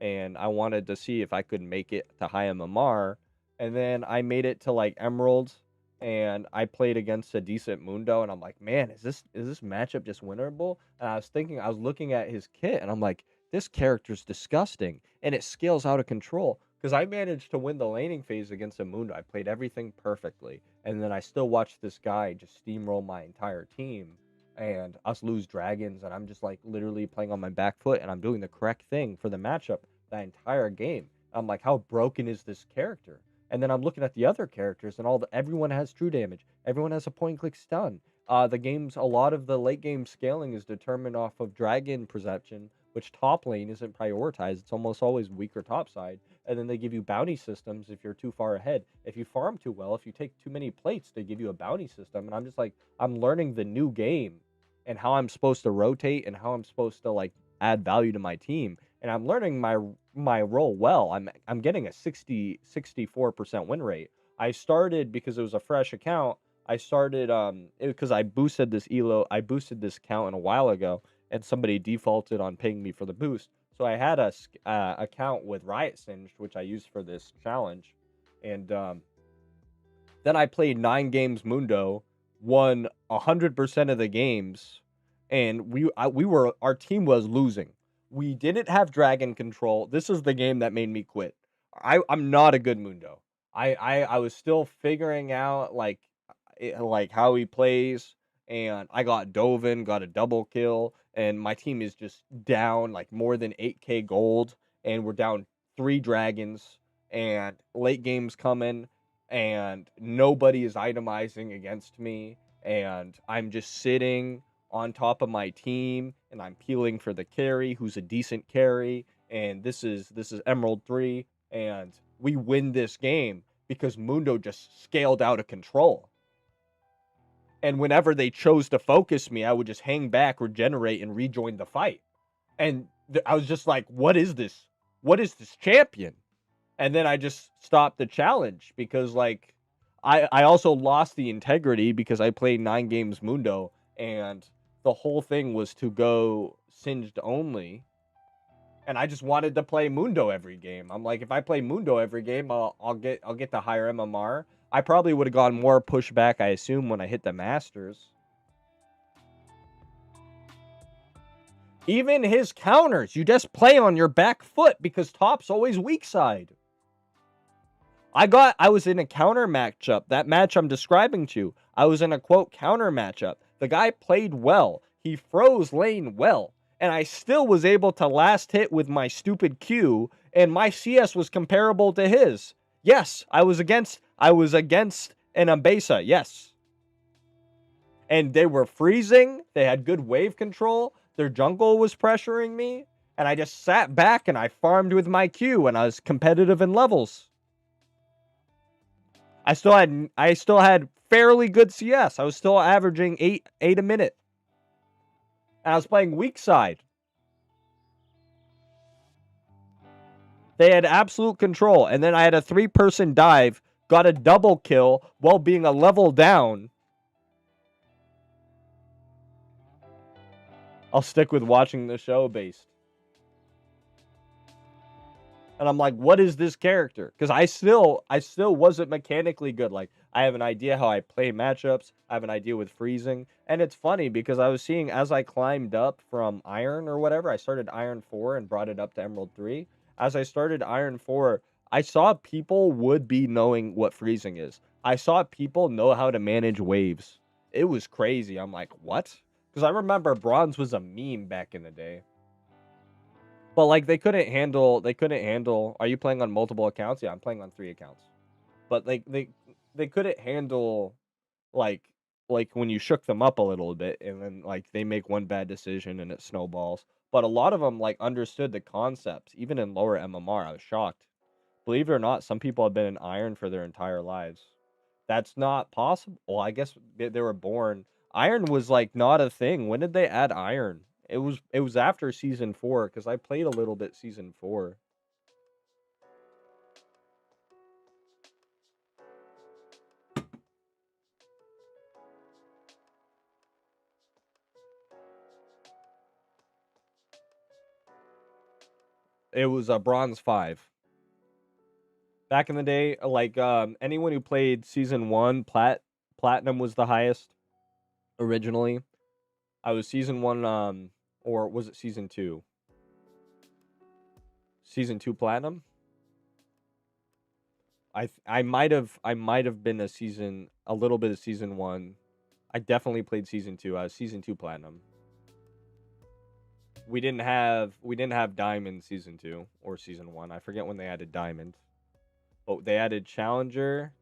and I wanted to see if I could make it to high MMR, and then I made it to like Emerald, and I played against a decent Mundo, and I'm like, man, is this matchup just winnable? And I was looking at his kit, and I'm like, this character's disgusting, and it scales out of control. Because I managed to win the laning phase against a Mundo. I played everything perfectly, and then I still watched this guy just steamroll my entire team and us lose dragons, and I'm just like literally playing on my back foot, and I'm doing the correct thing for the matchup that entire game. I'm like, how broken is this character? And then I'm looking at the other characters, and everyone has true damage. Everyone has a point click stun. A lot of the late game scaling is determined off of dragon perception, which top lane isn't prioritized. It's almost always weaker top side. And then they give you bounty systems if you're too far ahead. If you farm too well, if you take too many plates, they give you a bounty system. And I'm just like, I'm learning the new game and how I'm supposed to rotate and how I'm supposed to like add value to my team. And I'm learning my role well. I'm getting a 64% win rate. I started because it was a fresh account. I started because I boosted this account a while ago, and somebody defaulted on paying me for the boost. So I had a account with Riot Singed, which I used for this challenge, and then I played 9 games Mundo, won 100% of the games, and our team was losing. We didn't have dragon control. This is the game that made me quit. I'm not a good Mundo. I was still figuring out like how he plays, and I got Dovin, got a double kill, and my team is just down like more than 8k gold, and we're down 3 dragons, and late games coming, and nobody is itemizing against me, and I'm just sitting on top of my team, and I'm peeling for the carry who's a decent carry, and this is Emerald 3, and we win this game because Mundo just scaled out of control. And whenever they chose to focus me, I would just hang back, regenerate, and rejoin the fight. And I was just like, what is this? What is this champion? And then I just stopped the challenge because like I also lost the integrity because I played 9 games Mundo, and the whole thing was to go singed only, and I just wanted to play Mundo every game. I'm like, if I play Mundo every game, I'll get the higher MMR. I probably would have gone more pushback, I assume, when I hit the Masters. Even his counters, you just play on your back foot because top's always weak side. I was in a counter matchup. That match I'm describing to you, I was in a quote counter matchup. The guy played well. He froze lane well. And I still was able to last hit with my stupid Q, and my CS was comparable to his. Yes, I was against an Ambesa, yes. And they were freezing. They had good wave control. Their jungle was pressuring me. And I just sat back and I farmed with my Q, and I was competitive in levels. I still had fairly good CS. I was still averaging 8 a minute. And I was playing weak side. They had absolute control. And then I had a 3-person dive, got a double kill while being a level down. I'll stick with watching the show based. And I'm like, what is this character? Because I still wasn't mechanically good. Like, I have an idea how I play matchups. I have an idea with freezing. And it's funny because I was seeing as I climbed up from Iron or whatever, I started Iron 4 and brought it up to Emerald 3. As I started Iron 4, I saw people would be knowing what freezing is. I saw people know how to manage waves. It was crazy. I'm like, what? Because I remember bronze was a meme back in the day. But like they couldn't handle. Are you playing on multiple accounts? Yeah, I'm playing on 3 accounts. But like they couldn't handle like like when you shook them up a little bit, and then like they make one bad decision and it snowballs. But a lot of them like understood the concepts even in lower MMR. I was shocked. Believe it or not, some people have been in Iron for their entire lives. That's not possible. Well, I guess they were born. Iron was like not a thing. When did they add Iron? It was after season 4 because I played a little bit season 4. It was a bronze 5. Back in the day, like anyone who played season 1, platinum was the highest originally. I was season 1 or was it season 2? Season 2 platinum? I might have been a little bit of season 1. I definitely played season 2. I was season 2 platinum. We didn't have diamond season 2 or season 1. I forget when they added diamond. But they added challenger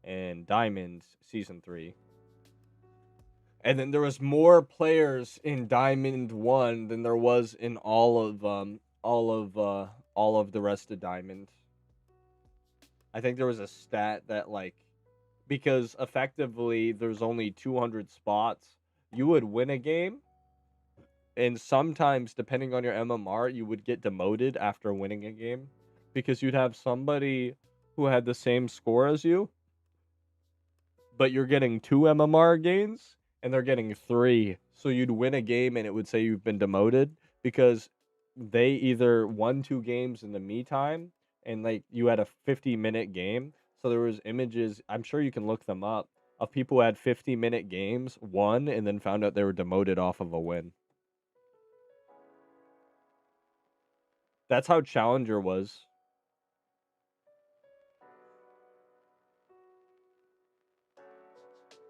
and diamond season 3. And then there was more players in Diamond 1 than there was in all of the rest of Diamond. I think there was a stat that, like, because effectively there's only 200 spots, you would win a game, and sometimes depending on your MMR, you would get demoted after winning a game because you'd have somebody who had the same score as you, but you're getting 2 MMR gains and they're getting 3. So you'd win a game and it would say you've been demoted because they either won 2 games in the meantime and like you had a 50-minute game. So there was images, I'm sure you can look them up, of people who had 50-minute games, won, and then found out they were demoted off of a win. That's how Challenger was.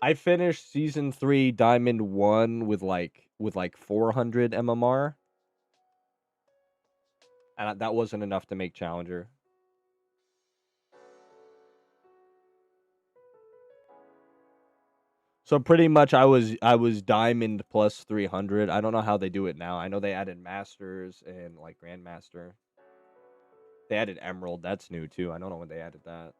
I finished season 3 Diamond 1 with like 400 MMR. And that wasn't enough to make Challenger. So pretty much I was Diamond plus 300. I don't know how they do it now. I know they added Masters and like Grandmaster. They added Emerald. That's new too. I don't know when they added that.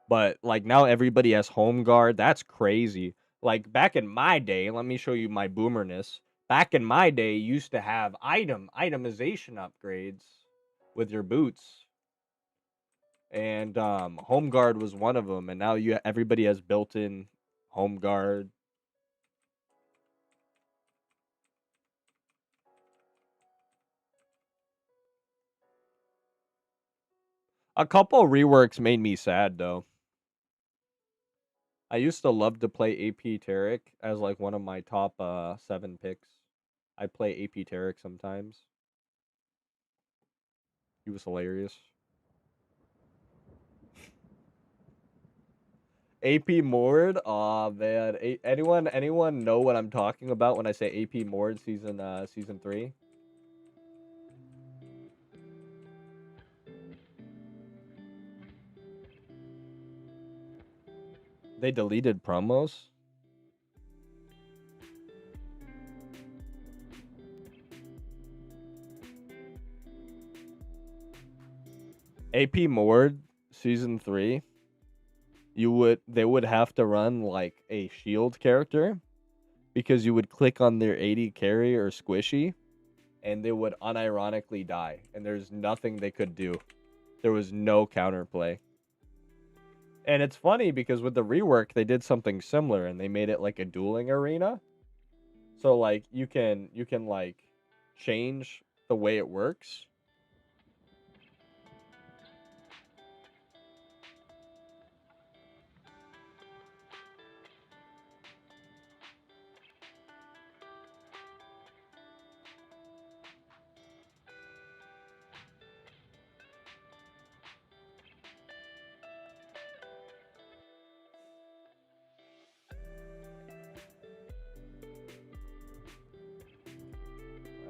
But like now everybody has Home Guard. That's crazy. Like back in my day, let me show you my boomerness. Back in my day, you used to have itemization upgrades with your boots. And Home Guard was one of them, and now everybody has built-in Home Guard. A couple reworks made me sad though. I used to love to play AP Tarek as like one of my top 7 picks. I play AP Tarek sometimes. He was hilarious. AP Mord, aw man. Anyone know what I'm talking about when I say AP Mord season 3? They deleted promos. AP Mord season 3. They would have to run like a shield character because you would click on their 80 carry or squishy and they would unironically die and there's nothing they could do. There was no counterplay. And it's funny because with the rework they did something similar and they made it like a dueling arena. So like you can like change the way it works.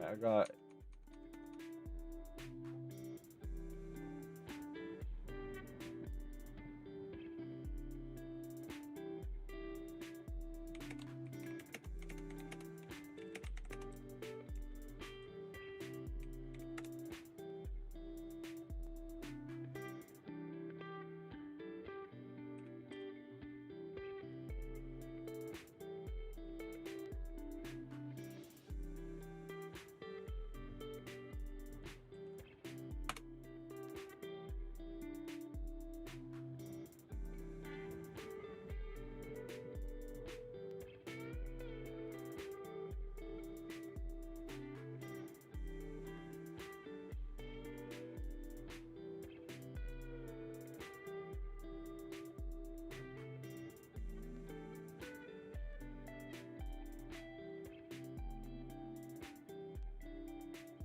I got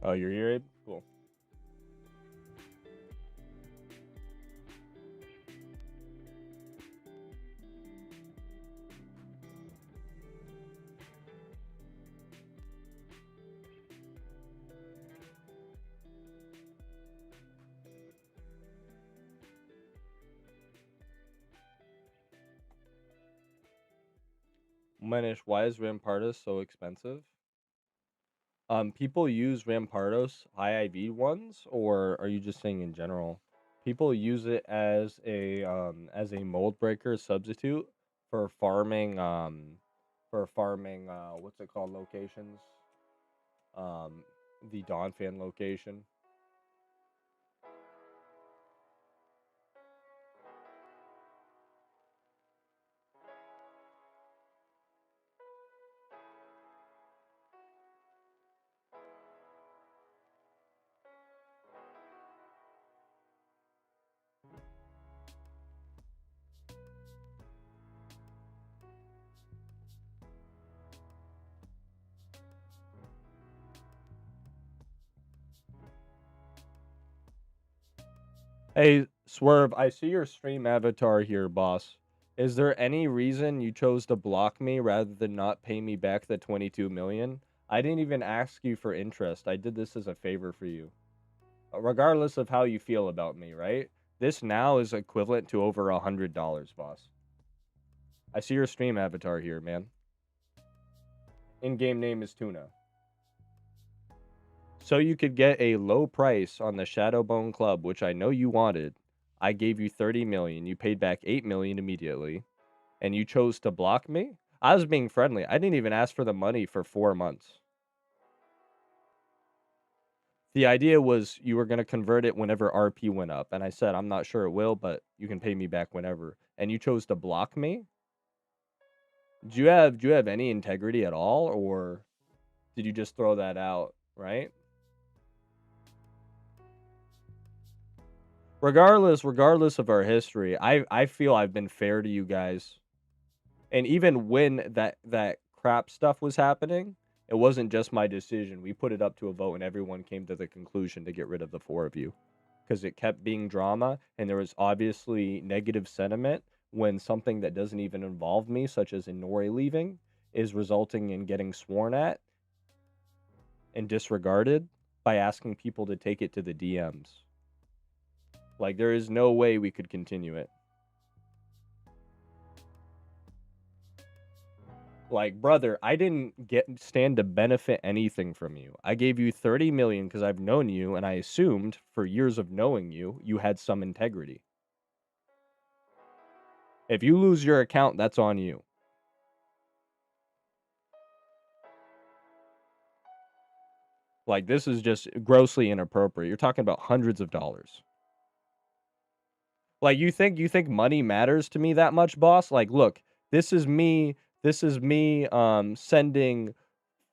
Oh, you're here, Abe? Cool. Manish, why is Rampardos so expensive? People use Rampardos high IV ones, or are you just saying in general? People use it as a mold breaker substitute for farming what's it called, locations? Um the Dawn fan location. Hey, Swerve, I see your stream avatar here, boss. Is there any reason you chose to block me rather than not pay me back the 22 million? I didn't even ask you for interest. I did this as a favor for you. Regardless of how you feel about me, right? This now is equivalent to over $100, boss. I see your stream avatar here, man. In-game name is Tuna. So you could get a low price on the Shadowbone Club, which I know you wanted. I gave you 30 million. You paid back 8 million immediately, and you chose to block me? I was being friendly. I didn't even ask for the money for 4 months. The idea was you were going to convert it whenever RP went up, and I said I'm not sure it will, but you can pay me back whenever. And you chose to block me? Do you have any integrity at all, or did you just throw that out, right? Regardless of our history, I feel I've been fair to you guys. And even when that crap stuff was happening, it wasn't just my decision. We put it up to a vote and everyone came to the conclusion to get rid of the 4 of you. Because it kept being drama and there was obviously negative sentiment when something that doesn't even involve me, such as Inori leaving, is resulting in getting sworn at and disregarded by asking people to take it to the DMs. Like, there is no way we could continue it. Like, brother, I didn't stand to benefit anything from you. I gave you 30 million because I've known you, and I assumed for years of knowing you, you had some integrity. If you lose your account, that's on you. Like, this is just grossly inappropriate. You're talking about hundreds of dollars. Like, you think money matters to me that much, boss? Like, look, this is me sending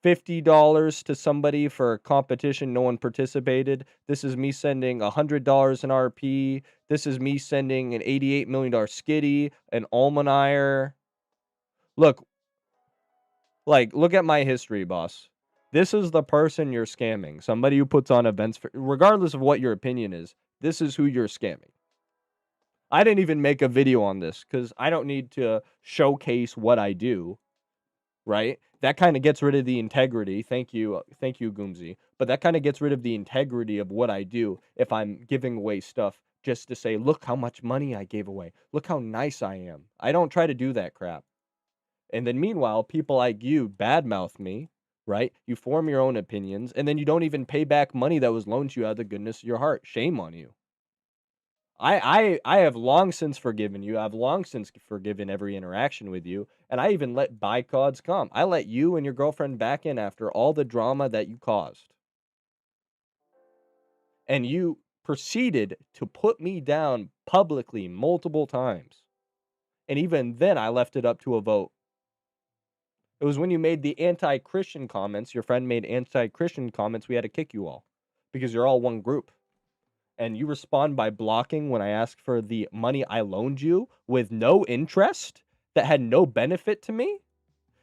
$50 to somebody for a competition no one participated. This is me sending $100 in RP. This is me sending an $88 million skitty, an Almanire. Look at my history, boss. This is the person you're scamming. Somebody who puts on events, regardless of what your opinion is, this is who you're scamming. I didn't even make a video on this because I don't need to showcase what I do, right? That kind of gets rid of the integrity. Thank you, Goomsy. But that kind of gets rid of the integrity of what I do if I'm giving away stuff just to say, look how much money I gave away. Look how nice I am. I don't try to do that crap. And then meanwhile, people like you badmouth me, right? You form your own opinions, and then you don't even pay back money that was loaned to you out of the goodness of your heart. Shame on you. I have long since forgiven you. I've long since forgiven every interaction with you, and I even let bygones come. I let you and your girlfriend back in after all the drama that you caused. And you proceeded to put me down publicly multiple times. And even then I left it up to a vote. It was when you made the anti-Christian comments, your friend made anti-Christian comments, we had to kick you all because you're all one group. And you respond by blocking when I ask for the money I loaned you with no interest that had no benefit to me.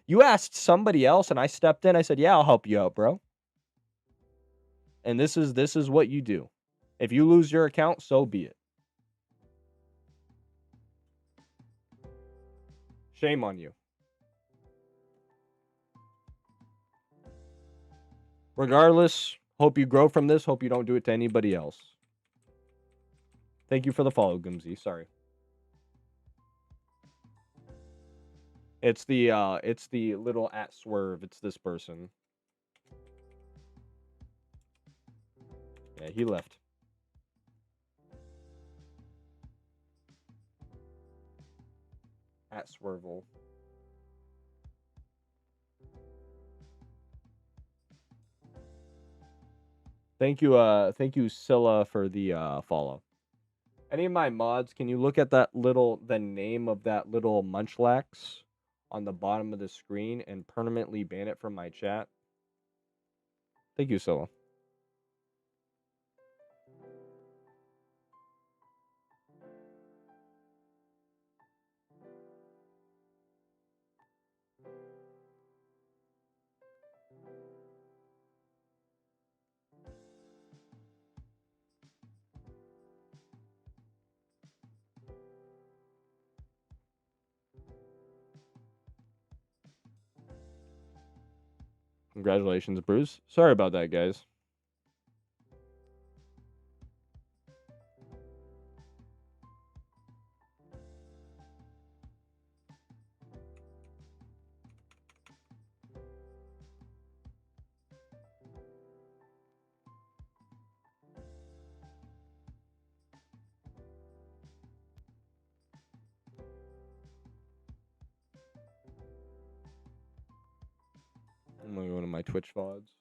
You asked somebody else and I stepped in. I said, yeah, I'll help you out, bro. And this is what you do. If you lose your account, so be it. Shame on you. Regardless, hope you grow from this. Hope you don't do it to anybody else. Thank you for the follow, Gumsy. Sorry. It's the little at swerve. It's this person. Yeah, he left. At Swervel. Thank you, Scylla, for the follow. Any of my mods, can you look at the name of that little munchlax on the bottom of the screen and permanently ban it from my chat? Thank you, Scylla. Congratulations, Bruce. Sorry about that, guys. I'm gonna go to my Twitch VODs.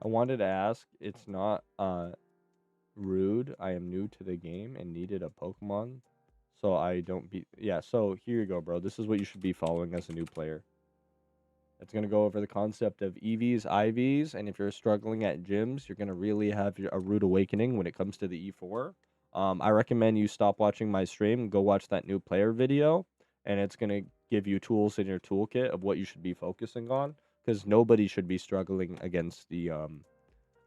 I wanted to ask, it's not rude. I am new to the game and needed a Pokemon, so I don't be. Yeah, so here you go, bro. This is what you should be following as a new player. It's going to go over the concept of EVs, IVs, and if you're struggling at gyms, you're going to really have a rude awakening when it comes to the E4. I recommend you stop watching my stream and go watch that new player video, and it's going to give you tools in your toolkit of what you should be focusing on, because nobody should be struggling against the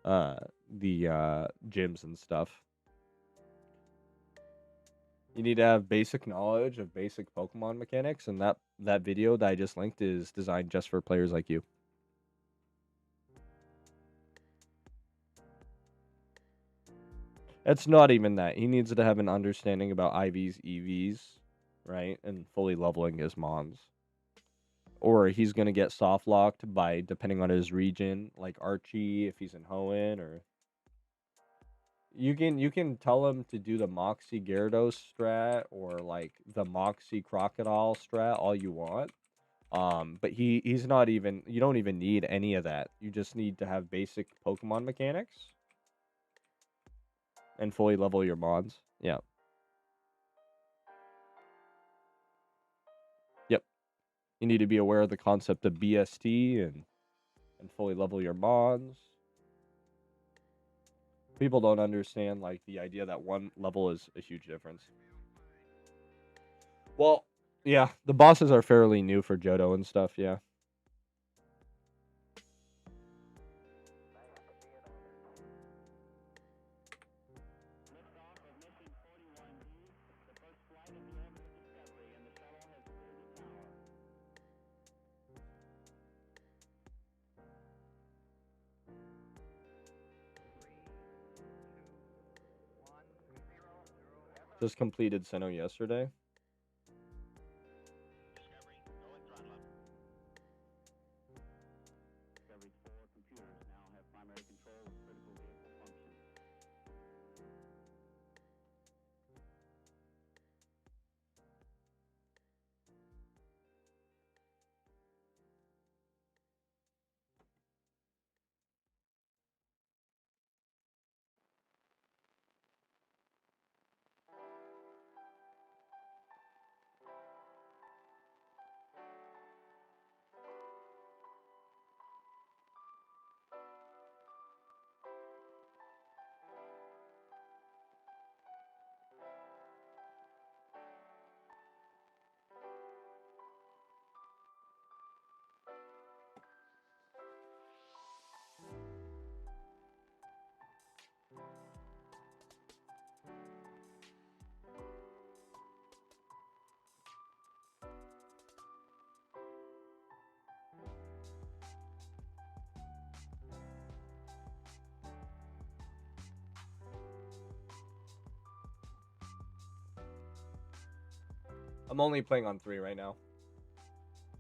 gyms and stuff. You need to have basic knowledge of basic Pokemon mechanics, and that video that I just linked is designed just for players like you. It's not even that. He needs to have an understanding about IVs, EVs, right? And fully leveling his Mons. Or he's going to get soft locked by, depending on his region, like Archie, if he's in Hoenn, or... You can tell him to do the Moxie Gyarados strat, or, like, the Moxie Crocodile strat all you want. But he's not even... You don't even need any of that. You just need to have basic Pokemon mechanics. And fully level your Mons. Yeah. Yep. You need to be aware of the concept of BST and fully level your Mons. People don't understand, like, the idea that one level is a huge difference. Well, yeah, the bosses are fairly new for Johto and stuff, yeah. Just completed Sinnoh yesterday. I'm only playing on 3 right now.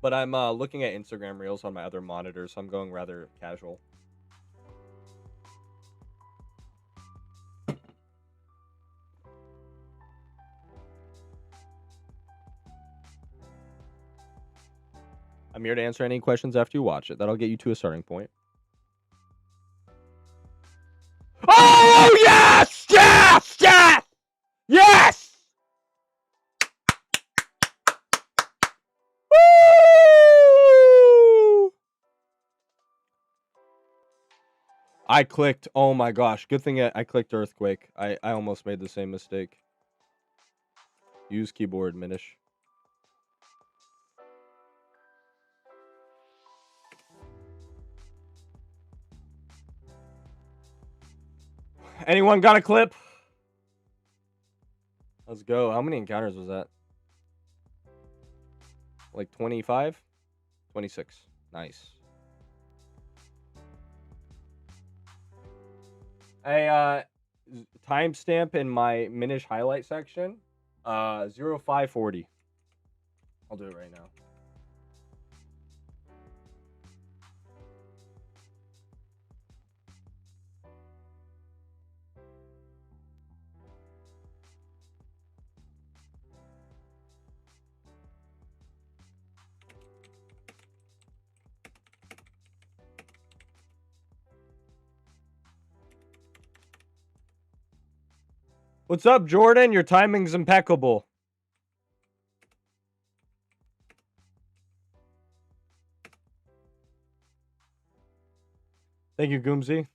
But I'm looking at Instagram Reels on my other monitor, so I'm going rather casual. I'm here to answer any questions after you watch it. That'll get you to a starting point. Oh, yes! Yes! Yes! Yes! Woo! I clicked. Oh my gosh. Good thing I clicked Earthquake. I almost made the same mistake. Use keyboard, Minish. Anyone got a clip? Let's go. How many encounters was that? Like 25? 26. Nice. A timestamp in my Minish highlight section. 0540. I'll do it right now. What's up, Jordan? Your timing's impeccable. Thank you, Goomsy.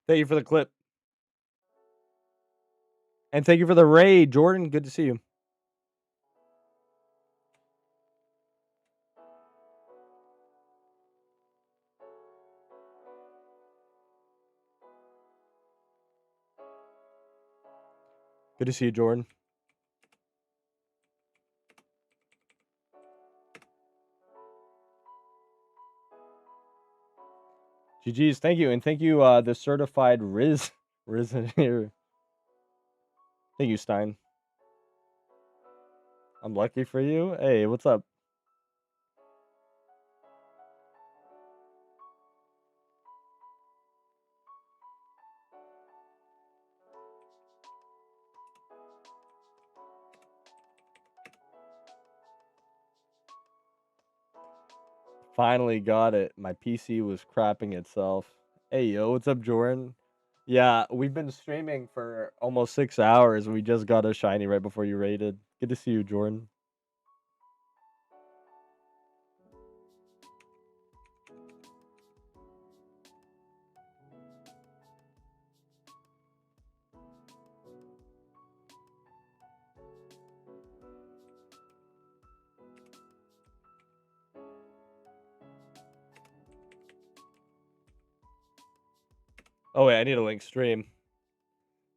Thank you for the clip. And thank you for the raid, Jordan. Good to see you. Good to see you, Jordan. GG's, thank you. And thank you, the certified Risen here. Thank you, Stein. I'm lucky for you. Hey, what's up? Finally got it. My PC was crapping itself. Hey, yo, what's up, Jordan? Yeah, we've been streaming for almost 6 hours. We just got a shiny right before you raided. Good to see you, Jordan. Oh, wait, I need a link stream.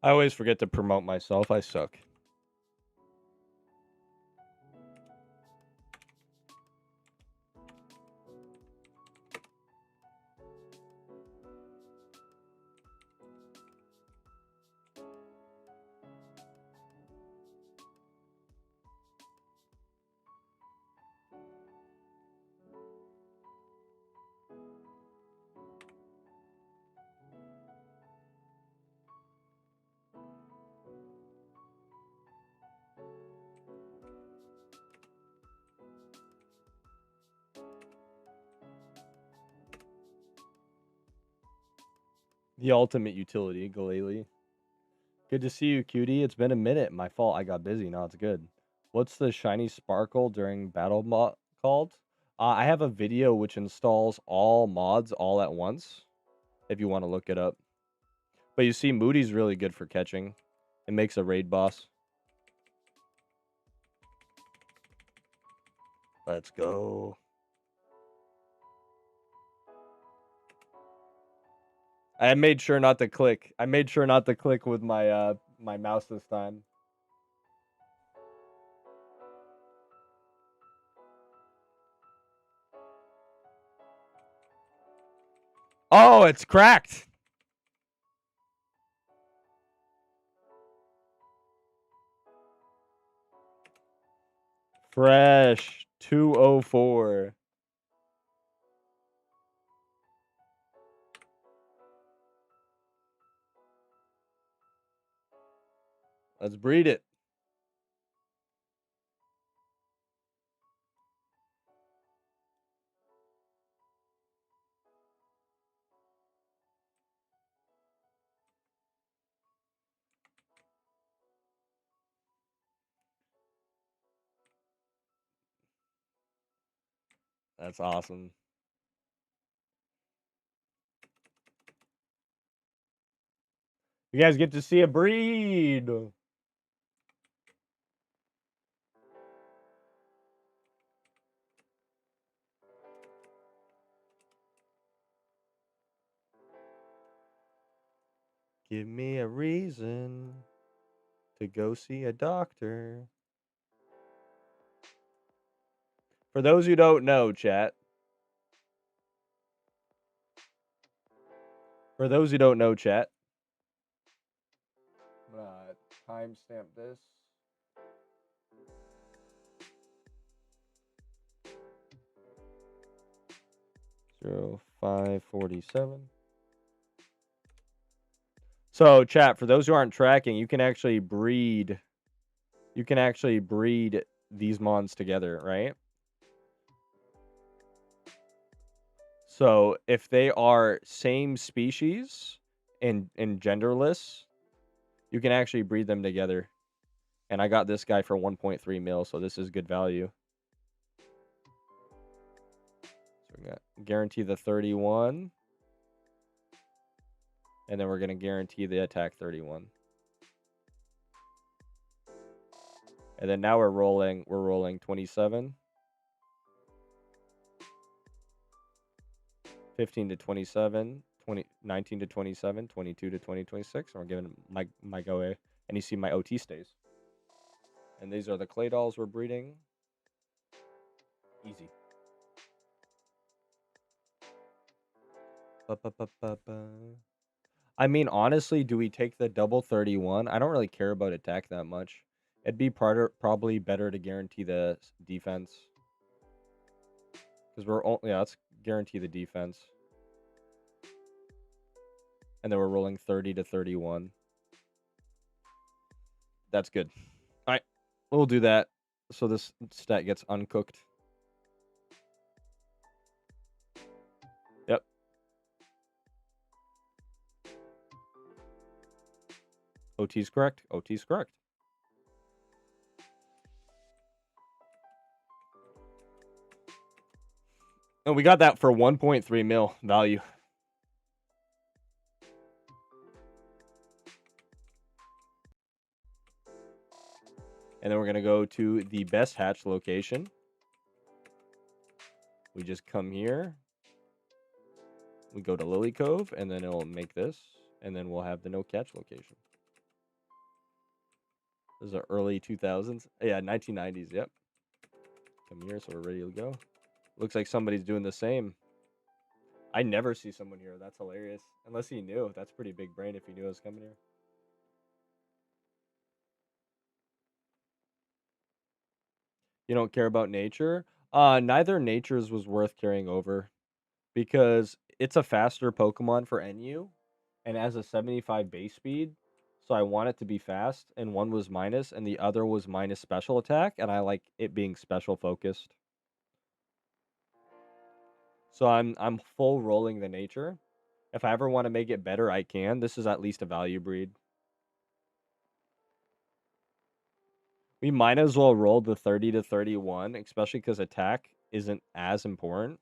I always forget to promote myself. I suck. The ultimate utility, Galele. Good to see you, cutie. It's been a minute. My fault. I got busy. Now it's good. What's the shiny sparkle during battle mod called? I have a video which installs all mods all at once, if you want to look it up. But you see, Moody's really good for catching. It makes a raid boss. Let's go. I made sure not to click. I made sure not to click with my my mouse this time. Oh, it's cracked. Fresh 204. Let's breed it. That's awesome. You guys get to see a breed. Give me a reason to go see a doctor. For those who don't know, chat. For those who don't know, chat. I'm gonna timestamp this. 0547. So, chat, for those who aren't tracking, you can actually breed. You can actually breed these mons together, right? So, if they are same species and genderless, you can actually breed them together. And I got this guy for 1.3 mil, so this is good value. So we're gonna guarantee the 31. And then we're gonna guarantee the attack 31. And then now we're rolling 27. 15 to 27, 19 to 27, 22 to 20, 26. And we're giving my go away. And you see my OT stays. And these are the clay dolls we're breeding. Easy. I mean, honestly, do we take the double 31? I don't really care about attack that much. It'd be probably better to guarantee the defense. Because we're only, yeah, let's guarantee the defense. And then we're rolling 30 to 31. That's good. All right, we'll do that. So this stat gets uncooked. Yep. OT's correct. OT's correct. And we got that for 1.3 mil value. And then we're going to go to the best hatch location. We just come here. We go to Lily Cove, and then it'll make this. And then we'll have the no catch location. This is the early 2000s. Yeah, 1990s, yep. Come here, so we're ready to go. Looks like somebody's doing the same. I never see someone here. That's hilarious. Unless he knew. That's pretty big brain if he knew I was coming here. You don't care about nature? Neither natures was worth carrying over. Because it's a faster Pokemon for NU. And it has a 75 base speed. So I want it to be fast. And one was minus, and the other was minus special attack. And I like it being special focused. So I'm full rolling the nature. If I ever want to make it better, I can. This is at least a value breed. We might as well roll the 30 to 31, especially because attack isn't as important.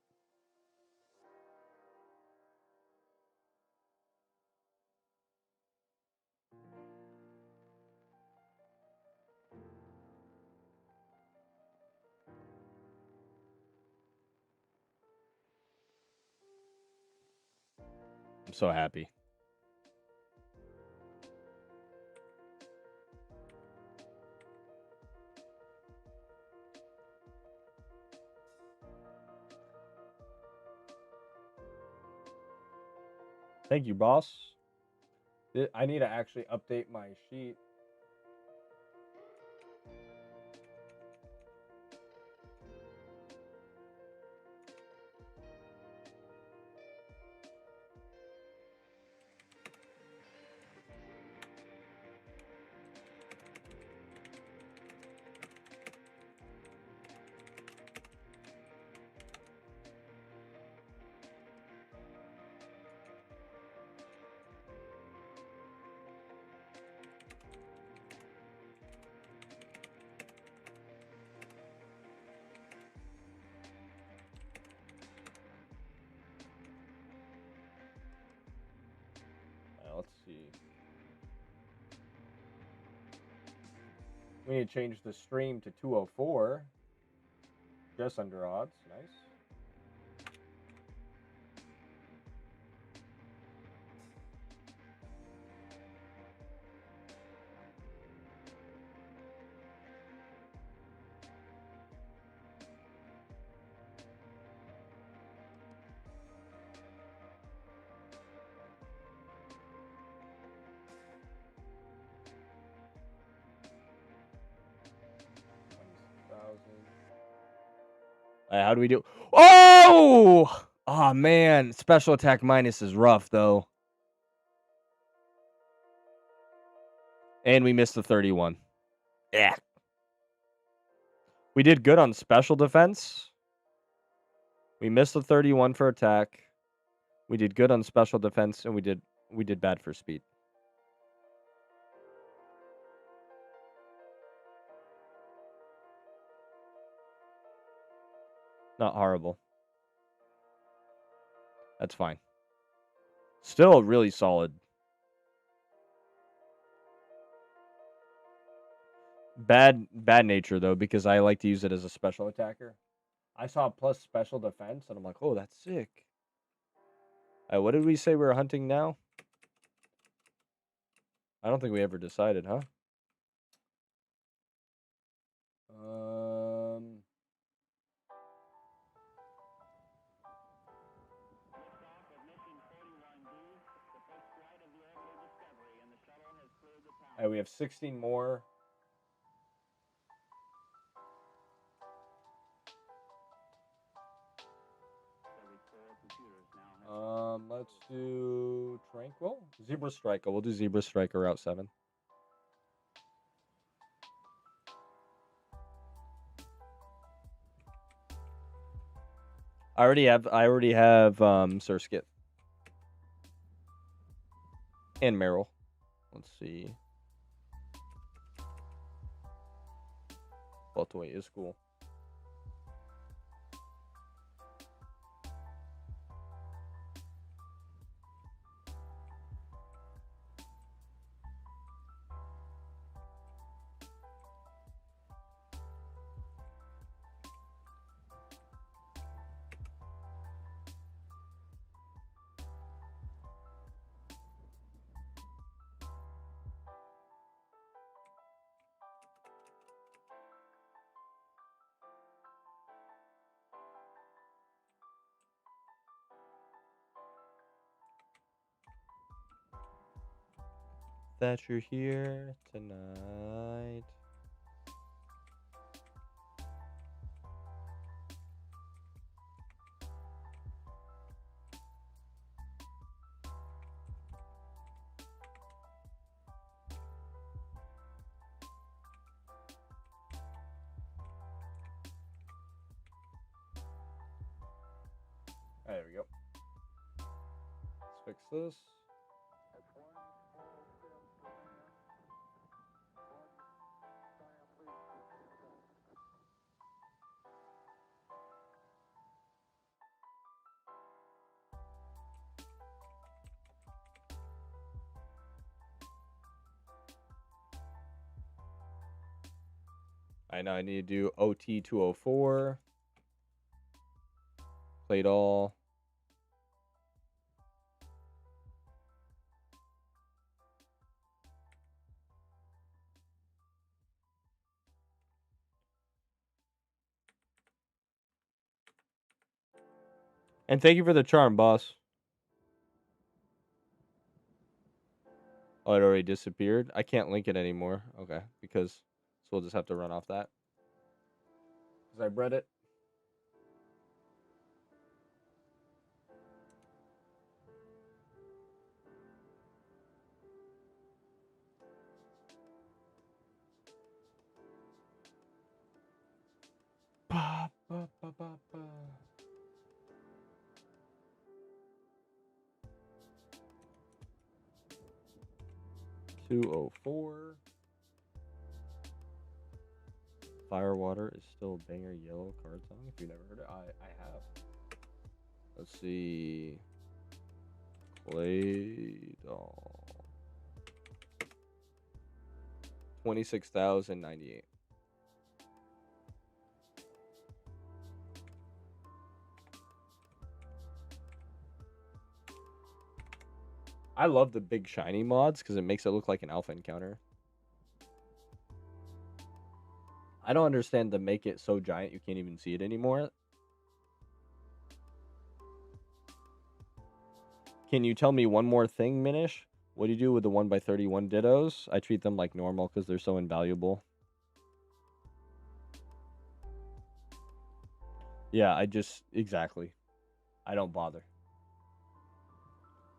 so happy. Thank you, boss. I need to actually update my sheet. Let's see. We need to change the stream to 204. Just under odds. Nice. How do we do? Oh! Oh, man. Special attack minus is rough, though. And we missed the 31. Yeah. We did good on special defense. We missed the 31 for attack. We did good on special defense, and we did bad for speed. Not horrible. That's fine. Still really solid. Bad nature, though, because I like to use it as a special attacker. I saw plus special defense, and I'm like, oh, that's sick. What did we say we were hunting now? I don't think we ever decided, huh? We have 16 more. Let's do Tranquil. Zebra Striker. We'll do Zebra Striker Route 7. I already have Surskit. And Meryl. Let's see. Welterweight is cool. That you're here tonight. There we go. Let's fix this. I know I need to do OT 204. Played all. And thank you for the charm, boss. Oh, it already disappeared? I can't link it anymore. Okay, because... So we'll just have to run off that. Because I bred it. Ba, ba, ba, ba, ba. 204. Firewater is still a banger yellow card song. If you've never heard it, I have. Let's see. Clay doll. 26,098. I love the big shiny mods because it makes it look like an alpha encounter. I don't understand the make it so giant you can't even see it anymore. Can you tell me one more thing, Minish? What do you do with the 1x31 Dittos? I treat them like normal because they're so invaluable. Yeah, exactly. I don't bother.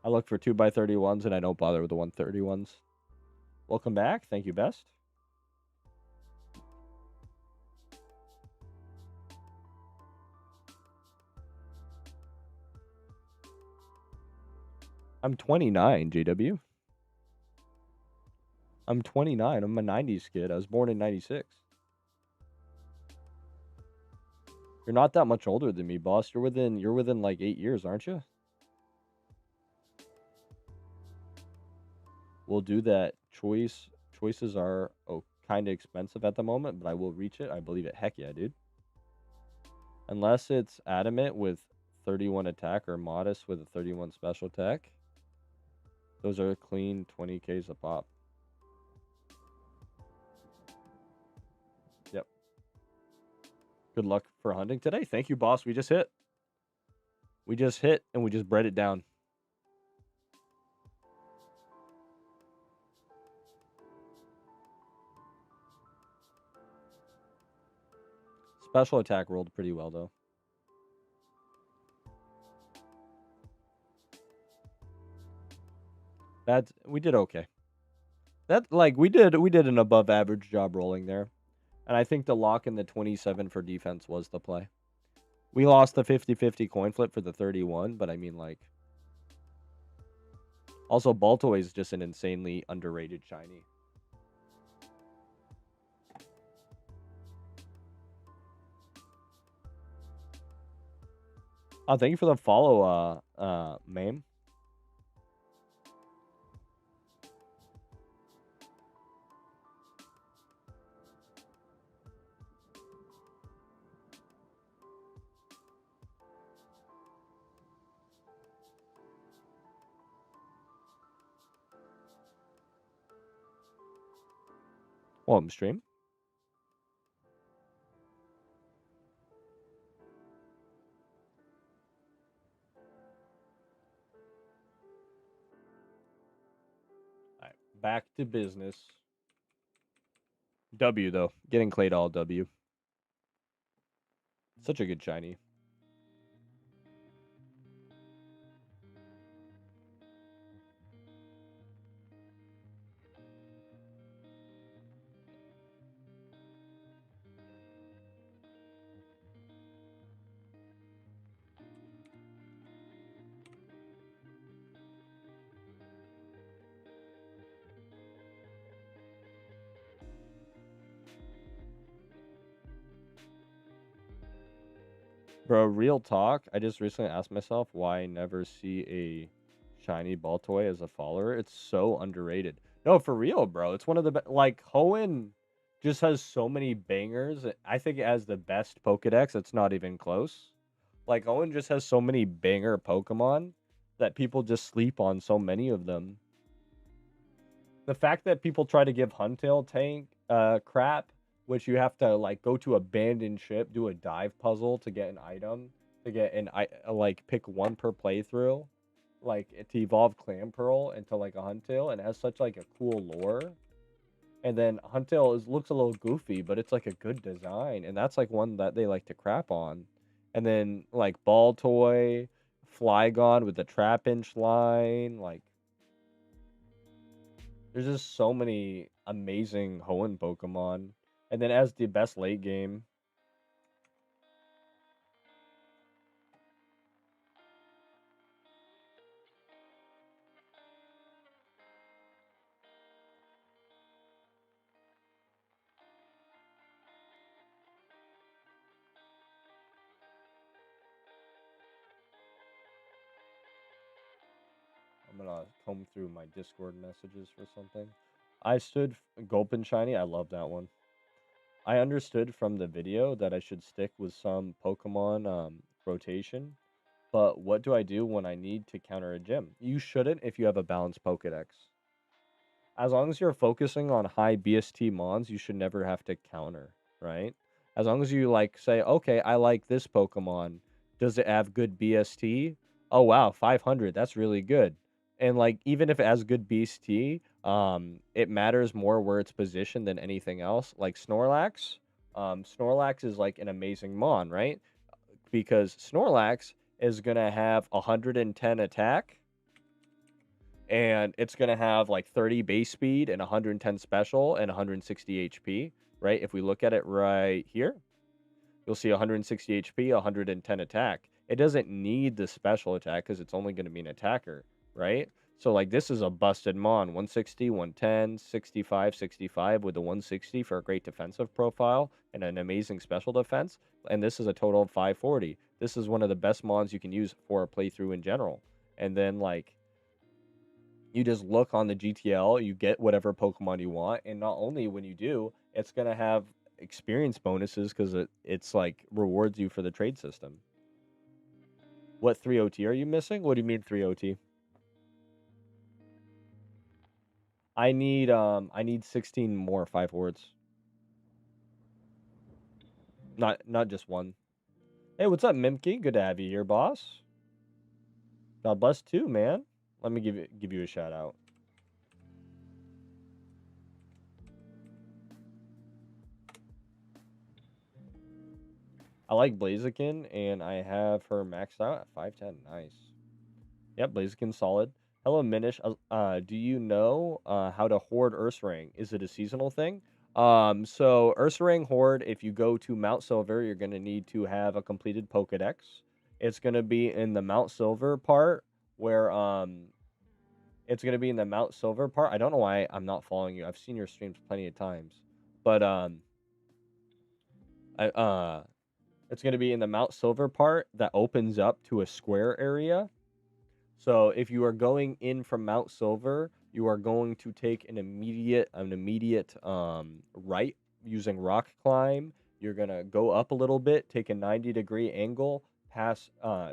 I look for 2x31s and I don't bother with the 131s. Welcome back. Thank you, Best. I'm 29, JW. I'm 29. I'm a 90s kid. I was born in 96. You're not that much older than me, boss. You're within like 8 years, aren't you? We'll do that. Choices are kind of expensive at the moment, but I will reach it. I believe it. Heck yeah, dude. Unless it's adamant with 31 attack or modest with a 31 special attack. Those are clean 20Ks a pop. Yep. Good luck for hunting today. Thank you, boss. We just hit. We just hit and we just bred it down. Special attack rolled pretty well though. We did okay. We did an above average job rolling there. And I think the lock in the 27 for defense was the play. We lost the 50-50 coin flip for the 31, but I mean like also Baltoy is just an insanely underrated shiny. Oh, thank you for the follow, Mame. Welcome, stream. All right, back to business. W though, getting Clay Doll W. Such a good shiny. Bro, real talk. I just recently asked myself why I never see a shiny Baltoy as a follower. It's so underrated. No, for real, bro. It's one of the like Hoenn just has so many bangers. I think it has the best Pokedex. It's not even close. Like Hoenn just has so many banger Pokemon that people just sleep on so many of them. The fact that people try to give Huntail tank crap, which you have to like go to abandoned ship, do a dive puzzle to get an item to get an like pick one per playthrough, like to evolve Clamperl into like a Huntail, and it has such like a cool lore. And then Huntail looks a little goofy, but it's like a good design, and that's like one that they like to crap on. And then like Baltoy, Flygon with the Trapinch line, like there's just so many amazing Hoenn Pokemon. And then as the best late game, I'm gonna comb through my Discord messages for something. I stood Gulpin Shiny. I love that one. I understood from the video that I should stick with some Pokemon rotation, but what do I do when I need to counter a gym? You shouldn't if you have a balanced Pokedex. As long as you're focusing on high BST mons, you should never have to counter, right? As long as you like say, okay, I like this Pokemon. Does it have good BST? Oh wow, 500. That's really good. And like even if it has good BST, it matters more where it's positioned than anything else. Like Snorlax, Snorlax is like an amazing mon, right? Because Snorlax is gonna have 110 attack, and it's going to have like 30 base speed and 110 special and 160 HP, right? If we look at it right here, you'll see 160 HP, 110 attack. It doesn't need the special attack because it's only going to be an attacker, right? So like this is a busted mon, 160, 110, 65, 65 with the 160 for a great defensive profile and an amazing special defense. And this is a total of 540. This is one of the best mons you can use for a playthrough in general. And then like you just look on the GTL, you get whatever Pokemon you want, and not only when you do, it's gonna have experience bonuses because it's like rewards you for the trade system. What 3OT are you missing? What do you mean 3OT? I need 16 more 5 words. Not just one. Hey, what's up, Mimkey? Good to have you here, boss. God bless too, man. Let me give you a shout out. I like Blaziken, and I have her maxed out at 510. Nice. Yep, Blaziken's solid. Hello, Minish. Do you know how to hoard Ursaring? Is it a seasonal thing? So Ursaring Horde, if you go to Mount Silver, you're going to need to have a completed Pokedex. It's going to be in the Mount Silver part where it's going to be in the Mount Silver part. I don't know why I'm not following you. I've seen your streams plenty of times. But I it's going to be in the Mount Silver part that opens up to a square area. So if you are going in from Mount Silver, you are going to take an immediate right using rock climb. You're gonna go up a little bit, take a 90-degree angle, pass.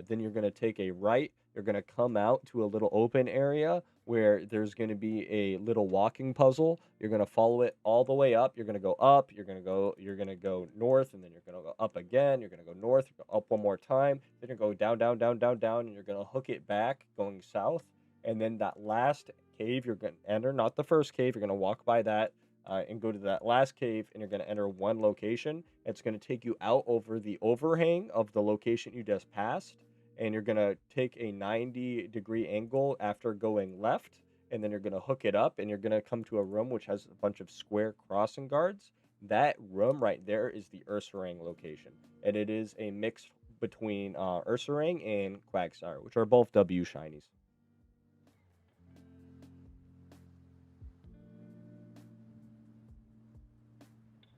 Then you're gonna take a right. You're gonna come out to a little open area where there's gonna be a little walking puzzle. You're gonna follow it all the way up. You're gonna go up. You're gonna go north, and then you're gonna go up again. You're gonna go north. You're gonna up one more time. Then you're going down, down, down, down, down, and you're gonna hook it back going south. And then that last cave you're gonna enter, not the first cave. You're gonna walk by that and go to that last cave, and you're going to enter one location. It's going to take you out over the overhang of the location you just passed, and you're going to take a 90-degree angle after going left, and then you're going to hook it up, and you're going to come to a room which has a bunch of square crossing guards. That room right there is the Ursaring location, and it is a mix between Ursaring and Quagsire, which are both W shinies.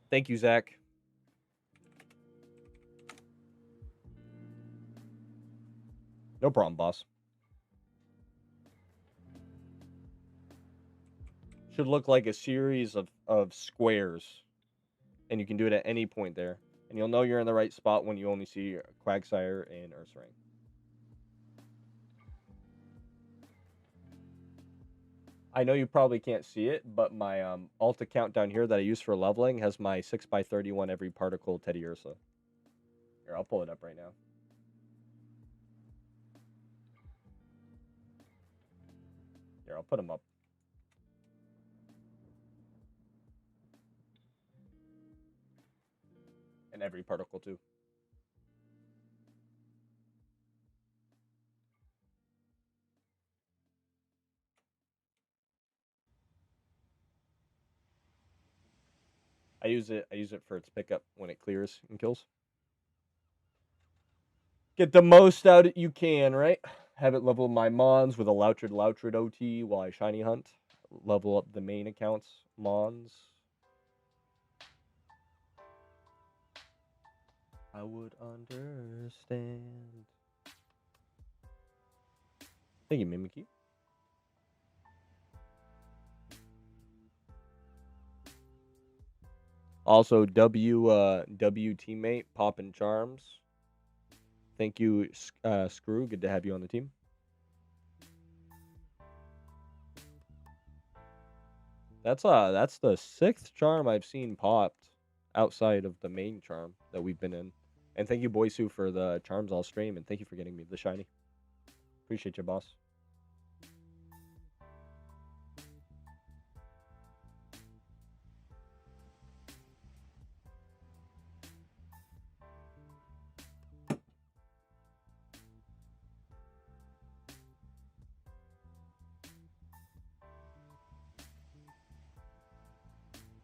Thank you, Zach. No problem, boss. Should look like a series of squares, and you can do it at any point there. And you'll know you're in the right spot when you only see Quagsire and Ursaring. I know you probably can't see it, but my alt account down here that I use for leveling has my 6x31 every particle Teddy Ursa. Here, I'll pull it up right now. Here, I'll put them up. And every particle too. I use it for its pickup when it clears and kills. Get the most out you can, right? Have it level my Mons with a Louchard OT while I shiny hunt. Level up the main accounts Mons. I would understand. Thank you, Mimikyu. Also, W teammate Poppin' Charms. Thank you, Screw. Good to have you on the team. That's the 6th charm I've seen popped outside of the main charm that we've been in. And thank you, Boysu, for the charms I'll stream, and thank you for getting me the shiny. Appreciate you, boss.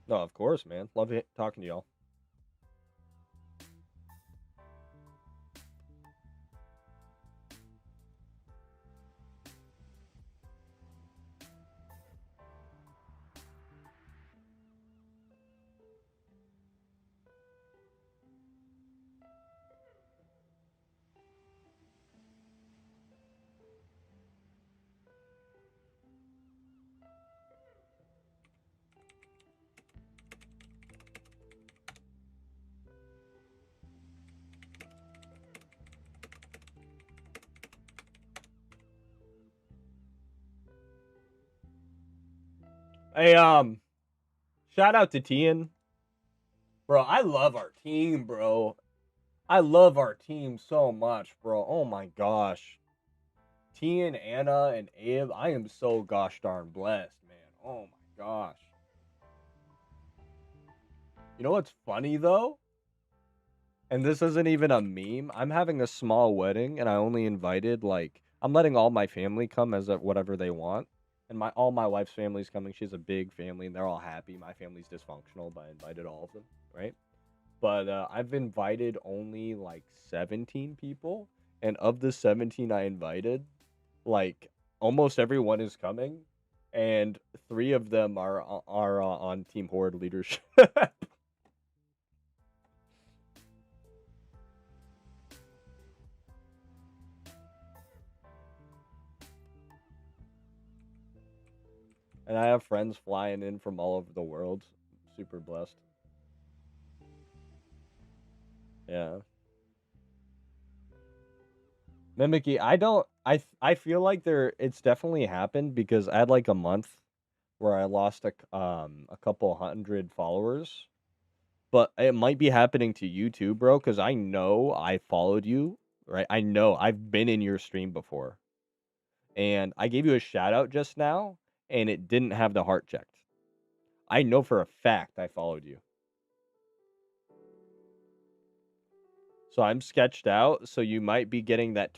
No, of course, man. Love talking to y'all. Hey, shout out to Tian. Bro, I love our team, bro. I love our team so much, bro. Oh my gosh. Tian, Anna, and Abe, I am so gosh darn blessed, man. Oh my gosh. You know what's funny though? And this isn't even a meme. I'm having a small wedding and I only invited I'm letting all my family come as whatever they want. And all my wife's family's coming. She has a big family and they're all happy. My family's dysfunctional, but I invited all of them, right? But I've invited only 17 people, and of the 17 I invited, almost everyone is coming, and 3 of them are on Team Horde leadership. And I have friends flying in from all over the world. Super blessed. Yeah. Mimicky, I feel like it's definitely happened because I had a month where I lost a couple hundred followers. But it might be happening to you too, bro, because I know I followed you, right? I know I've been in your stream before. And I gave you a shout out just now, and it didn't have the heart checked. I know for a fact I followed you. So I'm sketched out, so you might be getting that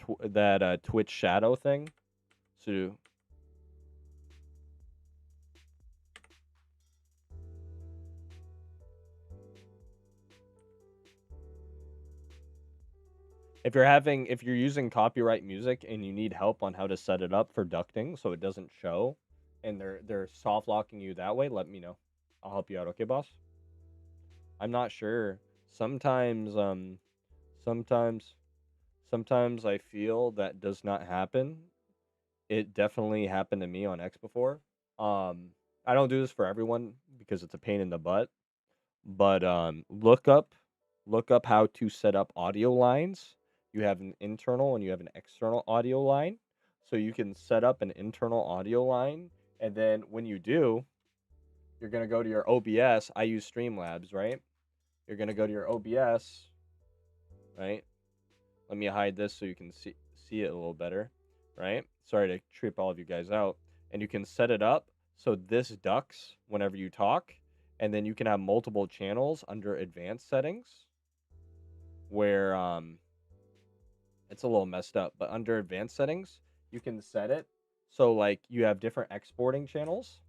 Twitch shadow thing. So if you're using copyright music and you need help on how to set it up for ducting so it doesn't show, and they're soft locking you that way, let me know. I'll help you out, okay, boss? I'm not sure. Sometimes sometimes sometimes I feel that does not happen. It definitely happened to me on X before. Um I don't do this for everyone because it's a pain in the butt, but look up how to set up audio lines. You have an internal and you have an external audio line. So you can set up an internal audio line, and then when you do, you're going to go to your OBS. I use Streamlabs, right? You're going to go to your OBS, right? Let me hide this so you can see it a little better, right? Sorry to trip all of you guys out. and you can set it up so this ducks whenever you talk, and then you can have multiple channels under advanced settings where it's a little messed up, but under advanced settings, you can set it so like you have different exporting channels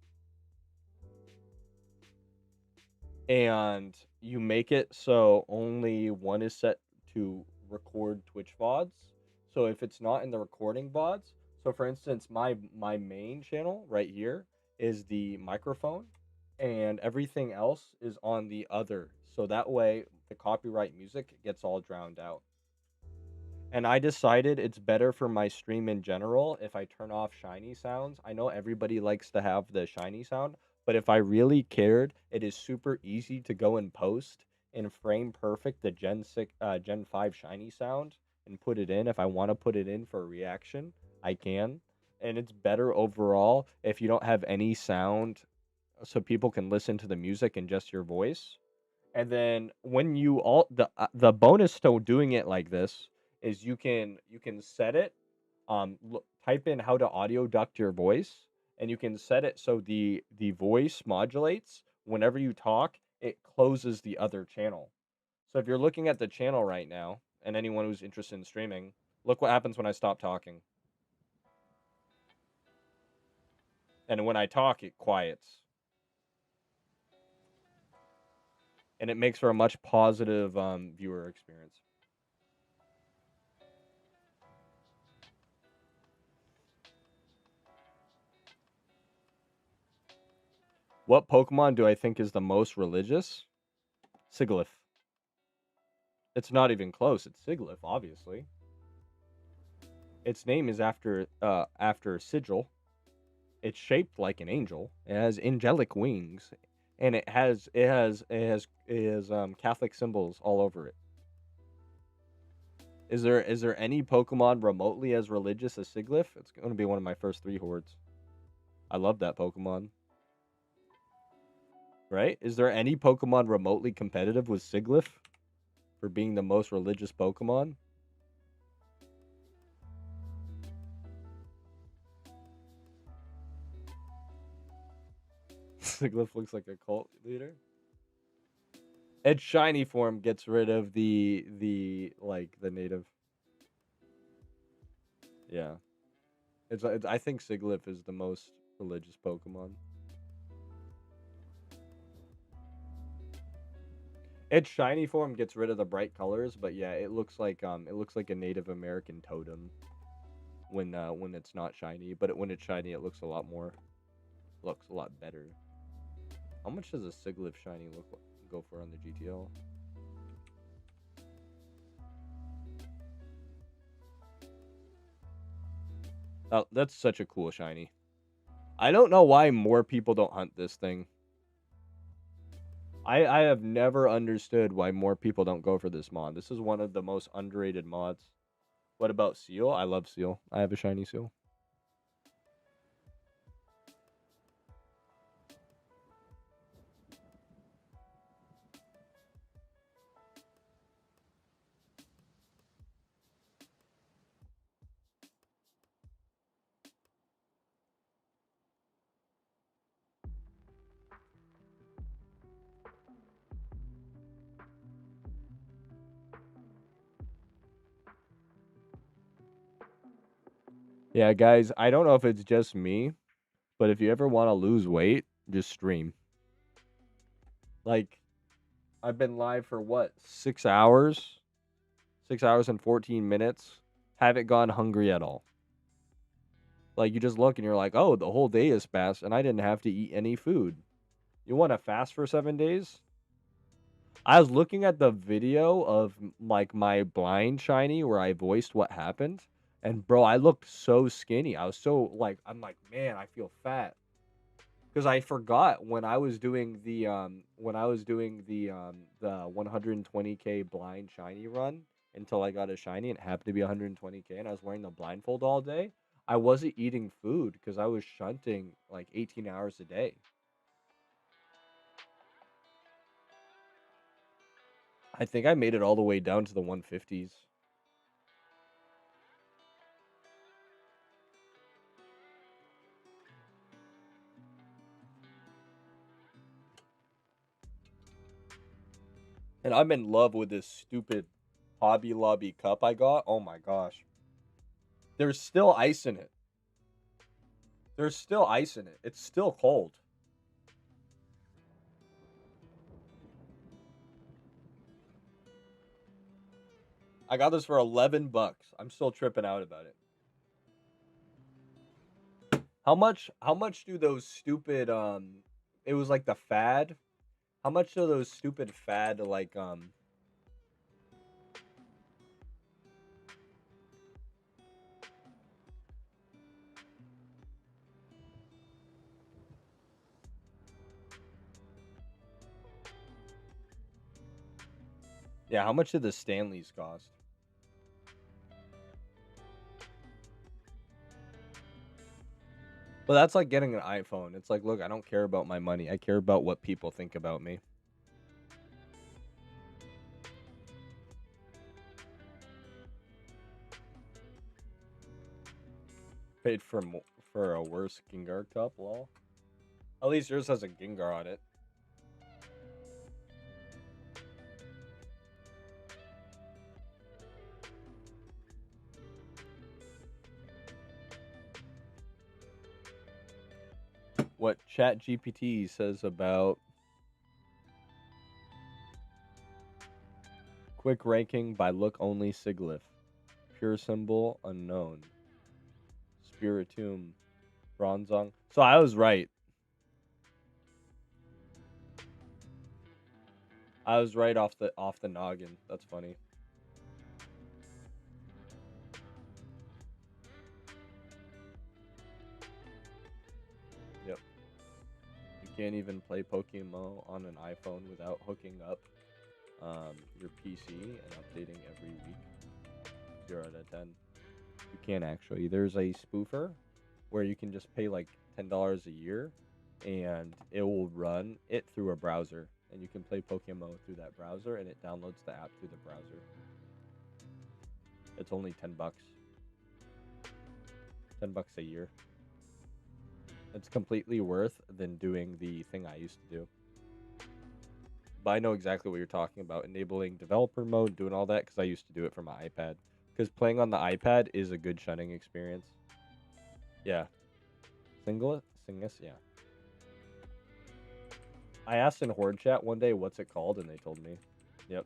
and you make it so only one is set to record Twitch VODs. So if it's not in the recording VODs, so for instance, my main channel right here is the microphone and everything else is on the other. So that way the copyright music gets all drowned out. And I decided it's better for my stream in general if I turn off shiny sounds. I know everybody likes to have the shiny sound, but if I really cared, it is super easy to go and post and frame perfect the Gen 5 shiny sound and put it in. If I want to put it in for a reaction, I can. And it's better overall if you don't have any sound so people can listen to the music and just your voice. And then when you all the bonus to doing it like this is you can set it type in how to audio duct your voice and you can set it so the voice modulates whenever you talk, it closes the other channel. So if you're looking at the channel right now and anyone who's interested in streaming, look what happens when I stop talking. And when I talk, it quiets. And it makes for a much positive viewer experience. What Pokemon do I think is the most religious? Sigilyph. It's not even close. It's Sigilyph, obviously. Its name is after Sigil. It's shaped like an angel. It has angelic wings, and it has Catholic symbols all over it. Is there any Pokemon remotely as religious as Sigilyph? It's going to be one of my first 3 hordes. I love that Pokemon. Right? Is there any Pokemon remotely competitive with Sigilyph for being the most religious Pokemon? Sigilyph looks like a cult leader. Its shiny form gets rid of the native. Yeah. It's I think Sigilyph is the most religious Pokemon. Its shiny form gets rid of the bright colors, but yeah, it looks like a Native American totem when it's not shiny, but when it's shiny it looks a lot better. How much does a Sigilyph shiny go for on the GTL? Oh, that's such a cool shiny. I don't know why more people don't hunt this thing. I have never understood why more people don't go for this mod. This is one of the most underrated mods. What about Seal? I love Seal. I have a shiny Seal. Yeah, guys, I don't know if it's just me, but if you ever want to lose weight, just stream. Like, I've been live for what, 6 hours? 6 hours and 14 minutes. Haven't gone hungry at all. Like, you just look and you're like, oh, the whole day has passed and I didn't have to eat any food. You want to fast for 7 days? I was looking at the video of like my blind shiny where I voiced what happened, and bro, I looked so skinny. I was so like, I'm like, man, I feel fat because I forgot when I was doing the 120K blind shiny run until I got a shiny and it happened to be 120K, and I was wearing the blindfold all day. I wasn't eating food because I was shunting like 18 hours a day. I think I made it all the way down to the 150s. And I'm in love with this stupid Hobby Lobby cup I got. Oh my gosh. There's still ice in it. There's still ice in it. It's still cold. I got this for 11 bucks. I'm still tripping out about it. How much do those stupid it was like the fad? How much do those stupid fad like yeah, how much did the Stanleys cost? But that's like getting an iPhone. It's like, look, I don't care about my money. I care about what people think about me. Paid for a worse Gengar cup, lol. At least yours has a Gengar on it. What ChatGPT says about quick ranking by look only Siglif. Pure symbol unknown. Spiritomb. Bronzong. So I was right. I was right off the noggin. That's funny. Yep. You can't even play PokeMMO on an iPhone without hooking up your PC and updating every week. 0 out of 10. You can't actually. There's a spoofer where you can just pay like $10 a year and it will run it through a browser. And you can play PokeMMO through that browser and it downloads the app through the browser. It's only 10 bucks. 10 bucks a year. It's completely worth than doing the thing I used to do. But I know exactly what you're talking about. Enabling developer mode, doing all that, because I used to do it for my iPad. Because playing on the iPad is a good shunning experience. Yeah. Singus? Yeah. I asked in Horde chat one day, what's it called? And they told me. Yep.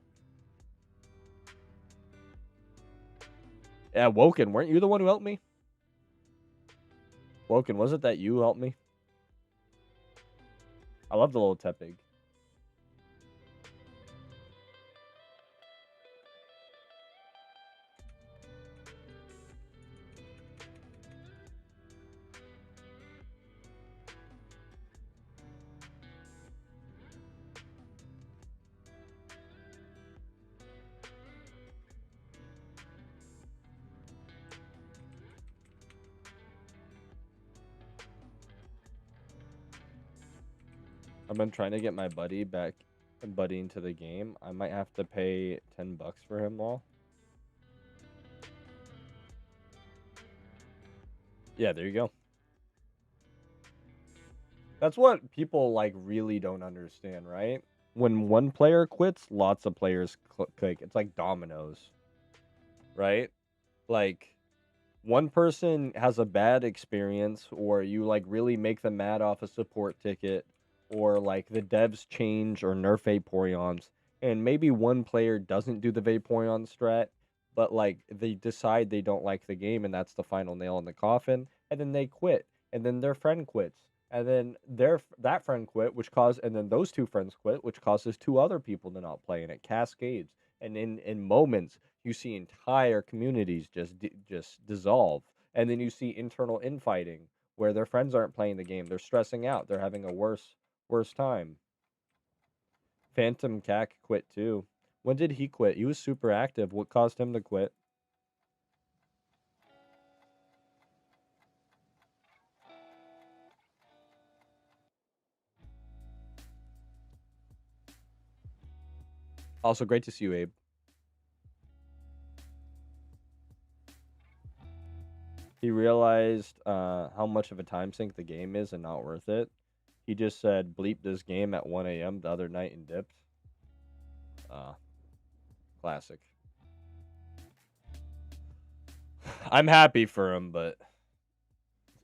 Yeah, Woken, weren't you the one who helped me? Woken, was it that you helped me? I love the little Tepig. I've been trying to get my buddy back into the game. I might have to pay 10 bucks for him all. Yeah, there you go. That's what people like really don't understand, right? When one player quits, lots of players click. It's like dominoes, right? Like one person has a bad experience or you like really make them mad off a support ticket or like the devs change or nerf Vaporeons and maybe one player doesn't do the Vaporeon strat but like they decide they don't like the game and that's the final nail in the coffin and then they quit and then their friend quits and then that friend quit which cause and then those two friends quit which causes two other people to not play and it cascades and in moments you see entire communities just dissolve and then you see internal infighting where their friends aren't playing the game, they're stressing out, they're having a worse time. Phantom Cac quit too. When did he quit? He was super active. What caused him to quit? Also great to see you, Abe. He realized how much of a time sink the game is and not worth it. He just said bleep this game at 1 a.m. the other night and dipped. Classic. I'm happy for him, but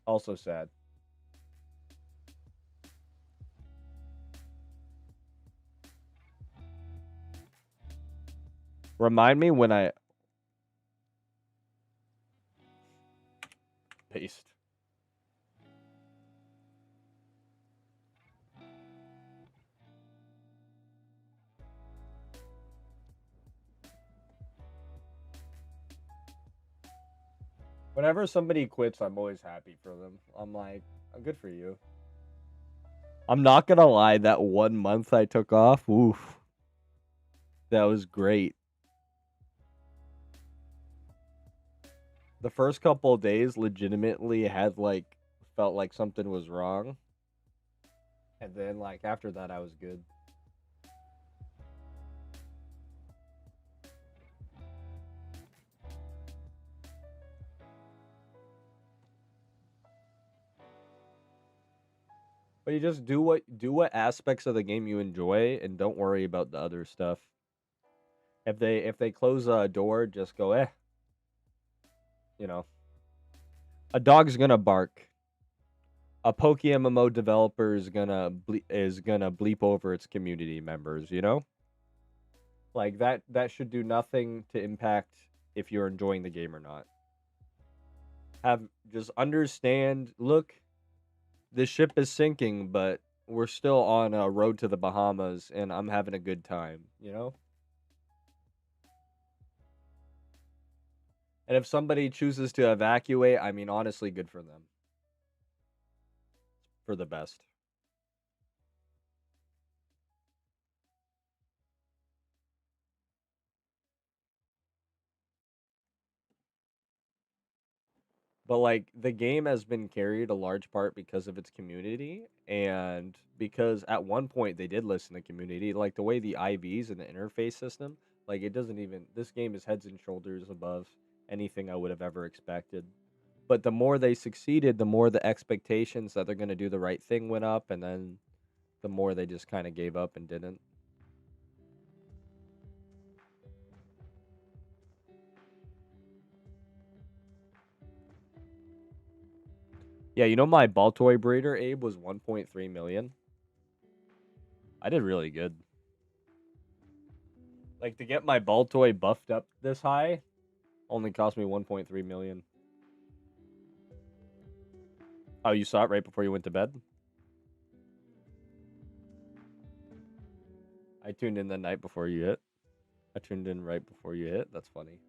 also sad. Remind me when I paste. Whenever somebody quits, I'm always happy for them. I'm like, good for you. I'm not gonna lie, that 1 month I took off, oof. That was great. The first couple of days legitimately had like felt like something was wrong. And then like after that I was good. But you just do what aspects of the game you enjoy and don't worry about the other stuff. If they close a door, just go you know. A dog's gonna bark. A PokeMMO developer is gonna bleep over its community members, you know? Like that should do nothing to impact if you're enjoying the game or not. Just understand, look, this ship is sinking, but we're still on a road to the Bahamas and I'm having a good time, you know? And if somebody chooses to evacuate, I mean honestly good for them. For the best. But like the game has been carried a large part because of its community and because at one point they did listen to community, like the way the IVs and the interface system, like it doesn't even this game is heads and shoulders above anything I would have ever expected. But the more they succeeded, the more the expectations that they're going to do the right thing went up and then the more they just kind of gave up and didn't. Yeah, you know my Baltoy breeder Abe was 1.3 million. I did really good. Like to get my Baltoy buffed up this high only cost me 1.3 million. Oh, you saw it right before you went to bed? I tuned in the night before you hit. I tuned in right before you hit. That's funny.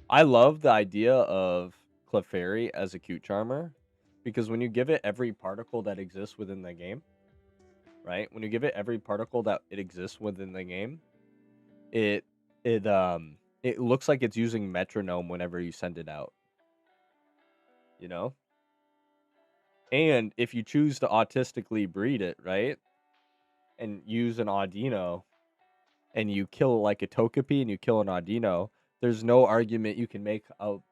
I love the idea of Clefairy as a cute charmer because when you give it every particle that exists within the game, right? When you give it every particle that it exists within the game, it it looks like it's using metronome whenever you send it out, you know? And if you choose to autistically breed it, right? And use an Audino and you kill like a Togepi and you kill an Audino, there's no argument you can make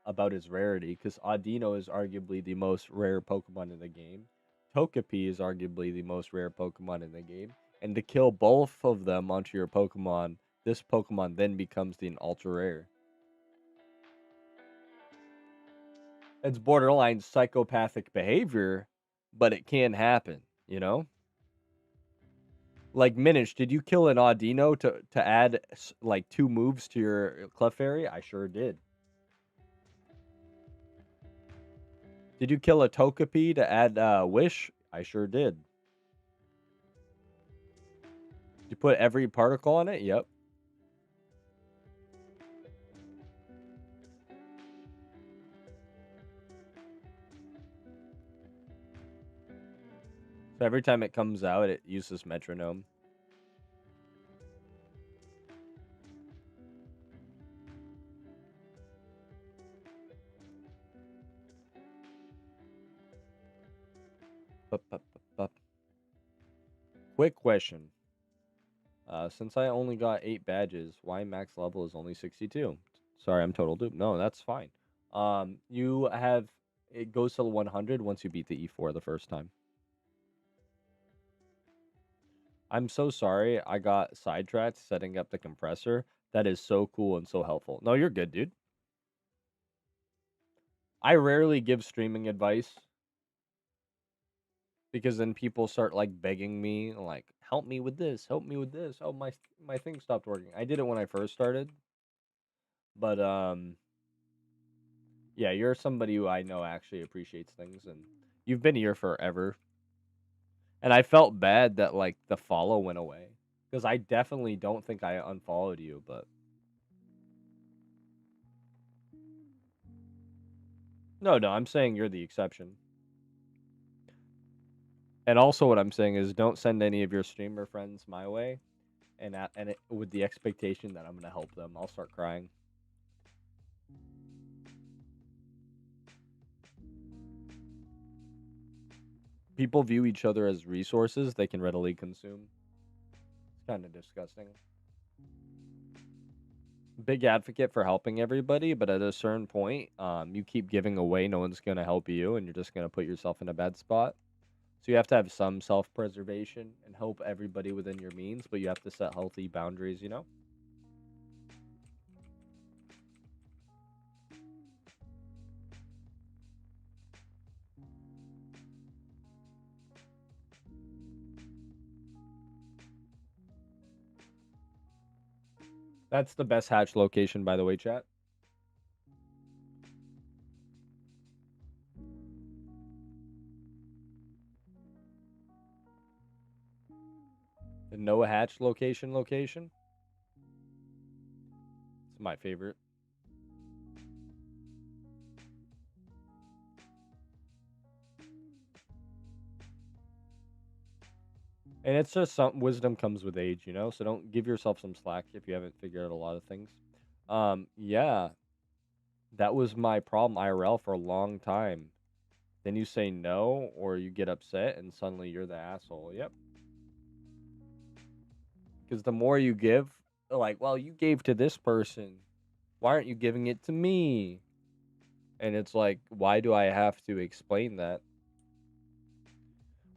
about its rarity because Audino is arguably the most rare Pokemon in the game. Togepi is arguably the most rare Pokemon in the game. And to kill both of them onto your Pokemon, this Pokemon then becomes the ultra rare. It's borderline psychopathic behavior, but it can happen, you know? Like Minish, did you kill an Audino to add like 2 moves to your Clefairy? I sure did. Did you kill a Togepi to add Wish? I sure did. Did you put every particle on it? Yep. So every time it comes out, it uses metronome. Bup, bup, bup, bup. Quick question. Since I only got 8 badges, why max level is only 62? Sorry, I'm total dupe. No, that's fine. You have it goes to 100 once you beat the E4 the first time. I'm so sorry I got sidetracked setting up the compressor. That is so cool and so helpful. No, you're good, dude. I rarely give streaming advice because then people start like begging me, like, help me with this, help me with this. Oh, my thing stopped working. I did it when I first started, but yeah, you're somebody who I know actually appreciates things, and you've been here forever. And I felt bad that like the follow went away because I definitely don't think I unfollowed you, but no, I'm saying you're the exception. And also, what I'm saying is, don't send any of your streamer friends my way, with the expectation that I'm gonna help them. I'll start crying. People view each other as resources they can readily consume. It's kind of disgusting. Big advocate for helping everybody, but at a certain point, you keep giving away, no one's gonna help you, and you're just gonna put yourself in a bad spot. So you have to have some self-preservation and help everybody within your means, but you have to set healthy boundaries, you know? That's the best hatch location, by the way, chat. The no hatch location. It's my favorite. And it's just some wisdom comes with age, you know? So don't give yourself some slack if you haven't figured out a lot of things. Yeah, that was my problem IRL for a long time. Then you say no, or you get upset, and suddenly you're the asshole. Yep. Because the more you give, like, well, you gave to this person. Why aren't you giving it to me? And it's like, why do I have to explain that?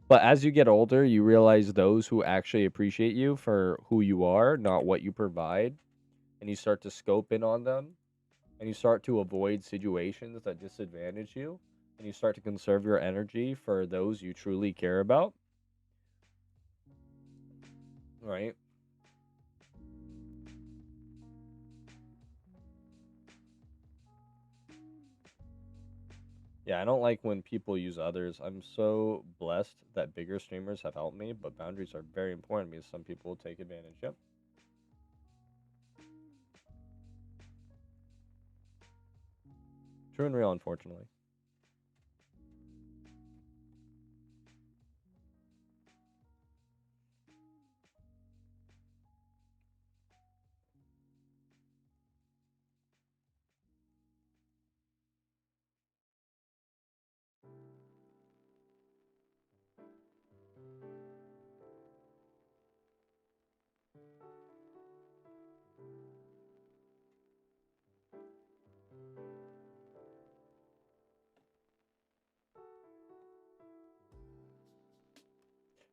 But as you get older, you realize those who actually appreciate you for who you are, not what you provide. And you start to scope in on them. And you start to avoid situations that disadvantage you. And you start to conserve your energy for those you truly care about. Right? Yeah, I don't like when people use others. I'm so blessed that bigger streamers have helped me, but boundaries are very important because some people will take advantage. Yep. True and real, unfortunately.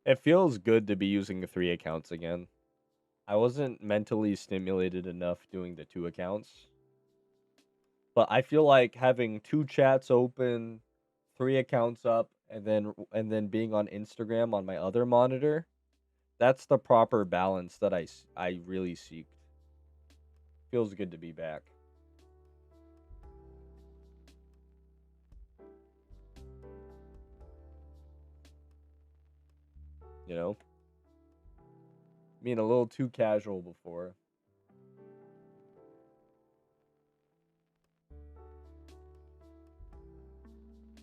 It feels good to be using the 3 accounts again. I wasn't mentally stimulated enough doing the 2 accounts, but I feel like having 2 chats open, 3 accounts up, and then being on Instagram on my other monitor, that's the proper balance that I really seek. Feels good to be back. You know? Being a little too casual before.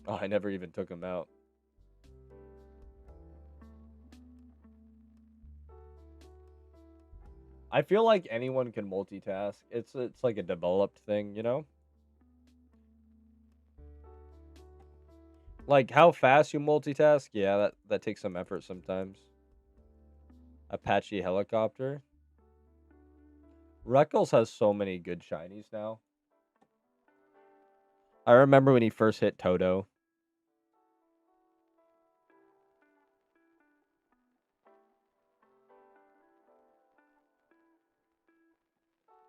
Oh, I never even took him out. I feel like anyone can multitask. It's like a developed thing, you know? Like how fast you multitask, yeah, that takes some effort sometimes. Apache helicopter. Reckles has so many good shinies now. I remember when he first hit Toto.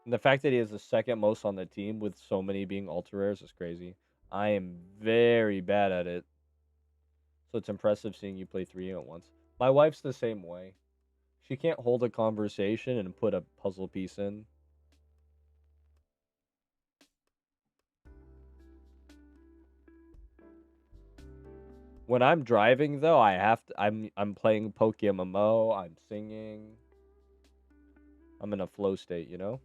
And the fact that he has the second most on the team with so many being ultra rares is crazy. I am very bad at it. So it's impressive seeing you play 3 at once. My wife's the same way. She can't hold a conversation and put a puzzle piece in. When I'm driving though, I have to I'm playing PokeMMO, I'm singing. I'm in a flow state, you know?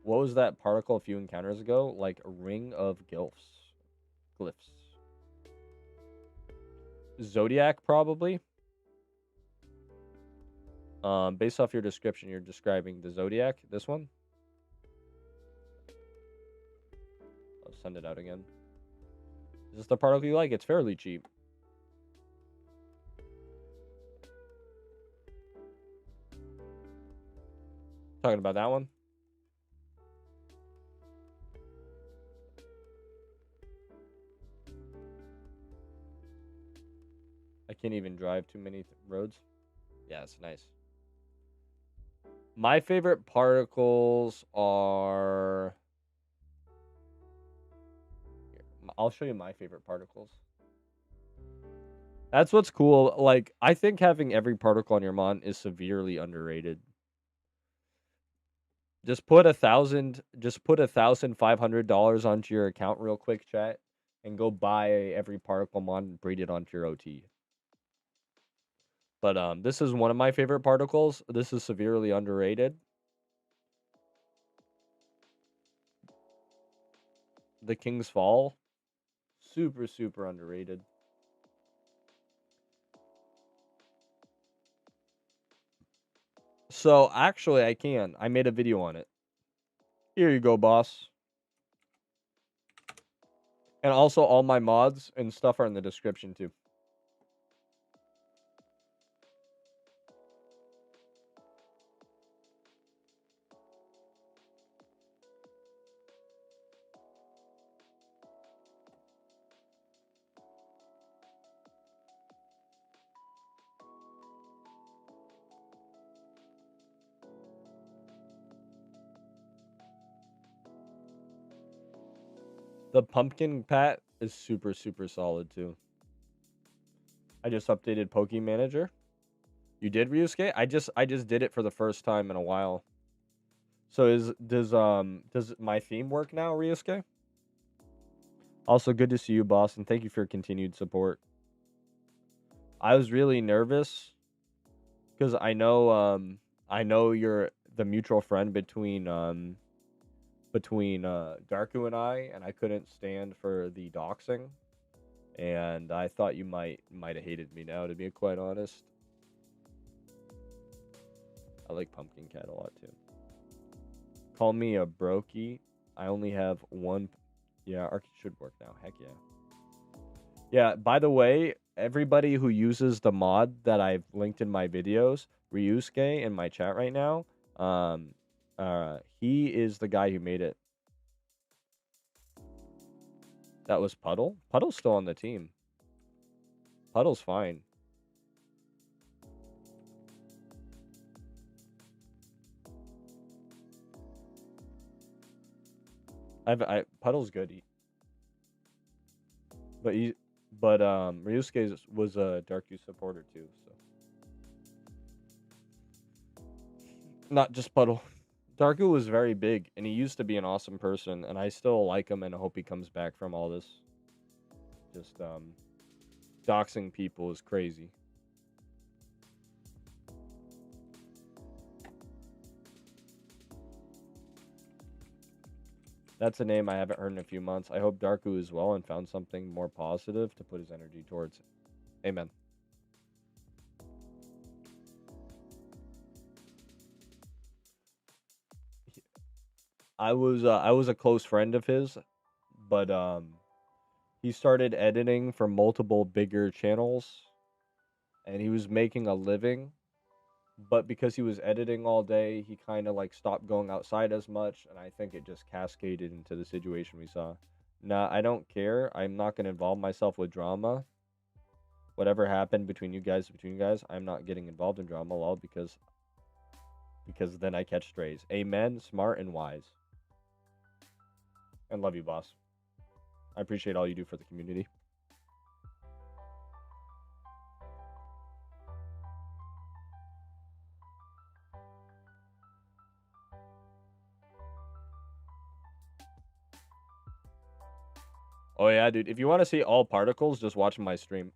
What was that particle a few encounters ago? Like a ring of glyphs. Zodiac probably. Based off your description, you're describing the Zodiac, this one? I'll send it out again. Is this the particle you like? It's fairly cheap. Talking about that one? I can't even drive too many roads. Yeah, it's nice. My favorite particles are... I'll show you my favorite particles. That's what's cool. Like, I think having every particle on your mon is severely underrated. Just put $1,500 onto your account real quick, chat, and go buy every particle mon and breed it onto your OT. But this is one of my favorite particles. This is severely underrated. The King's Fall, super underrated. So actually, I made a video on it. Here you go, boss. And also, all my mods and stuff are in the description too. The pumpkin pat is super solid too. I just updated Poke Manager. You did Ryusuke? I just did it for the first time in a while. So does my theme work now, Ryusuke? Also, good to see you, boss, and thank you for your continued support. I was really nervous because I know you're the mutual friend between Darku and I couldn't stand for the doxing, and I thought you might have hated me now, to be quite honest. I like Pumpkin Cat a lot too. Call me a brokey. I only have one. Yeah, Arc should work now. Heck yeah. Yeah, by the way, everybody who uses the mod that I've linked in my videos, Ryusuke in my chat right now, he is the guy who made it. That was Puddle? Puddle's still on the team. Puddle's fine. Puddle's good. But Ryusuke was a Darku supporter too, so. Not just Puddle. Darku was very big, and he used to be an awesome person, and I still like him, and I hope he comes back from all this. Just, doxing people is crazy. That's a name I haven't heard in a few months. I hope Darku is well and found something more positive to put his energy towards. Amen. I was a close friend of his, but he started editing for multiple bigger channels, and he was making a living. But because he was editing all day, he kind of like stopped going outside as much, and I think it just cascaded into the situation we saw. Nah, I don't care. I'm not gonna involve myself with drama. Whatever happened between you guys, I'm not getting involved in drama, lol, because then I catch strays. Amen. Smart and wise. And love you, boss. I appreciate all you do for the community. Oh yeah, dude. If you want to see all particles, just watch my stream.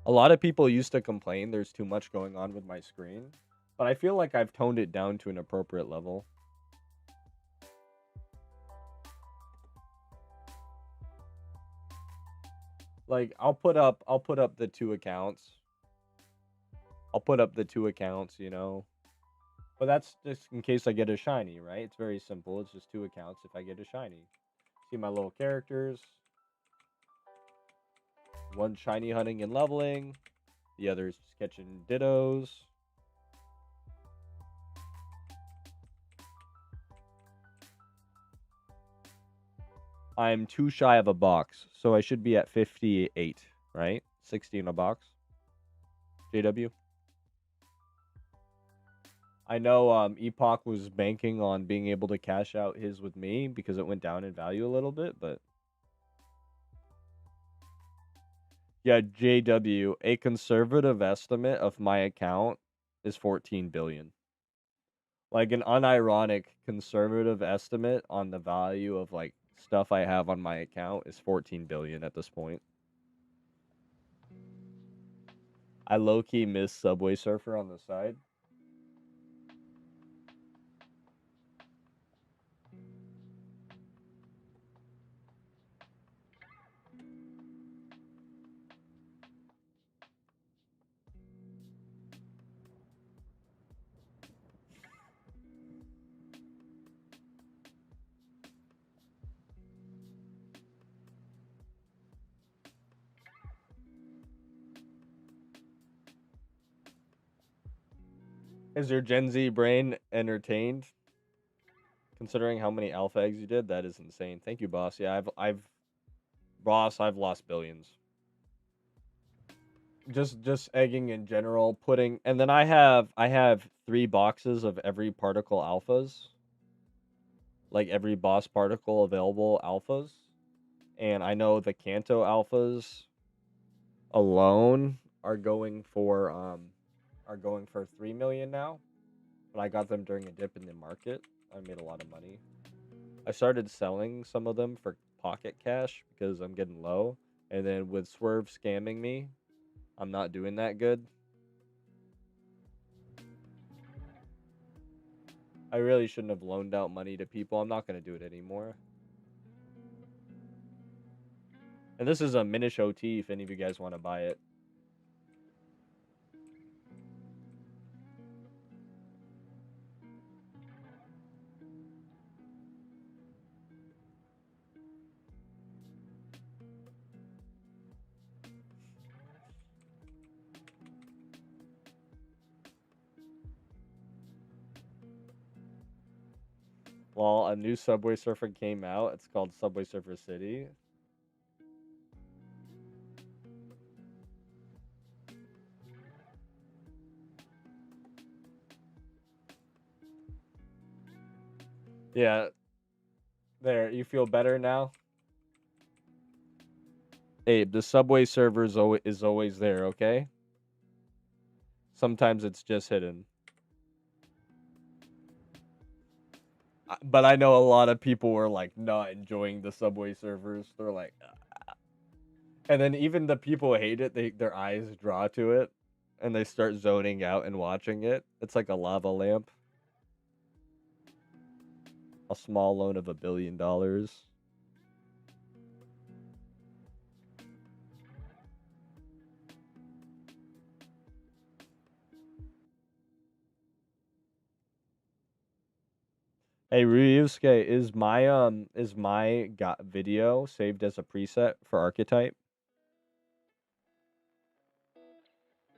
A lot of people used to complain there's too much going on with my screen, but I feel like I've toned it down to an appropriate level. Like I'll put up the two accounts. I'll put up the two accounts, you know. But that's just in case I get a shiny, right? It's very simple. It's just two accounts if I get a shiny. See my little characters. One shiny hunting and leveling. The other is just catching dittos. I'm too shy of a box, so I should be at 58, right? 60 in a box. JW. I know Epoch was banking on being able to cash out his with me because it went down in value a little bit, but yeah, JW, a conservative estimate of my account is 14 billion. Like an unironic conservative estimate on the value of like stuff I have on my account is 14 billion at this point. I low-key miss Subway Surfer on the side. Is your Gen Z brain entertained? Considering how many alpha eggs you did, that is insane. Thank you, boss. Yeah, I've lost billions. Just egging in general, putting, and then I have 3 boxes of every particle alphas, like every boss particle available alphas, and I know the Kanto alphas alone are going for 3 million now, but I got them during a dip in the market. I made a lot of money. I started selling some of them for pocket cash because I'm getting low, and then with Swerve scamming me, I'm not doing that good. I really shouldn't have loaned out money to people. I'm not going to do it anymore. And this is a Minish OT if any of you guys want to buy it. Well, a new Subway Surfer came out. It's called Subway Surfer City. Yeah, there. You feel better now? Abe, the Subway server is always there, okay? Sometimes it's just hidden. But I know a lot of people were like not enjoying the Subway servers. They're like, "Ah." And then even the people who hate it, their eyes draw to it, and they start zoning out and watching it. It's like a lava lamp. A small loan of $1 billion. Hey Ryusuke, is my video saved as a preset for archetype?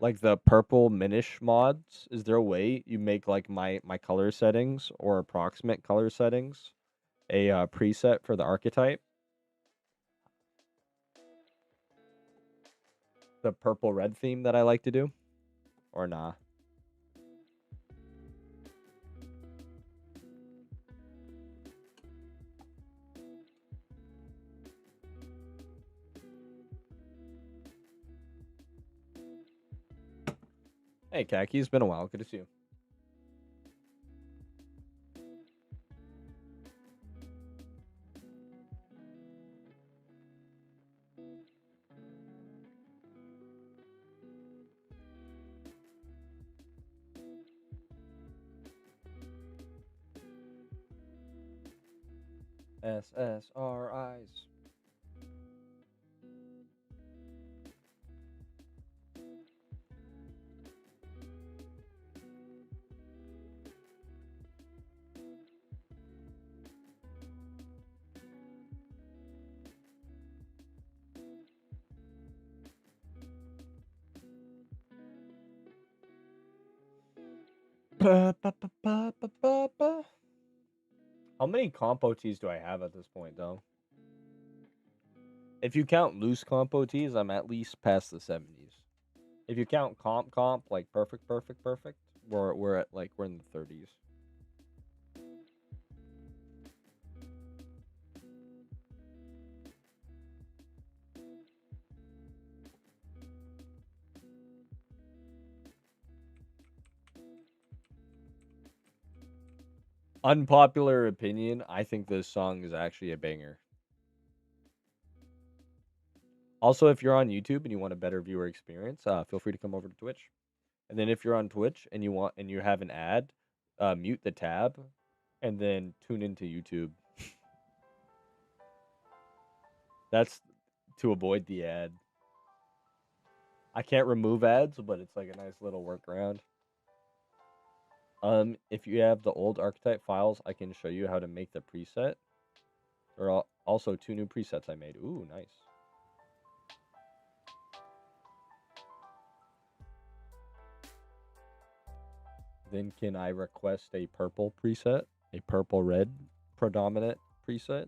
Like the purple Minish mods, is there a way you make like my color settings or approximate color settings a preset for the archetype? The purple red theme that I like to do, or nah? Hey Khaki, it's been a while. Good to see you. SSRIs. Ba, ba, ba, ba, ba, ba, ba. How many compo teas do I have at this point, though? If you count loose compo teas, I'm at least past the 70s. If you count comp, like perfect, we're at like we're in the 30s. Unpopular opinion, I think this song is actually a banger. Also, if you're on YouTube and you want a better viewer experience, feel free to come over to Twitch. And then if you're on Twitch and you have an ad, mute the tab, and then tune into YouTube. That's to avoid the ad. I can't remove ads, but it's like a nice little workaround. If you have the old archetype files, I can show you how to make the preset. There are also 2 new presets I made. Ooh, nice. Then can I request a purple preset? A purple red predominant preset?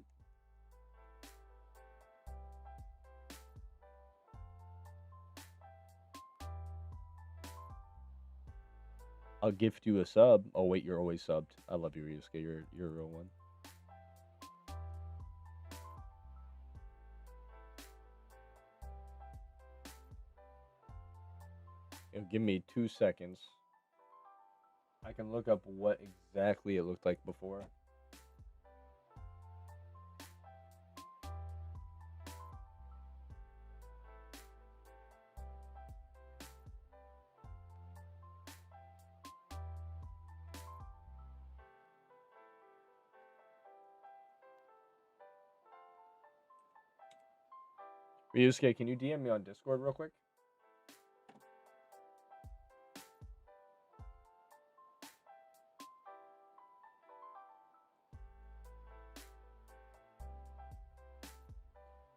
I'll gift you a sub. Oh wait, you're always subbed. I love you, Ryusuke. You're a real one. Give me 2 seconds. I can look up what exactly it looked like before. Ryusuke, can you DM me on Discord real quick?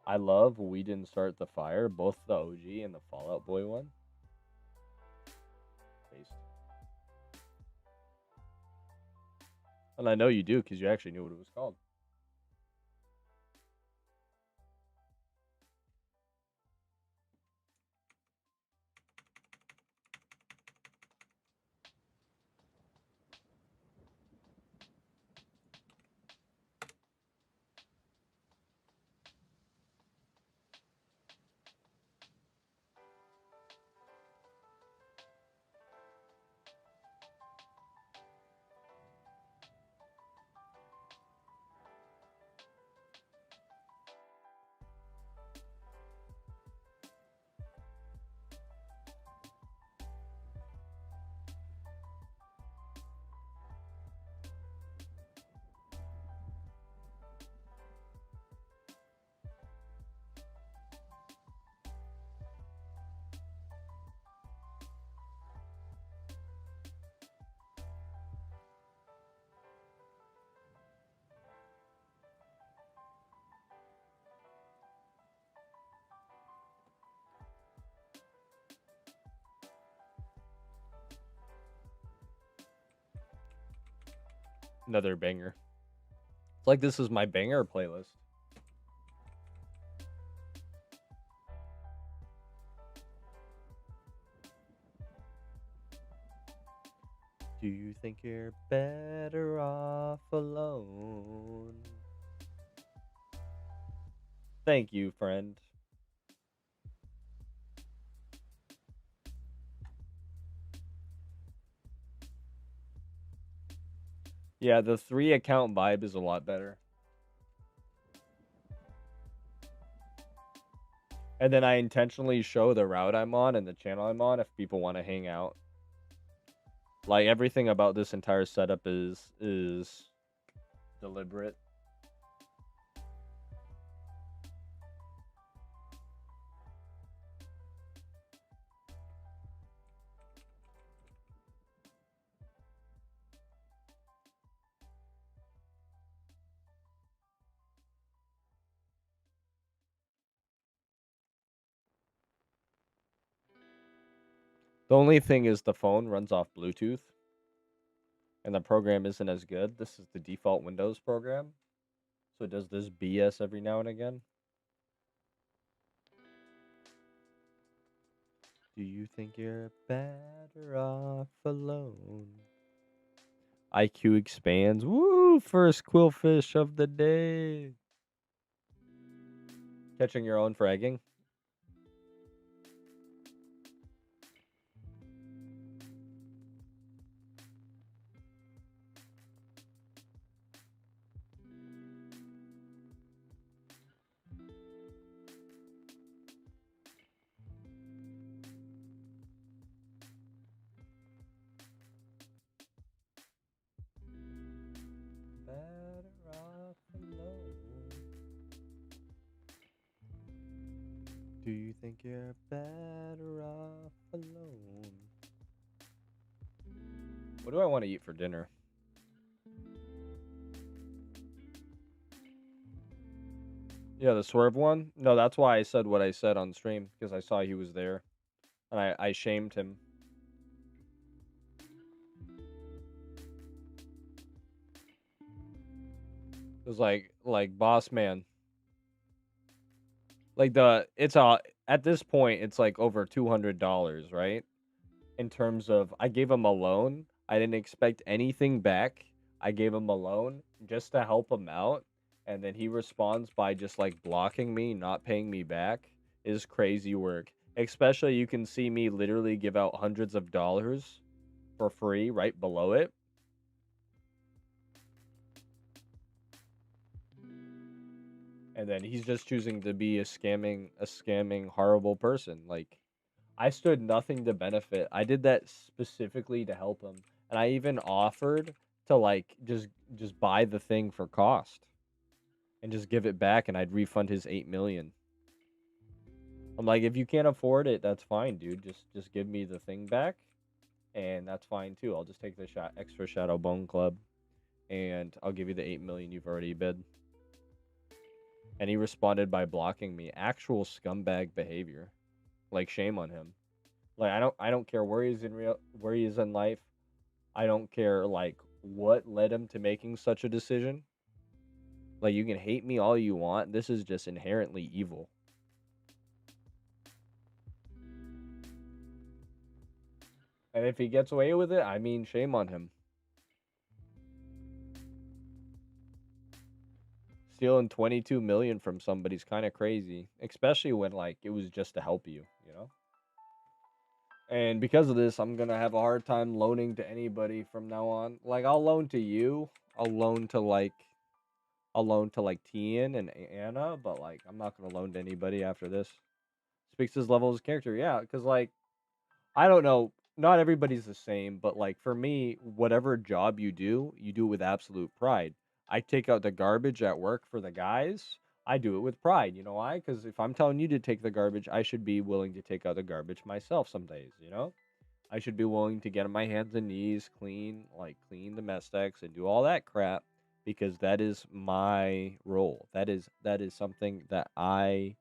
I love We Didn't Start the Fire, both the OG and the Fallout Boy one. Based. And I know you do because you actually knew what it was called. Another banger. It's like this is my banger playlist. Do you think you're better off alone? Thank you, friend. Yeah, the 3 account vibe is a lot better. And then I intentionally show the route I'm on and the channel I'm on if people want to hang out. Like everything about this entire setup is deliberate. The only thing is the phone runs off Bluetooth and the program isn't as good. This is the default Windows program. So it does this BS every now and again. Do you think you're better off alone? IQ expands. Woo! First quillfish of the day. Catching your own fragging. Better off alone. Do you think you're better off alone? What do I want to eat for dinner? Yeah, the swerve one? No, that's why I said what I said on stream, because I saw he was there. And I shamed him. It was like boss man. Like it's at this point it's like over $200, right? In terms of I gave him a loan. I didn't expect anything back. I gave him a loan just to help him out, and then he responds by just like blocking me, not paying me back. Is crazy work. Especially you can see me literally give out hundreds of dollars for free right below it. And then he's just choosing to be a scamming horrible person. Like I stood nothing to benefit. I did that specifically to help him. And I even offered to like just buy the thing for cost and just give it back and I'd refund his 8 million. I'm like, if you can't afford it, that's fine, dude. Just give me the thing back and that's fine too. I'll just take the extra Shadow Bone Club and I'll give you the 8 million you've already bid. And he responded by blocking me. Actual scumbag behavior. Like shame on him. Like I don't care where he is in life. I don't care like what led him to making such a decision. Like you can hate me all you want. This is just inherently evil. And if he gets away with it, I mean shame on him. Stealing 22 million from somebody's kind of crazy, especially when like it was just to help you, you know? And because of this, I'm going to have a hard time loaning to anybody from now on. Like I'll loan to you. I'll loan to like Tian and Anna, but like I'm not gonna loan to anybody after this. Speaks to his level of his character, yeah. Because like I don't know, not everybody's the same, but like for me, whatever job you do it with absolute pride. I take out the garbage at work for the guys. I do it with pride. You know why? Because if I'm telling you to take the garbage, I should be willing to take out the garbage myself some days. You know. I should be willing to get on my hands and knees, clean the mess decks and do all that crap because that is my role. That is something that I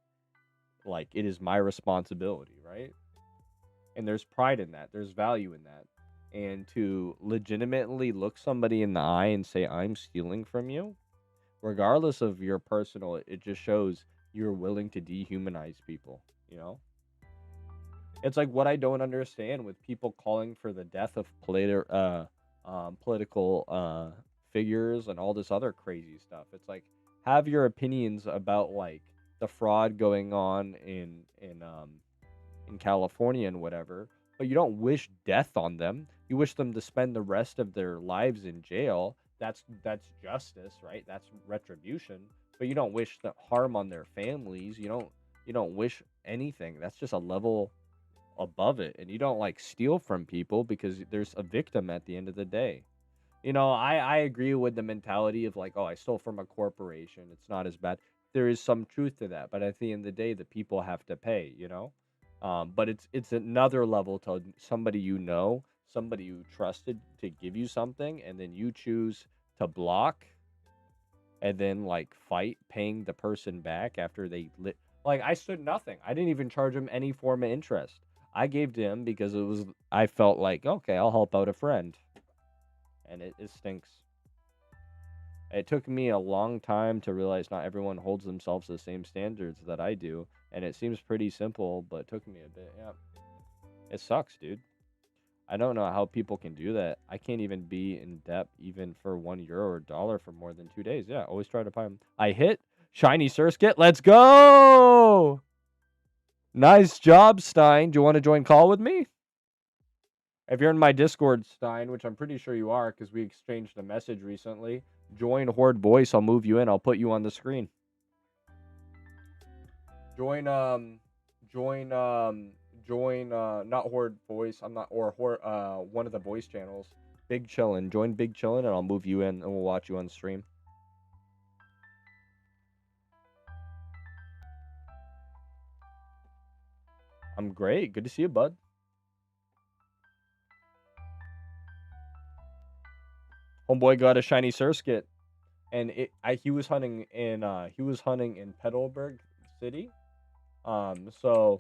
like. It is my responsibility, right? And there's pride in that. There's value in that. and to legitimately look somebody in the eye and say, I'm stealing from you, regardless of your personal, it just shows you're willing to dehumanize people, you know? It's like what I don't understand with people calling for the death of political figures and all this other crazy stuff. It's like, have your opinions about like the fraud going on in California and whatever, but you don't wish death on them. You wish them to spend the rest of their lives in jail. That's justice, right? That's retribution. But you don't wish the harm on their families. You don't wish anything. That's just a level above it. And you don't like steal from people because there's a victim at the end of the day. I agree with the mentality of like, oh, I stole from a corporation. It's not as bad. There is some truth to that, but at the end of the day, the people have to pay. But it's another level to somebody somebody you trusted to give you something, and then you choose to block and then like fight paying the person back after they lit. Like I stood nothing. I didn't even charge him any form of interest. I gave to him because I felt like, okay, I'll help out a friend, and it stinks. It took me a long time to realize not everyone holds themselves to the same standards that I do, and it seems pretty simple, but it took me a bit. Yeah, it sucks, dude. I don't know how people can do that. I can't even be in debt even for €1 or dollar for more than 2 days. Yeah, always try to buy them. I hit shiny Surskit. Let's go! Nice job, Stein. Do you want to join call with me? If you're in my Discord, Stein, which I'm pretty sure you are because we exchanged a message recently, join Horde Voice. I'll move you in. I'll put you on the screen. Join not Horde Voice. I'm not or Horde one of the voice channels. Big Chillin'. Join Big Chillin' and I'll move you in and we'll watch you on stream. I'm great. Good to see you, bud. Homeboy got a shiny Surskit, and he was hunting in Petalburg City. So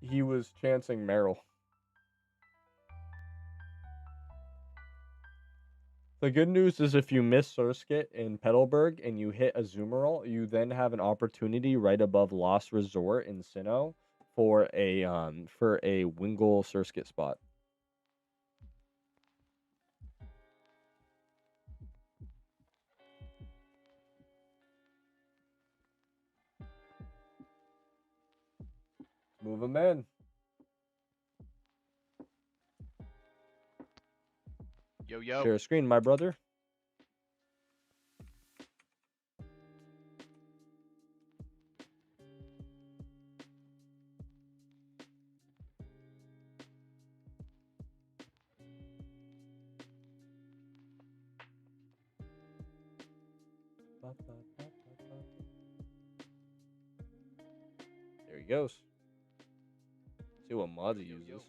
he was chancing Meryl. The good news is if you miss Surskit in Petalburg and you hit a Zoomerl, you then have an opportunity right above Lost Resort in Sinnoh for a Wingle Surskit spot. Move him in. Yo, yo. Share a screen, my brother. There he goes. See what mod he uses.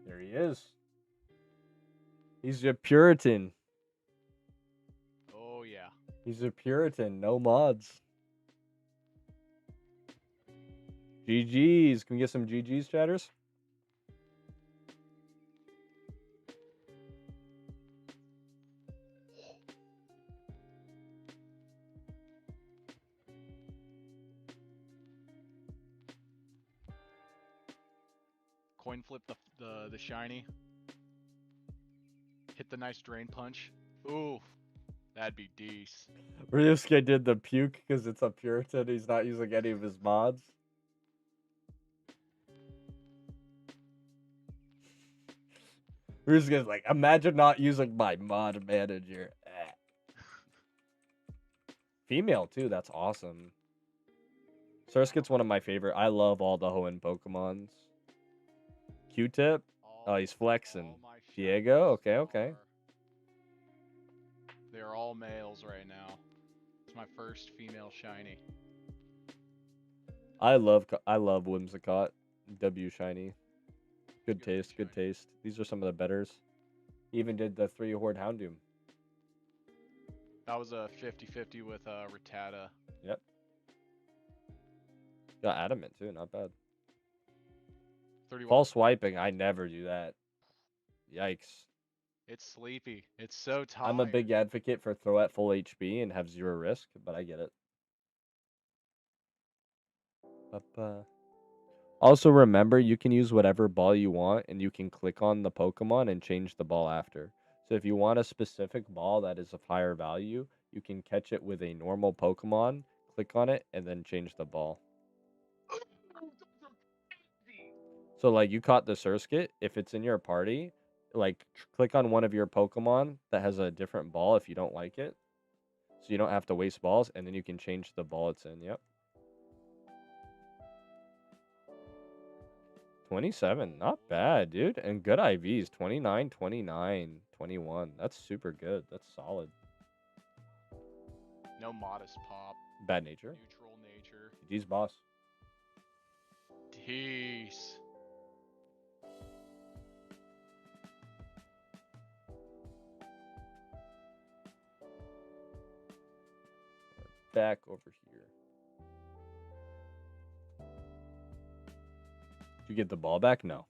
There he is. He's a Puritan. Oh, yeah. He's a Puritan. No mods. GG's. Can we get some GG's, chatters? Coin flip the shiny. Hit the nice drain punch. Ooh, that'd be decent. Ryusuke did the puke because it's a Puritan. He's not using any of his mods. Ryusuke's like, imagine not using my mod manager. Female, too. That's awesome. Surskit's one of my favorite. I love all the Hoenn Pokemons. Q-Tip? Oh, he's flexing. Diego? Okay. They're all males right now. It's my first female shiny. I love Whimsicott. W shiny. Good taste. These are some of the betters. He even did the 3 Horde Houndoom. That was a 50-50 with Rattata. Yep. Got Adamant too, not bad. 31. False swiping, I never do that. Yikes. It's sleepy. It's so tired. I'm a big advocate for throw at full HP and have 0 risk, but I get it. Also, remember, you can use whatever ball you want, and you can click on the Pokemon and change the ball after. So if you want a specific ball that is of higher value, you can catch it with a normal Pokemon, click on it, and then change the ball. So, like, you caught the Surskit. If it's in your party, like, click on one of your Pokemon that has a different ball if you don't like it. So you don't have to waste balls, and then you can change the ball it's in. Yep. 27, not bad, dude. And good IVs. 29, 29, 21. That's super good. That's solid. No modest pop. Bad nature. Neutral nature. GG's, boss. Peace. Back over here. Did you get the ball back? No.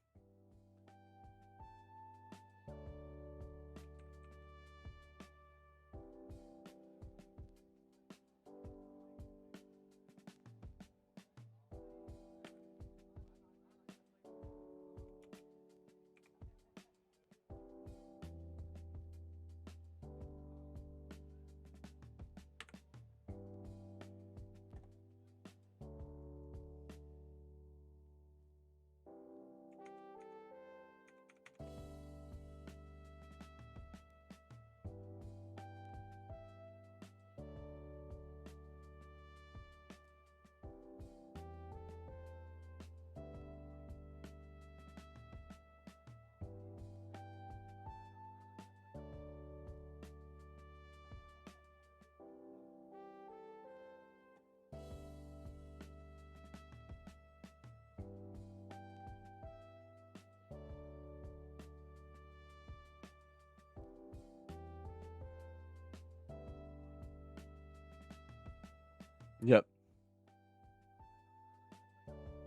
Yep.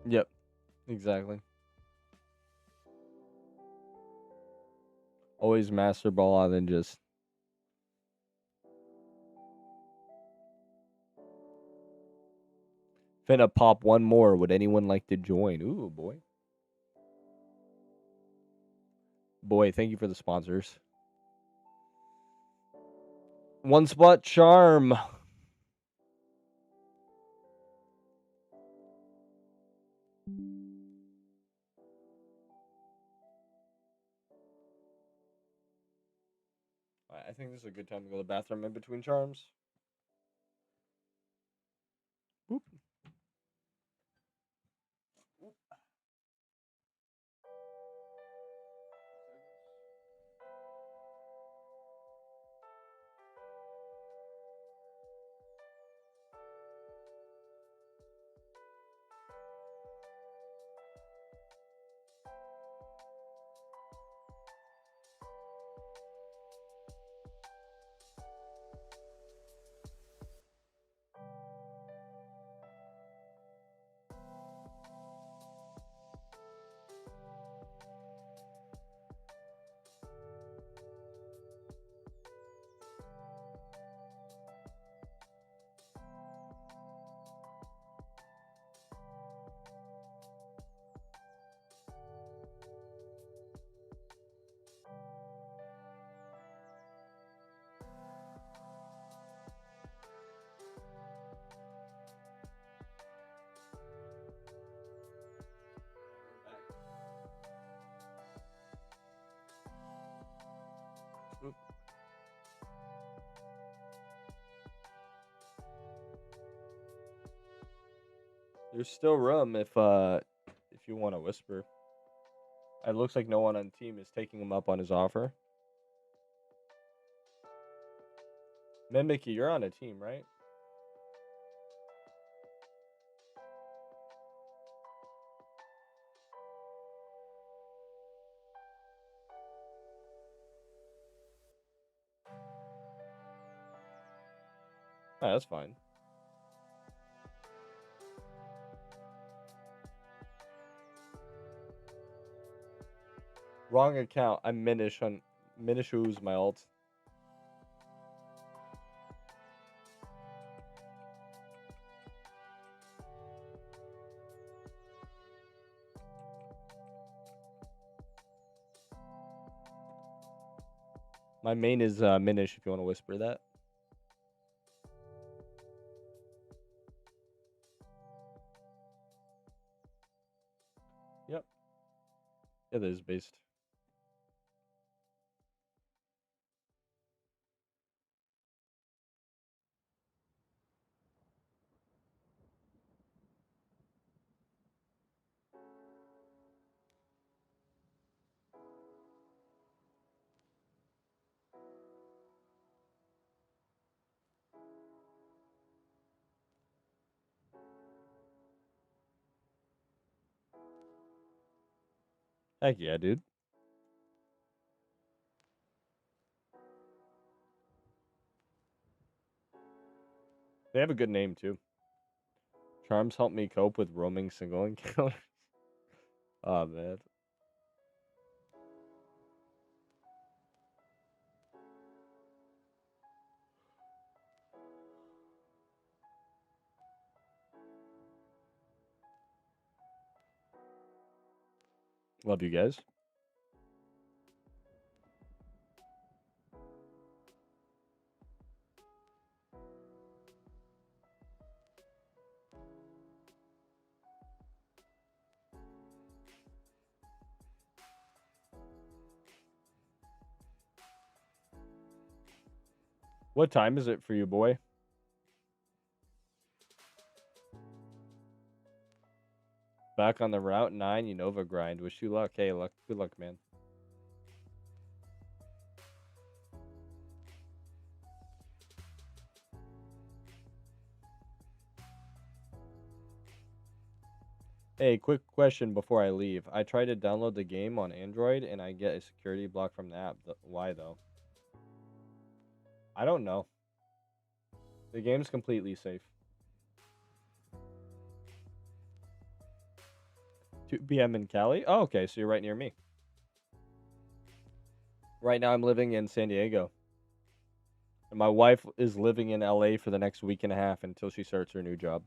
Yep. Exactly. Always master ball and then just. Finna pop one more. Would anyone like to join? Ooh, boy. Boy, thank you for the sponsors. One spot charm. I think this is a good time to go to the bathroom in between charms. Oop. Oop. There's still room if you want to whisper. It looks like no one on team is taking him up on his offer. Mimicky, you're on a team, right? Oh, that's fine. Wrong account. I'm Minish on Minish. Who's my alt? My main is Minish. If you want to whisper that. Yep. Yeah, that is based. Heck yeah, dude. They have a good name too. Charms help me cope with roaming single encounters. Oh man. Love you guys. What time is it for you, boy? Back on the Route 9 Unova grind. Wish you luck. Hey, luck. Good luck, man. Hey, quick question before I leave. I tried to download the game on Android and I get a security block from the app. Why though? I don't know. The game's completely safe. 2 p.m. in Cali? Oh, okay, so you're right near me. Right now I'm living in San Diego. And my wife is living in LA for the next week and a half until she starts her new job.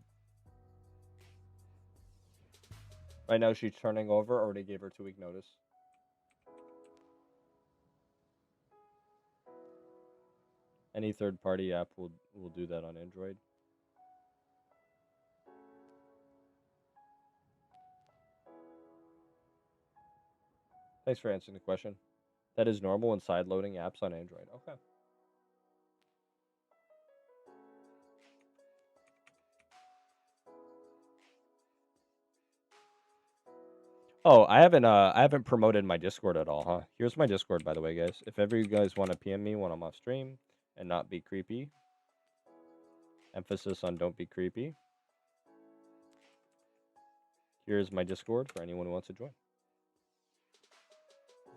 Right now she's turning over, already gave her 2-week notice. Any third-party app will do that on Android. Thanks for answering the question. That is normal when side-loading apps on Android. Okay. Oh, I haven't promoted my Discord at all, huh? Here's my Discord, by the way, guys. If ever you guys want to PM me when I'm off stream and not be creepy, emphasis on don't be creepy. Here's my Discord for anyone who wants to join.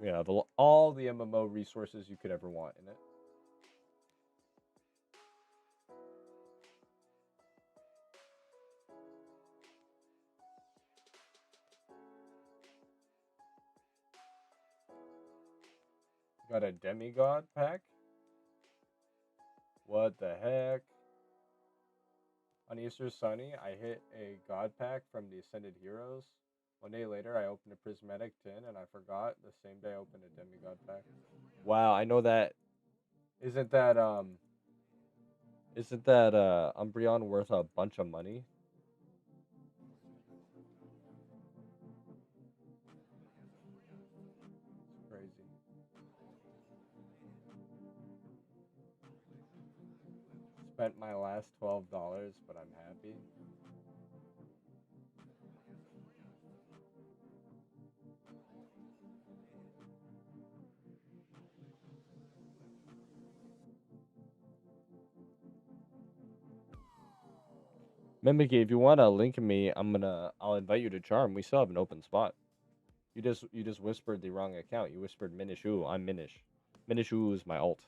We have all the MMO resources you could ever want in it. Got a demigod pack? What the heck? On Easter Sunny, I hit a god pack from the Ascended Heroes. 1 day later, I opened a prismatic tin, and I forgot. The same day, I opened a demigod pack. Wow, I know that. Isn't that Umbreon worth a bunch of money? It's crazy. Spent my last $12, but I'm happy. Mimicky, if you wanna link me, I'll invite you to Charm. We still have an open spot. You just whispered the wrong account. You whispered Minishu. I'm Minish. Minishu is my alt.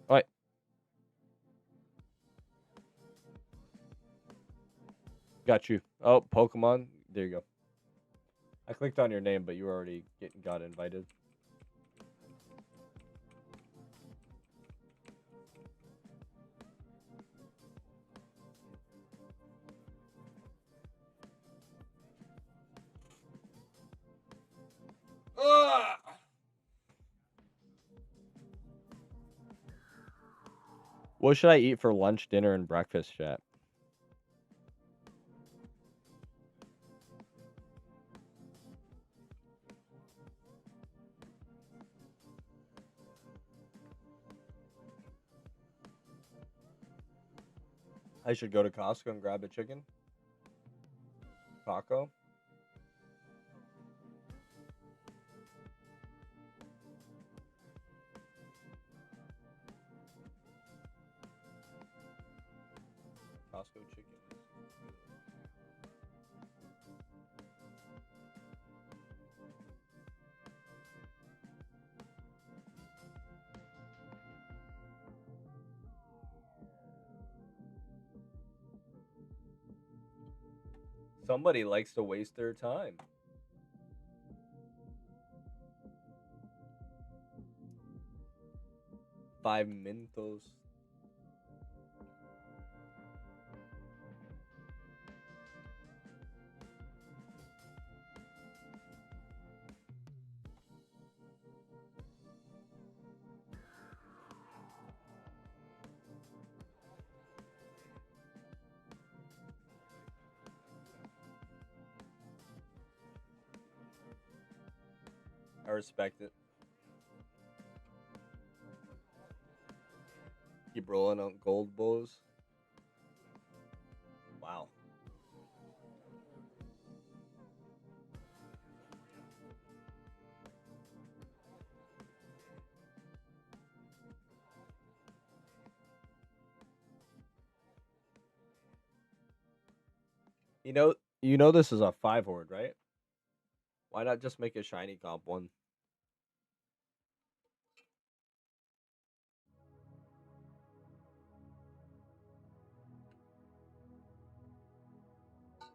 Alright. Got you. Oh, Pokemon. There you go. I clicked on your name, but you already got invited. What should I eat for lunch, dinner, and breakfast, chat? I should go to Costco and grab a chicken. Taco. Costco chicken. Somebody likes to waste their time. Five Mentos. I respect it. Keep rolling on gold bows. Wow. You know this is a 5 horde, right? Why not just make a shiny comp one?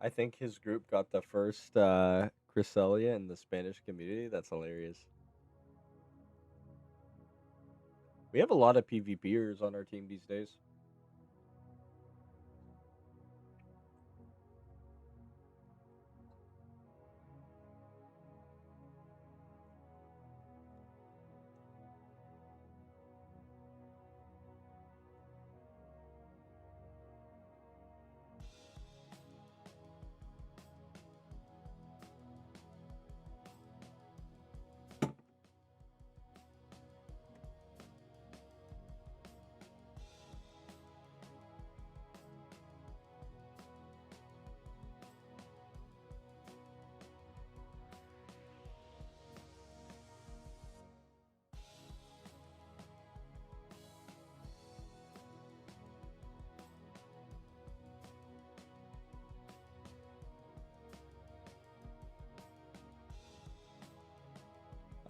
I think his group got the first Cresselia in the Spanish community. That's hilarious. We have a lot of PvPers on our team these days.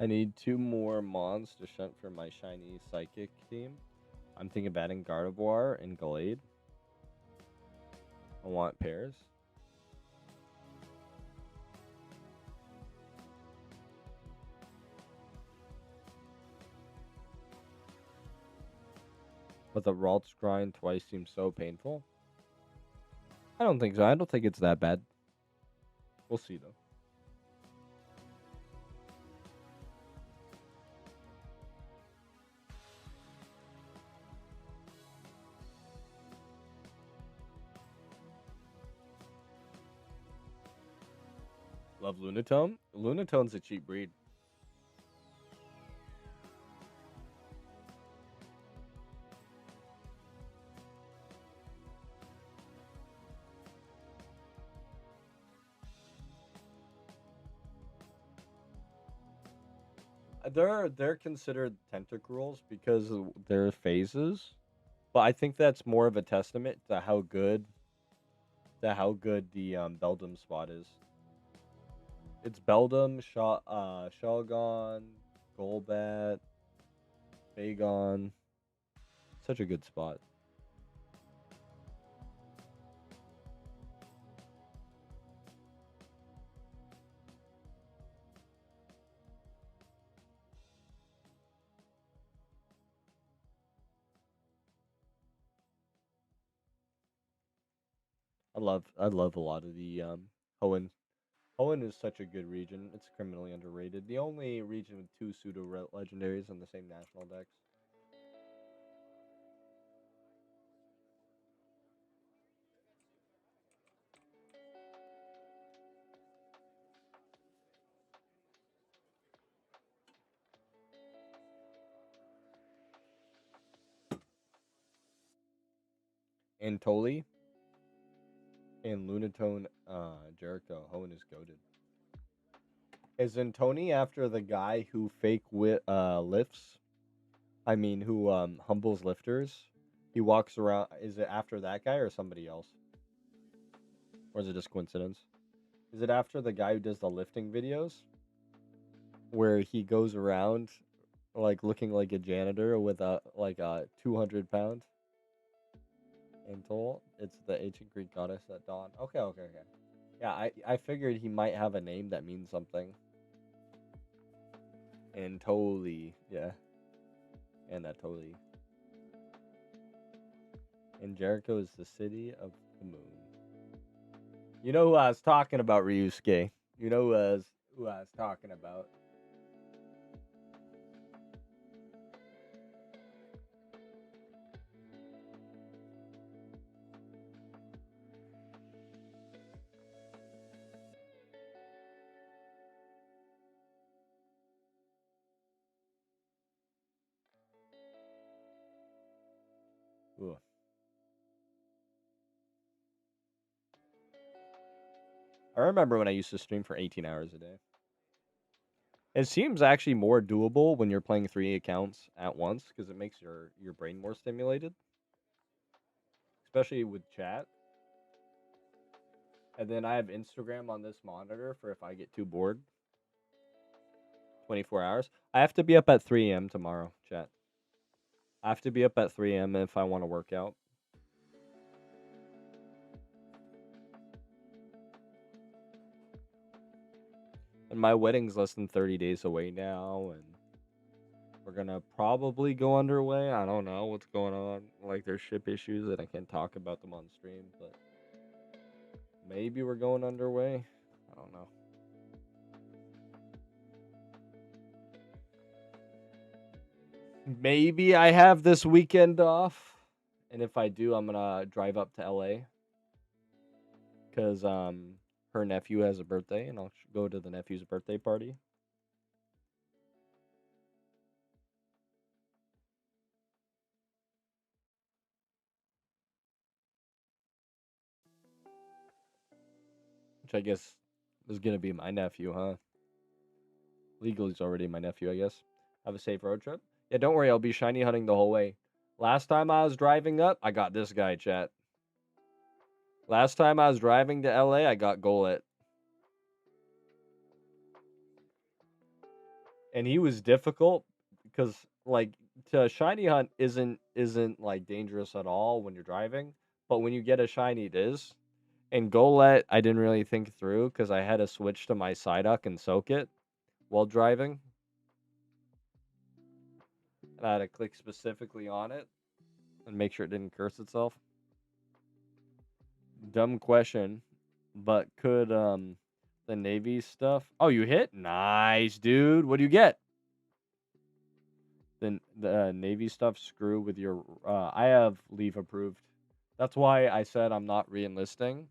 I need 2 more Mons to shunt for my shiny Psychic team. I'm thinking of adding Gardevoir and Gallade. I want pairs. But the Ralts grind twice seems so painful. I don't think so. I don't think it's that bad. We'll see, though. Love Lunatone. Lunatone's a cheap breed. They're considered tentacruels because of their phases, but I think that's more of a testament to how good the Beldum spot is. It's Beldum, Shelgon, Golbat, Bagon. Such a good spot. I love a lot of the Hoenn. Hoenn is such a good region. It's criminally underrated. The only region with two pseudo legendaries on the same national decks. Antoli and Lunatone Jericho. Hoenn is goaded. Is Antoni after the guy who fake lifts? I mean, who humbles lifters? He walks around. Is it after that guy or somebody else? Or is it just coincidence? Is it after the guy who does the lifting videos? Where he goes around like looking like a janitor with a 200 pound Antol? It's the ancient Greek goddess at dawn. Okay, okay, okay. Yeah, I figured he might have a name that means something. Antoli, yeah. Anatoly. And Jericho is the city of the moon. You know who I was talking about, Ryusuke? You know who I was talking about. Ooh. I remember when I used to stream for 18 hours a day. It seems actually more doable when you're playing 3 accounts at once because it makes your brain more stimulated, especially with chat. And then I have Instagram on this monitor for if I get too bored. 24 hours. I have to be up at 3 a.m. tomorrow, chat. I have to be up at 3 a.m. if I want to work out. And my wedding's less than 30 days away now, and we're gonna probably go underway. I don't know what's going on. Like, there's ship issues, and I can't talk about them on stream, but maybe we're going underway. I don't know. Maybe I have this weekend off, and if I do, I'm gonna drive up to LA because her nephew has a birthday, and I'll go to the nephew's birthday party. Which I guess is gonna be my nephew, huh? Legally, he's already my nephew, I guess. Have a safe road trip. Yeah, don't worry, I'll be shiny hunting the whole way. Last time I was driving up, I got this guy, chat. Last time I was driving to LA, I got Golet. And he was difficult because like to shiny hunt isn't like dangerous at all when you're driving, but when you get a shiny it is. And Golet I didn't really think through because I had to switch to my Psyduck and soak it while driving. And I had to click specifically on it and make sure it didn't curse itself. Dumb question, but could the Navy stuff? Oh, you hit? Nice, dude. What do you get? The Navy stuff screw with your. I have leave approved. That's why I said I'm not re-enlisting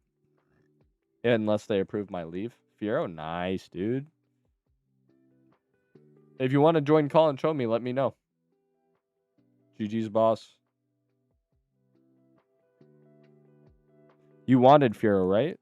unless they approve my leave. Fiero, nice, dude. If you want to join call and show me, let me know. GG's boss. You wanted Fiero, right?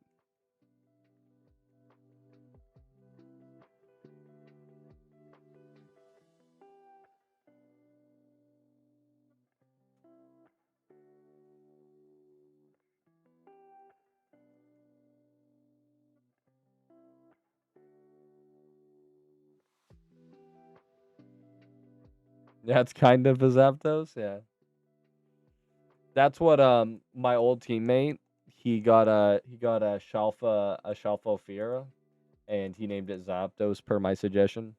Yeah, it's kind of a Zapdos, yeah. That's what my old teammate, he got a Shalfa Fiera, and he named it Zapdos per my suggestion.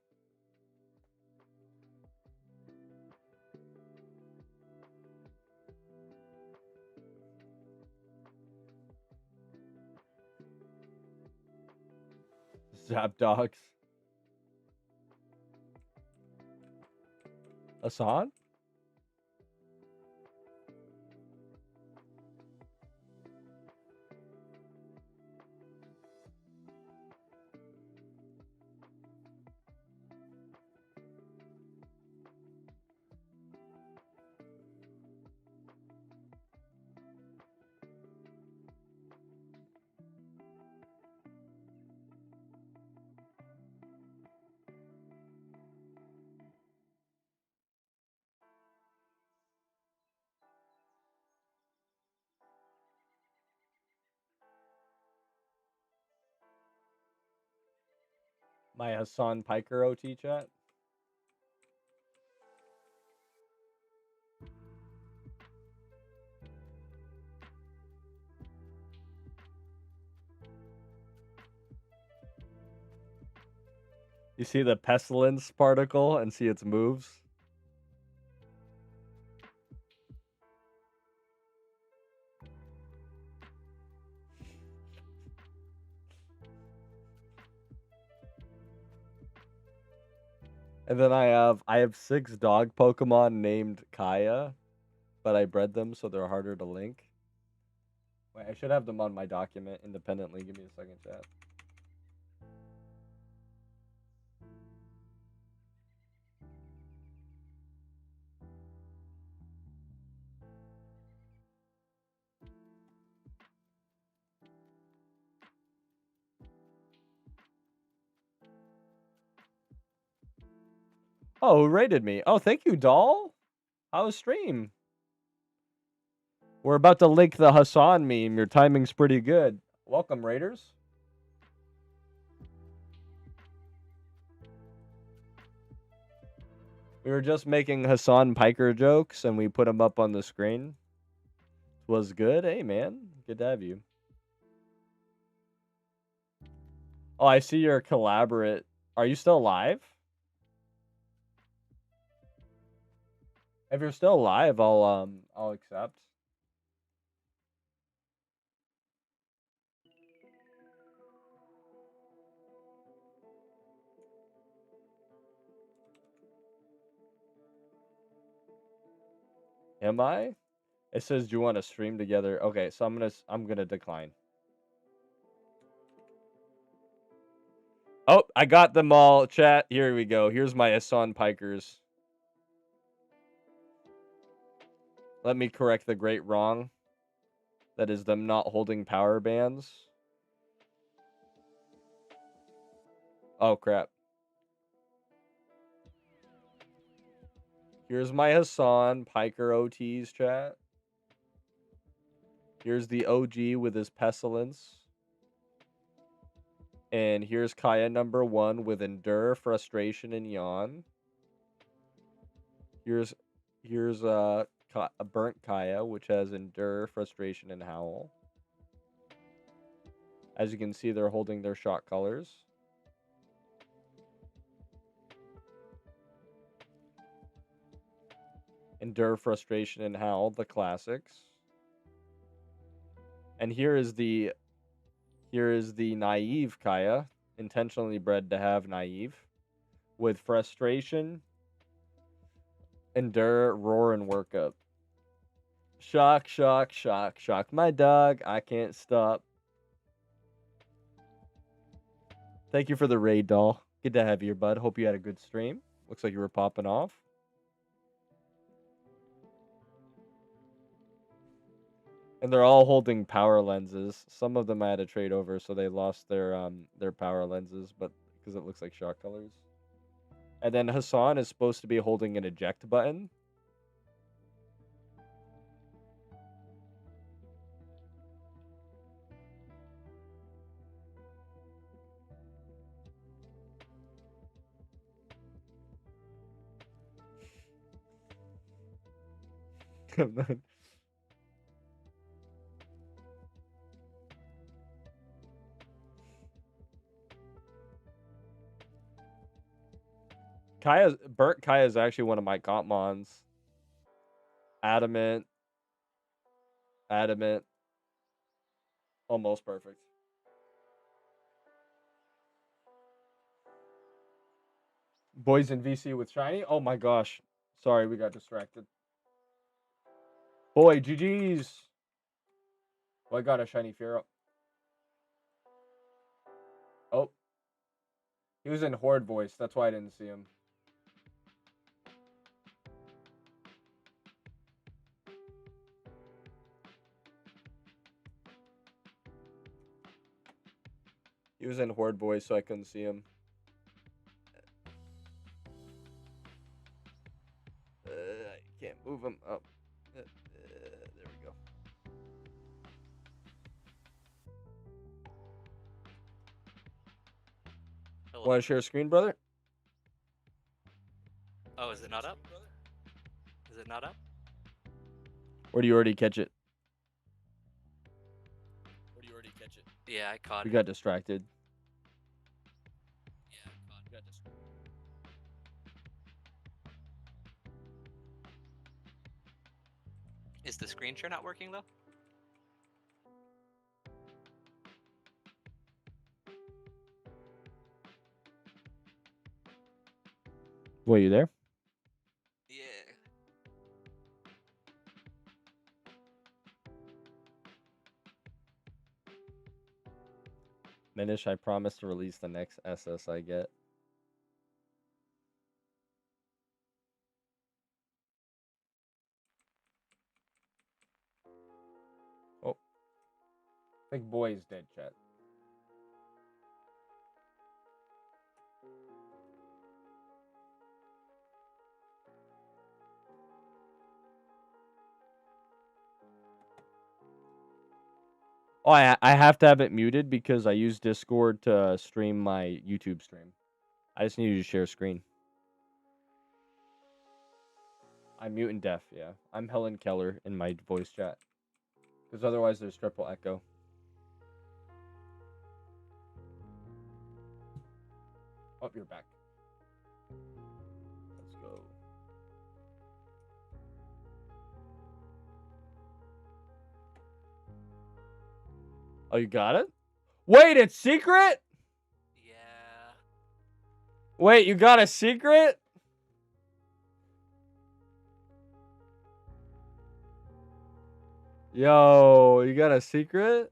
Zap dogs. Hassan? My Hassan Piker OT chat. You see the pestilence particle and see its moves? And then I have 6 dog Pokemon named Kaya, but I bred them so they're harder to link. Wait, I should have them on my document independently. Give me a second, chat. Oh, who rated me? Oh, thank you, doll. How was stream? We're about to link the Hassan meme. Your timing's pretty good. Welcome, Raiders. We were just making Hassan Piker jokes, and we put them up on the screen. Was good? Hey, man. Good to have you. Oh, I see your collaborate. Are you still live? If you're still live, I'll accept. Am I? It says, "Do you want to stream together?" Okay, so I'm gonna decline. Oh, I got them all. Chat. Here we go. Here's my Hassan Pikers. Let me correct the great wrong. That is them not holding power bands. Oh crap. Here's my Hassan Piker OTs, chat. Here's the OG with his pestilence. And here's Kaya number 1 with Endure, Frustration, and Yawn. Here's a Burnt Kaya, which has Endure, Frustration, and Howl. As you can see, they're holding their shot colors. Endure, Frustration, and Howl, the classics. And here is the Naive Kaya, intentionally bred to have Naive, with Frustration, Endure, Roar, and Workup. Shock, shock, shock, shock my dog. I can't stop. Thank you for the raid, doll. Good to have you, bud. Hope you had a good stream. Looks like you were popping off. And they're all holding power lenses. Some of them I had to trade over, so they lost their power lenses, but because it looks like shock colors. And then Hassan is supposed to be holding an eject button. Burnt Kaya is actually one of my comp mons. Adamant. Almost perfect. Boys in VC with shiny. Oh my gosh. Sorry, we got distracted. Boy, GG's. Oh, I got a shiny Fearow. Oh. He was in Horde voice. That's why I didn't see him. He was in Horde voice, so I couldn't see him. I can't move him up. There we go. Hello. Want to share a screen, brother? Oh, is it not up? Is it not up? Or do you already catch it? Yeah, I caught We it. got distracted. Is the screen share not working though? Wait, you there? Yeah. Minish, I promise to release the next SS I get. Oh. I think boy's dead, chat. Oh, I have to have it muted because I use Discord to stream my YouTube stream. I just need you to share screen. I'm mute and deaf, yeah. I'm Helen Keller in my voice chat. Because otherwise there's triple echo. Oh, you're back. Let's go. Oh, you got it? Wait, it's secret? Yeah. Wait, you got a secret? Yo, you got a secret?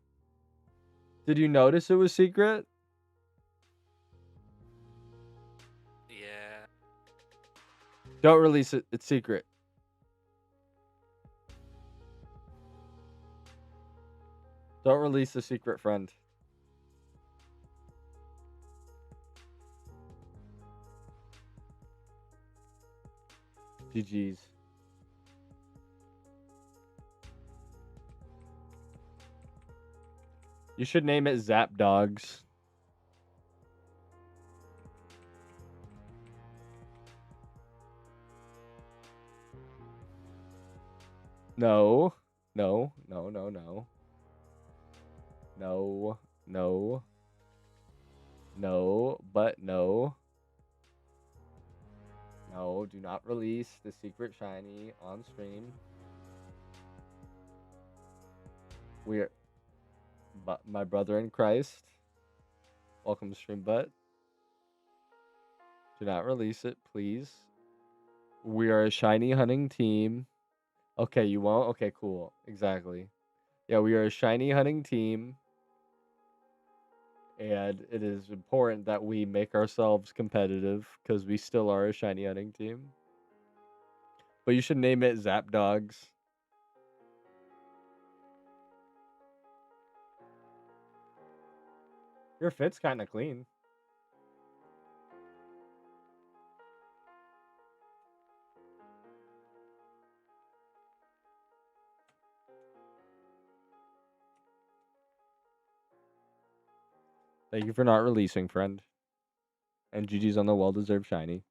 Did you notice it was secret? Yeah. Don't release it. It's secret. Don't release the secret, friend. GG's. You should name it Zap Dogs. No. No. No, no, no. No. No. No. But no. No, do not release the secret shiny on stream. We're... But my brother in Christ. Welcome to stream, but do not release it, please. We are a shiny hunting team. Okay, you won't? Okay, cool. Exactly. Yeah, we are a shiny hunting team. And it is important that we make ourselves competitive because we still are a shiny hunting team. But you should name it Zap Dogs. Your fit's kind of clean. Thank you for not releasing, friend. And GG's on the well-deserved shiny.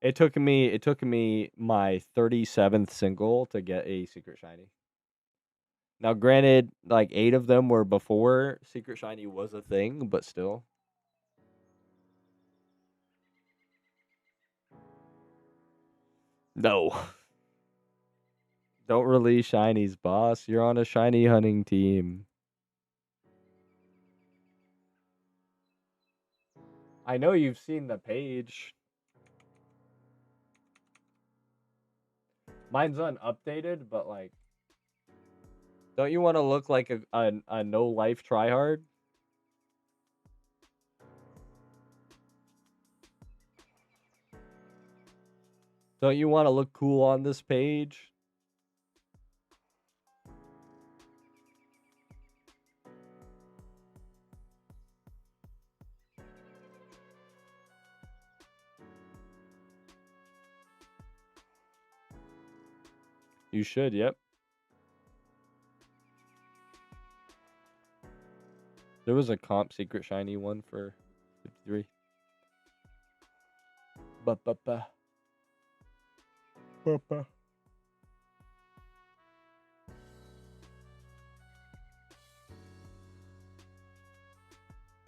It took me my 37th single to get a secret shiny. Now, granted, like 8 of them were before secret shiny was a thing, but still. No. Don't release shinies, boss. You're on a shiny hunting team. I know you've seen the page. Mine's unupdated, but like, don't you want to look like a no life tryhard? Don't you want to look cool on this page? You should, yep. There was a comp secret shiny one for 53. Ba-ba-ba. Ba-ba.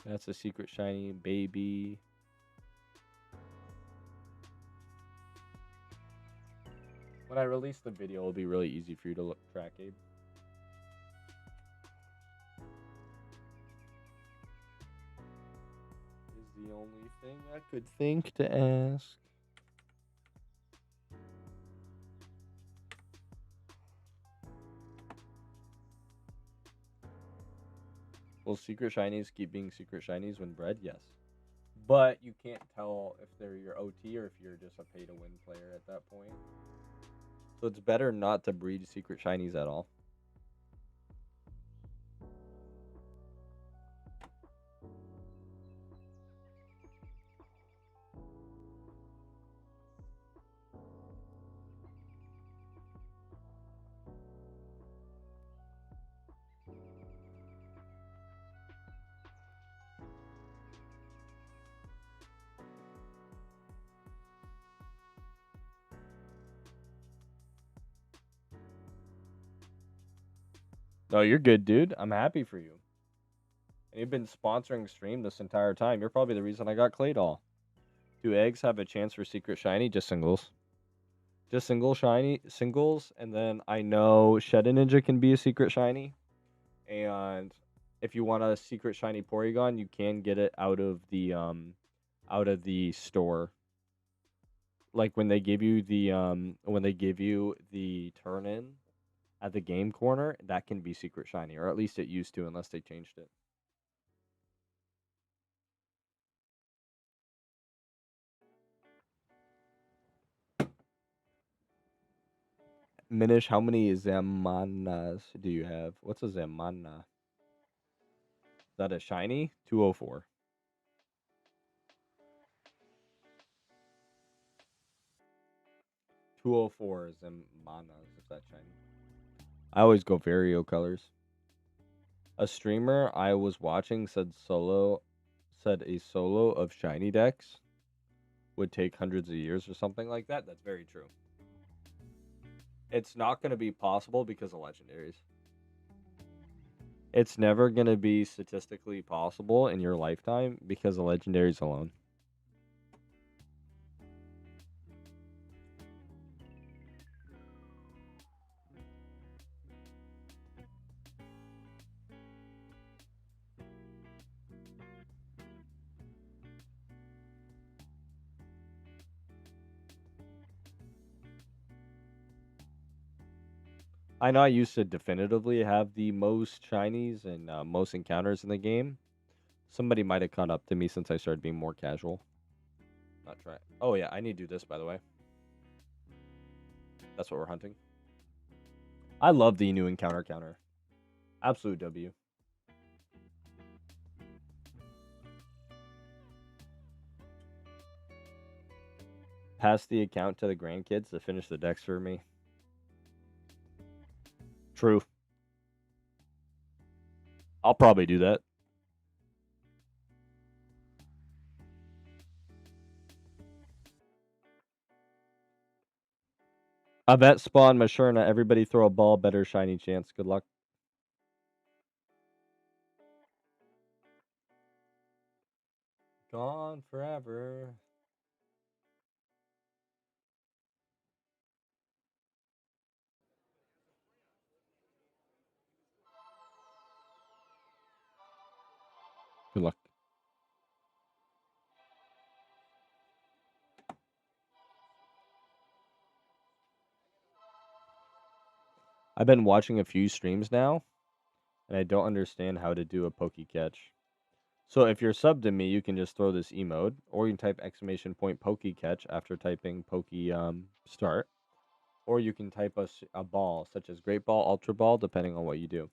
That's a secret shiny baby. When I release the video, it'll be really easy for you to track, Abe. Is the only thing I could think to ask. Will secret shinies keep being secret shinies when bred? Yes. But you can't tell if they're your OT or if you're just a pay-to-win player at that point. So it's better not to breed secret shinies at all. No, you're good, dude. I'm happy for you. And you've been sponsoring stream this entire time. You're probably the reason I got Claydol. Do eggs have a chance for secret shiny? Just singles. Just singles, and then I know Shadow Ninja can be a secret shiny. And if you want a secret shiny Porygon, you can get it out of the store. Like when they give you the turn in at the game corner, that can be secret shiny, or at least it used to, unless they changed it. Minish, how many Zamanas do you have? What's a Zamana? Is that a shiny? 204. Zamanas, if that's shiny. I always go Vario colors. A streamer I was watching said a solo of shiny decks would take hundreds of years or something like that. That's very true. It's not going to be possible because of legendaries. It's never going to be statistically possible in your lifetime because of legendaries alone. I know I used to definitively have the most shinies and most encounters in the game. Somebody might have caught up to me since I started being more casual. Not trying. Oh yeah, I need to do this, by the way. That's what we're hunting. I love the new encounter counter. Absolute W. Pass the account to the grandkids to finish the decks for me. True. I'll probably do that. I bet spawn Masherna. Everybody throw a ball. Better shiny chance. Good luck. Gone forever. Good luck. I've been watching a few streams now, and I don't understand how to do a Poke Catch. So if you're subbed to me, you can just throw this emote, or you can type exclamation point Poke Catch after typing Poke start, or you can type a ball such as Great Ball, Ultra Ball, depending on what you do.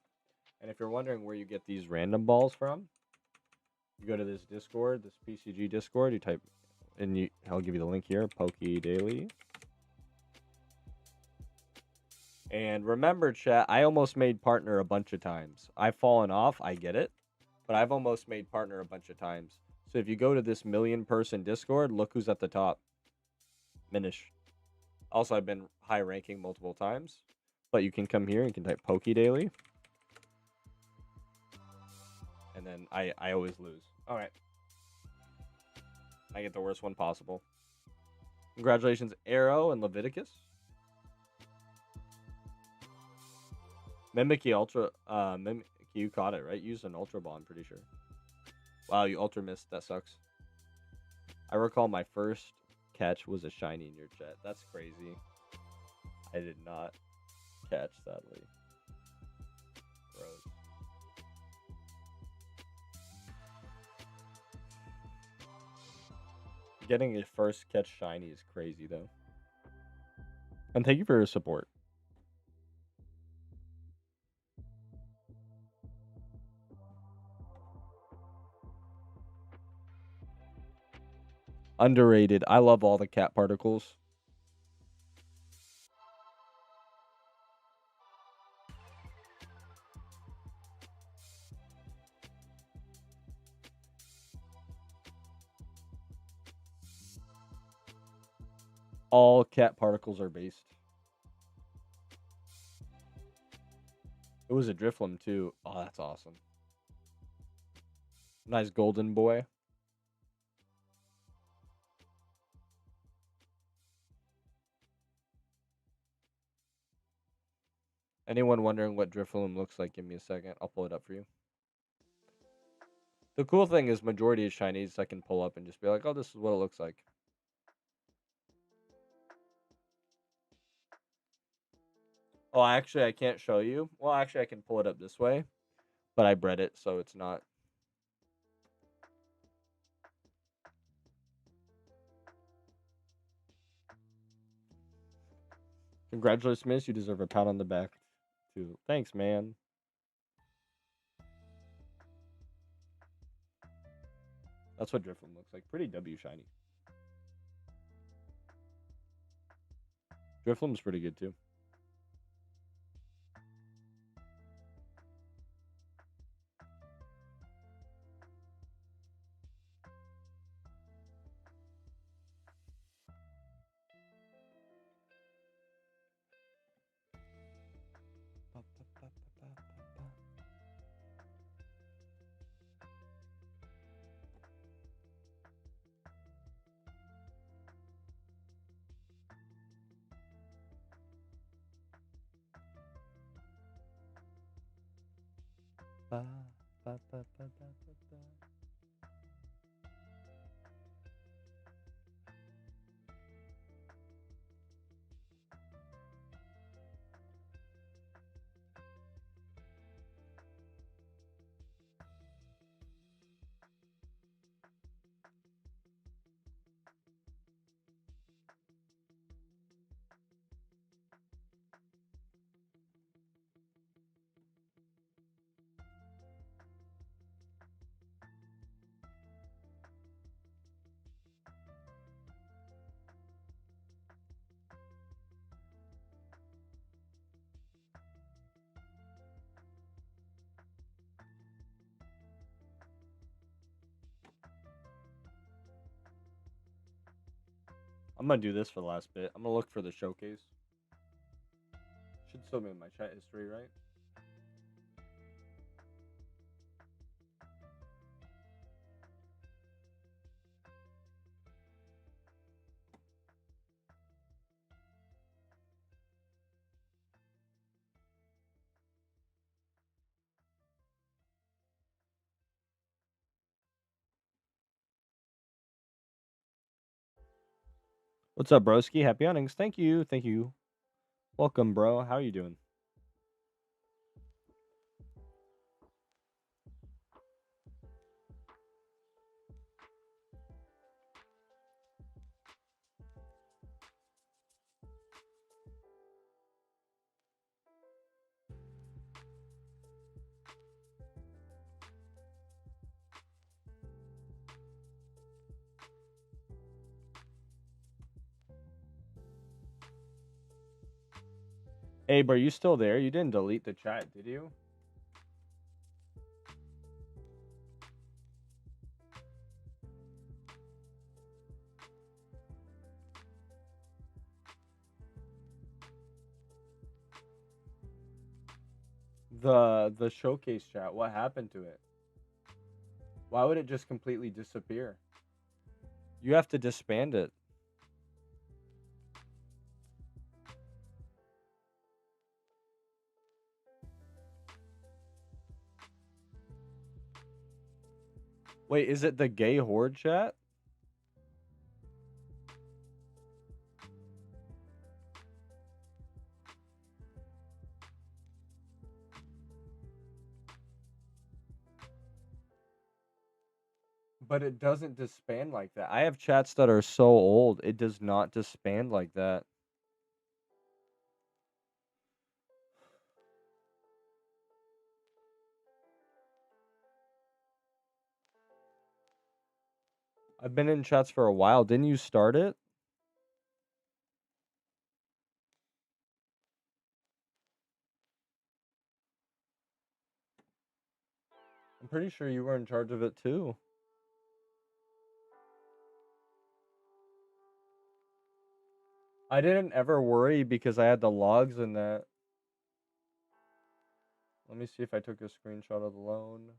And if you're wondering where you get these random balls from, you go to this Discord, this PCG Discord. You type, and I'll give you the link here, Poke Daily. And remember, chat, I almost made partner a bunch of times. I've fallen off, I get it, but I've almost made partner a bunch of times. So if you go to this 1,000,000-person Discord, look who's at the top. Minish. Also, I've been high ranking multiple times, but you can come here and can type Poke Daily. And then I always lose. All right. I get the worst one possible. Congratulations, Arrow and Leviticus. Mimikyu Ultra, Mimikyu, you caught it, right? You used an Ultra Ball, I'm pretty sure. Wow, you Ultra missed. That sucks. I recall my first catch was a shiny in your chat. That's crazy. I did not catch, sadly. Gross. Getting your first catch shiny is crazy, though. And thank you for your support. Underrated. I love all the cat particles. All cat particles are based. It was a Drifloon too. Oh, that's awesome. Nice golden boy. Anyone wondering what Drifloon looks like, give me a second. I'll pull it up for you. The cool thing is majority is Chinese. I can pull up and just be like, oh, this is what it looks like. Oh, actually, I can't show you. Well, actually, I can pull it up this way. But I bred it, so it's not. Congratulations, Miss. You deserve a pat on the back, too. Thanks, man. That's what Drifloon looks like. Pretty W shiny. Drifloon's pretty good, too. Ba, ba, ba, ba, ba, ba, ba. I'm gonna do this for the last bit. I'm gonna look for the showcase. Should still be in my chat history, right? What's up, broski? Happy huntings. Thank you. Thank you. Welcome, bro. How are you doing? Abe, are you still there? You didn't delete the chat, did you? The showcase chat, what happened to it? Why would it just completely disappear? You have to disband it. Wait, is it the gay horde chat? But it doesn't disband like that. I have chats that are so old, it does not disband like that. I've been in chats for a while. Didn't you start it? I'm pretty sure you were in charge of it too. I didn't ever worry because I had the logs in that. Let me see if I took a screenshot of the loan.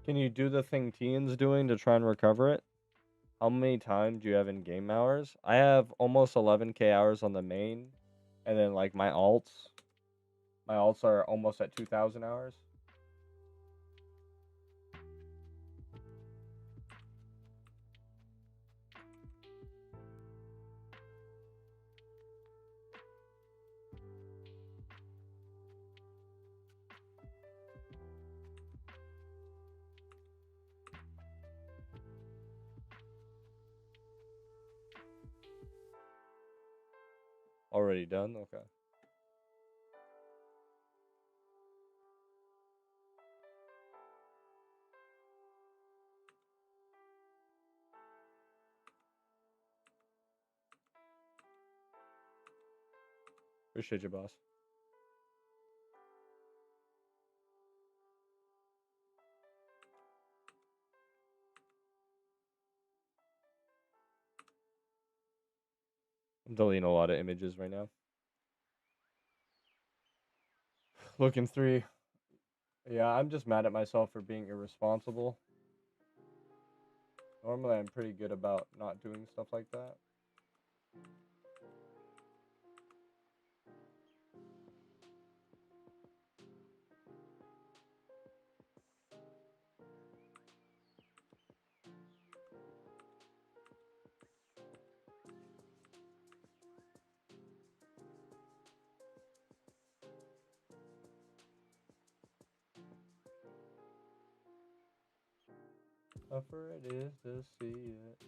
Can you do the thing Tian's doing to try and recover it? How many times do you have in game hours? I have almost 11k hours on the main, and then like my alts are almost at 2,000 hours. Already done? Okay. Appreciate you, boss. I'm deleting a lot of images right now. Looking 3. Yeah, I'm just mad at myself for being irresponsible. Normally, I'm pretty good about not doing stuff like that. Tougher it is to see it.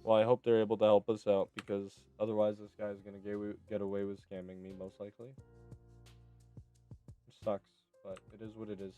Well, I hope they're able to help us out because otherwise this guy's gonna get away with scamming me most likely. It sucks, but it is what it is.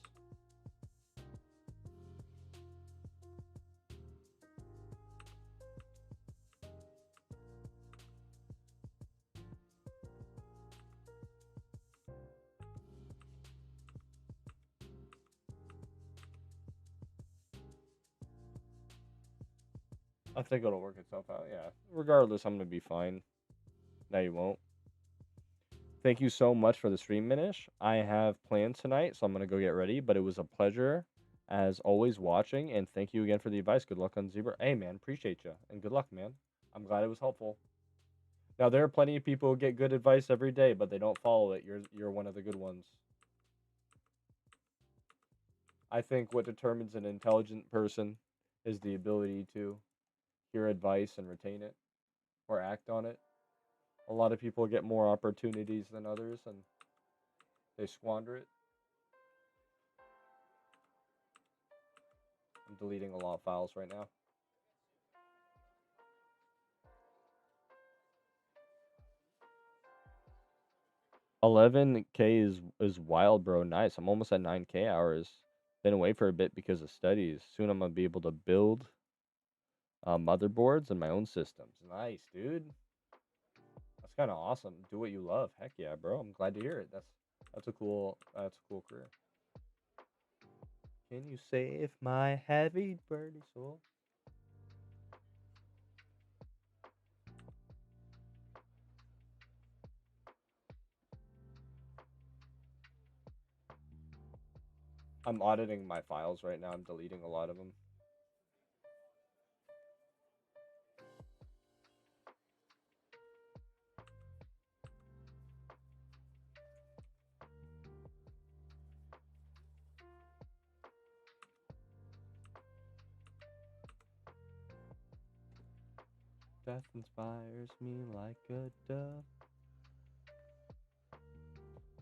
I think it'll work itself out, yeah. Regardless, I'm gonna be fine. No, you won't. Thank you so much for the stream, Minish. I have plans tonight, so I'm gonna go get ready. But it was a pleasure, as always, watching. And thank you again for the advice. Good luck on Zebra. Hey, man, appreciate you. And good luck, man. I'm glad it was helpful. Now, there are plenty of people who get good advice every day, but they don't follow it. You're one of the good ones. I think what determines an intelligent person is the ability to hear advice and retain it or act on it. A lot of people get more opportunities than others and they squander it. I'm deleting a lot of files right now. $11K is wild, bro. Nice. I'm almost at 9K hours. Been away for a bit because of studies. Soon I'm gonna be able to build motherboards and my own systems. Nice, dude. That's kind of awesome. Do what you love. Heck yeah, bro. I'm glad to hear it. That's a cool career. Can you save my heavy birdie soul? I'm auditing my files right now. I'm deleting a lot of them. Death inspires me like a dove.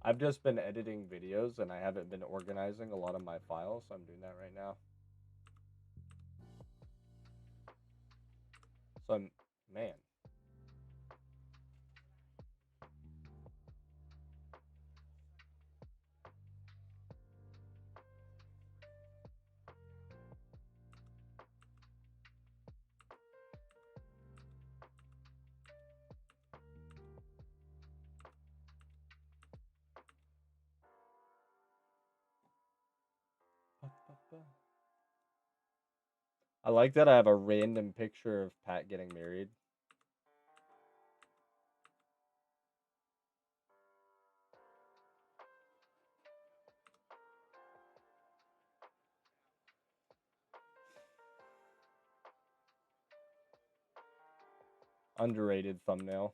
I've just been editing videos and I haven't been organizing a lot of my files, so I'm doing that right now. So man. I like that I have a random picture of Pat getting married. Underrated thumbnail.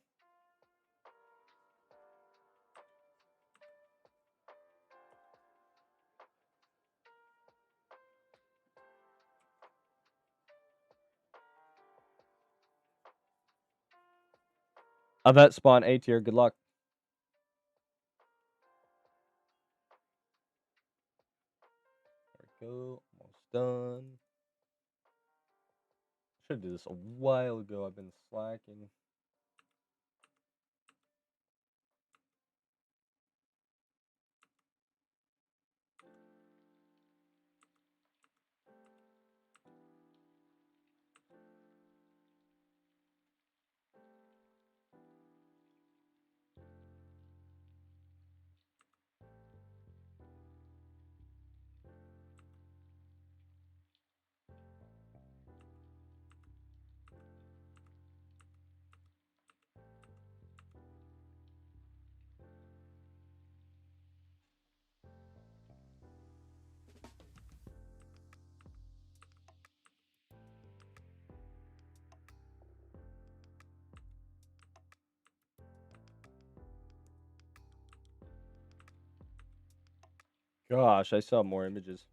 Avet spawn A tier. Good luck. There we go. Almost done. Should do this a while ago. I've been slacking. Gosh, I saw more images.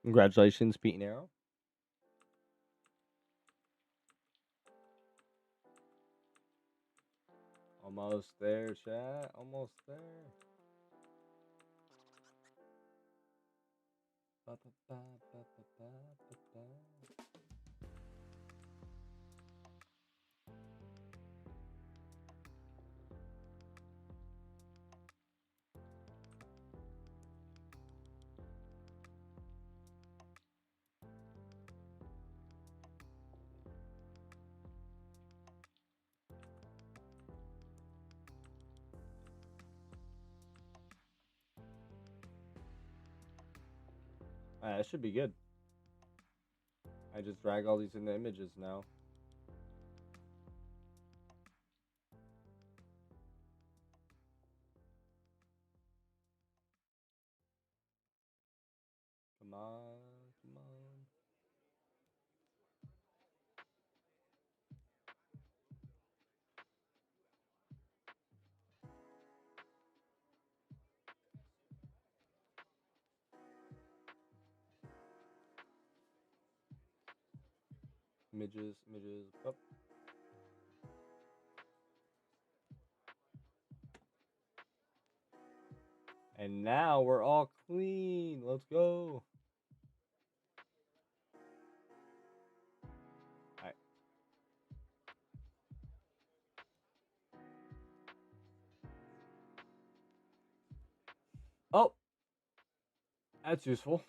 Congratulations, Pete and Arrow. Almost there, chat. Almost there. Ba, ba, ba, ba, ba, ba, ba, ba. That should be good. I just drag all these into images now. Come on, come on. Images, images. Up. And now we're all clean. Let's go. Alright. Oh, that's useful.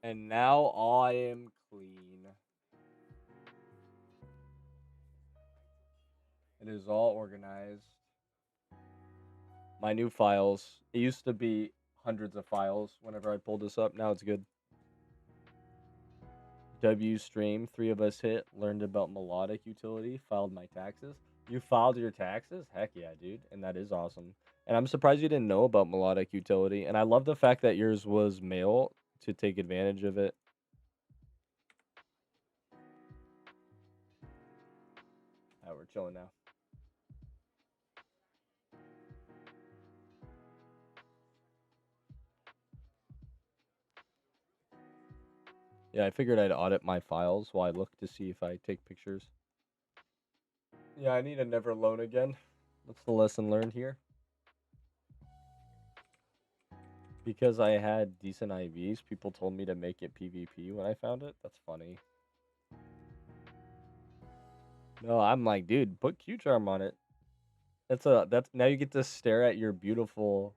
And now I am clean. It is all organized. My new files. It used to be hundreds of files whenever I pulled this up. Now it's good. W stream, 3 of us hit, learned about melodic utility, filed my taxes. You filed your taxes? Heck yeah, dude. And that is awesome. And I'm surprised you didn't know about melodic utility. And I love the fact that yours was mail to take advantage of it. We're chilling now. Yeah, I figured I'd audit my files while I look to see if I take pictures. Yeah, I need to never loan again. That's the lesson learned here. Because I had decent IVs, people told me to make it PvP when I found it. That's funny. No, I'm like, dude, put Q charm on it. That's now you get to stare at your beautiful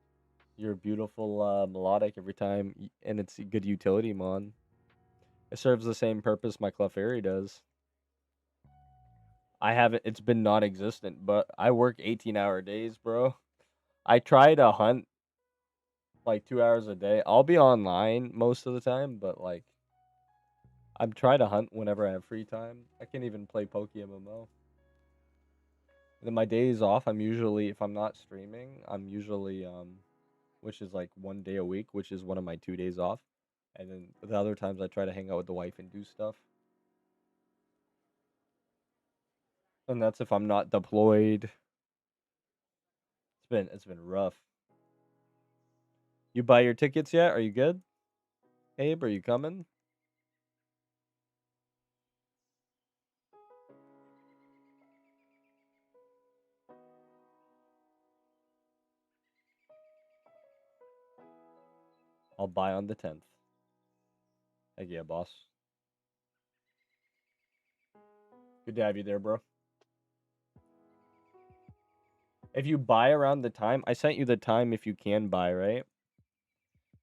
melodic every time, and it's a good utility mon. It serves the same purpose my Clefairy does. I haven't. It's been non-existent, but I work 18-hour days, bro. I try to hunt like 2 hours a day. I'll be online most of the time, but like I'm trying to hunt whenever I have free time. I can't even play PokeMMO. Then my days off, I'm usually, if I'm not streaming, I'm usually which is like 1 day a week, which is one of my 2 days off. And then the other times I try to hang out with the wife and do stuff. And that's if I'm not deployed. It's been rough. You buy your tickets yet? Are you good? Abe, are you coming? I'll buy on the 10th. Heck yeah, boss. Good to have you there, bro. If you buy around the time, I sent you the time if you can buy, right?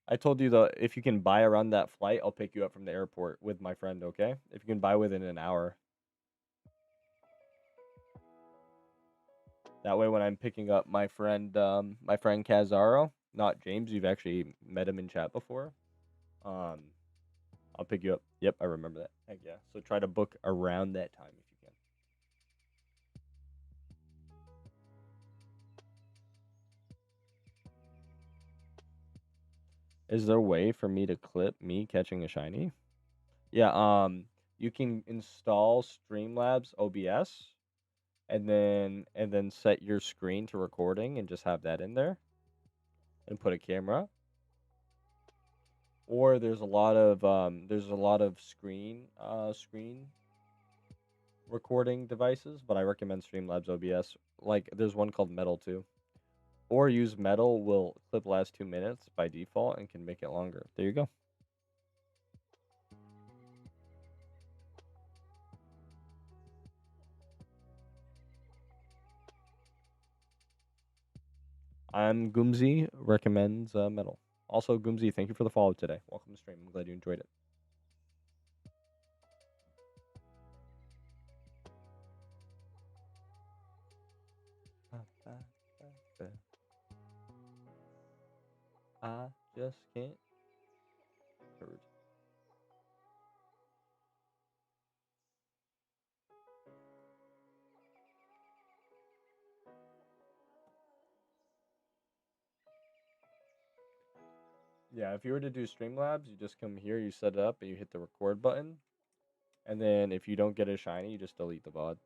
I told you if you can buy around that flight, I'll pick you up from the airport with my friend, okay? If you can buy within an hour. That way when I'm picking up my friend Kazaro, not James, you've actually met him in chat before. I'll pick you up. Yep, I remember that. Heck yeah. So try to book around that time if you can. Is there a way for me to clip me catching a shiny? Yeah, you can install Streamlabs OBS and then set your screen to recording and just have that in there and put a camera. Or there's a lot of screen recording devices, but I recommend Streamlabs OBS. Like there's one called Metal too. Or use Metal will clip last 2 minutes by default and can make it longer. There you go. I'm Goomsy recommends Metal. Also, Goomsy, thank you for the follow today. Welcome to stream. I'm glad you enjoyed it. I just can't. Heard. Yeah, if you were to do Streamlabs, you just come here, you set it up, and you hit the record button. And then if you don't get a shiny, you just delete the VOD.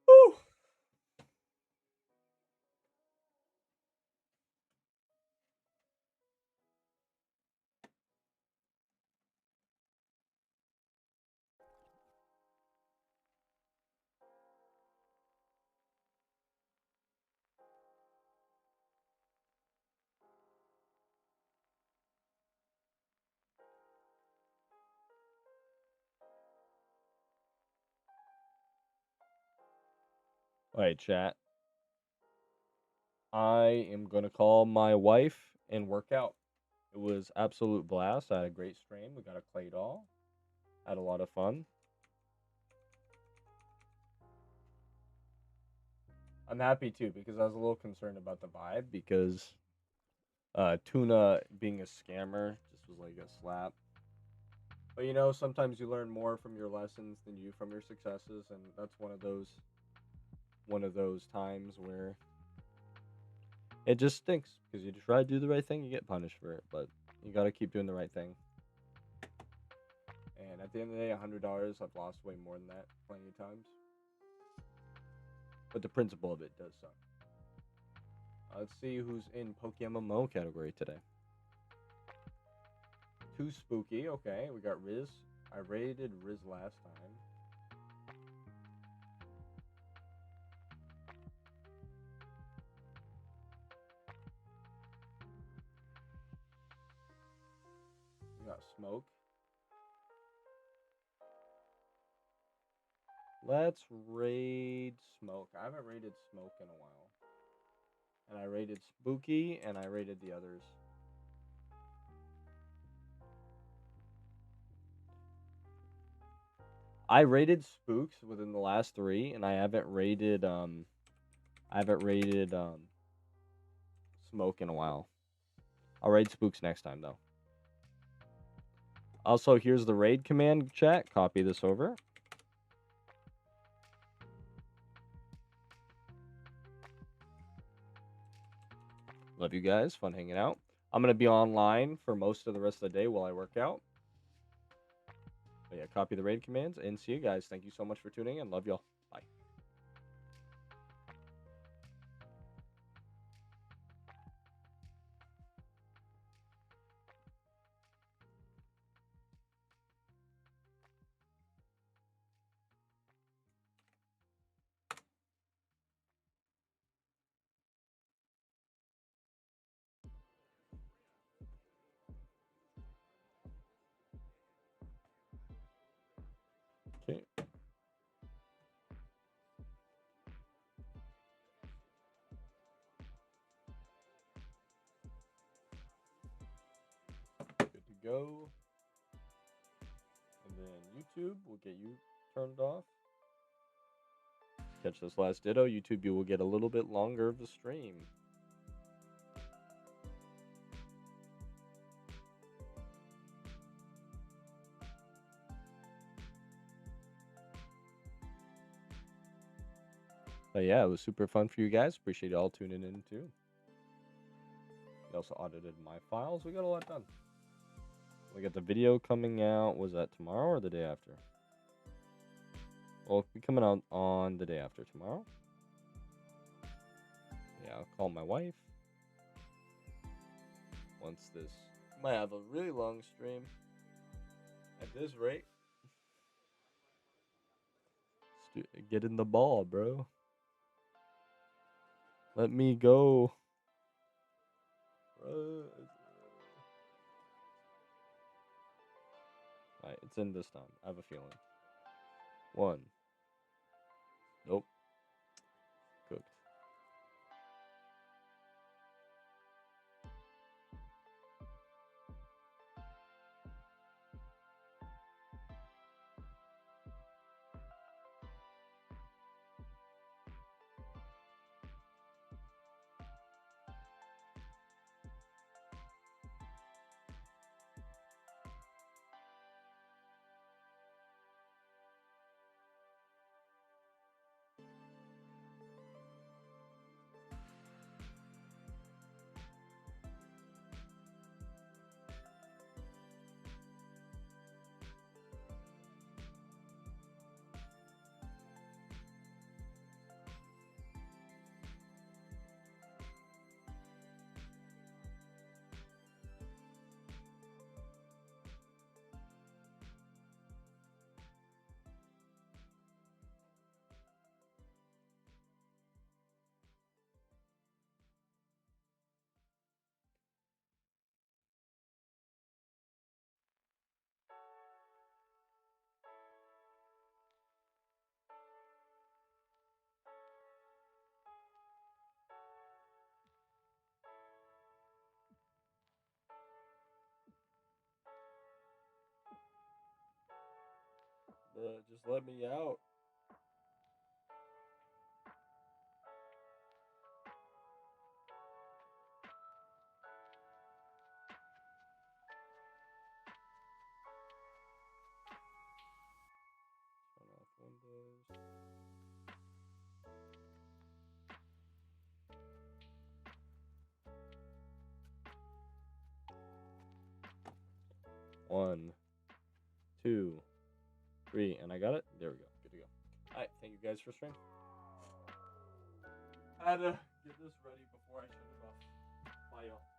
Woo! Alright, chat. I am going to call my wife and work out. It was absolute blast. I had a great stream. We got a clay doll. Had a lot of fun. I'm happy too because I was a little concerned about the vibe because Tuna being a scammer just was like a slap. But you know, sometimes you learn more from your lessons than you from your successes, and that's one of those times where it just stinks because you try to do the right thing, you get punished for it, but you got to keep doing the right thing. And at the end of the day, $100, I've lost way more than that plenty of times. But the principle of it does suck. Let's see who's in PokeMMO category today. Too spooky. Okay, we got Riz. I rated Riz last time. We got Smoke. Let's raid Smoke. I haven't rated Smoke in a while. And I rated Spooky, and I rated the others. I rated Spooks within the last 3, and I haven't rated Smoke in a while. I'll raid Spooks next time though. Also, here's the raid command, chat. Copy this over. Love you guys. Fun hanging out. I'm going to be online for most of the rest of the day while I work out. But yeah, copy the raid commands and see you guys. Thank you so much for tuning in. Love y'all. Bye. Okay. Good to go. And then YouTube will get you turned off. Catch this last Ditto. YouTube, you will get a little bit longer of the stream. But yeah, it was super fun for you guys. Appreciate you all tuning in too. also audited my files. We got a lot done. We got the video coming out. Was that tomorrow or the day after? Well, it'll be coming out on the day after tomorrow. Yeah, I'll call my wife. Once this might have a really long stream. At this rate. Get in the ball, bro. Let me go. Bro. Alright, it's in this time. I have a feeling. 1. Nope. Cooked. Just let me out. Turn off Windows. One, 2, 3, and I got it. There we go. Good to go. All right, thank you guys for streaming. I had to get this ready before I shut it off. Bye, y'all.